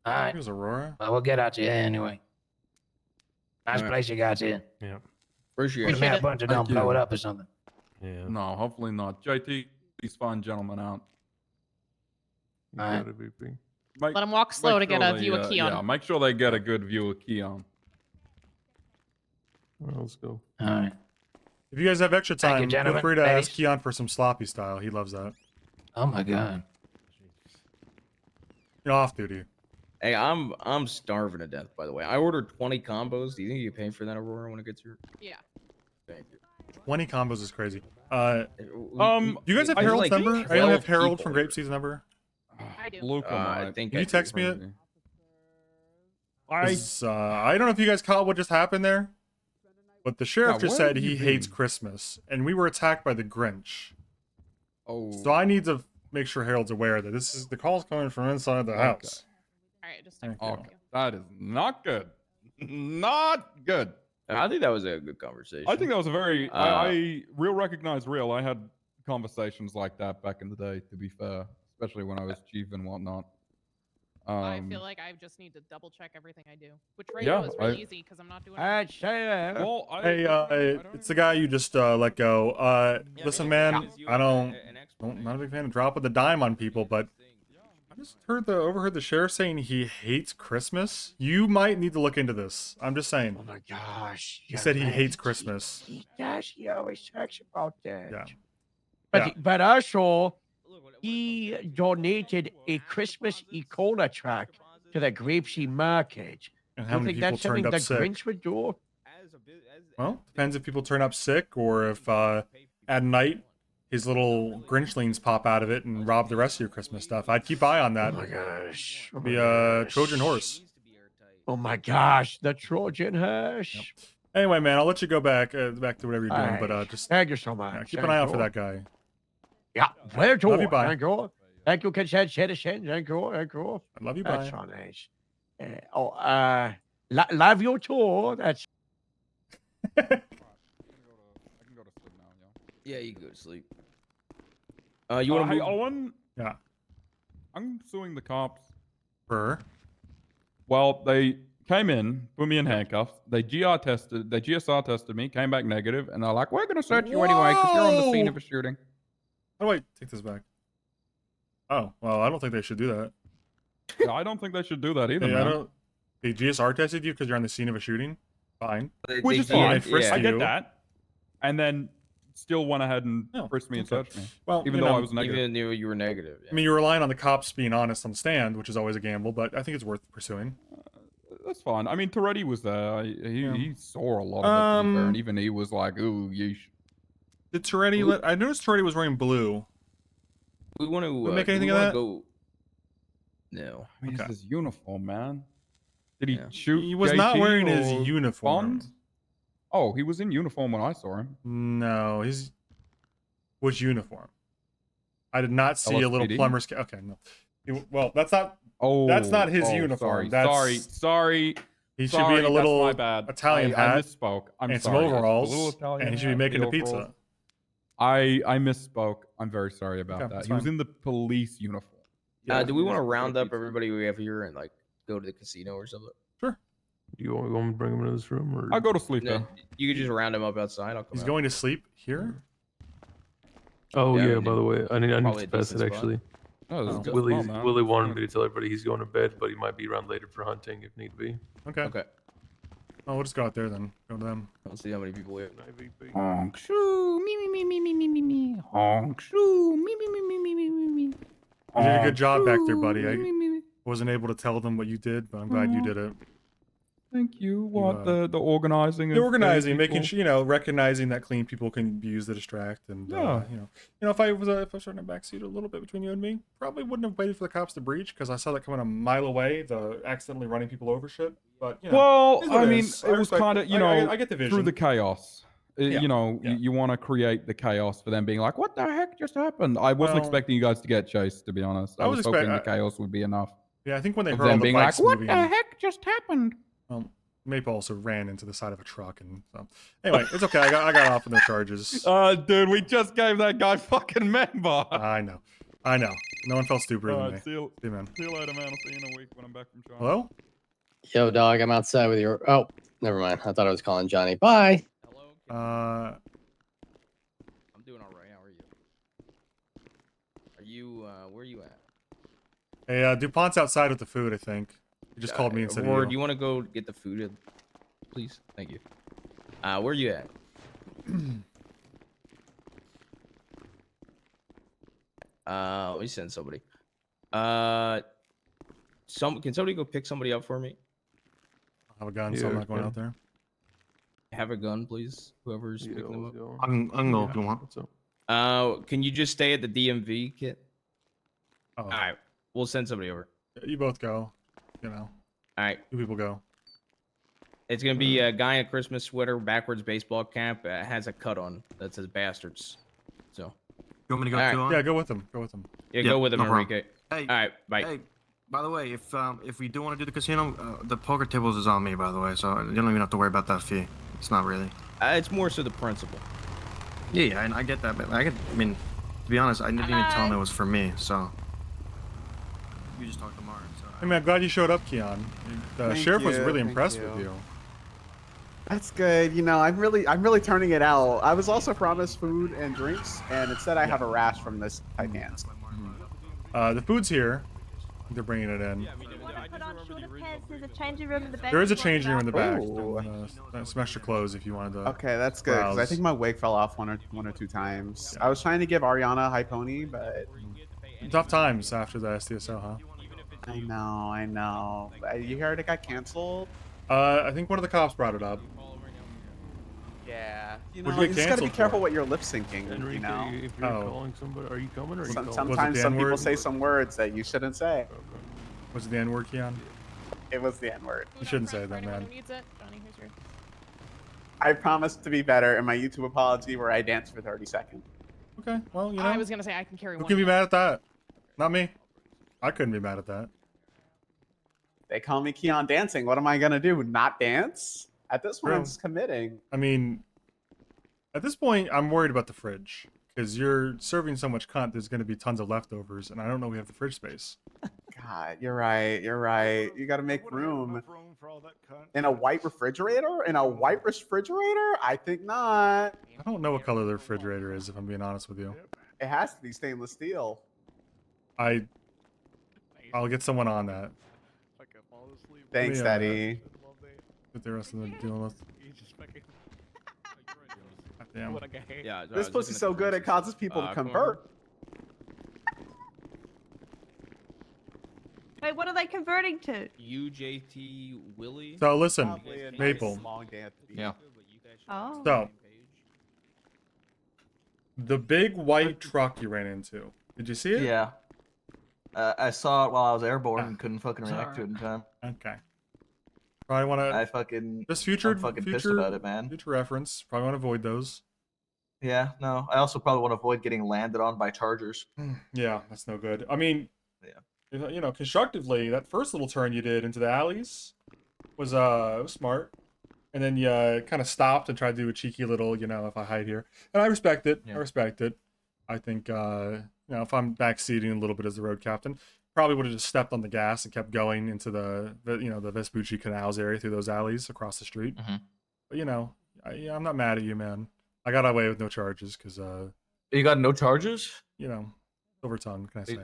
All right. Here's Aurora. Well, we'll get out to you anyway. Nice All right. place you got here. Yeah. Appreciate Put it. me a bunch of don't Thank blow you. it up or something. Yeah. No, hopefully not. JT, these fine gentlemen out. You All right. got it, VP. Make, Let him walk slow to make get sure a they, view of Keon. Yeah, make sure they get a good view of Keon. All right, let's go. All right. If you guys have extra Thank you, time, feel gentlemen. free to Ladies. ask Keon for some sloppy style. He loves that. Oh my God. You're off duty. Hey, I'm starving to death. By the way, I ordered 20 combos. Do you think you pay for that, Aurora, when it gets here? Yeah. Thank you. 20 combos is crazy. Um, do you guys have I Harold's like number? I 12 only have Harold people from here. Grapeseed's number. I do. Luke, I think Can I you do. text me it? I 'Cause, I don't know if you guys caught what just happened there, but the sheriff Yeah, just where said have he you hates been? Christmas, and we were attacked by the Grinch. Oh. So I need to make sure Harold's aware that this is the call's coming from inside the house. All right, just Thank Okay, you. that is not good. Not good. I think that was a good conversation. I think that was a very. Uh, I real recognize real. I had conversations like that back in the day. To be fair, especially when I was chief and whatnot. I feel like I just need to double check everything I do, which right yeah, now is really easy because I'm not doing. I'd say Well, Hey, it's the guy you just let go. Listen, man, I don't, not a big fan of dropping the dime on people, but I just overheard the sheriff saying he hates Christmas. You might need to look into this. I'm just saying. Oh my gosh. He said he hates Christmas. He does. He always talks about that. Yeah. But, Yeah. but also, he donated a Christmas Icona track to the Grapeseed Market. And Do how you many think people that's something turned up the sick? Grinch would do? Well, depends if people turn up sick or if at night his little Grinchlings pop out of it and rob the rest of your Christmas stuff. I'd keep eye on that. Oh my gosh. Oh Be my a gosh. Trojan horse. Oh my gosh, the Trojan horse. Anyway, man, I'll let you go back to whatever you're doing, Alright. but just Thank you so much. keep an eye out for that guy. Yeah, where to? Love you, bye. Thank you. Thank you, consent citizen. Thank you. Thank you. I love you, That's bye. so nice. Love you too. That's. Yeah, you can go to sleep. You want to Hey, move? Owen? Yeah. I'm suing the cops. For? Well, they came in, put me in handcuffs. They GSR tested me, came back negative, and they're like, "We're gonna search you anyway because you're on the scene of a shooting." How do I take this back? Oh, well, I don't think they should do that. Yeah, I don't think they should do that either, Hey, I man. don't. They GSR tested you because you're on the scene of a shooting. Fine. Which is And fine. they frisked I get you. that. And then still went ahead and frisked me and okay. searched me. Well, even you though know, I was negative. Even though you were negative. I mean, you're relying on the cops being honest on the stand, which is always a gamble, but I think it's worth pursuing. That's fine. I mean, Toretti was there. He saw a lot of it, to be fair, and even he was like, "Ooh, yeesh." Did Toretti I noticed Toretti was wearing blue. We want to make anything of that? Go... No. I mean, it's his uniform, man. Did he shoot? He was not JT wearing his or uniform. Bonds? Oh, he was in uniform when I saw him. No, his which uniform? I did not see a little LSPD? plumber's. Okay, no. Well, that's not. Oh, that's not his oh, uniform. Sorry, That's, sorry. He should be in a Sorry, little that's my bad. Italian I hat. misspoke. I'm and sorry. some overalls. A little Italian and he should be hat, making the a pizza. overalls. I misspoke. I'm very sorry about Okay, that. that's He was fine. in the police uniform. Do we want to round up everybody we have here and like go to the casino or something? Sure. Do you want me to bring him into this room, or I'll go to sleep No, there. you could just round him up outside. I'll come He's out. going to sleep here? Oh Yeah, I yeah, mean, by the way, I need probably to a pass it decent spot. actually. Oh, this is a good Willie spot, man. Willie wanted Yeah. me to tell everybody he's going to bed, but he might be around later for hunting if need be. Okay. Okay. Oh, we'll just go out there then. Go to them. Let's see how many people we have. Honk shoo, me. Honk shoo, me. You did a good job back there, buddy. I wasn't able to tell them what you did, but I'm glad you did it. Thank you. What the organizing? The of organizing, people? making sure, recognizing that clean people can be used to distract, and Yeah. if I was in a backseat a little bit between you and me, probably wouldn't have waited for the cops to breach because I saw that coming a mile away, the accidentally running people over shit. But Well, it is what I it mean, is. it was respect kind it. of, I get the vision. through the chaos. Yeah, You want to create the chaos for them being like, what the heck just happened? I wasn't Well, expecting you guys to get chased, to be honest. I I was was hoping expect- the chaos would be enough. Yeah, I think when they Of heard all them the being bikes like, what moving, the heck just happened? Maple also ran into the side of a truck, and so anyway, it's okay. I got off with no charges. Dude, we just gave that guy fucking member. I know. No one felt stupider than me. Alright, see you man. See you later, man. I'll see you in a week when I'm back from China. Hello? Yo, dog, I'm outside with your. Oh, never mind. I thought I was calling Johnny. Bye. I'm doing all right. How are you? Are you? Where are you at? Hey, DuPont's outside with the food, I think. He just called me instead Or of do you want to go get the food, please? Thank you. Where are you at? Let me send somebody. Can somebody go pick somebody up for me? I have a gun, so I'm not going out there. Have a gun, please. Whoever's picking them up. I can go if you want. Can you just stay at the DMV, Kit? Oh. All right, we'll send somebody over. You both go. All right. Two people go. It's gonna be a guy in a Christmas sweater, backwards baseball cap, has a cut on that says "bastards." So. You want me to go All too? right. On? Yeah, go with them. Go with them. Yeah, go with him, no problem. Enrique. Hey. All right, bye. Hey, by the way, if we do want to do the casino, the poker tables is on me, by the way, so you don't even have to worry about that fee. It's not really. It's more so the principle. Yeah, I get that, but I mean, to be honest, I didn't even tell him it was for me, so. You just talk tomorrow. So. Hey man, glad you showed up, Keon. The Thank sheriff was you, really thank impressed you. with you. That's good. I'm really turning it out. I was also promised food and drinks, and instead I have a rash from this Titans. The food's here. They're bringing it in. There's a changing room in the back. There is a changing room in the back. Ooh. Some extra clothes if you wanted to. Okay, that's good. 'Cause I browse. think my wig fell off one or two times. I was trying to give Ariana a high pony, but Tough times after the SDSO, huh? I know. You heard it got canceled? I think one of the cops brought it up. Yeah. You What'd know, you you get just gotta be canceled careful for? what you're lip syncing. Enrique, You know. if you're calling somebody, are you coming or are you calling? Sometimes the some people N-word? say some words that you shouldn't say. Was it the N-word, Keon? It was the N-word. You shouldn't say that, man. Who needs it? Johnny, who's your... I promised to be better in my YouTube apology where I danced for 30 seconds. Okay, well, you know. I was gonna say I can carry Who one. can be hand. mad at that? Not me. I couldn't be mad at that. They call me Keon Dancing. What am I gonna do? Not dance? At this point, Bro. it's committing. I mean, at this point, I'm worried about the fridge because you're serving so much cunt. There's going to be tons of leftovers, and I don't know we have the fridge space. God, you're right. You got to make room. In a white refrigerator? I think not. I don't know what color the refrigerator is, if I'm being honest with you. It has to be stainless steel. I'll get someone on that. Thanks, Yeah. Daddy. Get the rest of them dealing with. Damn. Yeah. This pussy's so good it causes people to come convert. Wait, what are they converting to? UJT Willie. So listen, Probably a nice Maple. long dance. Yeah. Oh. So the big white truck you ran into. Did you see it? Yeah. I saw it while I was airborne and couldn't fucking react to it in time. Okay. Probably want I to fucking just future I'm fucking pissed future about it, man. future reference. Probably want to avoid those. Yeah, no. I also probably want to avoid getting landed on by chargers. Yeah, that's no good. I mean, yeah. You know, constructively, that first little turn you did into the alleys was it was smart. And then you kind of stopped and tried to do a cheeky little, if I hide here. And I respect it. Yeah. I respect it. I think, if I'm backseating a little bit as the road captain, probably would have just stepped on the gas and kept going into the Vespucci Canals area through those alleys across the street. But you know, I'm not mad at you, man. I got away with no charges because You got no charges? you know, silver tongue. What can I say?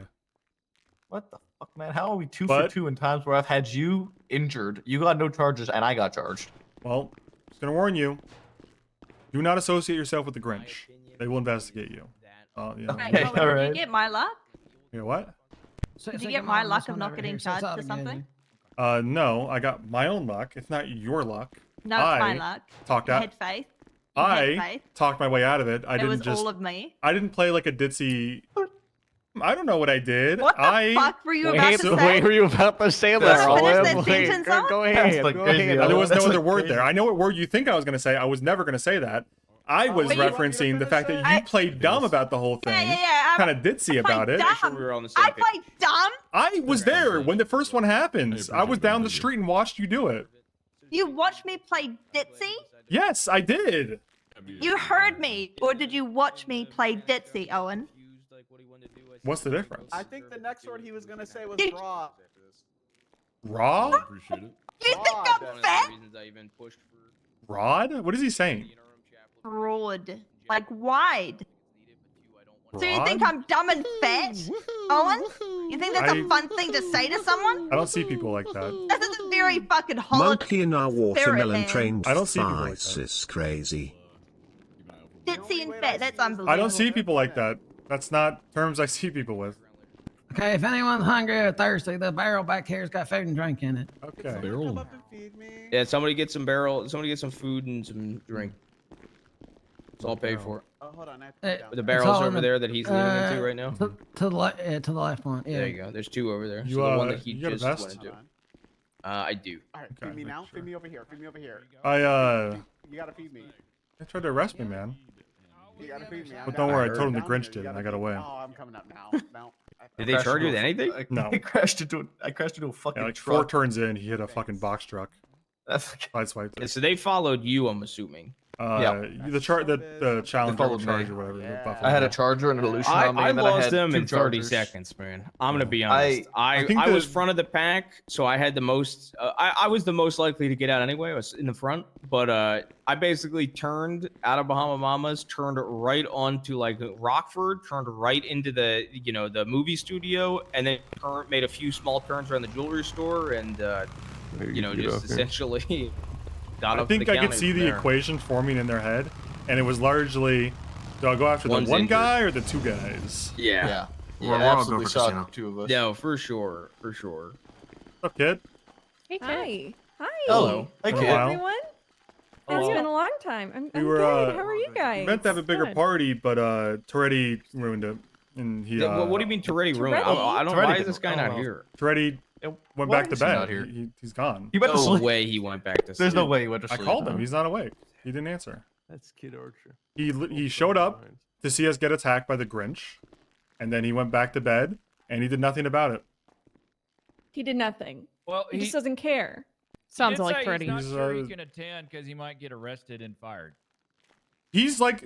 What the fuck, man? How are we two But- for two in times where I've had you injured? You got no charges and I got charged. Well, just gonna warn you. Do not associate yourself with the Grinch. They will investigate you. You know, Right, well, did you get my luck? You know what? Did you get my luck of not getting charged or something? No, I got my own luck. It's not your luck. No, it's my luck. Talked You out. had faith. You had I faith. talked my way out of it. I It didn't was just. all of me. I didn't play like a ditzy. I don't know what I did. What the fuck were you about to say? Wait, were you about to say Let's that? finish Owen? that Wait, sentence, go, Owen. go ahead. like Go crazy, ahead. Owen. There was no That's other like word crazy. there. I know what word you think I was going to say. I was never going to say that. I was Wait, you want referencing the fact that you played dumb about the whole thing. Yeah. Kind of ditzy about it. Dumb. we were on the same I played dumb. I was there when the first one happens. I was down the street and watched you do it. You watched me play ditzy? Yes, I did. You heard me, or did you watch me play ditzy, Owen? What's the difference? I think the next word he was gonna say was Did- raw. Raw? Appreciate it. You think I'm fat? Rod? What is he saying? Broad, like wide. So you think Rod? I'm dumb and fat, Owen? You think that's a I- fun thing to say to someone? I don't see people like that. This is a very fucking holiday. Monkey in our watermelon man. trained I don't see people like thighs that. is crazy. Ditzy and fat, that's unbelievable. I don't see people like that. That's not terms I see people with. Okay, if anyone's hungry or thirsty, the barrel back here's got food and drink in it. Okay. Barrel. Yeah, somebody get some barrel. Somebody get some food and some drink. It's all paid for. Oh, hold on. I have to Eh, put it down. The It's barrels all in over the- there that he's leaning into right now. To the left one. Yeah. There you go. There's two over there. You, So the one that he you got a just vest? went into. Hold on. I do. All right, Okay, feed me make now. sure. Feed me over here. Feed me over here. You gotta feed me. They tried to arrest me, man. You gotta feed me. But don't worry, I told him the Down Grinch here, did, you and gotta I got feed me. away. Oh, I'm coming up now. No. Did they charge you with anything? No. I crashed into a fucking Yeah, like truck. 4 turns in, he hit a fucking box truck. That's Sideswiped Yeah, it. so they followed you, I'm assuming. The challenge followed charge me. or whatever. the Yeah. buffalo. I had a charger and an illusion on me, I and then I lost had them two in 30 chargers. seconds, man. I'm gonna be honest. I think was the- front of the pack, so I had the most. I was the most likely to get out anyway. I was in the front, but I basically turned out of Bahama Mamas, turned right onto like Rockford, turned right into the the movie studio, and then made a few small turns around the jewelry store, and There just get off here. essentially got I up think the I county could see from the there. equations forming in their head, and it was largely, do I go after the One's one injured. guy or the 2 guys? Yeah. We're all absolutely go for saw casino. the two of us. No, for sure, for sure. What's up, kid? Hey, Hi. Hi. Hello. Hey, Been a kid. while. Everyone. Hello. It's been a long time. I'm We were, good. How are you guys? We meant to have a bigger Good. party, but Toretti ruined it. And he, Yeah, what do you mean Toretti ruined? I don't. Toretti Why is didn't- this guy I not don't know. here? Toretti went Why back to is he bed. not here? He's gone. He went to No sleep. way he went back to sleep. There's no way he went to I sleep. called him. He's not awake. He didn't answer. That's Kid Archer. He showed up to see us get attacked by the Grinch, and then he went back to bed, and he did nothing about it. He did nothing. Well, He just doesn't care. Sounds did like say Freddy. He's not He's, sure he uh, can attend because he might get arrested and fired. He's like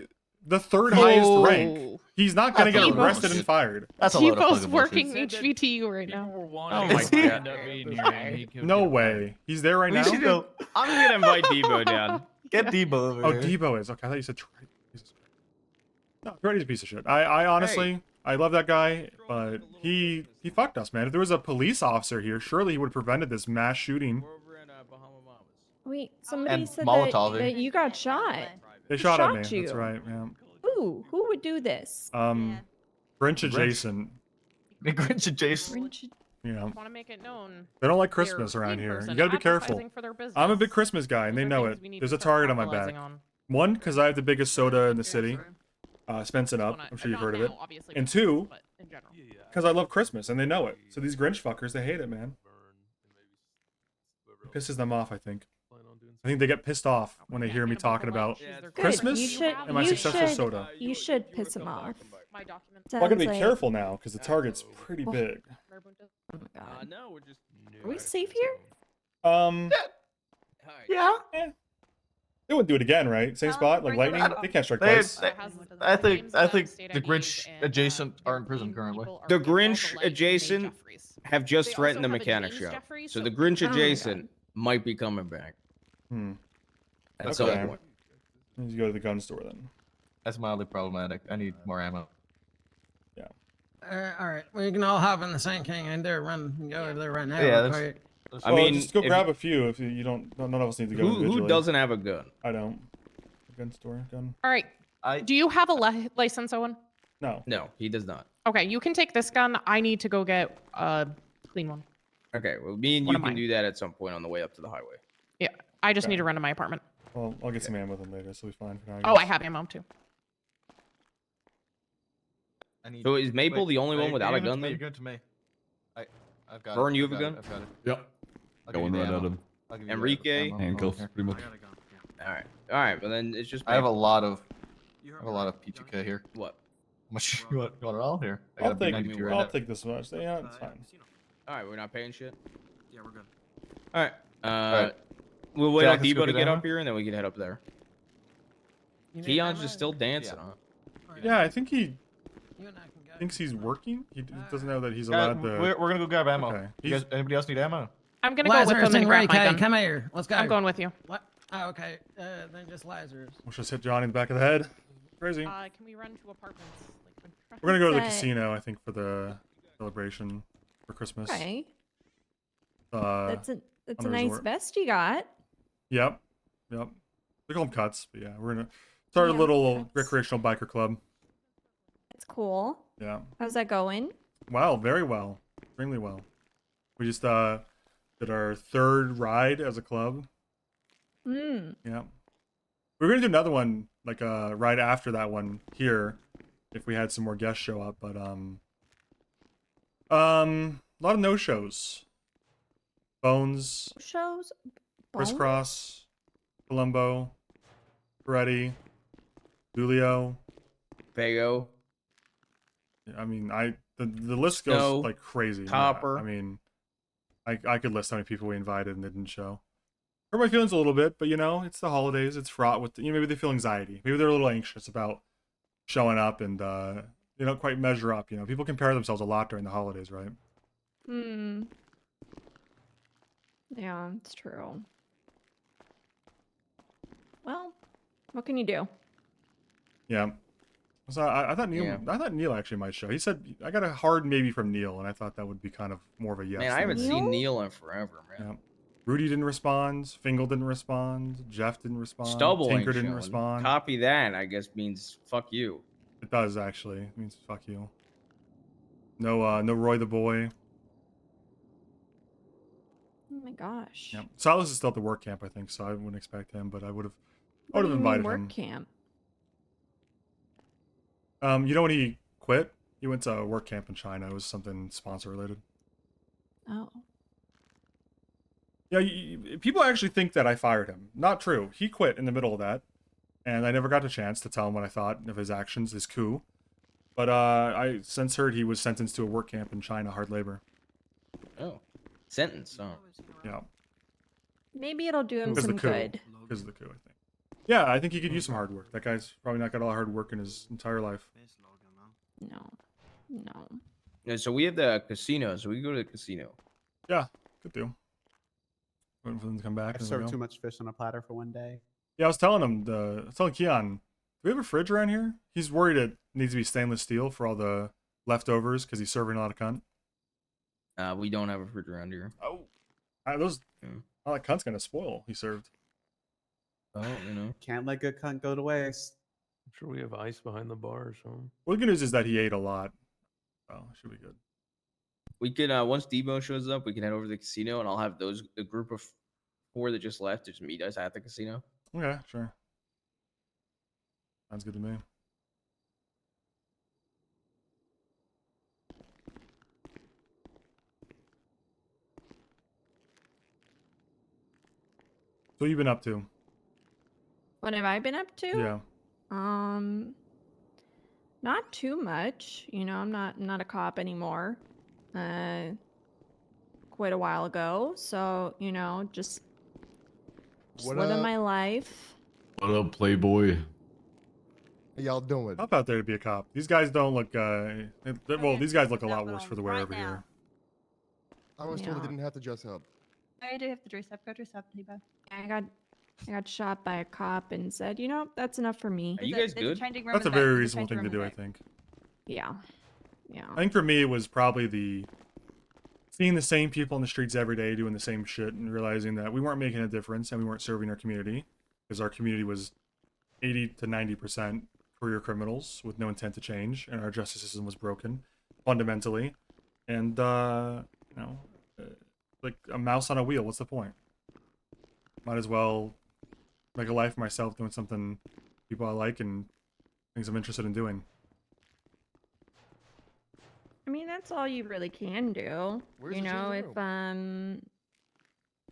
the 3rd highest rank. Oh. He's not gonna That's get a lot of arrested and shit. fired. That's a lot of Tifo's fucking working bullshit. HVTU right People now. were Oh wanting my him to God. end up being here, and he could No get fired. way. He's there right We now. should go. I'm gonna invite Debo down. Get Debo over Oh, here. Debo is. Okay, I thought you said Toretti. Jesus Christ. No, Toretti's a piece of shit. I honestly, I love that guy, but he fucked us, man. If there was a police officer here, surely he would have prevented this mass shooting. We're over in Bahama Mamas. Wait, somebody And said Molotov. that you got shot. They shot at me. Shot you. That's right, yeah. Who would do this? Grinch adjacent. The Grinch adjacent. Grinch- Yeah. Want to make it known. They don't like They're Christmas around lead here. You person gotta be careful. advertising for their business. I'm a big Christmas guy, and Those they are know things it. we need There's to a start target on my back. capitalizing on. One, because I have the biggest soda in the city. Spensen Up. I'm sure you've heard of it. And 2, because I love Christmas, and they know it. So these Grinch fuckers, they hate it, man. It pisses them off, I think. I think they get pissed off when they hear me talking about Good. Christmas You should, and my you successful should, soda. You should piss him off. My documents. Well, I gotta be Sounds like- careful now, because the target's pretty big. Oh my god. No, we're just. Are we safe here? Yeah. They wouldn't do it again, right? Same spot, like lightning. They can't strike They- twice. I think the Grinch adjacent are in prison currently. The Grinch adjacent have just They also threatened the have a mechanic James shop. Jeffrey, So so- the Grinch Oh my adjacent might be coming back. At some Okay. point. Need to go to the gun store then. That's mildly problematic. I need more ammo. All right, we can all hop in the Sand King and there, go over there right now. Yeah, real that's- quick. I Well, mean, just go if- grab a few if you don't. None of us need to go Who individually. doesn't have a gun? I don't. Gun store, gun. All right. Do you have a license, Owen? No. No, he does not. Okay, you can take this gun. I need to go get a clean one. Okay, well, me and One you of can mine. do that at some point on the way up to the highway. Yeah, I just Okay. need to run to my apartment. Well, I'll get some ammo then later, so we'll be fine for now. Oh, I guess. have ammo too. So is Maple the only one without a gun You're then? good to me. I've got Vern, it. you I've have a got gun? it, I've got it. Yep. I'll give Going you the right at ammo. him. I'll give you the Enrique? ammo. Handcuffs, Here. pretty much. All right. Well, then it's just. I have a Maple. lot of P2K here. What? Much you want it all here? I I'll got a take. P92 right I'll now. take this much. Yeah, it's fine. All right, we're not paying shit. Yeah, we're good. All right. right. We'll wait Jack, on let's go Debo to get get ammo? up here, and then we can head up there. You need Keon's ammo? just still dancing, huh? Yeah, I think he You and I can go. thinks he's working. He doesn't know that he's Yeah, allowed to. we're gonna go grab ammo. Okay. You guys, anybody else need ammo? I'm gonna go with Lazarus them and and grab my Ray K, gun. come here. Let's go. I'm going with you. What? Oh, okay. Then just Lazarus. We'll just hit Johnny in the back of the head. Crazy. Can we run to apartments? We're gonna go to the That's it. casino, I think, for the celebration for Christmas. Okay. That's That's a on a nice resort. vest you got. Yep. They call them cuts, but yeah, we're gonna start a Yeah, little cuts. recreational biker club. It's cool. Yeah. How's that going? Wow, very well, extremely well. We just did our third ride as a club. Mm. Yeah. We're gonna do another one, like right after that one here, if we had some more guests show up. But a lot of no shows. Bones, Shows. Crisscross, Columbo, Peretti, Julio. Bayo. I mean, the list goes Snow, like crazy. Yeah, Copper. I mean, I could list how many people we invited and they didn't show. Hurt my feelings a little bit, but you know, it's the holidays. It's fraught with maybe they feel anxiety. Maybe they're a little anxious about showing up and they don't quite measure up. You know, people compare themselves a lot during the holidays, right? Hmm. Yeah, it's true. Well, what can you do? Yeah. So I thought Neil. Yeah. I thought Neil actually might show. He said I got a hard maybe from Neil, and I thought that would be kind of more of a yes. Man, I than haven't a- seen Neil in forever, man. Yeah. Rudy didn't respond. Fingal didn't respond. Jeff didn't respond. Stubble ain't Tinker didn't showing. respond. Copy that, I guess, means fuck you. It does actually. It means fuck you. No, no Roy the boy. Oh my gosh. Yeah. Silas is still at the work camp, I think, so I wouldn't expect him, but I would have What do you mean invited work him. camp? You know when he quit? He went to work camp in China. It was something sponsor related. Oh. Yeah, people actually think that I fired him. Not true. He quit in the middle of that, and I never got a chance to tell him what I thought of his actions, his coup. But I since heard he was sentenced to a work camp in China, hard labor. Oh. Sentence, oh. Yeah. Maybe it'll do him Because of some the coup. good. Because of the coup, I think. Yeah, I think he could use some hard work. That guy's probably not got a lot of hard work in his entire life. No. No. Yeah, so we have the casino, so we can go to the casino. Yeah, good deal. Waiting for them to come back. I and then served we too go. much fish on a platter for one day. Yeah, I was telling him I was telling Keon, do we have a fridge around here? He's worried it needs to be stainless steel for all the leftovers because he's serving a lot of cunt. We don't have a fridge around here. Oh, all that cunt's gonna spoil. He served. Oh, you know. Can't let good cunt go to waste. I'm sure we have ice behind the bar or something. Well, the good news is that he ate a lot. Oh, should be good. We can once Debo shows up, we can head over to the casino, and I'll have the group of 4 that just left just meet us at the casino. Okay, sure. Sounds good to me. So what you been up to? What have I been up to? Yeah. Not too much. You know, I'm not a cop anymore. Quite a while ago. So, you know, just What living up? my life. What up, Playboy? How y'all doing? Tough out there to be a cop. These guys don't look. Well, these guys look a lot worse for the wear over here. I was told I Yeah. didn't have to dress up. I do have to dress up. Go dress up, Lebo. I got shot by a cop and said, you know, that's enough for me. Are you guys There's a good? changing room That's a in the back. very There's reasonable changing thing to room in do, the I back. think. Yeah. Yeah. I think for me, it was probably the seeing the same people in the streets every day doing the same shit and realizing that we weren't making a difference and we weren't serving our community because our community was 80 to 90% career criminals with no intent to change, and our justice system was broken fundamentally. And, like a mouse on a wheel, what's the point? Might as well make a life for myself doing something people I like and things I'm interested in doing. I mean, that's all you really can do. Where's You the know, changing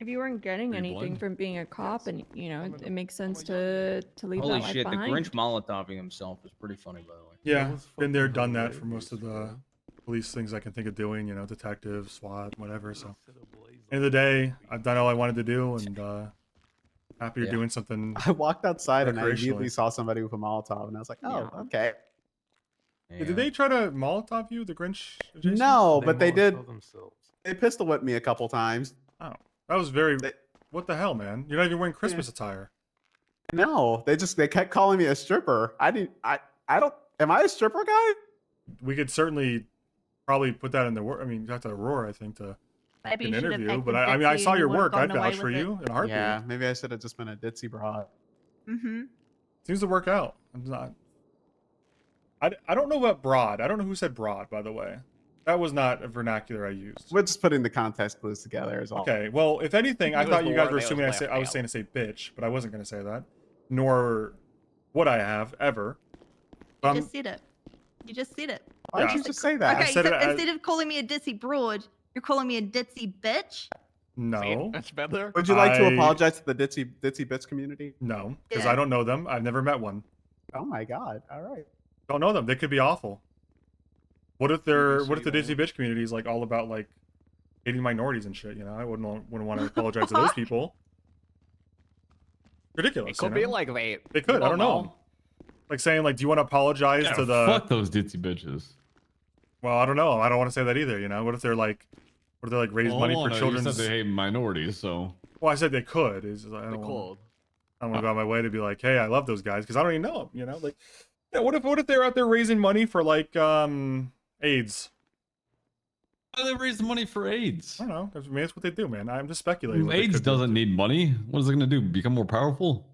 if you weren't getting Are you anything blind? from being a cop, and you know, I'm it in makes I'm a sense young to leave Holy that life shit, the behind. Grinch Molotoving himself is pretty funny, by the way. Yeah, was been there, fucking done that for most of hilarious, the bro. police things I can think of doing, you know, detective, SWAT, whatever. So, end of the day, I've done all I wanted to do, and happy you're Yeah. doing something. I walked outside and I immediately Recreationally. saw somebody with a Molotov, and I was like, oh, Yeah. okay. Yeah, did they try to Molotov you, the Grinch? Jason? No, but they did. Molotov themselves. They pistol whipped me a couple times. Oh, that was very. They- What the hell, man? You're not even wearing Christmas attire. No, they kept calling me a stripper. I don't. Am I a stripper guy? We could certainly probably put that in the work. I mean, you have to Aurora, I think, to Maybe an you should have interview. acted But I mean, I ditzy saw and your you would've work. I'd gotten away vouch for with it. you in a heartbeat. Yeah, maybe I should have just been a ditzy broad. Mm-hmm. Seems to work out. I'm not. I don't know about broad. I don't know who said broad, by the way. That was not a vernacular I used. We're just putting the context clues together, is all. Okay. Well, if anything, I It was thought you guys more were they was assuming I left was out. saying to say bitch, but I wasn't going to say that. Nor would I have ever. You just said it. You just said it. Why did Yeah. you just say that? Okay, said so it as- instead of calling me a ditzy broad, you're calling me a ditzy bitch? No. That's better. Would you like to I- apologize to the ditzy bitch community? No, because Yeah. I don't know them. I've never met one. Oh my god! All right. Don't know them. They could be awful. What if the Disney bitch community is like all about like hating minorities and shit? You know, I wouldn't want to apologize to those people. Ridiculous. It could you be know? like They could. I don't know. Like saying like, do you want to apologize Yeah, to the? fuck those ditzy bitches. Well, I don't know. I don't want to say that either. You know, what if they're like raise Well, money hold for on, children's? You said they hate minorities, so. Well, I said they could. Is I They don't want. could. I don't want to go out my way to be like, hey, I love those guys because I don't even know them. You know, like, yeah. What if they're out there raising money for like AIDS? Why do they raise the money for AIDS? I don't know. I mean, that's what they do, man. I'm just speculating. what they AIDS could do. doesn't need money. What is it going to do? Become more powerful?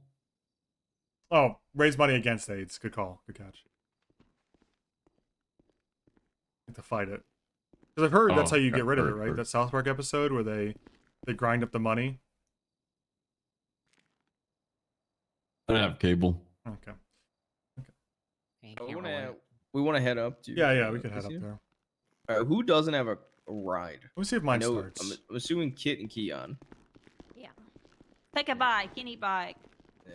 Oh, raise money against AIDS. Good call. Good catch. To fight it. Because I've heard that's Oh, how you get rid of it, heard, right? heard. That South Park episode where they grind up the money. I don't have cable. Okay. We want to head up to. Yeah, we could head up casino? there. Who doesn't have a ride? Let me see if mine starts. I'm assuming Kit and Keon. Yeah. Take a bike, any bike. Yeah.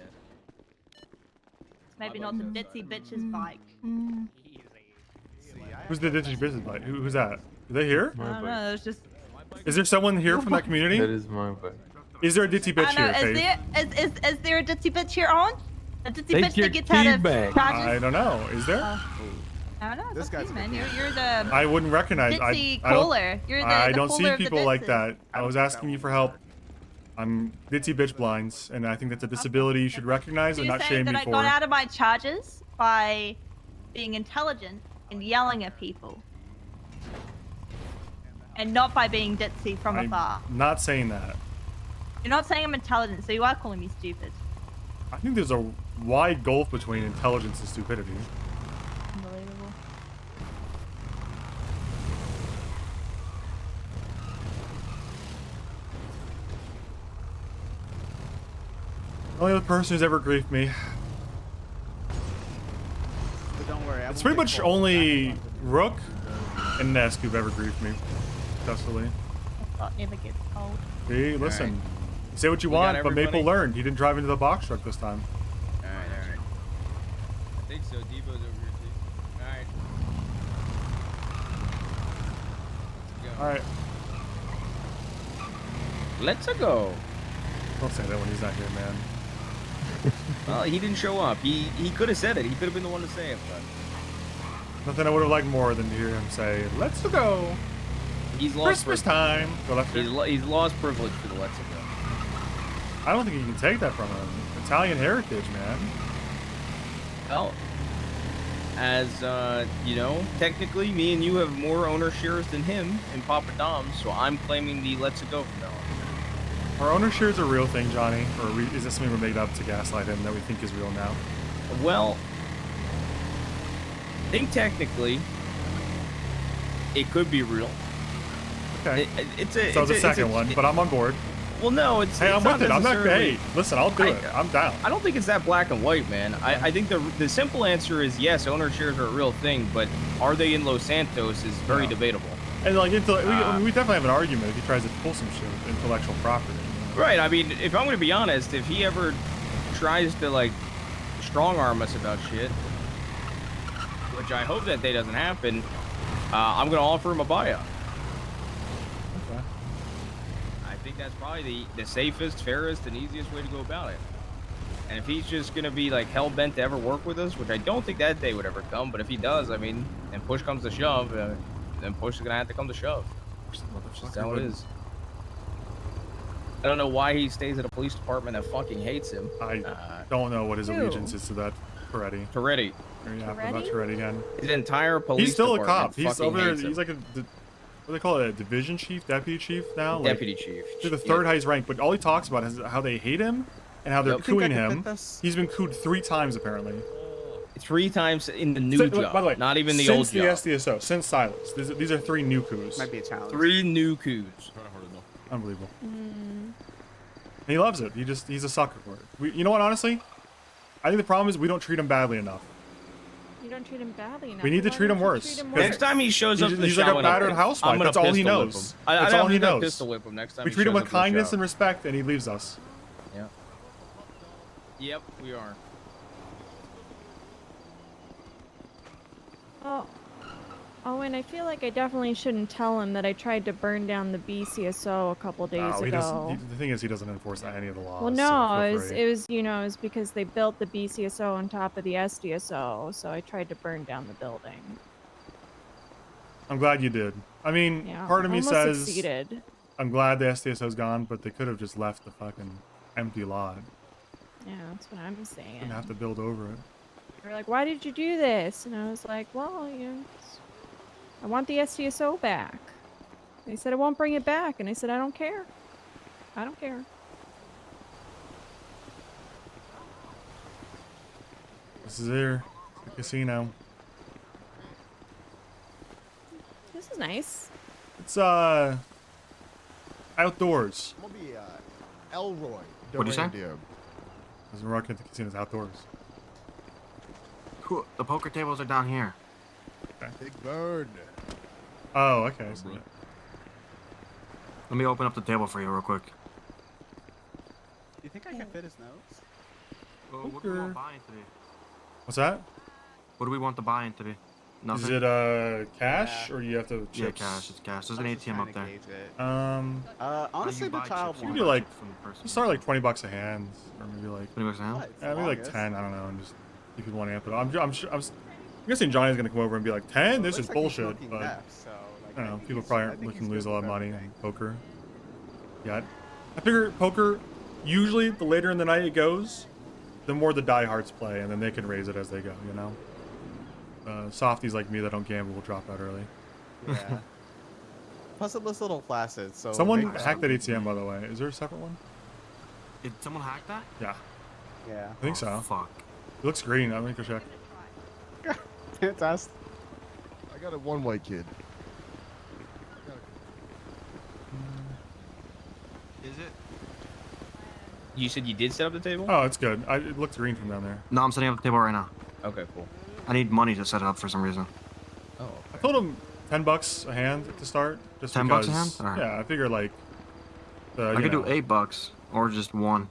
Maybe not the ditzy bitch's bike. Who's the Disney business bike? Who's that? Are they here? I don't know. There's just. Is there someone here from that community? That is my bike. Is there a ditzy bitch I know. here, Is Faith? there is there a ditzy bitch here on? A ditzy Take bitch your that gets out key of back. charges? I don't know. Is there? I don't know. This This guy's guy's man. a You're the I wouldn't recognize. ditzy I don't. caller. You're the I the don't see caller of the people like ditches. that. I was asking you for help. I'm ditzy bitch blinds, and I think that's a disability you should recognize So and you're not saying shame that me I for. got out of my charges by being intelligent and yelling at people, and not by being ditzy from I'm afar. not saying that. You're not saying I'm intelligent, so you are calling me stupid. I think there's a wide gulf between intelligence and stupidity. Unbelievable. Only other person who's ever griefed me. But don't worry. It's pretty much only Rook and Nesk who've ever griefed me successfully. That thought never gets old. See, listen. You say what you We got want, but Maple everybody? learned. He didn't drive into the box truck this time. Alright. I think so. Debo's over here too. Alright. Alright. Let's go. Don't say that when he's not here, man. Well, he didn't show up. He could have said it. He could have been the one to say it, but Nothing I would have liked more than to hear him say, let's go. He's lost Christmas time. Go left here. He's lost privilege for the Let's Go. I don't think you can take that from him. Italian heritage, man. Well, as you know, technically, me and you have more owner shares than him in Papa Dom's, so I'm claiming the Let's Go from now on. Are owner shares a real thing, Johnny? Or is this something we're made up to gaslight him that we think is real now? Well, I think technically it could be real. Okay. It's the second one, but I'm on board. Well, no, it's. Hey, it's I'm not with it. I'm not. necessarily- Hey, listen, I'll do it. I'm down. I don't think it's that black and white, man. I think the simple answer is yes, owner shares are a real thing, but are they in Los Santos is very debatable. And like, we definitely have an argument if he tries to pull some shit with intellectual property. You know? Right. I mean, if I'm going to be honest, if he ever tries to like strong arm us about shit, which I hope that day doesn't happen, I'm going to offer him a buyout. Okay. I think that's probably the safest, fairest, and easiest way to go about it. And if he's just going to be like hell bent to ever work with us, which I don't think that day would ever come, but if he does, I mean, and push comes to shove, then push is going to have to come to shove. That's how it is. I don't know why he stays at a police department that fucking hates him. I don't know what his allegiance is to that Toretti. Toretti. Yeah, about Toretti again. His entire police He's still a department cop. He's fucking over there. hates him. He's like what do they call it? A division chief, deputy chief now. Like, Deputy chief. He's the third highest rank, but all he talks about is how they hate him and how they're Yep. cooing him. He's been cooed 3 times apparently. 3 times in the new Since- job. By the way, not even the old since job. the SDSO, since Silence. These are 3 new coups. Might be a challenge. 3 new coups. Unbelievable. And he loves it. He's a sucker for it. You know what? Honestly, I think the problem is we don't treat him badly enough. You don't treat him badly enough. We need to Why treat him don't you worse. treat him Next time he shows up to the He's shop, like a I'm gonna- battered I'm housewife. gonna That's all he pistol whip knows. him. That's I'm all he gonna knows. pistol whip him next time We he treat him shows with up to the kindness shop. and respect, and he leaves us. Yeah. Yep, we are. Oh, and I feel like I definitely shouldn't tell him that I tried to burn down the BCSO a couple days No, he ago. doesn't. The thing is, he doesn't enforce any of the laws. Well, so no, feel free. it was you know, it was because they built the BCSO on top of the SDSO, so I tried to burn down the building. I'm glad you did. I mean, Yeah, part of me almost says succeeded. I'm glad the SDSO's gone, but they could have just left the fucking empty lot. Yeah, that's what I'm saying. Didn't have to build over it. They were like, "Why did you do this?" And I was like, "Well, I want the SDSO back." They said I won't bring it back, and I said I don't care. I don't care. This is here, the casino. This is nice. It's outdoors. I'm gonna be Elroy. What'd you say? Reindeer. Because we're working at the casino's outdoors. Cool. The poker tables are down here. Big Bird. Oh, okay. So Let me open up the table for you real quick. Do you think I can fit his nose? Well, what do we want buying today? what's that? What do we want the buy-in to be? Nothing? Is it cash or you have to Yeah, chips? cash. It's cash. There's an ATM up there. Honestly, the child you one. can do like start like $20 a hand, or maybe like 20 bucks a hand? Yeah, maybe like 10. I don't know, and just if you want to amp it up. I'm guessing Johnny's gonna come over and be like 10. This is bullshit, but I don't know. People probably aren't looking to lose a lot of money in poker. Yeah, I figure poker. Usually, the later in the night it goes, the more the diehards play, and then they can raise it as they go. You know. Softies like me that don't gamble will drop out early. Yeah. Plus, it looks a little flaccid. So Someone make- hacked that ATM, by the way. Is there a separate one? Did someone hack that? Yeah, Yeah. I think so. Fuck. It looks green. I'm gonna go check. Fantastic. I got a one-way kid. Is it? You said you did set up the table? Oh, it's good. It looks green from down there. No, I'm setting up the table right now. Okay, cool. I need money to set it up for some reason. Oh, I told him $10 a hand to start. Just $10 a because, hand? Alright. Yeah, I figure like. I could do $8 or just one.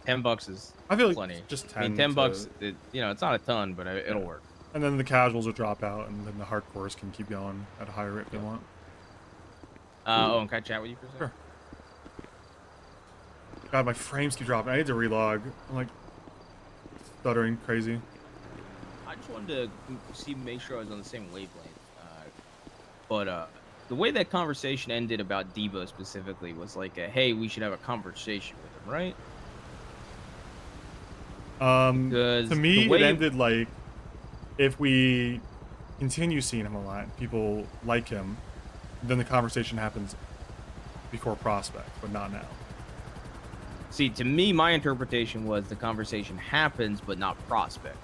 $10 is I feel like plenty. just I mean, 10 $10. to- It's not a ton, but it'll work. And then the casuals will drop out, and then the hardcores can keep going at a higher rate if they want. Oh, and can I chat with you for a second? Sure. God, my frames keep dropping. I need to relog. I'm like stuttering crazy. I just wanted to make sure I was on the same wavelength. But the way that conversation ended about Debo specifically was like, hey, we should have a conversation with him, right? Because To me, the way it ended like if we continue seeing him a lot, people like him, then the conversation happens before prospect, but not now. See, to me, my interpretation was the conversation happens, but not prospect.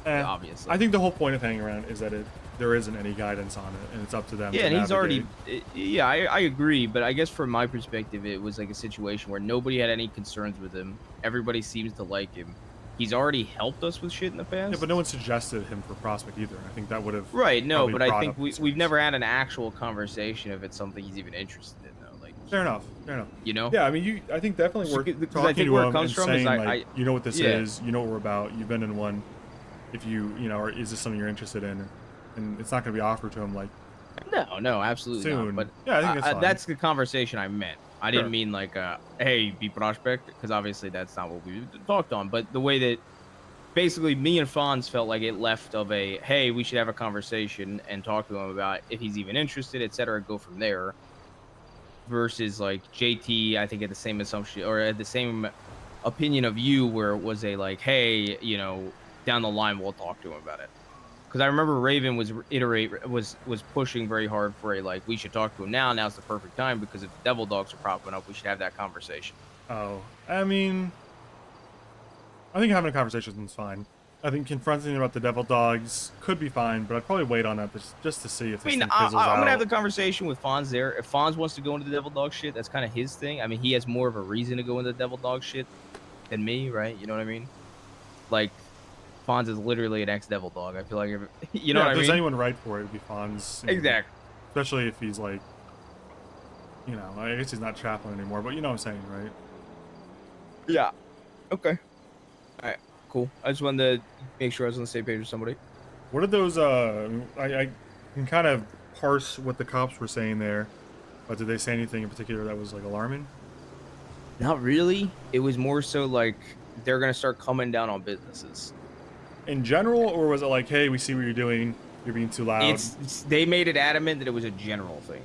Obviously. I think the whole point of hanging around is that there isn't any guidance on it, and it's up to them. Yeah, to and he's navigate. already. Yeah, I agree, but I guess from my perspective, it was like a situation where nobody had any concerns with him. Everybody seems to like him. He's already helped us with shit in the past. Yeah, but no one suggested him for prospect either. I think that would have Right, no, probably but I brought think up we've never had an actual conversation if it's something he's even interested in, though. Like, Fair enough. Fair enough. you know? Yeah, I mean, I think definitely worth Because I talking think to where it him comes and from saying, is like, you know what this yeah. is, you know what we're about, you've been in one. If you know, or is this something you're interested in? And it's not going to be offered to him like No, absolutely soon. not. But yeah, I think that's fine. that's the conversation I meant. I Sure. didn't mean like, hey, be prospect, because obviously that's not what we talked on. But the way that basically me and Fonz felt like it left of a, hey, we should have a conversation and talk to him about if he's even interested, etc. Go from there. Versus like JT, I think had the same assumption or had the same opinion of you, where it was a like, hey, you know, down the line we'll talk to him about it. Because I remember Raven was pushing very hard for a like, we should talk to him now. Now's the perfect time because if devil dogs are popping up, we should have that conversation. Oh, I mean, I think having a conversation is fine. I think confronting about the devil dogs could be fine, but I'd probably wait on that just to see if this I mean, thing I'm fizzles out. gonna have the conversation with Fonz there. If Fonz wants to go into the devil dog shit, that's kind of his thing. I mean, he has more of a reason to go into the devil dog shit than me, right? You know what I mean? Like, Fonz is literally an ex-devil dog. I feel like, you know what I mean? If there's anyone right for it, it'd be Fonz. Exactly. Especially if he's like, you know, I guess he's not chaplain anymore, but you know what I'm saying, right? Yeah. Okay. All right. Cool. I just wanted to make sure I was on the same page with somebody. What are those? I can kind of parse what the cops were saying there, but did they say anything in particular that was like alarming? Not really. It was more so like they're gonna start coming down on businesses. In general, or was it like, hey, we see what you're doing, you're being too loud? It's they made it adamant that it was a general thing.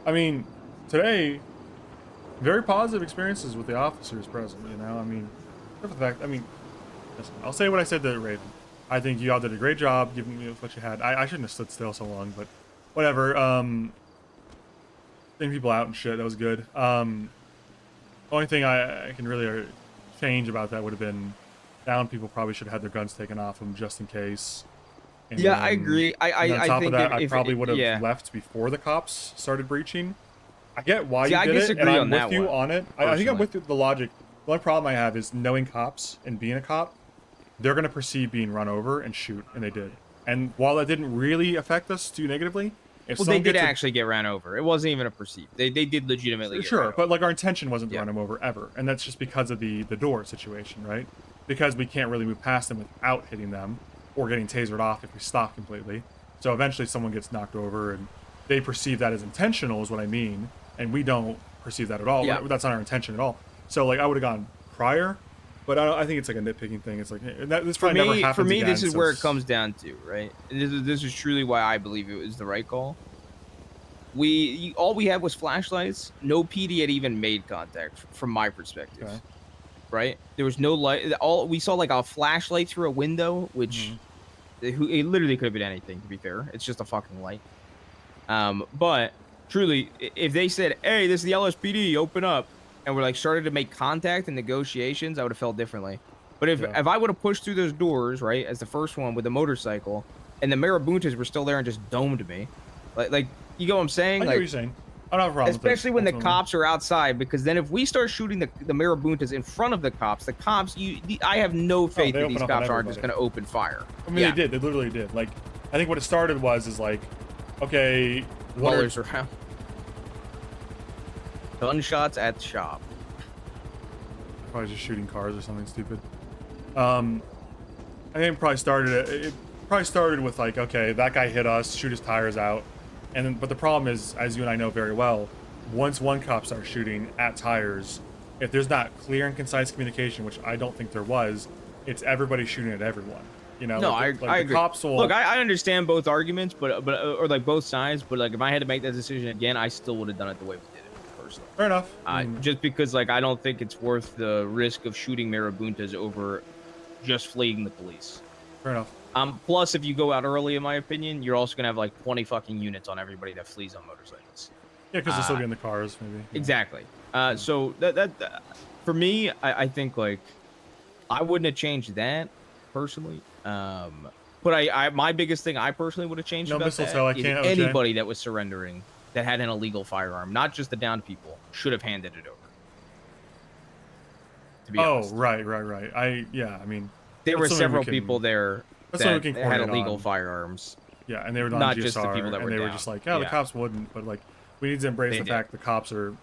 I mean, today, very positive experiences with the officers present. You know, I mean, for the fact, I mean, listen, I'll say what I said to Raven. I think you all did a great job giving me what you had. I shouldn't have stood still so long, but whatever. Getting people out and shit, that was good. Only thing I can really change about that would have been down people probably should have had their guns taken off them just in case. And Yeah, I agree. and on top think of that, I if probably would have yeah. left before the cops started breaching. I get why See, you I did it, disagree and I'm on with that you one, on it. I think I'm personally. with you with the logic. The only problem I have is knowing cops and being a cop, they're going to perceive being run over and shoot, and they did. And while that didn't really affect us too negatively, if Well, they someone did gets a- actually get ran over. It wasn't even a perceived. They did legitimately. Get ran Sure, but like our intention wasn't to run them over ever, and that's just because of the door situation, right? Because we can't really move past them without hitting them or getting tasered off if we stop completely. So eventually someone gets knocked over, and they perceive that as intentional, is what I mean, and we don't perceive that at all. Yeah. That's not our intention at all. So like I would have gone prior, but I think it's like a nitpicking thing. It's like hey, this For probably never me, happens again, this is so where it it's- comes down to, right? And this is truly why I believe it was the right call. All we had was flashlights. No PD had even made contact, from my perspective. Okay. Right? There was no light. All we saw like a flashlight through a window, which it literally could have been anything. To be fair, it's just a fucking light. But truly, if they said, "Hey, this is the LSPD, open up," and we're like started to make contact and negotiations, I would have felt differently. But if I would have pushed through those doors, right, as the first one with the motorcycle, and the Marabuntas were still there and just domed me, like you know what I'm saying? I get Like, what you're saying. I don't have a problem with that, especially when the ultimately. cops are outside, because then if we start shooting the Marabuntas in front of the cops, I have no faith they that open these up on cops aren't just everybody. going to open fire. I mean, they did. They literally did. Like, I think what it started is like, okay, what are, Colors around. Gunshots at the shop. probably just shooting cars or something stupid. I think it probably started with like, okay, that guy hit us, shoot his tires out, and then, but the problem is, as you and I know very well, once one cop starts shooting at tires, if there's not clear and concise communication, which I don't think there was, it's everybody shooting at everyone. You know, No, like, I the agree. cops will Look, I understand both arguments, but or like both sides. But like, if I had to make that decision again, I still would have done it the way we did it, personally. Fair enough. Just because like I don't think it's worth the risk of shooting marabuntas over just fleeing the police. Fair enough. Plus, if you go out early, in my opinion, you're also gonna have like 20 fucking units on everybody that flees on motorcycles. Yeah, because they'll still be in the cars, maybe. Yeah. Exactly. So that for me, I think like I wouldn't have changed that personally. But my biggest thing I personally would have changed No about mistletoe, I that is can't, OJ. anybody that was surrendering that had an illegal firearm, not just the downed people, should have handed it over. To be honest. Right. I mean, There were that's something we several can- people there that's something that we can had coordinate illegal on. firearms. Yeah, and they were not non-GSR, just the people that and were they were down. just like, the Yeah. cops wouldn't, but like, we need to embrace They the did. fact the cops are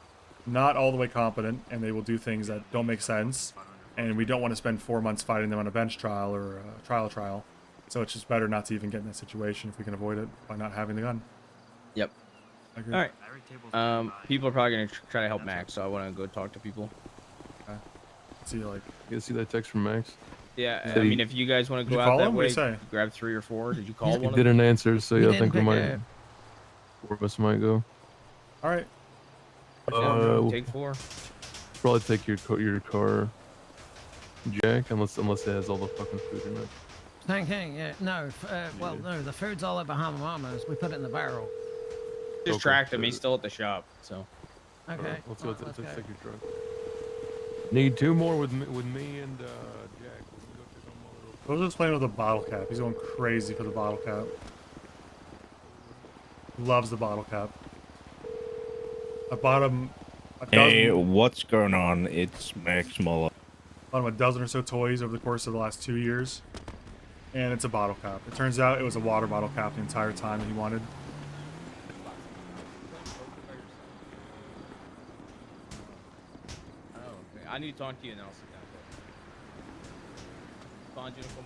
not all the way competent, and they will do things that don't make sense, and we don't want to spend 4 months fighting them on a bench trial or a trial. So it's just better not to even get in that situation if we can avoid it by not having the gun. Yep. I agree. All right. People are probably gonna try to help Max, so I want to go talk to people. Okay. See, like, You see that text from Max? Yeah, Said I he- mean, if you guys want Did to you go call out that him? What'd way, he say? grab 3 or 4. Did you call He one? didn't answer, so yeah, I didn't think we pick might. up. 4 of us might go. all right. We'll Take 4. probably take your car, Jack, unless it has all the fucking food in it. Thank you. Yeah. No. No. The food's all at Bahama Mama's. We put it in the barrel. Just Okay. tracked him. He's still at the shop. So. Okay. Alright, let's go. Let's Let's go. take your truck. Need 2 more with me and Jack. We can go check on one of those. Bro's just playing with a bottle cap. He's going crazy for the bottle cap. Loves the bottle cap. I bought him a dozen, Hey, what's going on? It's Max Muller. bought him a dozen or so toys over the course of the last 2 years. And it's a bottle cap. It turns out it was a water bottle cap the entire time that he wanted. Oh, okay. I need to talk to you and I'll sit down. Bond uniform.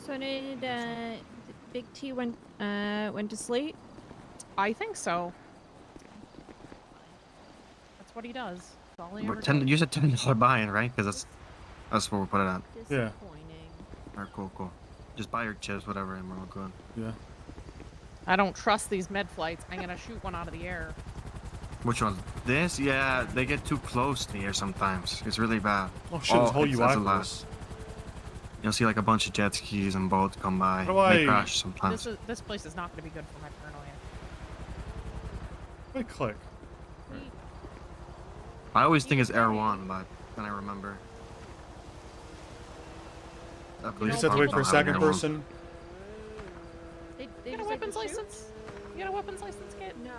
So did Big T went to sleep? I think so. That's what he does. That's all he ever But does. you said $10 buy-in, right? Because that's where we put it at. Yeah. Alright, cool. Just buy your chips, whatever, and we're all good. Yeah. I don't trust these med flights. I'm gonna shoot one out of the air. Which one? This? Yeah, they get too close to here sometimes. It's really bad. Oh shit, this whole UI that's a for lot. this. You'll see like a bunch of jet skis and boats come by. How do They I- crash sometimes. This place is not gonna be good for my paranoia. Wait, click. I always think it's Air 1, but then I remember. You just have to wait for a second person. They You got a just like weapons to shoot? license? You got a weapons license, kid? No.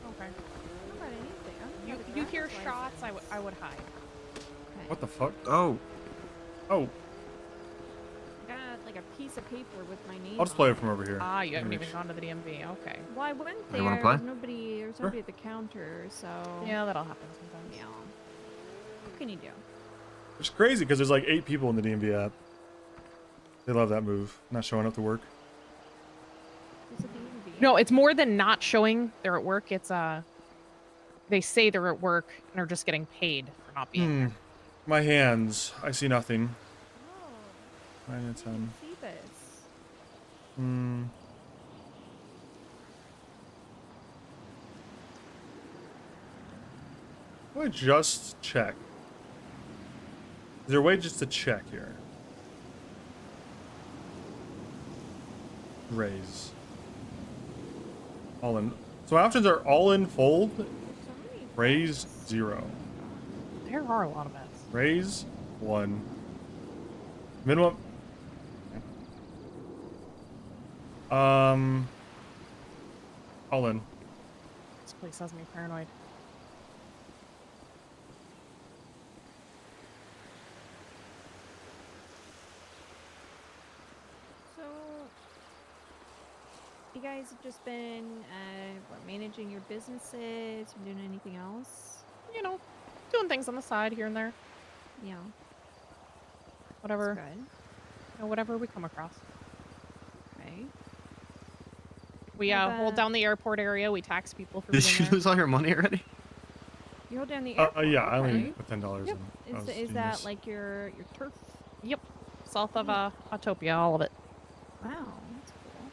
Okay. I don't got anything. I don't have a You hear driver's shots? license. I would hide. Okay. What the fuck? Oh. Oh, I got like a piece of paper with my name. I'll just play it from over here. Ah, you haven't Make even sure. gone to the DMV. Okay. Well, I went You there. wanna play? There's nobody at the counter, so. Yeah, that'll happen sometimes. Yeah. What can you do? It's crazy because there's like 8 people in the DMV app. They love that move. Not showing up to work. There's a DMV. No, it's more than not showing they're at work. It's they say they're at work and are just getting paid for not being. My hands. I see nothing. Oh, 9 and 10. see this. Let me just check. Is there a way just to check here? Raise. All in. So my options are all in fold. Raise 0. There are a lot of bets. Raise 1. Minimum. All in. This place has me paranoid. So, you guys have just been managing your businesses, or doing anything else? You know, doing things on the side here and there. Yeah. Whatever. That's good. You know, whatever we come across. Okay. We Have hold a- down the airport area. We tax people for Did being you there. lose all your money already? You hold down the airport. Yeah, I only okay. put $10 Yep. in. That was Is that genius. like your turf? Yep. South of Autopia, all of it. Wow, that's cool.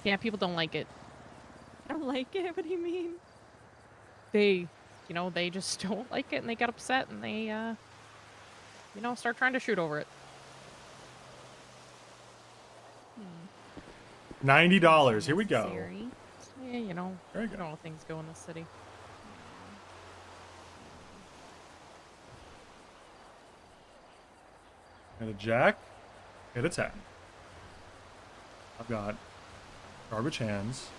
Yeah, people don't like it. I don't like it. What do you mean? They, they just don't like it and they get upset and they, start trying to shoot over it. $90. Here we go. Necessary. Yeah, There you you go. know how things go in the city. And a jack. Hit a 10. I've got garbage hands.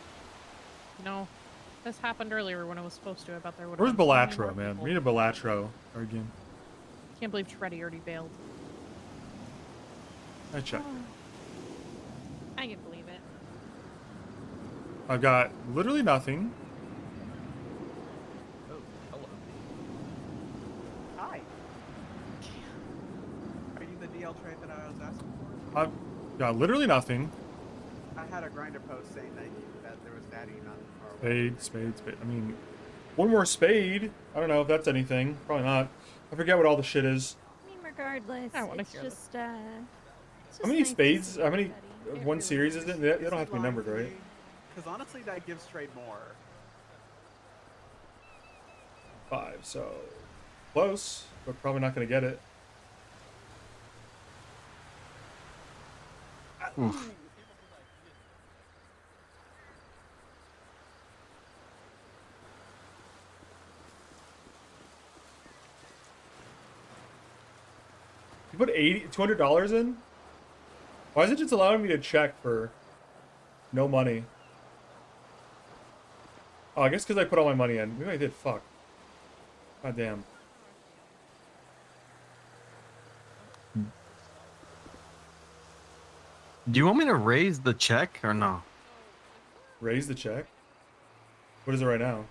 This happened earlier when it was supposed to. I bet there would. Where's Balatro, man? We need a Balatro again. Can't believe Shreddy already bailed. I checked. I can believe it. I've got literally nothing. Oh, hello. Hi. Are you the DL trade that I was asking for? I've got literally nothing. I had a grinder post saying that there was daddy not far away. Spade. I mean, one more spade. I don't know if that's anything. Probably not. I forget what all the shit is. I mean, regardless, I wanna it's hear just, it's How many nice to spades? see How many? everybody. One series is it? They don't have to be numbered, right? Because honestly, that gives trade more. 5. So close, but probably not gonna get it. Oof. You put $200 in? Why is it just allowing me to check for no money? Oh, I guess because I put all my money in. Maybe I did. Fuck. God damn. Do you want me to raise the check or no? Raise the check? What is it right now?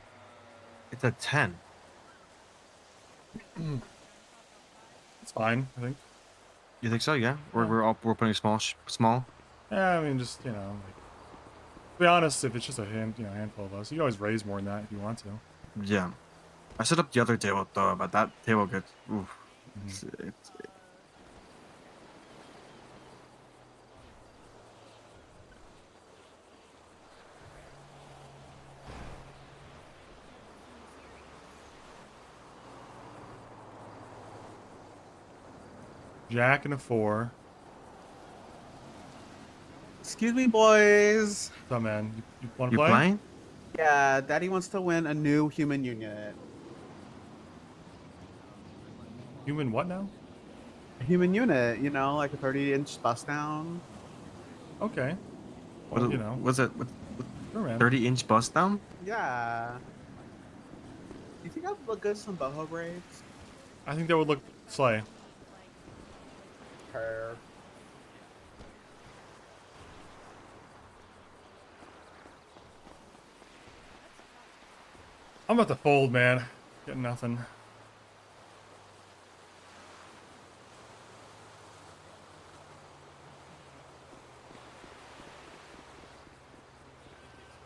It's a 10. It's fine, I think. You think so? Yeah. We're putting small. Yeah, I mean, just, like, to be honest, if it's just a handful of us, you can always raise more than that if you want to. Yeah. I set up the other table though, but that table gets oof. It's Jack and a 4. Excuse me, boys. What's up, man? You want to You play? playing? Yeah, daddy wants to win a new human unit. Human what now? A human unit, like a 30-inch bust down. Okay. Well, Was it Sure, man. 30-inch bust down? Yeah. You think I would look good in some boho braids? I think that would look slay. Her. I'm about to fold, man. Getting nothing.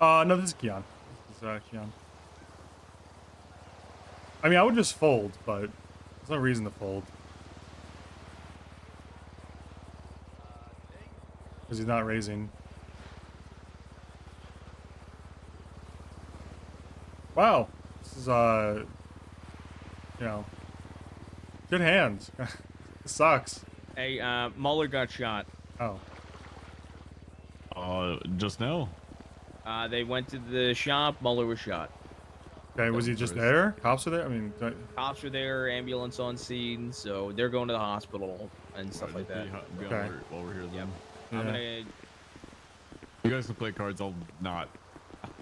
No, this is Keon. This is Keon. I mean, I would just fold, but there's no reason to fold. Because he's not raising. Wow. This is, good hands. This sucks. Hey, Mueller got shot. Oh. Just now? They went to the shop. Mueller was shot. Okay, was he just there? Cops are there? I mean, Cops are there, ambulance on scene, so they're going to the hospital and stuff like that. While we're here, then. I'm gonna. You guys can play cards. I'll not.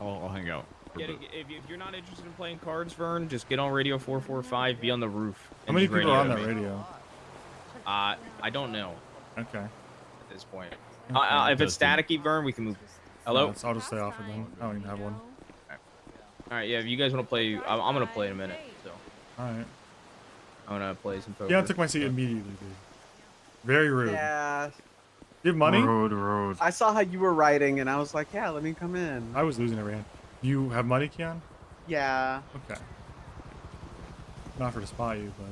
I'll hang out. If you're not interested in playing cards, Vern, just get on radio 445. Be on the roof. How many people are on that radio? I don't know. Okay. At this point, Okay. if it's staticky, Vern, we can move. Hello. I'll just stay off of them. I don't even have one. All right, yeah. If you guys want to play, I'm gonna play in a minute. So. All right. I'm gonna play some poker. Yeah, I took my seat immediately, dude. Very rude. Yeah. You have money? Road. I saw how you were writing, and I was like, yeah, let me come in. I was losing every hand. You have money, Keon? Yeah. Okay. Not for to spy you, but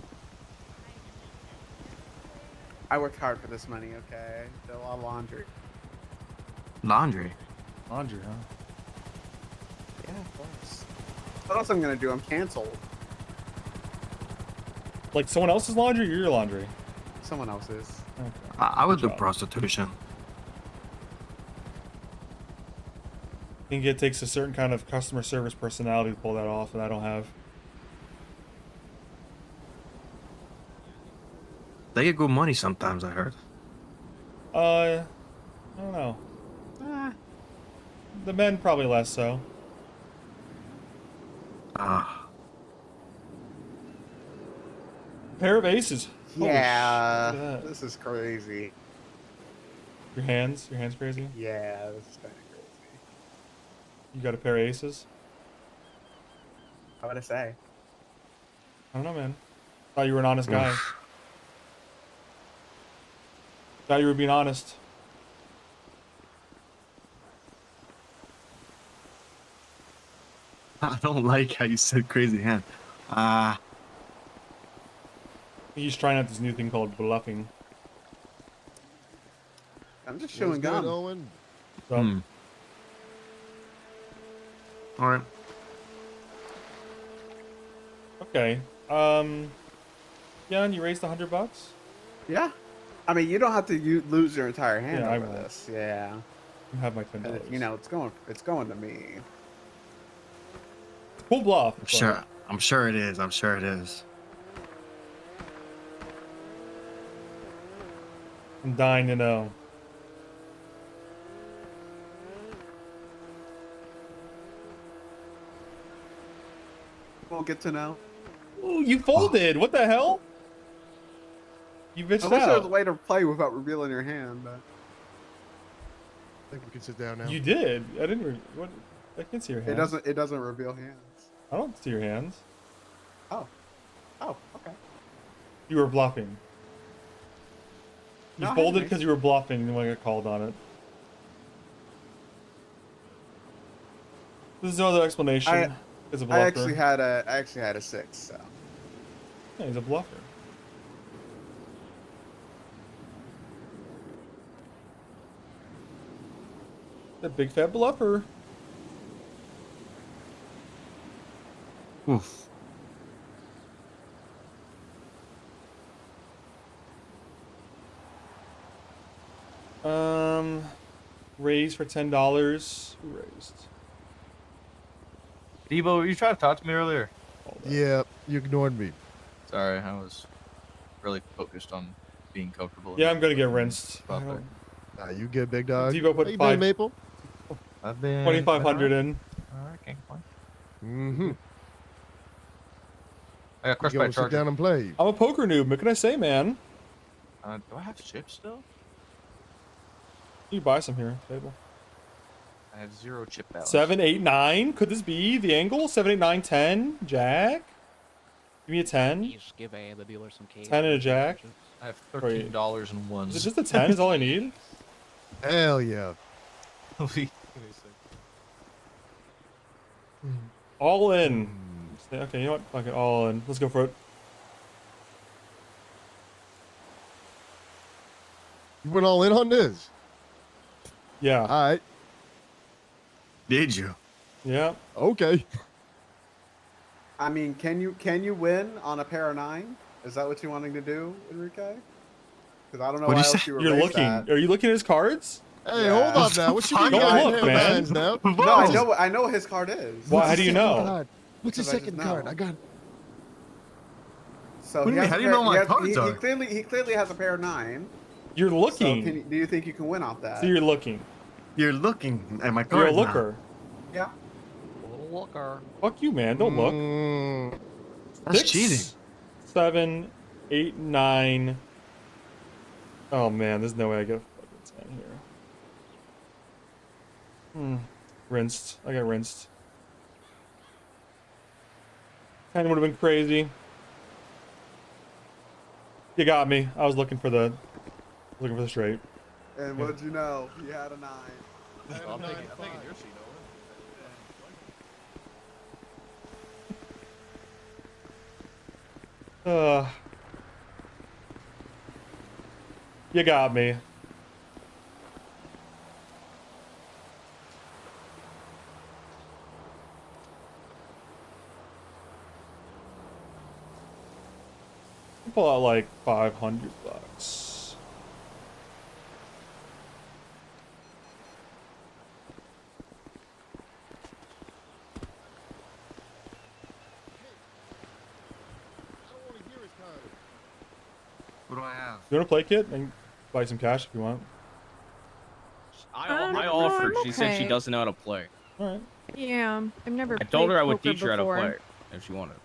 I worked hard for this money, okay? Did a lot of laundry. Laundry. laundry, huh? Yeah, of course. What else I'm gonna do? I'm canceled. Like someone else's laundry or your laundry? Someone else's. Okay. I would Good do job. prostitution. I think it takes a certain kind of customer service personality to pull that off, and I don't have. They get good money sometimes, I heard. I don't know. The men probably less so. Ah. Pair of aces. Holy Yeah, shit, look at that. this is crazy. Your hands crazy? Yeah, this is kind of crazy. You got a pair of aces? How would I say? I don't know, man. Thought you were an honest guy. Thought you were being honest. I don't like how you said crazy hand. He's trying out this new thing called bluffing. I'm just chewing gum. Owen? So, All right. okay. Jan, you raised $100? Yeah. I mean, you don't have to lose your entire hand Yeah, I over won't. this. Yeah. You have my And $10. you know, it's going to me. Full bluff. I'm sure it is. I'm sure it is. I'm dying to know. We'll get to know. Ooh, you folded. What the hell? You bitched I wish there was a out. way to play without revealing your hand, but I think we can sit down now. You did. I didn't. What? I can't see your hands. it doesn't reveal hands. I don't see your hands. Oh, okay. You were bluffing. You No, I folded haven't. because you were bluffing and when I got called on it. There's no other explanation. It's a bluffer. I actually had a 6. So. Yeah, he's a bluffer. The big fat bluffer. Oof. Raise for $10. Who raised? Debo, you tried to talk to me earlier. Yeah, you ignored me. Sorry, I was really focused on being comfortable. Yeah, I'm gonna get rinsed. I Out there. don't- You good, big dog? Devo put How you five- doing, Maple? I've been 2,500 in. Alright, can't complain. Mm-hmm. I got crushed You by a gonna sit charger. down and play? I'm a poker noob. What can I say, man? Do I have chips still? You buy some here, table. I have 0 chip balance. 7, 8, 9. Could this be the angle? 7, 8, 9, 10. Jack. Give me a 10. Just give the dealer some cake. 10 and a jack. I have $13 and ones. Is it just a 10? Is all I need? Hell yeah. All in. Okay, you know what? Fuck it. All in. Let's go for it. You went all in on this? Yeah. All right. Did you? Yeah. Okay. I mean, can you win on a pair of 9? Is that what you're wanting to do, Enrique? Because I don't know why else you were You're raised looking. that. Are you looking at his cards? Hey, hold up now. What you mean? Don't look, man. Now? No, I know what his card is. Why? How do you know? Card? What's the Because I just second know. card? I got. So What do you he mean? has How a do you pair- know my he has- cards he are? clearly has a pair of 9. You're So looking. do you think you can win off that? So you're looking. You're looking at my You're cards a looker. Yeah. Little looker. Fuck you, man. Don't look. That's 6, cheating. 7, 8, 9. Oh man, there's no way I get a fucking 10 here. Rinsed. I got rinsed. 10 would have been crazy. You got me. I was looking for the straight. And what did you know? He had a 9. I'm taking your seat You got me. Pull out like $500. What do I have? You want to play, kid? And buy some cash if you want. I offered. I'm She said she okay. doesn't know how to play. All right. Yeah, I've never. I told her I would played teach her how to poker play before. if she wanted.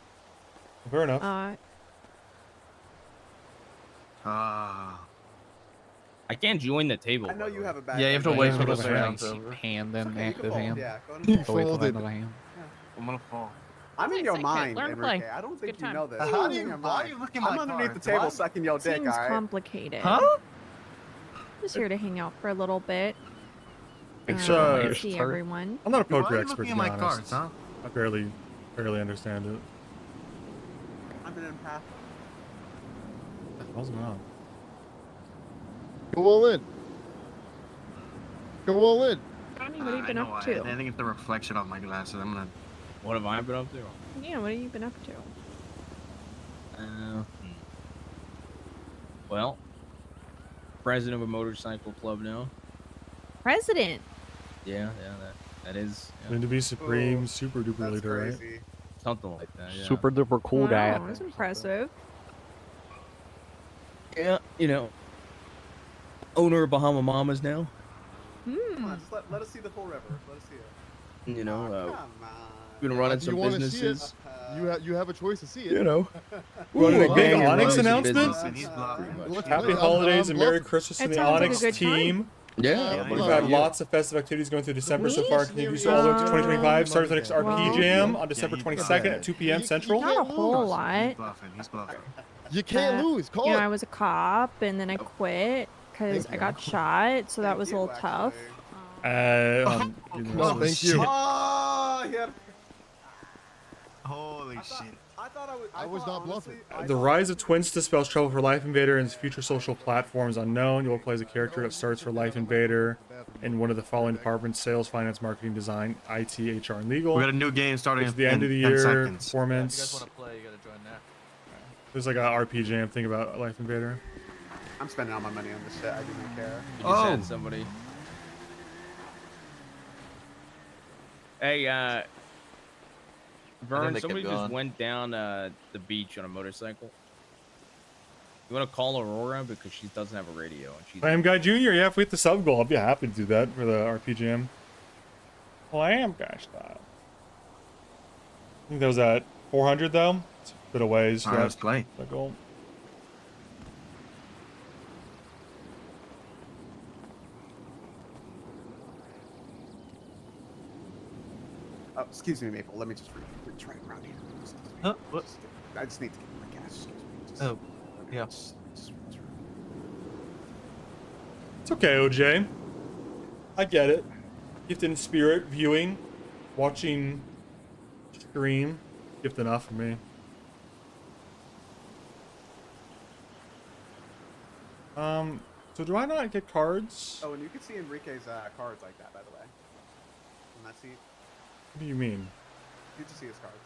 Fair enough. I can't join the table. I know you have a bad. Yeah, you have to time. wait for Go the to rounds range, over. hand, then Okay, you can active fold. hand. Yeah, go ahead Go and wait for the fold. end of the hand. I'm gonna fall. I'm in Nice, your okay, mind, learn to Enrique. play. I don't think Good you time. know this. How I'm do in you- your why are mind. you looking I'm at my underneath the cards? table Why- sucking your dick, Seems all right? complicated. Huh? Just here to hang out for a little bit. It's See everyone. I'm not a Why are poker you expert, looking to at be my honest. cards, huh? I barely understand it. I'm an empath. What's going on? Go all in. Go all in. Johnny, what have you I been know. up to? I think it's the reflection of my glasses. I'm gonna. What have I been up to? Yeah, what have you been up to? Well, president of a motorcycle club now. President. Yeah, that is Going to be supreme, super duper leader, right? something like that. Yeah. Super duper cool guy. Wow, that's impressive. Yeah, you know, owner of Bahama Mamas now. Come on, just let us see the full river. Let us see it. You know, Come on. been running Do you some wanna businesses. see it? You have a choice to see it. You know, Running a Ooh, big running ONX some announcement? businesses. Happy holidays and Merry Christmas to That the sounds like a ONX good time. team. Yeah, We've had lots of festive activities going through December so far. Continue to do so all the way up to 2025. Starts the next RP Well- Jam on December 22nd at 2 p.m. Central. Not a whole lot. He's bluffing. You can't lose. Call You know, it. I was a cop and then I quit because I got shot, so that was a little tough. No, thank you. Oh, he had. Holy shit. I was not bluffing. The rise of Twins to spells trouble for Life Invader and its future social platforms unknown. You will play as a character that starts for Life Invader in one of the following departments: sales, finance, marketing, design, IT, HR, and legal. We got a new game starting It's in the end of the 10 year seconds. performance. play, you gotta join that. There's like a RP Jam thing about Life Invader. I'm spending all my money on this shit. I didn't care. You just had somebody. Hey, Vern, they somebody kept just going. went down the beach on a motorcycle. You want to call Aurora because she doesn't have a radio and she's. Lamb Guy Jr. Yeah, if we hit the sub goal, I'd be happy to do that for the RP Jam. Lamb Guy style. I think that was at 400 though. It's a bit of ways. All right, let's play. That goal. Oh, excuse me, Maple. Let me just retry around here. Huh? What? I just need to get my gas. Excuse me. Just, Oh, yeah. just It's okay, OJ. I get it. Gifted in spirit, viewing, watching stream. Gift enough for me. So do I not get cards? Oh, and you can see Enrique's cards like that, by the way. On that seat. What do you mean? You can see his cards.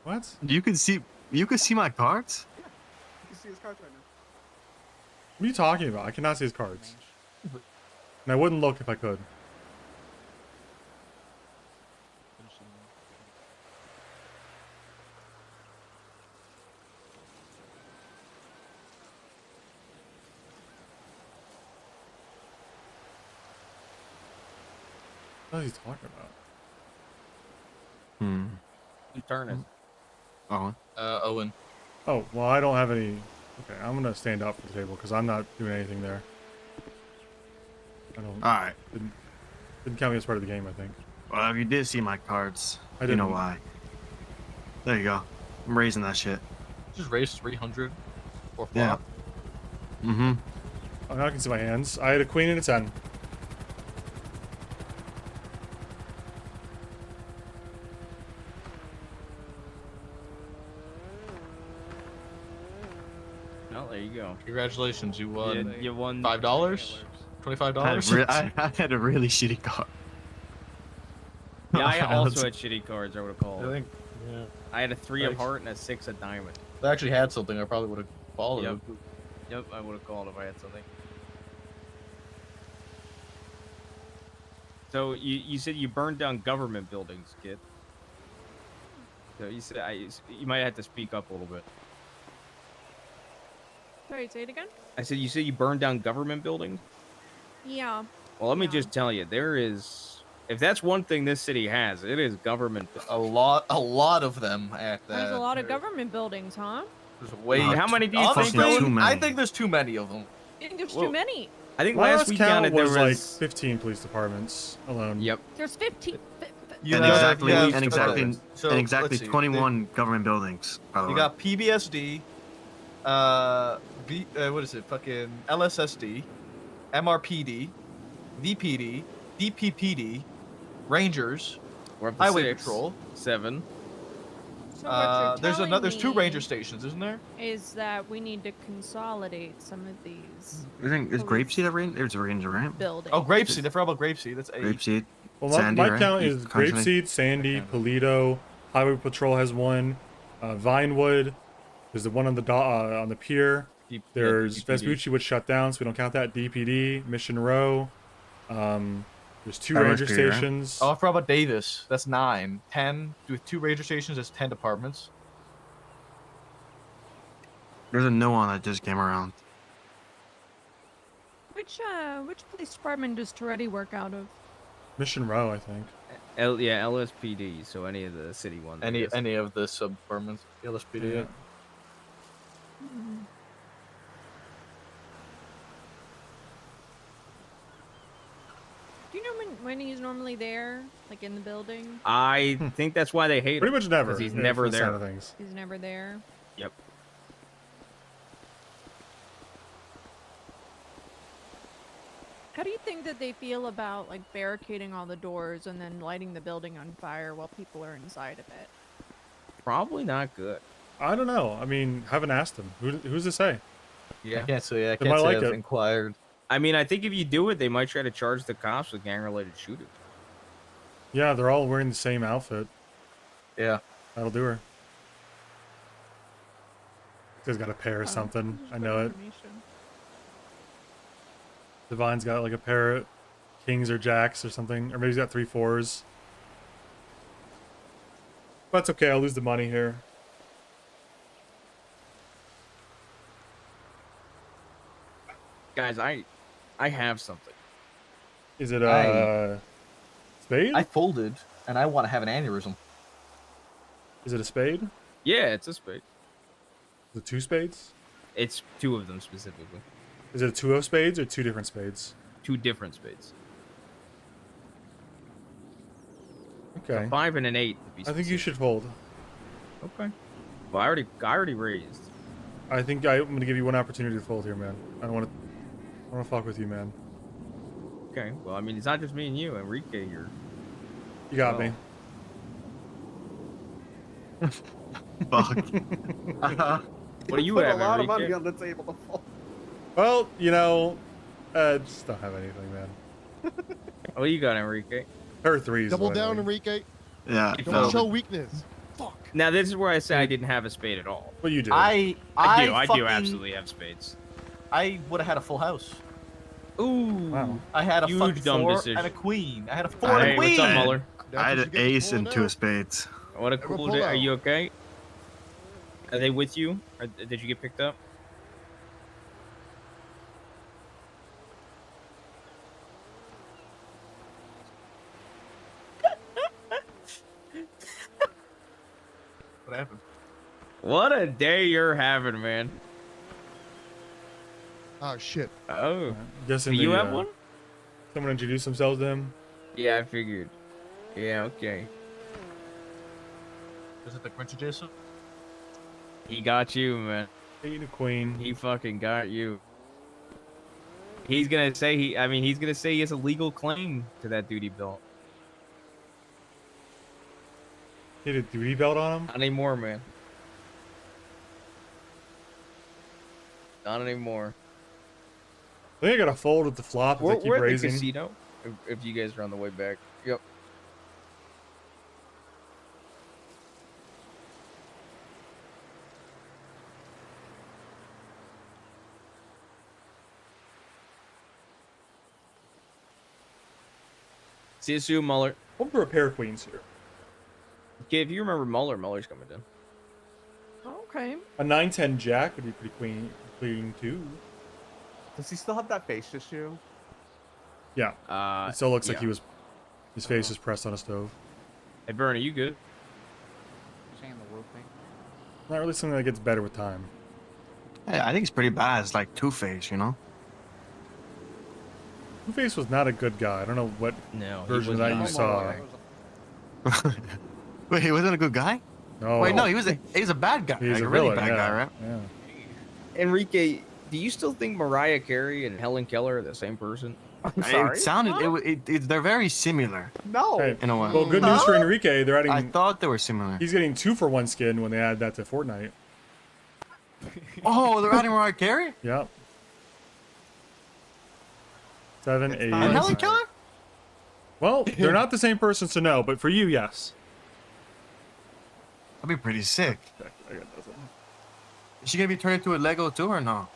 What? You can see my cards? You can see his cards right now. What are you talking about? I cannot see his cards. And I wouldn't look if I could. What is he talking about? Who's turn is? Oh. Owen. Oh, well, I don't have any... Okay, I'm gonna stand up for the table because I'm not doing anything there. I don't... Alright. Didn't count me as part of the game, I think. Well, if you did see my cards, I you know didn't. why. There you go. I'm raising that shit. Just raised 300 or flop. Yeah. Mm-hmm. Oh, now I can see my hands. I had a queen and a 10. Oh, there you go. Congratulations, you won. You won $5, $25. I had a really shitty car. Yeah, I I also was- had shitty cards. I would have called. I think, yeah. I had a 3 of Thanks. heart and a 6 of diamond. If I actually had something, I probably would have followed. Yep. Yep, I would have called if I had something. So you said you burned down government buildings, kid. So you said you might have to speak up a little bit. Sorry, say it again? I said you burned down government buildings. Yeah. Well, let me just tell you, there is, if that's one thing this city has, it is government. A lot of them at that. There's a lot of government buildings, huh? There's way. How many do you think? Honestly, I think there's too many of them. I think there's Well, too many. I think Last last we count counted there was was like 15 police departments alone. Yep. There's 15. And exactly, yeah, and exactly, so and exactly let's see. 21 government buildings. By the You way. got PBSD, what is it? Fucking LSSD, MRPD, VPD, DPPD, Rangers, We're up to Highway 6, Patrol. 7. So what you're telling There's 2 me ranger stations, isn't there? is that we need to consolidate some of these I think is Grapeseed a range? There's a ranger, right? buildings. Oh, Grapeseed. I forgot about Grapeseed. That's 8. Grapeseed. Well, Sandy, my right? count You is constantly- Grapeseed, Sandy, Polito, Highway Patrol has one, Vinewood. There's the one on the pier. There's DPD. Vespucci, which shut down, so we don't count that. DPD, Mission Row. There's 2 LSPD, ranger right? stations. Oh, I forgot about Davis. That's 9. 10 with 2 ranger stations. That's 10 departments. There's a no one that just came around. Which police department does Toretti work out of? Mission Row, I think. Yeah, LSPD. So any of the city ones. I guess. Any of the sub departments. LSPD. Yeah. Do you know when he's normally there, like in the building? I think that's why they hate Pretty him. much never. 'Cause he's yeah, never from the sound there. of things. He's never there. Yep. How do you think that they feel about like barricading all the doors and then lighting the building on fire while people are inside of it? Probably not good. I don't know. I mean, haven't asked him. Who's to say? I can't say. I They can't might say like I've it. inquired. I mean, I think if you do it, they might try to charge the cops with gang-related shootings. Yeah, they're all wearing the same outfit. Yeah. That'll do her. He's got a pair or something. I know it. Divine's got like a pair of kings or jacks or something. Or maybe he's got 3 4s. But it's okay, I'll lose the money here. Guys, I have something. Is it a spade? I folded, and I want to have an aneurysm. Is it a spade? Yeah, it's a spade. Is it 2 spades? It's 2 of them specifically. Is it a 2 of spades or 2 different spades? 2 different spades. Okay. A 5 and an 8. To be I think you specific. should fold. Okay. Well, I already raised. I think I'm gonna give you one opportunity to fold here, man. I don't want to fuck with you, man. Okay. Well, I mean, it's not just me and you, Enrique. You're. You got me. Fuck. What do you Put have, a lot of Enrique? money on the table to fold. Well, you know, just don't have anything, man. What do you got, Enrique? Her 3s. Double down, Enrique. Yeah. Don't show weakness. Now, this is where I say I didn't have a spade at all. Well, you do. I do fucking- absolutely have spades. I would have had a full house. Ooh. Wow. I had a Huge fucking dumb 4 decision. and a queen. I had a 4 and a Hey, queen. what's up, Muller? I had an ace and 2 of spades. What a cool day. Are you okay? Are they with you? Or did you get picked up? What happened? What a day you're having, man. Oh shit. Oh. Guessing Do you the, have one? Someone introduce themselves to him. Yeah, I figured. Yeah, okay. Is it the Quincy Jason? He got you, man. Queen, queen. He fucking got you. He's gonna say he's gonna say he has a legal claim to that duty belt. He had a duty belt on him? Not anymore, man. Not anymore. I think I gotta fold with the flop if We're, I keep we're at the raising. casino. If you guys are on the way back. Yep. See you soon, Muller. Hope for a pair of queens here. Okay, if you remember Muller, Muller's coming in. Okay. A 9-10 jack would be pretty clean too. Does he still have that face issue? Yeah. It still looks like his face is pressed on a stove. Hey, Vern, are you good? Saying the roofing. Not really something that gets better with time. Hey, I think it's pretty bad. It's like Two-Face, you know? Two-Face was not a good guy. I don't know what version of that you saw. Wait, he wasn't a good guy? No. Wait, no, he was a bad guy. He's like a really villain, bad guy, right? Yeah. Enrique, do you still think Mariah Carey and Helen Keller are the same person? I'm sorry. It sounded. They're very similar. No. Hey, In a way. well, good news for Enrique. They're adding. I thought they were similar. He's getting 2-for-1 skin when they add that to Fortnite. Oh, they're adding Mariah Carey? Yep. 7, 8. And Helen Keller? Well, they're not the same person, so no. But for you, yes. That'd be pretty sick. I got nothing. Is she gonna be turned into a Lego too or no?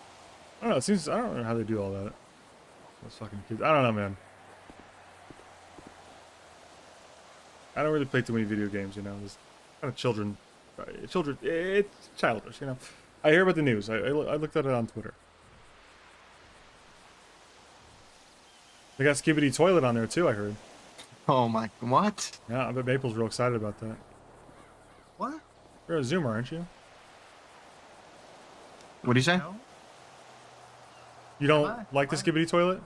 I don't know. It seems I don't know how they do all that. Those fucking kids. I don't know, man. I don't really play too many video games, you know. There's kind of children. It's childish, you know. I hear about the news. I looked at it on Twitter. They got Skibidi Toilet on there too, I heard. Oh my, what? Yeah, I bet Maple's real excited about that. What? You're a Zoomer, aren't you? What do you say? You don't like the Skibidi Toilet?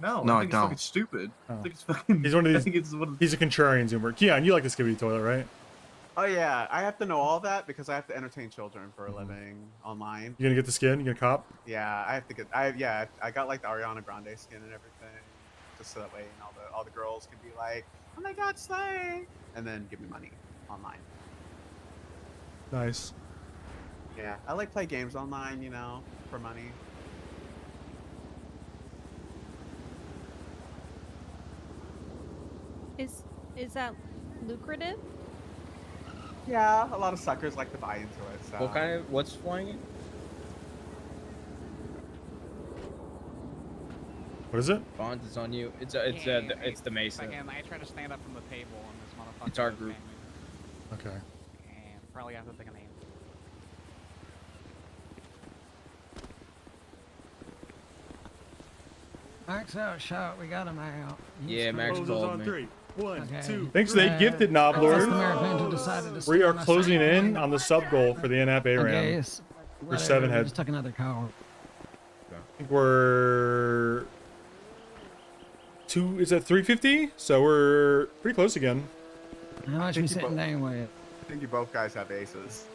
No, No, I I think don't. it's fucking stupid. Oh. I think it's fucking. He's one of I these. think it's one of He's a contrarian Zoomer. Keon, you like the Skibidi Toilet, right? Oh yeah, I have to know all that because I have to entertain children for a living online. You gonna get the skin? You gonna cop? Yeah, I have to get. I got like the Ariana Grande skin and everything, just so that way all the girls can be like, oh my god, slay, and then give me money online. Nice. Yeah, I like play games online, you know, for money. Is that lucrative? Yeah, a lot of suckers like to buy into it. So. What kind of what's flying in? What is it? Bonds, it's on you. It's the Mason. Again, I try to stand up from the table and this motherfucker. It's our was group. banging. Okay. And probably have to think of names. Max out shot. We got him out. Yeah, Max called me. 1, Okay. 2. Thanks for that gifted knob, Unless Lord. the American decided to We stay are on the closing same in lane. on the sub goal for the NAP ARAM. Okay, it's We're whatever, 7 we head. just took another call. I think we're 2. Is that 350? So we're pretty close again. How much we sitting down with? I think you both guys have aces.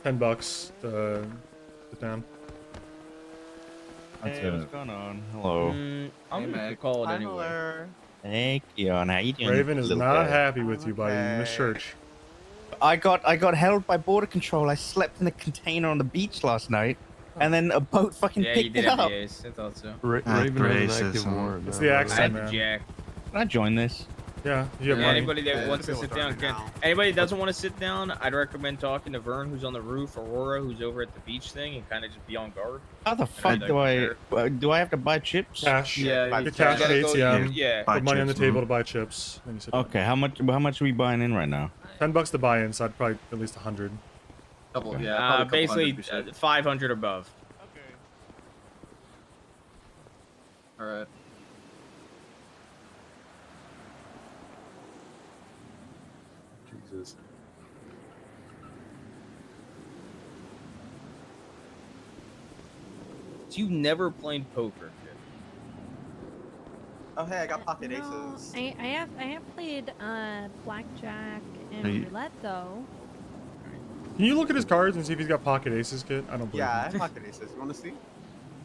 $10 to sit down. Hey, what's going on? Hello. I'm gonna call it Hi, anyway. Muller. Hey, Keon, how you doing? Raven is little not guy? happy with you, buddy. You missed church. I got held by border control. I slept in a container on the beach last night, and then a boat fucking Yeah, you picked did it have up. the ace. I thought so. Raven has an active warrant. It's now, the right? accent, I had the man. jack. Can I join this? Yeah, you have Yeah, money. anybody that Yeah, wants to let's sit go down with can. Vern now. Anybody that doesn't want to sit down, I'd recommend talking to Vern, who's on the roof, Aurora, who's over at the beach thing, and kind of just be on guard. How the fuck do I have to buy chips? Cash. Yeah, Get cash at gotta go- ATM. yeah. Put money on the table to buy chips. Then you sit down. Okay, how much are we buying in right now? $10 to buy in, so I'd probably at least 100. Basically 500 above. All right. Jesus. So you never played poker. Oh hey, I got pocket No, aces. I have played blackjack and Are you- roulette though. Can you look at his cards and see if he's got pocket aces, kid? I don't believe Yeah, I you. have pocket aces. You want to see? I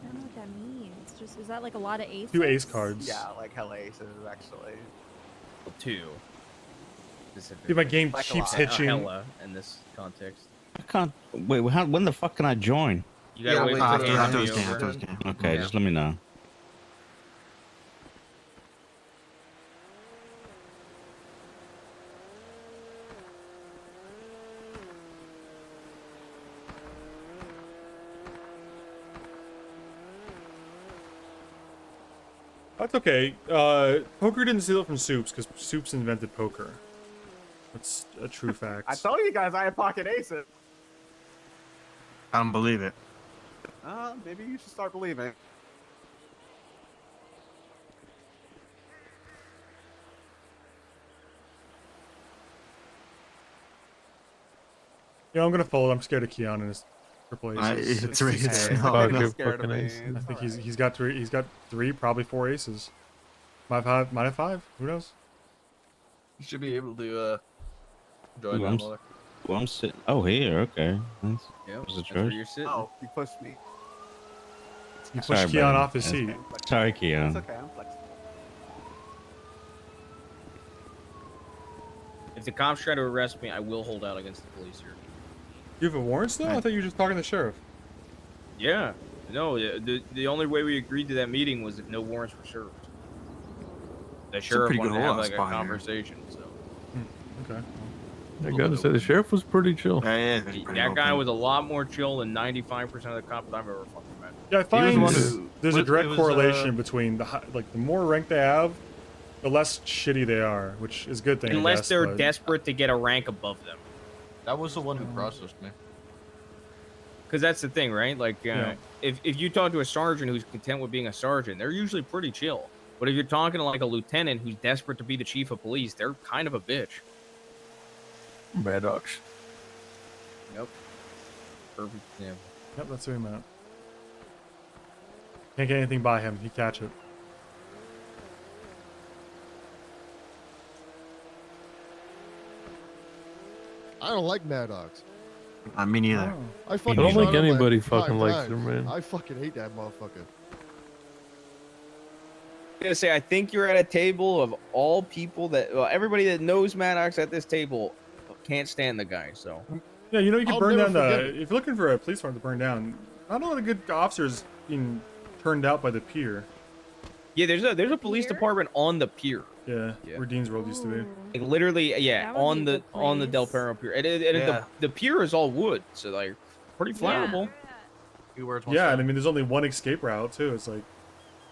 don't know what that means. Just is that like a lot of aces? 2 ace cards. Yeah, like hella aces actually. 2. Dude, my game Like a keeps lot. hitching. Hella in this context. I can't. Wait, when the fuck can I join? You gotta wait for the after round to this be game. over. After this game. Okay, just let me know. That's okay. Poker didn't steal it from Soups because Soups invented poker. That's a true fact. I told you guys I had pocket aces. I don't believe it. Maybe you should start believing. Yeah, I'm gonna fold. I'm scared of Keon and his triple aces. It's really He's scary. scared of me. I think he's got three. He's got three, probably four aces. Might have five. Who knows? You should be able to join Ooh, that mother. well, I'm sitting. Oh, here. Okay. Nice. Yep, Was it that's where yours? you're sitting. Oh, you pushed me. You pushed Sorry, Keon buddy. off his That's- seat. Sorry, It's Keon. okay, I'm flexible. If the cops try to arrest me, I will hold out against the police here. You have a warrant still? I thought you were just talking to the sheriff. Yeah. No, the only way we agreed to that meeting was if no warrants were served. The sheriff pretty wanted good to have law like a spot here. conversation, so. Okay. I gotta say, the sheriff was pretty chill. That guy was a lot more chill than 95% of the cops I've ever fucking met. Yeah, I find one who- there's a it direct was, correlation between the more rank they have, the less shitty they are, which is a good thing. I Unless guess, they're but- desperate to get a rank above them. That was the one who processed me. Because that's the thing, right? Like, Yeah. if you talk to a sergeant who's content with being a sergeant, they're usually pretty chill. But if you're talking to like a lieutenant who's desperate to be the chief of police, they're kind of a bitch. Bad dogs. Yep. Perfect example. Yep, that's what he meant. Can't get anything by him. He catch it. I don't like Mad Dogs. Me neither. I fucking don't shot think him anybody like fucking 5 likes times. him, man. I fucking hate that motherfucker. I'm gonna say I think you're at a table of all people that everybody that knows Maddox at this table can't stand the guy. So Yeah, you know you can I'll burn never down forget the. it. If you're looking for a police department to burn down, not a lot of good officers being turned out by the pier. yeah, there's a police department on the pier. Yeah, where Dean's World used to be. Like literally, yeah, That would be a on the good Del place. Perro pier. And Yeah. the pier is all wood, so like pretty flammable. Yeah, and I mean, there's only one escape route too. It's like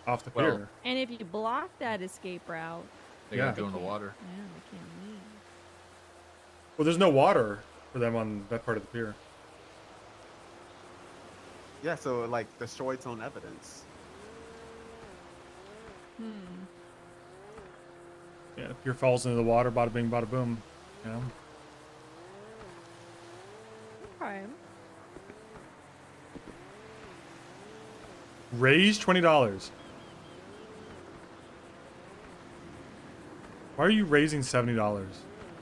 off the pier. And if you block that escape route, They Yeah. gotta go in the water. yeah, they can't leave. Well, there's no water for them on that part of the pier. Yeah, so it like destroy its own evidence. Yeah, the pier falls into the water. Bada bing, bada boom. You know. Okay. Raise $20. Why are you raising $70?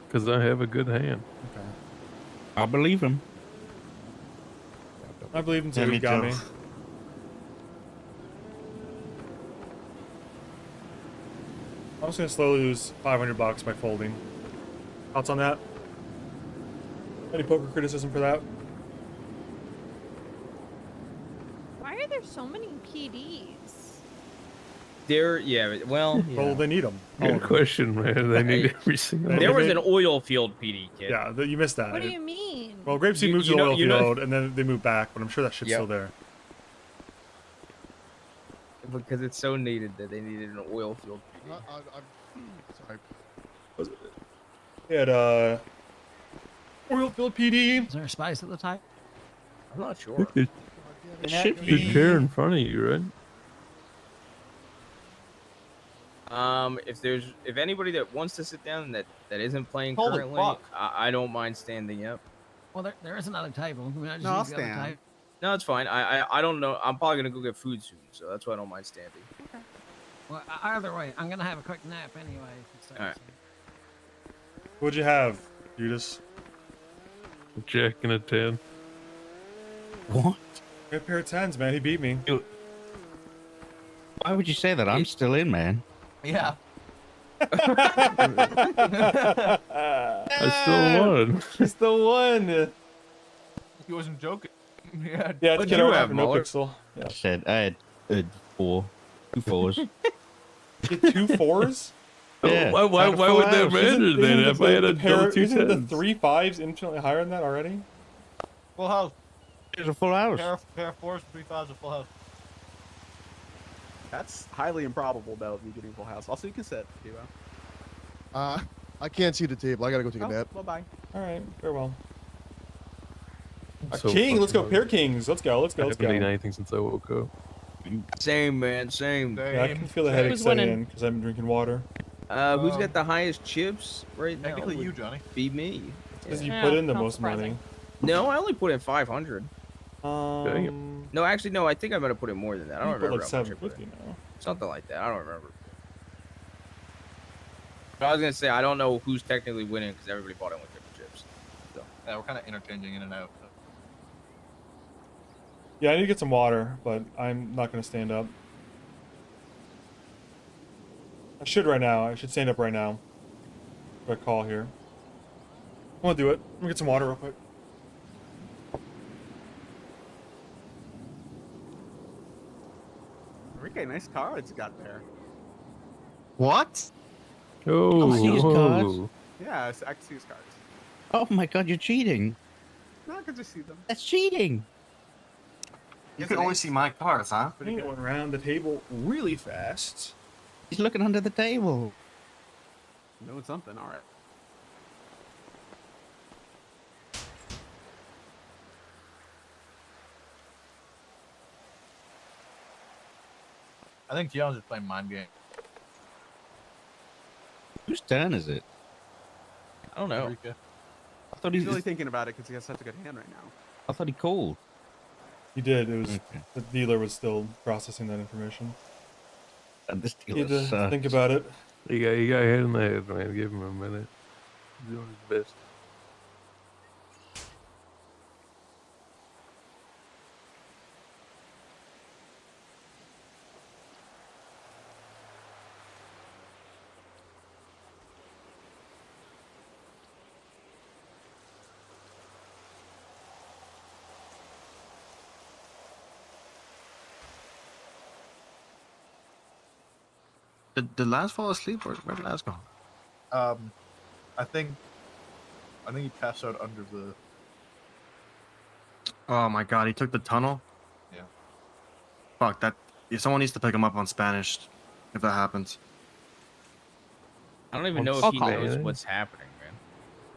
Because I have a good hand. Okay. I believe him. I believe him too. Yeah, me He got too. me. I'm just gonna slowly lose $500 by folding. Thoughts on that? Any poker criticism for that? Why are there so many PDs? Well, Well, they need them. Good question, man. They need every single. There was an oil field PD kid. Yeah, you missed that. What do you mean? Well, Grapeseed You- moved you to the know- oil you know- field, and then they moved back, but I'm sure that shit's Yep. still there. Because it's so needed that they needed an oil field PD. I'm sorry. They had oil field PD. Is there a spice at the top? I'm not sure. Look, there's a chair in front of you, right? If anybody that wants to sit down that isn't playing Holy currently, fuck. I don't mind standing up. Well, there is another table. Can we not just No, I'll use the other stand. table? No, it's fine. I don't know. I'm probably gonna go get food soon, so that's why I don't mind standing. Well, either way, I'm gonna have a quick nap anyway. All right. What'd you have, Judas? A jack and a 10. What? A pair of 10s, man. He beat me. Why would you say that? I'm still in, man. Yeah. I still won. I still won. He wasn't joking. Yeah, it's What'd Kid you Art have, for no Muller? pixel. I said I had 4. 2 4s. Get 2 4s? Yeah. Why Had a would full that house. matter then? If I had a double 2 Isn't the 10s? 3 5s infinitely higher than that already? Full house. It was a full house. Pair of 4s, 3 5s, a full house. That's highly improbable, though, of you getting full house. Also, you can sit, Kibo. I can't see the table. I gotta go take a nap. Well, bye. All right, farewell. So King, let's go. fucking Pair hard. Kings. Let's go. Let's go. I Let's haven't go. eaten anything since I woke up. Same, man. Same. Yeah, I can feel the headache Who's setting winning? in because I've been drinking water. Who's got the highest chips right now? Technically you, Would Johnny. Be me. Because Yeah. you put in the not most surprising. money. No, I only put in 500. No, actually, no. I think I might have put in more than that. I don't you put remember like how much I put 750 in. now. Something like that. I don't remember. But I was gonna say I don't know who's technically winning because everybody bought in with different chips. So Yeah, we're kind of interchanging in and out. Yeah, I need to get some water, but I'm not going to stand up. I should right now. I should stand up right now. For a call here. I'm going to do it. I'm going to get some water real quick. Enrique, nice cards you got there. What? Oh, I see his cards. whoa. Yeah, I can see his cards. Oh my god, you're cheating. No, I can just see them. That's cheating. You can only see my cards, huh? I'm going around the table really fast. He's looking under the table. Doing something, all right. I think Keon's just playing mind game. Whose turn is it? I don't know. Enrique. I thought He's he. really thinking about it because he has such a good hand right now. I thought he called. He did. It was Okay. the dealer was still processing that information. And this He dealer had to sucks. think about it. He got hit in the head, man. Give him a minute. He's doing his best. Did Lance fall asleep or where did Lance go? I think he passed out under the. Oh my god, he took the tunnel? Yeah. Fuck, that. Someone needs to pick him up on Spanish if that happens. I don't even know if I'll he call knows him. what's happening, man.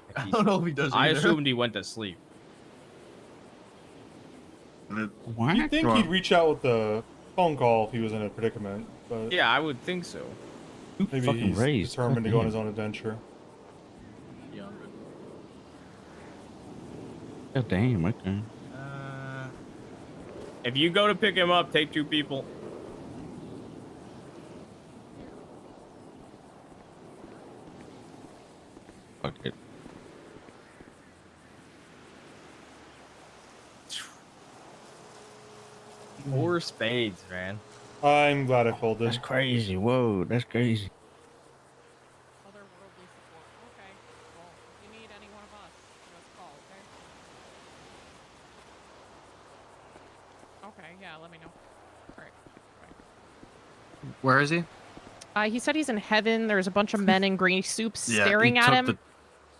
Like, I he's- don't know if he does. I either. assumed he went to sleep. What? You'd think he'd reach out with the phone call if he was in a predicament, but Yeah, I would think so. maybe fucking he's raised? determined to go on Goddamn. his own adventure. Yeah, God damn, okay. If you go to pick him up, take 2 people. Fuck it. Four spades, man. I'm glad I folded. That's crazy. Whoa, that's crazy. Otherworldly support. Okay. Well, if you need any one of us, give us a call, okay? Okay, yeah, let me know. Alright. Where is he? He said he's in heaven. There's a bunch of men in green soups Yeah, staring he at took him.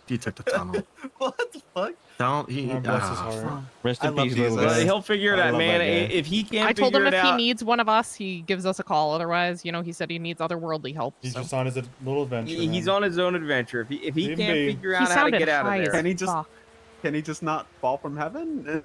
He took the tunnel. what the fuck? Don't he? God bless his ah, heart. fuck. Rest I in love peace, these, little guy. He'll figure it I out, love man. that guy. If he can't I told him figure if it he out, needs one of us, he gives us a call. Otherwise, you know, he said he needs otherworldly help. He's So. just on his little adventure. he's man. on his own adventure. If he Leave him can't be. figure He out how to sounded get out of high there, as Can he just fuck. can he just not fall from heaven?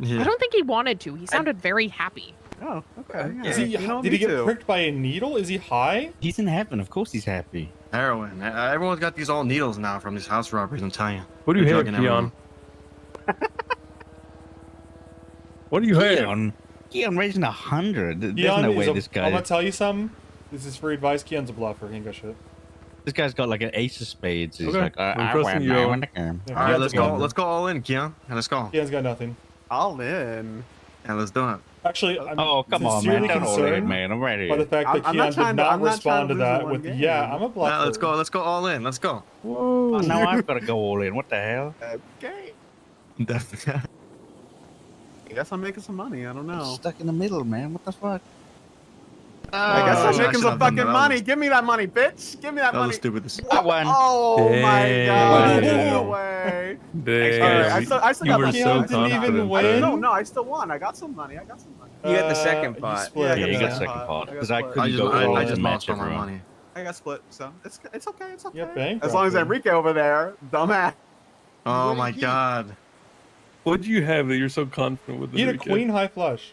Yeah. I don't think he wanted to. He sounded very happy. Oh, okay. Yeah. Is he? You know, Did me he get too. pricked by a needle? Is he high? He's in heaven. Of course he's happy. Heroin. Everyone's got these old needles now from these house robberies, I'm telling you. What do you They're have, drugging everyone. Keon? What do you have? Keon raising 100. There's Keon no is way a- this I'm guy. gonna tell you something. This is free advice. Keon's a bluffer. He ain't got shit. This guy's got like an ace of spades. He's Okay, like, I'm I trusting win, you, I Owen. win the game. Yeah, All right, Keon's let's a go. bluffer. Let's go all in, Keon. Yeah, let's go. Keon's got nothing. All in. Yeah, let's do it. Actually, I'm Oh, come on, man. sincerely Don't hold it, concerned man. I'm ready. by the fact that I'm not Keon trying did to- not I'm not respond to trying to lose that in one with, game. yeah, I'm a bluffer. Yeah, let's go. Let's go all in. Let's go. Oh, now I've got to go all in. What the hell? Okay. Definitely. I guess I'm making some money. I don't know. Stuck in the middle, man. What the fuck? I guess I'm I making should some have done fucking that. money. Give me that money, bitch. Give me that That was money. the stupidest. I won. Oh my god! Damn. No way. Damn. All right, I still You got were the so money. confident. No, I still won. I got some money. You got the second You pot. split. Yeah, you got the second pot. I Because got I split. couldn't go all I in just to match lost all my everyone. money. I got split, so it's okay. It's okay. Yeah, As long as bankrupted. Enrique over there, dumbass. Oh my god. What do you have that you're so confident with? You had a Enrique? queen high flush.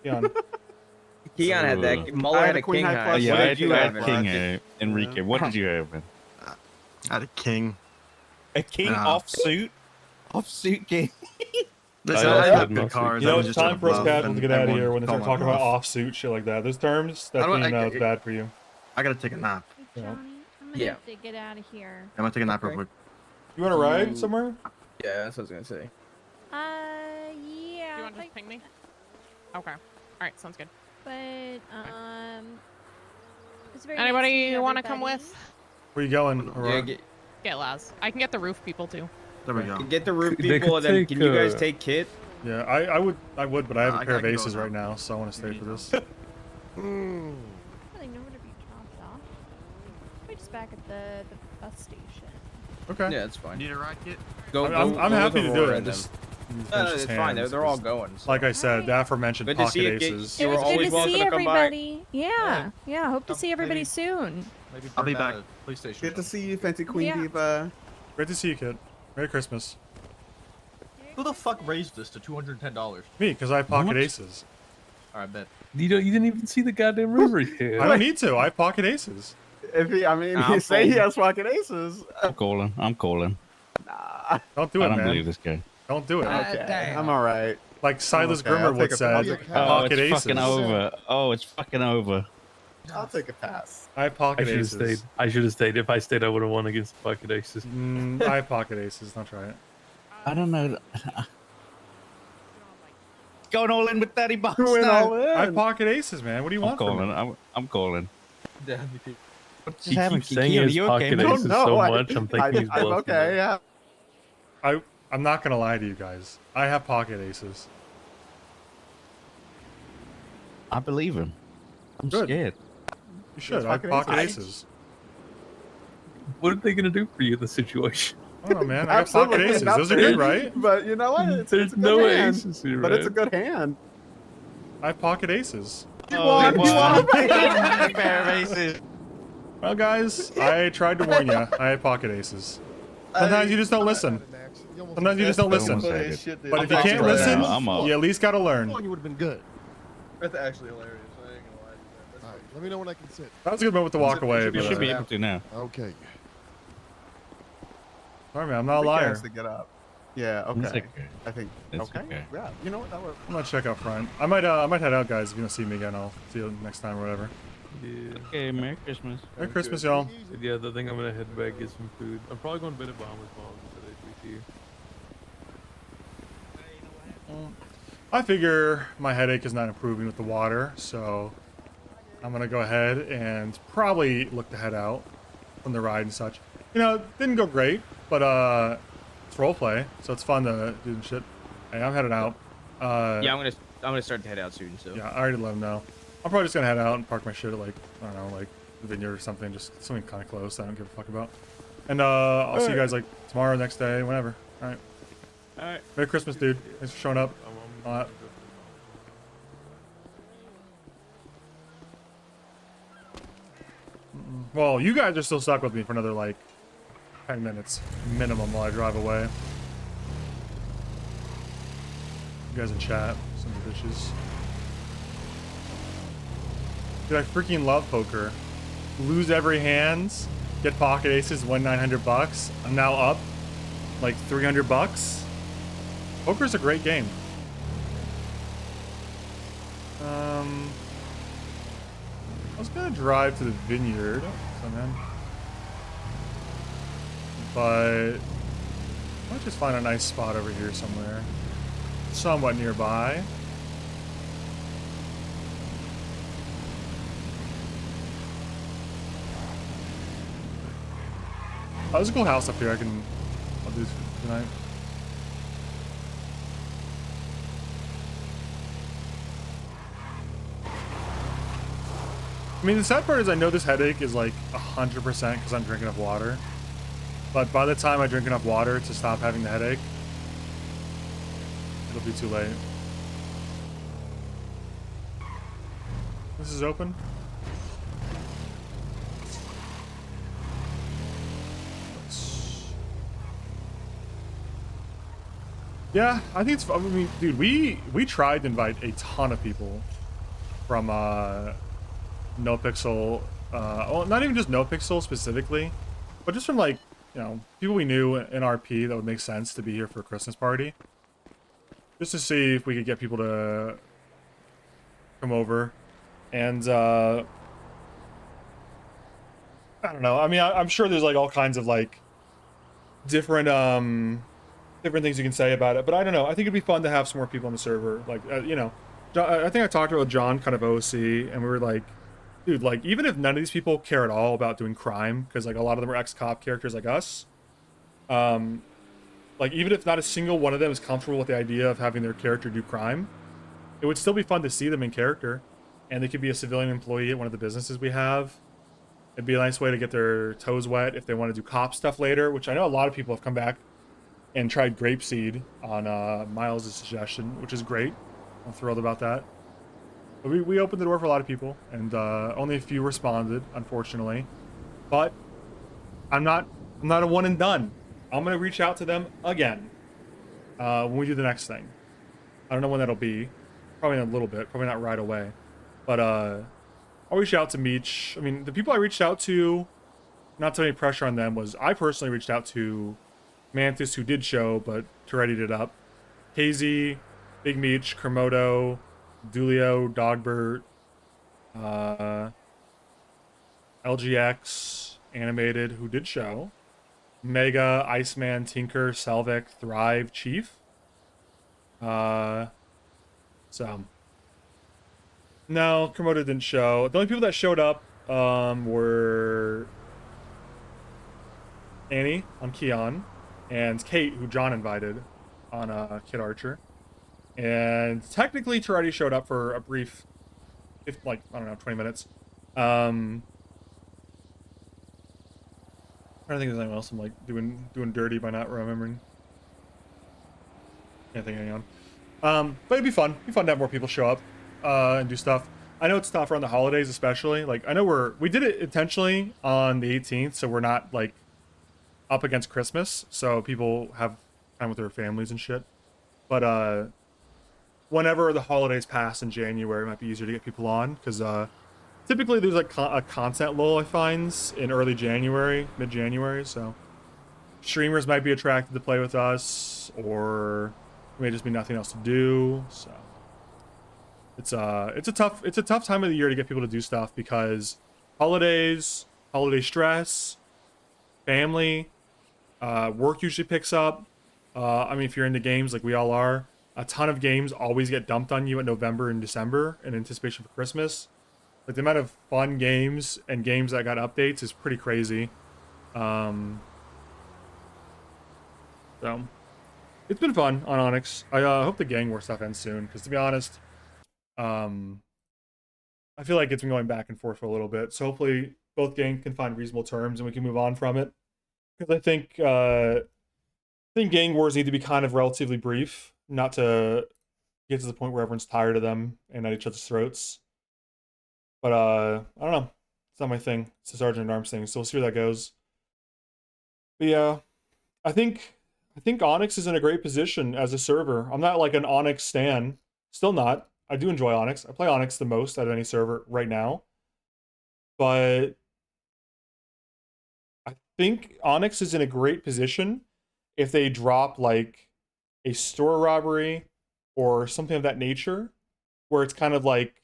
Keon. Keon had that. Ooh. Muller I had a king high. flush. Yeah, What I did had, you I have? had king Enrique? Enrique. What did you have, man? I had a king. A king Yeah. offsuit? Offsuit king? Listen, I I also have had good an cards. You I know, was it's just trying time to for us bluff, casuals to and get out of everyone here when they called start my talking about bluff. offsuit shit like that. Those terms, that's I when you know I- it's bad for you. I gotta take a nap. Hey, Johnny, I'm gonna Yeah. have to get out of here. I'm gonna take a nap real Okay. quick. You want to ride somewhere? Yeah, that's what I was gonna say. Yeah. Do you want to just ping me? Okay. All right, sounds good. But it's very nice to Anybody meet want to come everybody. with? Where you going? Yeah, Aurora? Get Laz. I can get the roof people too. There we go. Get the roof They people, could and then take, can you guys uh, take Kit? Yeah, I would, but I have a I pair of can go aces now. right now, so I want to stay for this. I don't really know where to be dropped off. We're just back at the bus station. Okay. Yeah, it's fine. Need a ride kit? Go. I'm go happy with to do Aurora it. and them. Just No, it's fine. They're all going. So. Like I said, the aforementioned Good to see pocket you, Kit. aces. It You was were good always to welcome see to come by. everybody. Yeah, yeah. Hope to see everybody soon. Maybe I'll be burn back. down a police station. Good to see you, Fancy Queen Yeah. Diva. Great to see you, kid. Merry Christmas. Who the fuck raised this to $210? Me, because I have pocket What? aces. All right, bet. You didn't even see the goddamn river yet. I don't need to. I have pocket aces. If he, I mean, Nah, you I'm say he folding. has pocket aces. I'm calling. Nah. Don't do it, I don't man. believe this guy. Don't do it. Okay, damn. I'm all right. Like Silas Okay, I'll Grimmer would take a- say, I'll take a- Oh, pocket it's aces. fucking over. Oh, it's fucking over. I'll take a pass. I have I pocket should have aces. stayed. I should have stayed. If I stayed, I would have won against the pocket aces. I have pocket aces. Don't try it. I don't know. Going all in with 30 bucks Going now. all in. I have pocket aces, man. What do you I'm want from calling. me? I'm calling. Damn, me too. What just He happened? keeps saying he Keon, has you pocket okay, man? don't aces know. so I- much. I'm thinking he's I'm bluffing. okay. Yeah. I'm not gonna lie to you guys. I have pocket aces. I believe him. I'm Good. scared. You should. Yes, I have pocket pocket aces. aces. What are they gonna do for you in this situation? I don't know, man. I have pocket Absolutely aces. Those are good, nothing. right? But you know what? It's There's a good no hand. aces here, But it's a man. good hand. I have pocket aces. You won. You won. A pair of aces. Well, guys, I tried to warn you. I have pocket aces. Sometimes you just don't listen. Sometimes you just don't listen. Almost had it. But if you can't listen, I'm up. you at least gotta learn. You would have been good. That's actually hilarious. I ain't gonna lie to you. All right, let me know when I can sit. That was a good moment to walk away. You But, should be able to now. Okay. sorry, man. I'm not a Enrique liar. has to get up. Yeah. It's Okay. okay. I think. It's Okay. okay. Yeah. You know what? That works. I'm gonna check out front. I might head out, guys. If you don't see me again, I'll see you next time or whatever. Yeah. Okay, Merry Christmas. Merry Christmas, y'all. Yeah, I think I'm gonna head back get some food. I'm probably going to bed at Bahamas Mall instead of HBT. I figure my headache is not improving with the water, so I'm gonna go ahead and probably look to head out from the ride and such. You know, it didn't go great, but it's roleplay, so it's fun to do some shit. Hey, I'm headed out. Yeah, I'm gonna start to head out soon. So Yeah, I already let him know. I'm probably just gonna head out and park my shit at like, I don't know, like the vineyard or something, just something kind of close. I don't give a fuck about. And I'll see you guys like tomorrow, next day, whenever. All right. all right. Merry Christmas, dude. Thanks for showing up. All that. Well, you guys are still stuck with me for another like 10 minutes minimum while I drive away. You guys in chat, some of the bitches. Dude, I freaking love poker. Lose every hands, get pocket aces, win 900 bucks. I'm now up like 300 bucks. Poker's a great game. I was gonna drive to the vineyard, but I might just find a nice spot over here somewhere, somewhat nearby. Oh, there's a cool house up here. I'll do this tonight. I mean, the sad part is I know this headache is like 100% because I'm drinking enough water. But by the time I drink enough water to stop having the headache, it'll be too late. This is open. Yeah, I think it's. I mean, dude, we tried to invite a ton of people from NoPixel. Well, not even just NoPixel specifically, but just from like people we knew in RP that would make sense to be here for a Christmas party, just to see if we could get people to come over, and I don't know. I mean, I'm sure there's like all kinds of like different different things you can say about it, but I don't know. I think it'd be fun to have some more people on the server. Like, I think I talked about John kind of OC, and we were like, dude, like, even if none of these people care at all about doing crime, because like a lot of them are ex-cop characters like us, like even if not a single one of them is comfortable with the idea of having their character do crime, it would still be fun to see them in character, and they could be a civilian employee at one of the businesses we have. It'd be a nice way to get their toes wet if they want to do cop stuff later, which I know a lot of people have come back and tried Grapeseed on Miles' suggestion, which is great. I'm thrilled about that. But we opened the door for a lot of people, and only a few responded, unfortunately. But I'm not a one and done. I'm gonna reach out to them again when we do the next thing. I don't know when that'll be. Probably in a little bit. Probably not right away. But I'll reach out to Meech. I mean, the people I reached out to, not to any pressure on them, was I personally reached out to Mantis, who did show, but Toretti it up. Hazy, Big Meech, Kermodo, Dulio, Dogbert, LGX, Animated, who did show. Mega, Iceman, Tinker, Selvik, Thrive, Chief. So. No, Kermodo didn't show. The only people that showed up were Annie on Keon, and Kate, who John invited on Kid Archer. And technically Toretti showed up for a brief, like, I don't know, 20 minutes. I don't think there's anyone else I'm like doing dirty by not remembering. Can't think of anyone. But it'd be fun. It'd be fun to have more people show up and do stuff. I know it's tough around the holidays, especially. Like, I know we did it intentionally on the 18th, so we're not like up against Christmas, so people have time with their families and shit. But whenever the holidays pass in January, it might be easier to get people on, because typically there's like a content lull I find in early January, mid-January, so streamers might be attracted to play with us, or it may just be nothing else to do. So it's a tough time of the year to get people to do stuff, because holidays, holiday stress, family, work usually picks up. I mean, if you're into games like we all are, a ton of games always get dumped on you in November and December in anticipation for Christmas. Like, the amount of fun games and games that got updates is pretty crazy. So it's been fun on ONX. I hope the gang war stuff ends soon, because to be honest, I feel like it's been going back and forth for a little bit. So hopefully both gangs can find reasonable terms and we can move on from it. Because I think gang wars need to be kind of relatively brief, not to get to the point where everyone's tired of them and at each other's throats. But I don't know. It's not my thing. It's a Sergeant at Arms thing, so we'll see where that goes. But yeah, I think ONX is in a great position as a server. I'm not like an ONX stan. Still not. I do enjoy ONX. I play ONX the most out of any server right now. But I think ONX is in a great position if they drop like a store robbery or something of that nature, where it's kind of like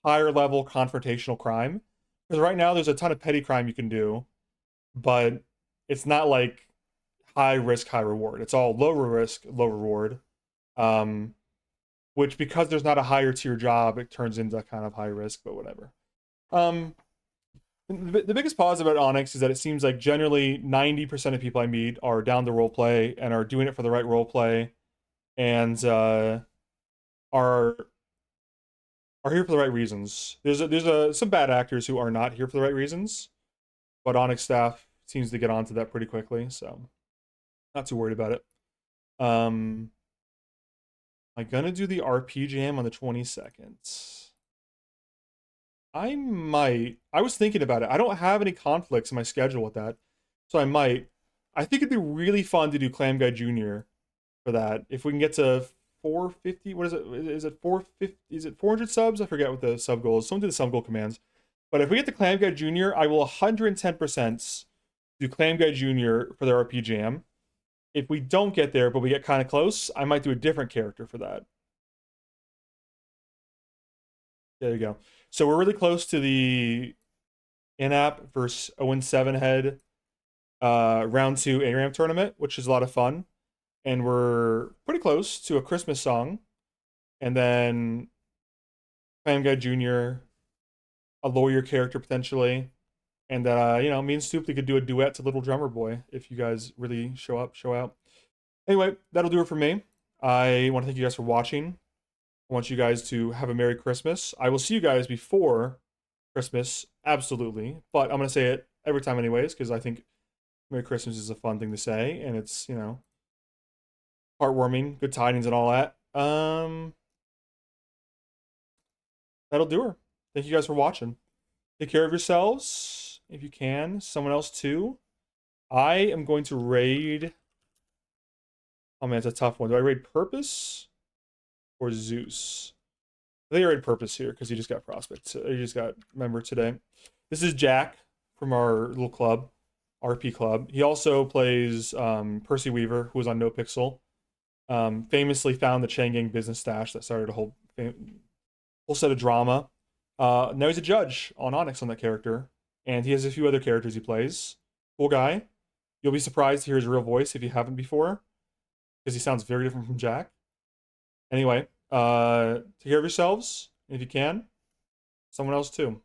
higher level confrontational crime. Because right now there's a ton of petty crime you can do, but it's not like high risk, high reward. It's all low risk, low reward. Which, because there's not a higher tier job, it turns into kind of high risk, but whatever. The biggest positive about ONX is that it seems like generally 90% of people I meet are down to roleplay and are doing it for the right roleplay, and are are here for the right reasons. There's some bad actors who are not here for the right reasons, but ONX staff seems to get onto that pretty quickly, so not too worried about it. Am I gonna do the RP jam on the 22nd? I might. I was thinking about it. I don't have any conflicts in my schedule with that, so I might. I think it'd be really fun to do Clam Guy Jr. for that. If we can get to 450, what is it? Is it 450? Is it 400 subs? I forget what the sub goal is. Someone do the sub goal commands. But if we get to Clam Guy Jr., I will 110% do Clam Guy Jr. for the RP jam. If we don't get there, but we get kind of close, I might do a different character for that. There you go. So we're really close to the in-app versus 0-7 head round 2 ARAM tournament, which is a lot of fun. And we're pretty close to a Christmas song. And then Clam Guy Jr., a lawyer character potentially. And me and Stooply could do a duet to Little Drummer Boy if you guys really show out. Anyway, that'll do it for me. I want to thank you guys for watching. I want you guys to have a Merry Christmas. I will see you guys before Christmas, absolutely. But I'm going to say it every time anyways, because I think Merry Christmas is a fun thing to say, and it's, heartwarming, good tidings and all that. That'll do her. Thank you guys for watching. Take care of yourselves, if you can. Someone else too. I am going to raid... Oh man, it's a tough one. Do I raid Purpose or Zeus? I think I raid Purpose here because he just got prospect. He just got member today. This is Jack from our little club, RP club. He also plays Percy Weaver, who was on NoPixel. Famously found the Chain Gang business stash that started a whole set of drama. Now he's a judge on ONX on that character, and he has a few other characters he plays. Cool guy. You'll be surprised to hear his real voice if you haven't before, because he sounds very different from Jack. Anyway, take care of yourselves, if you can. Someone else too.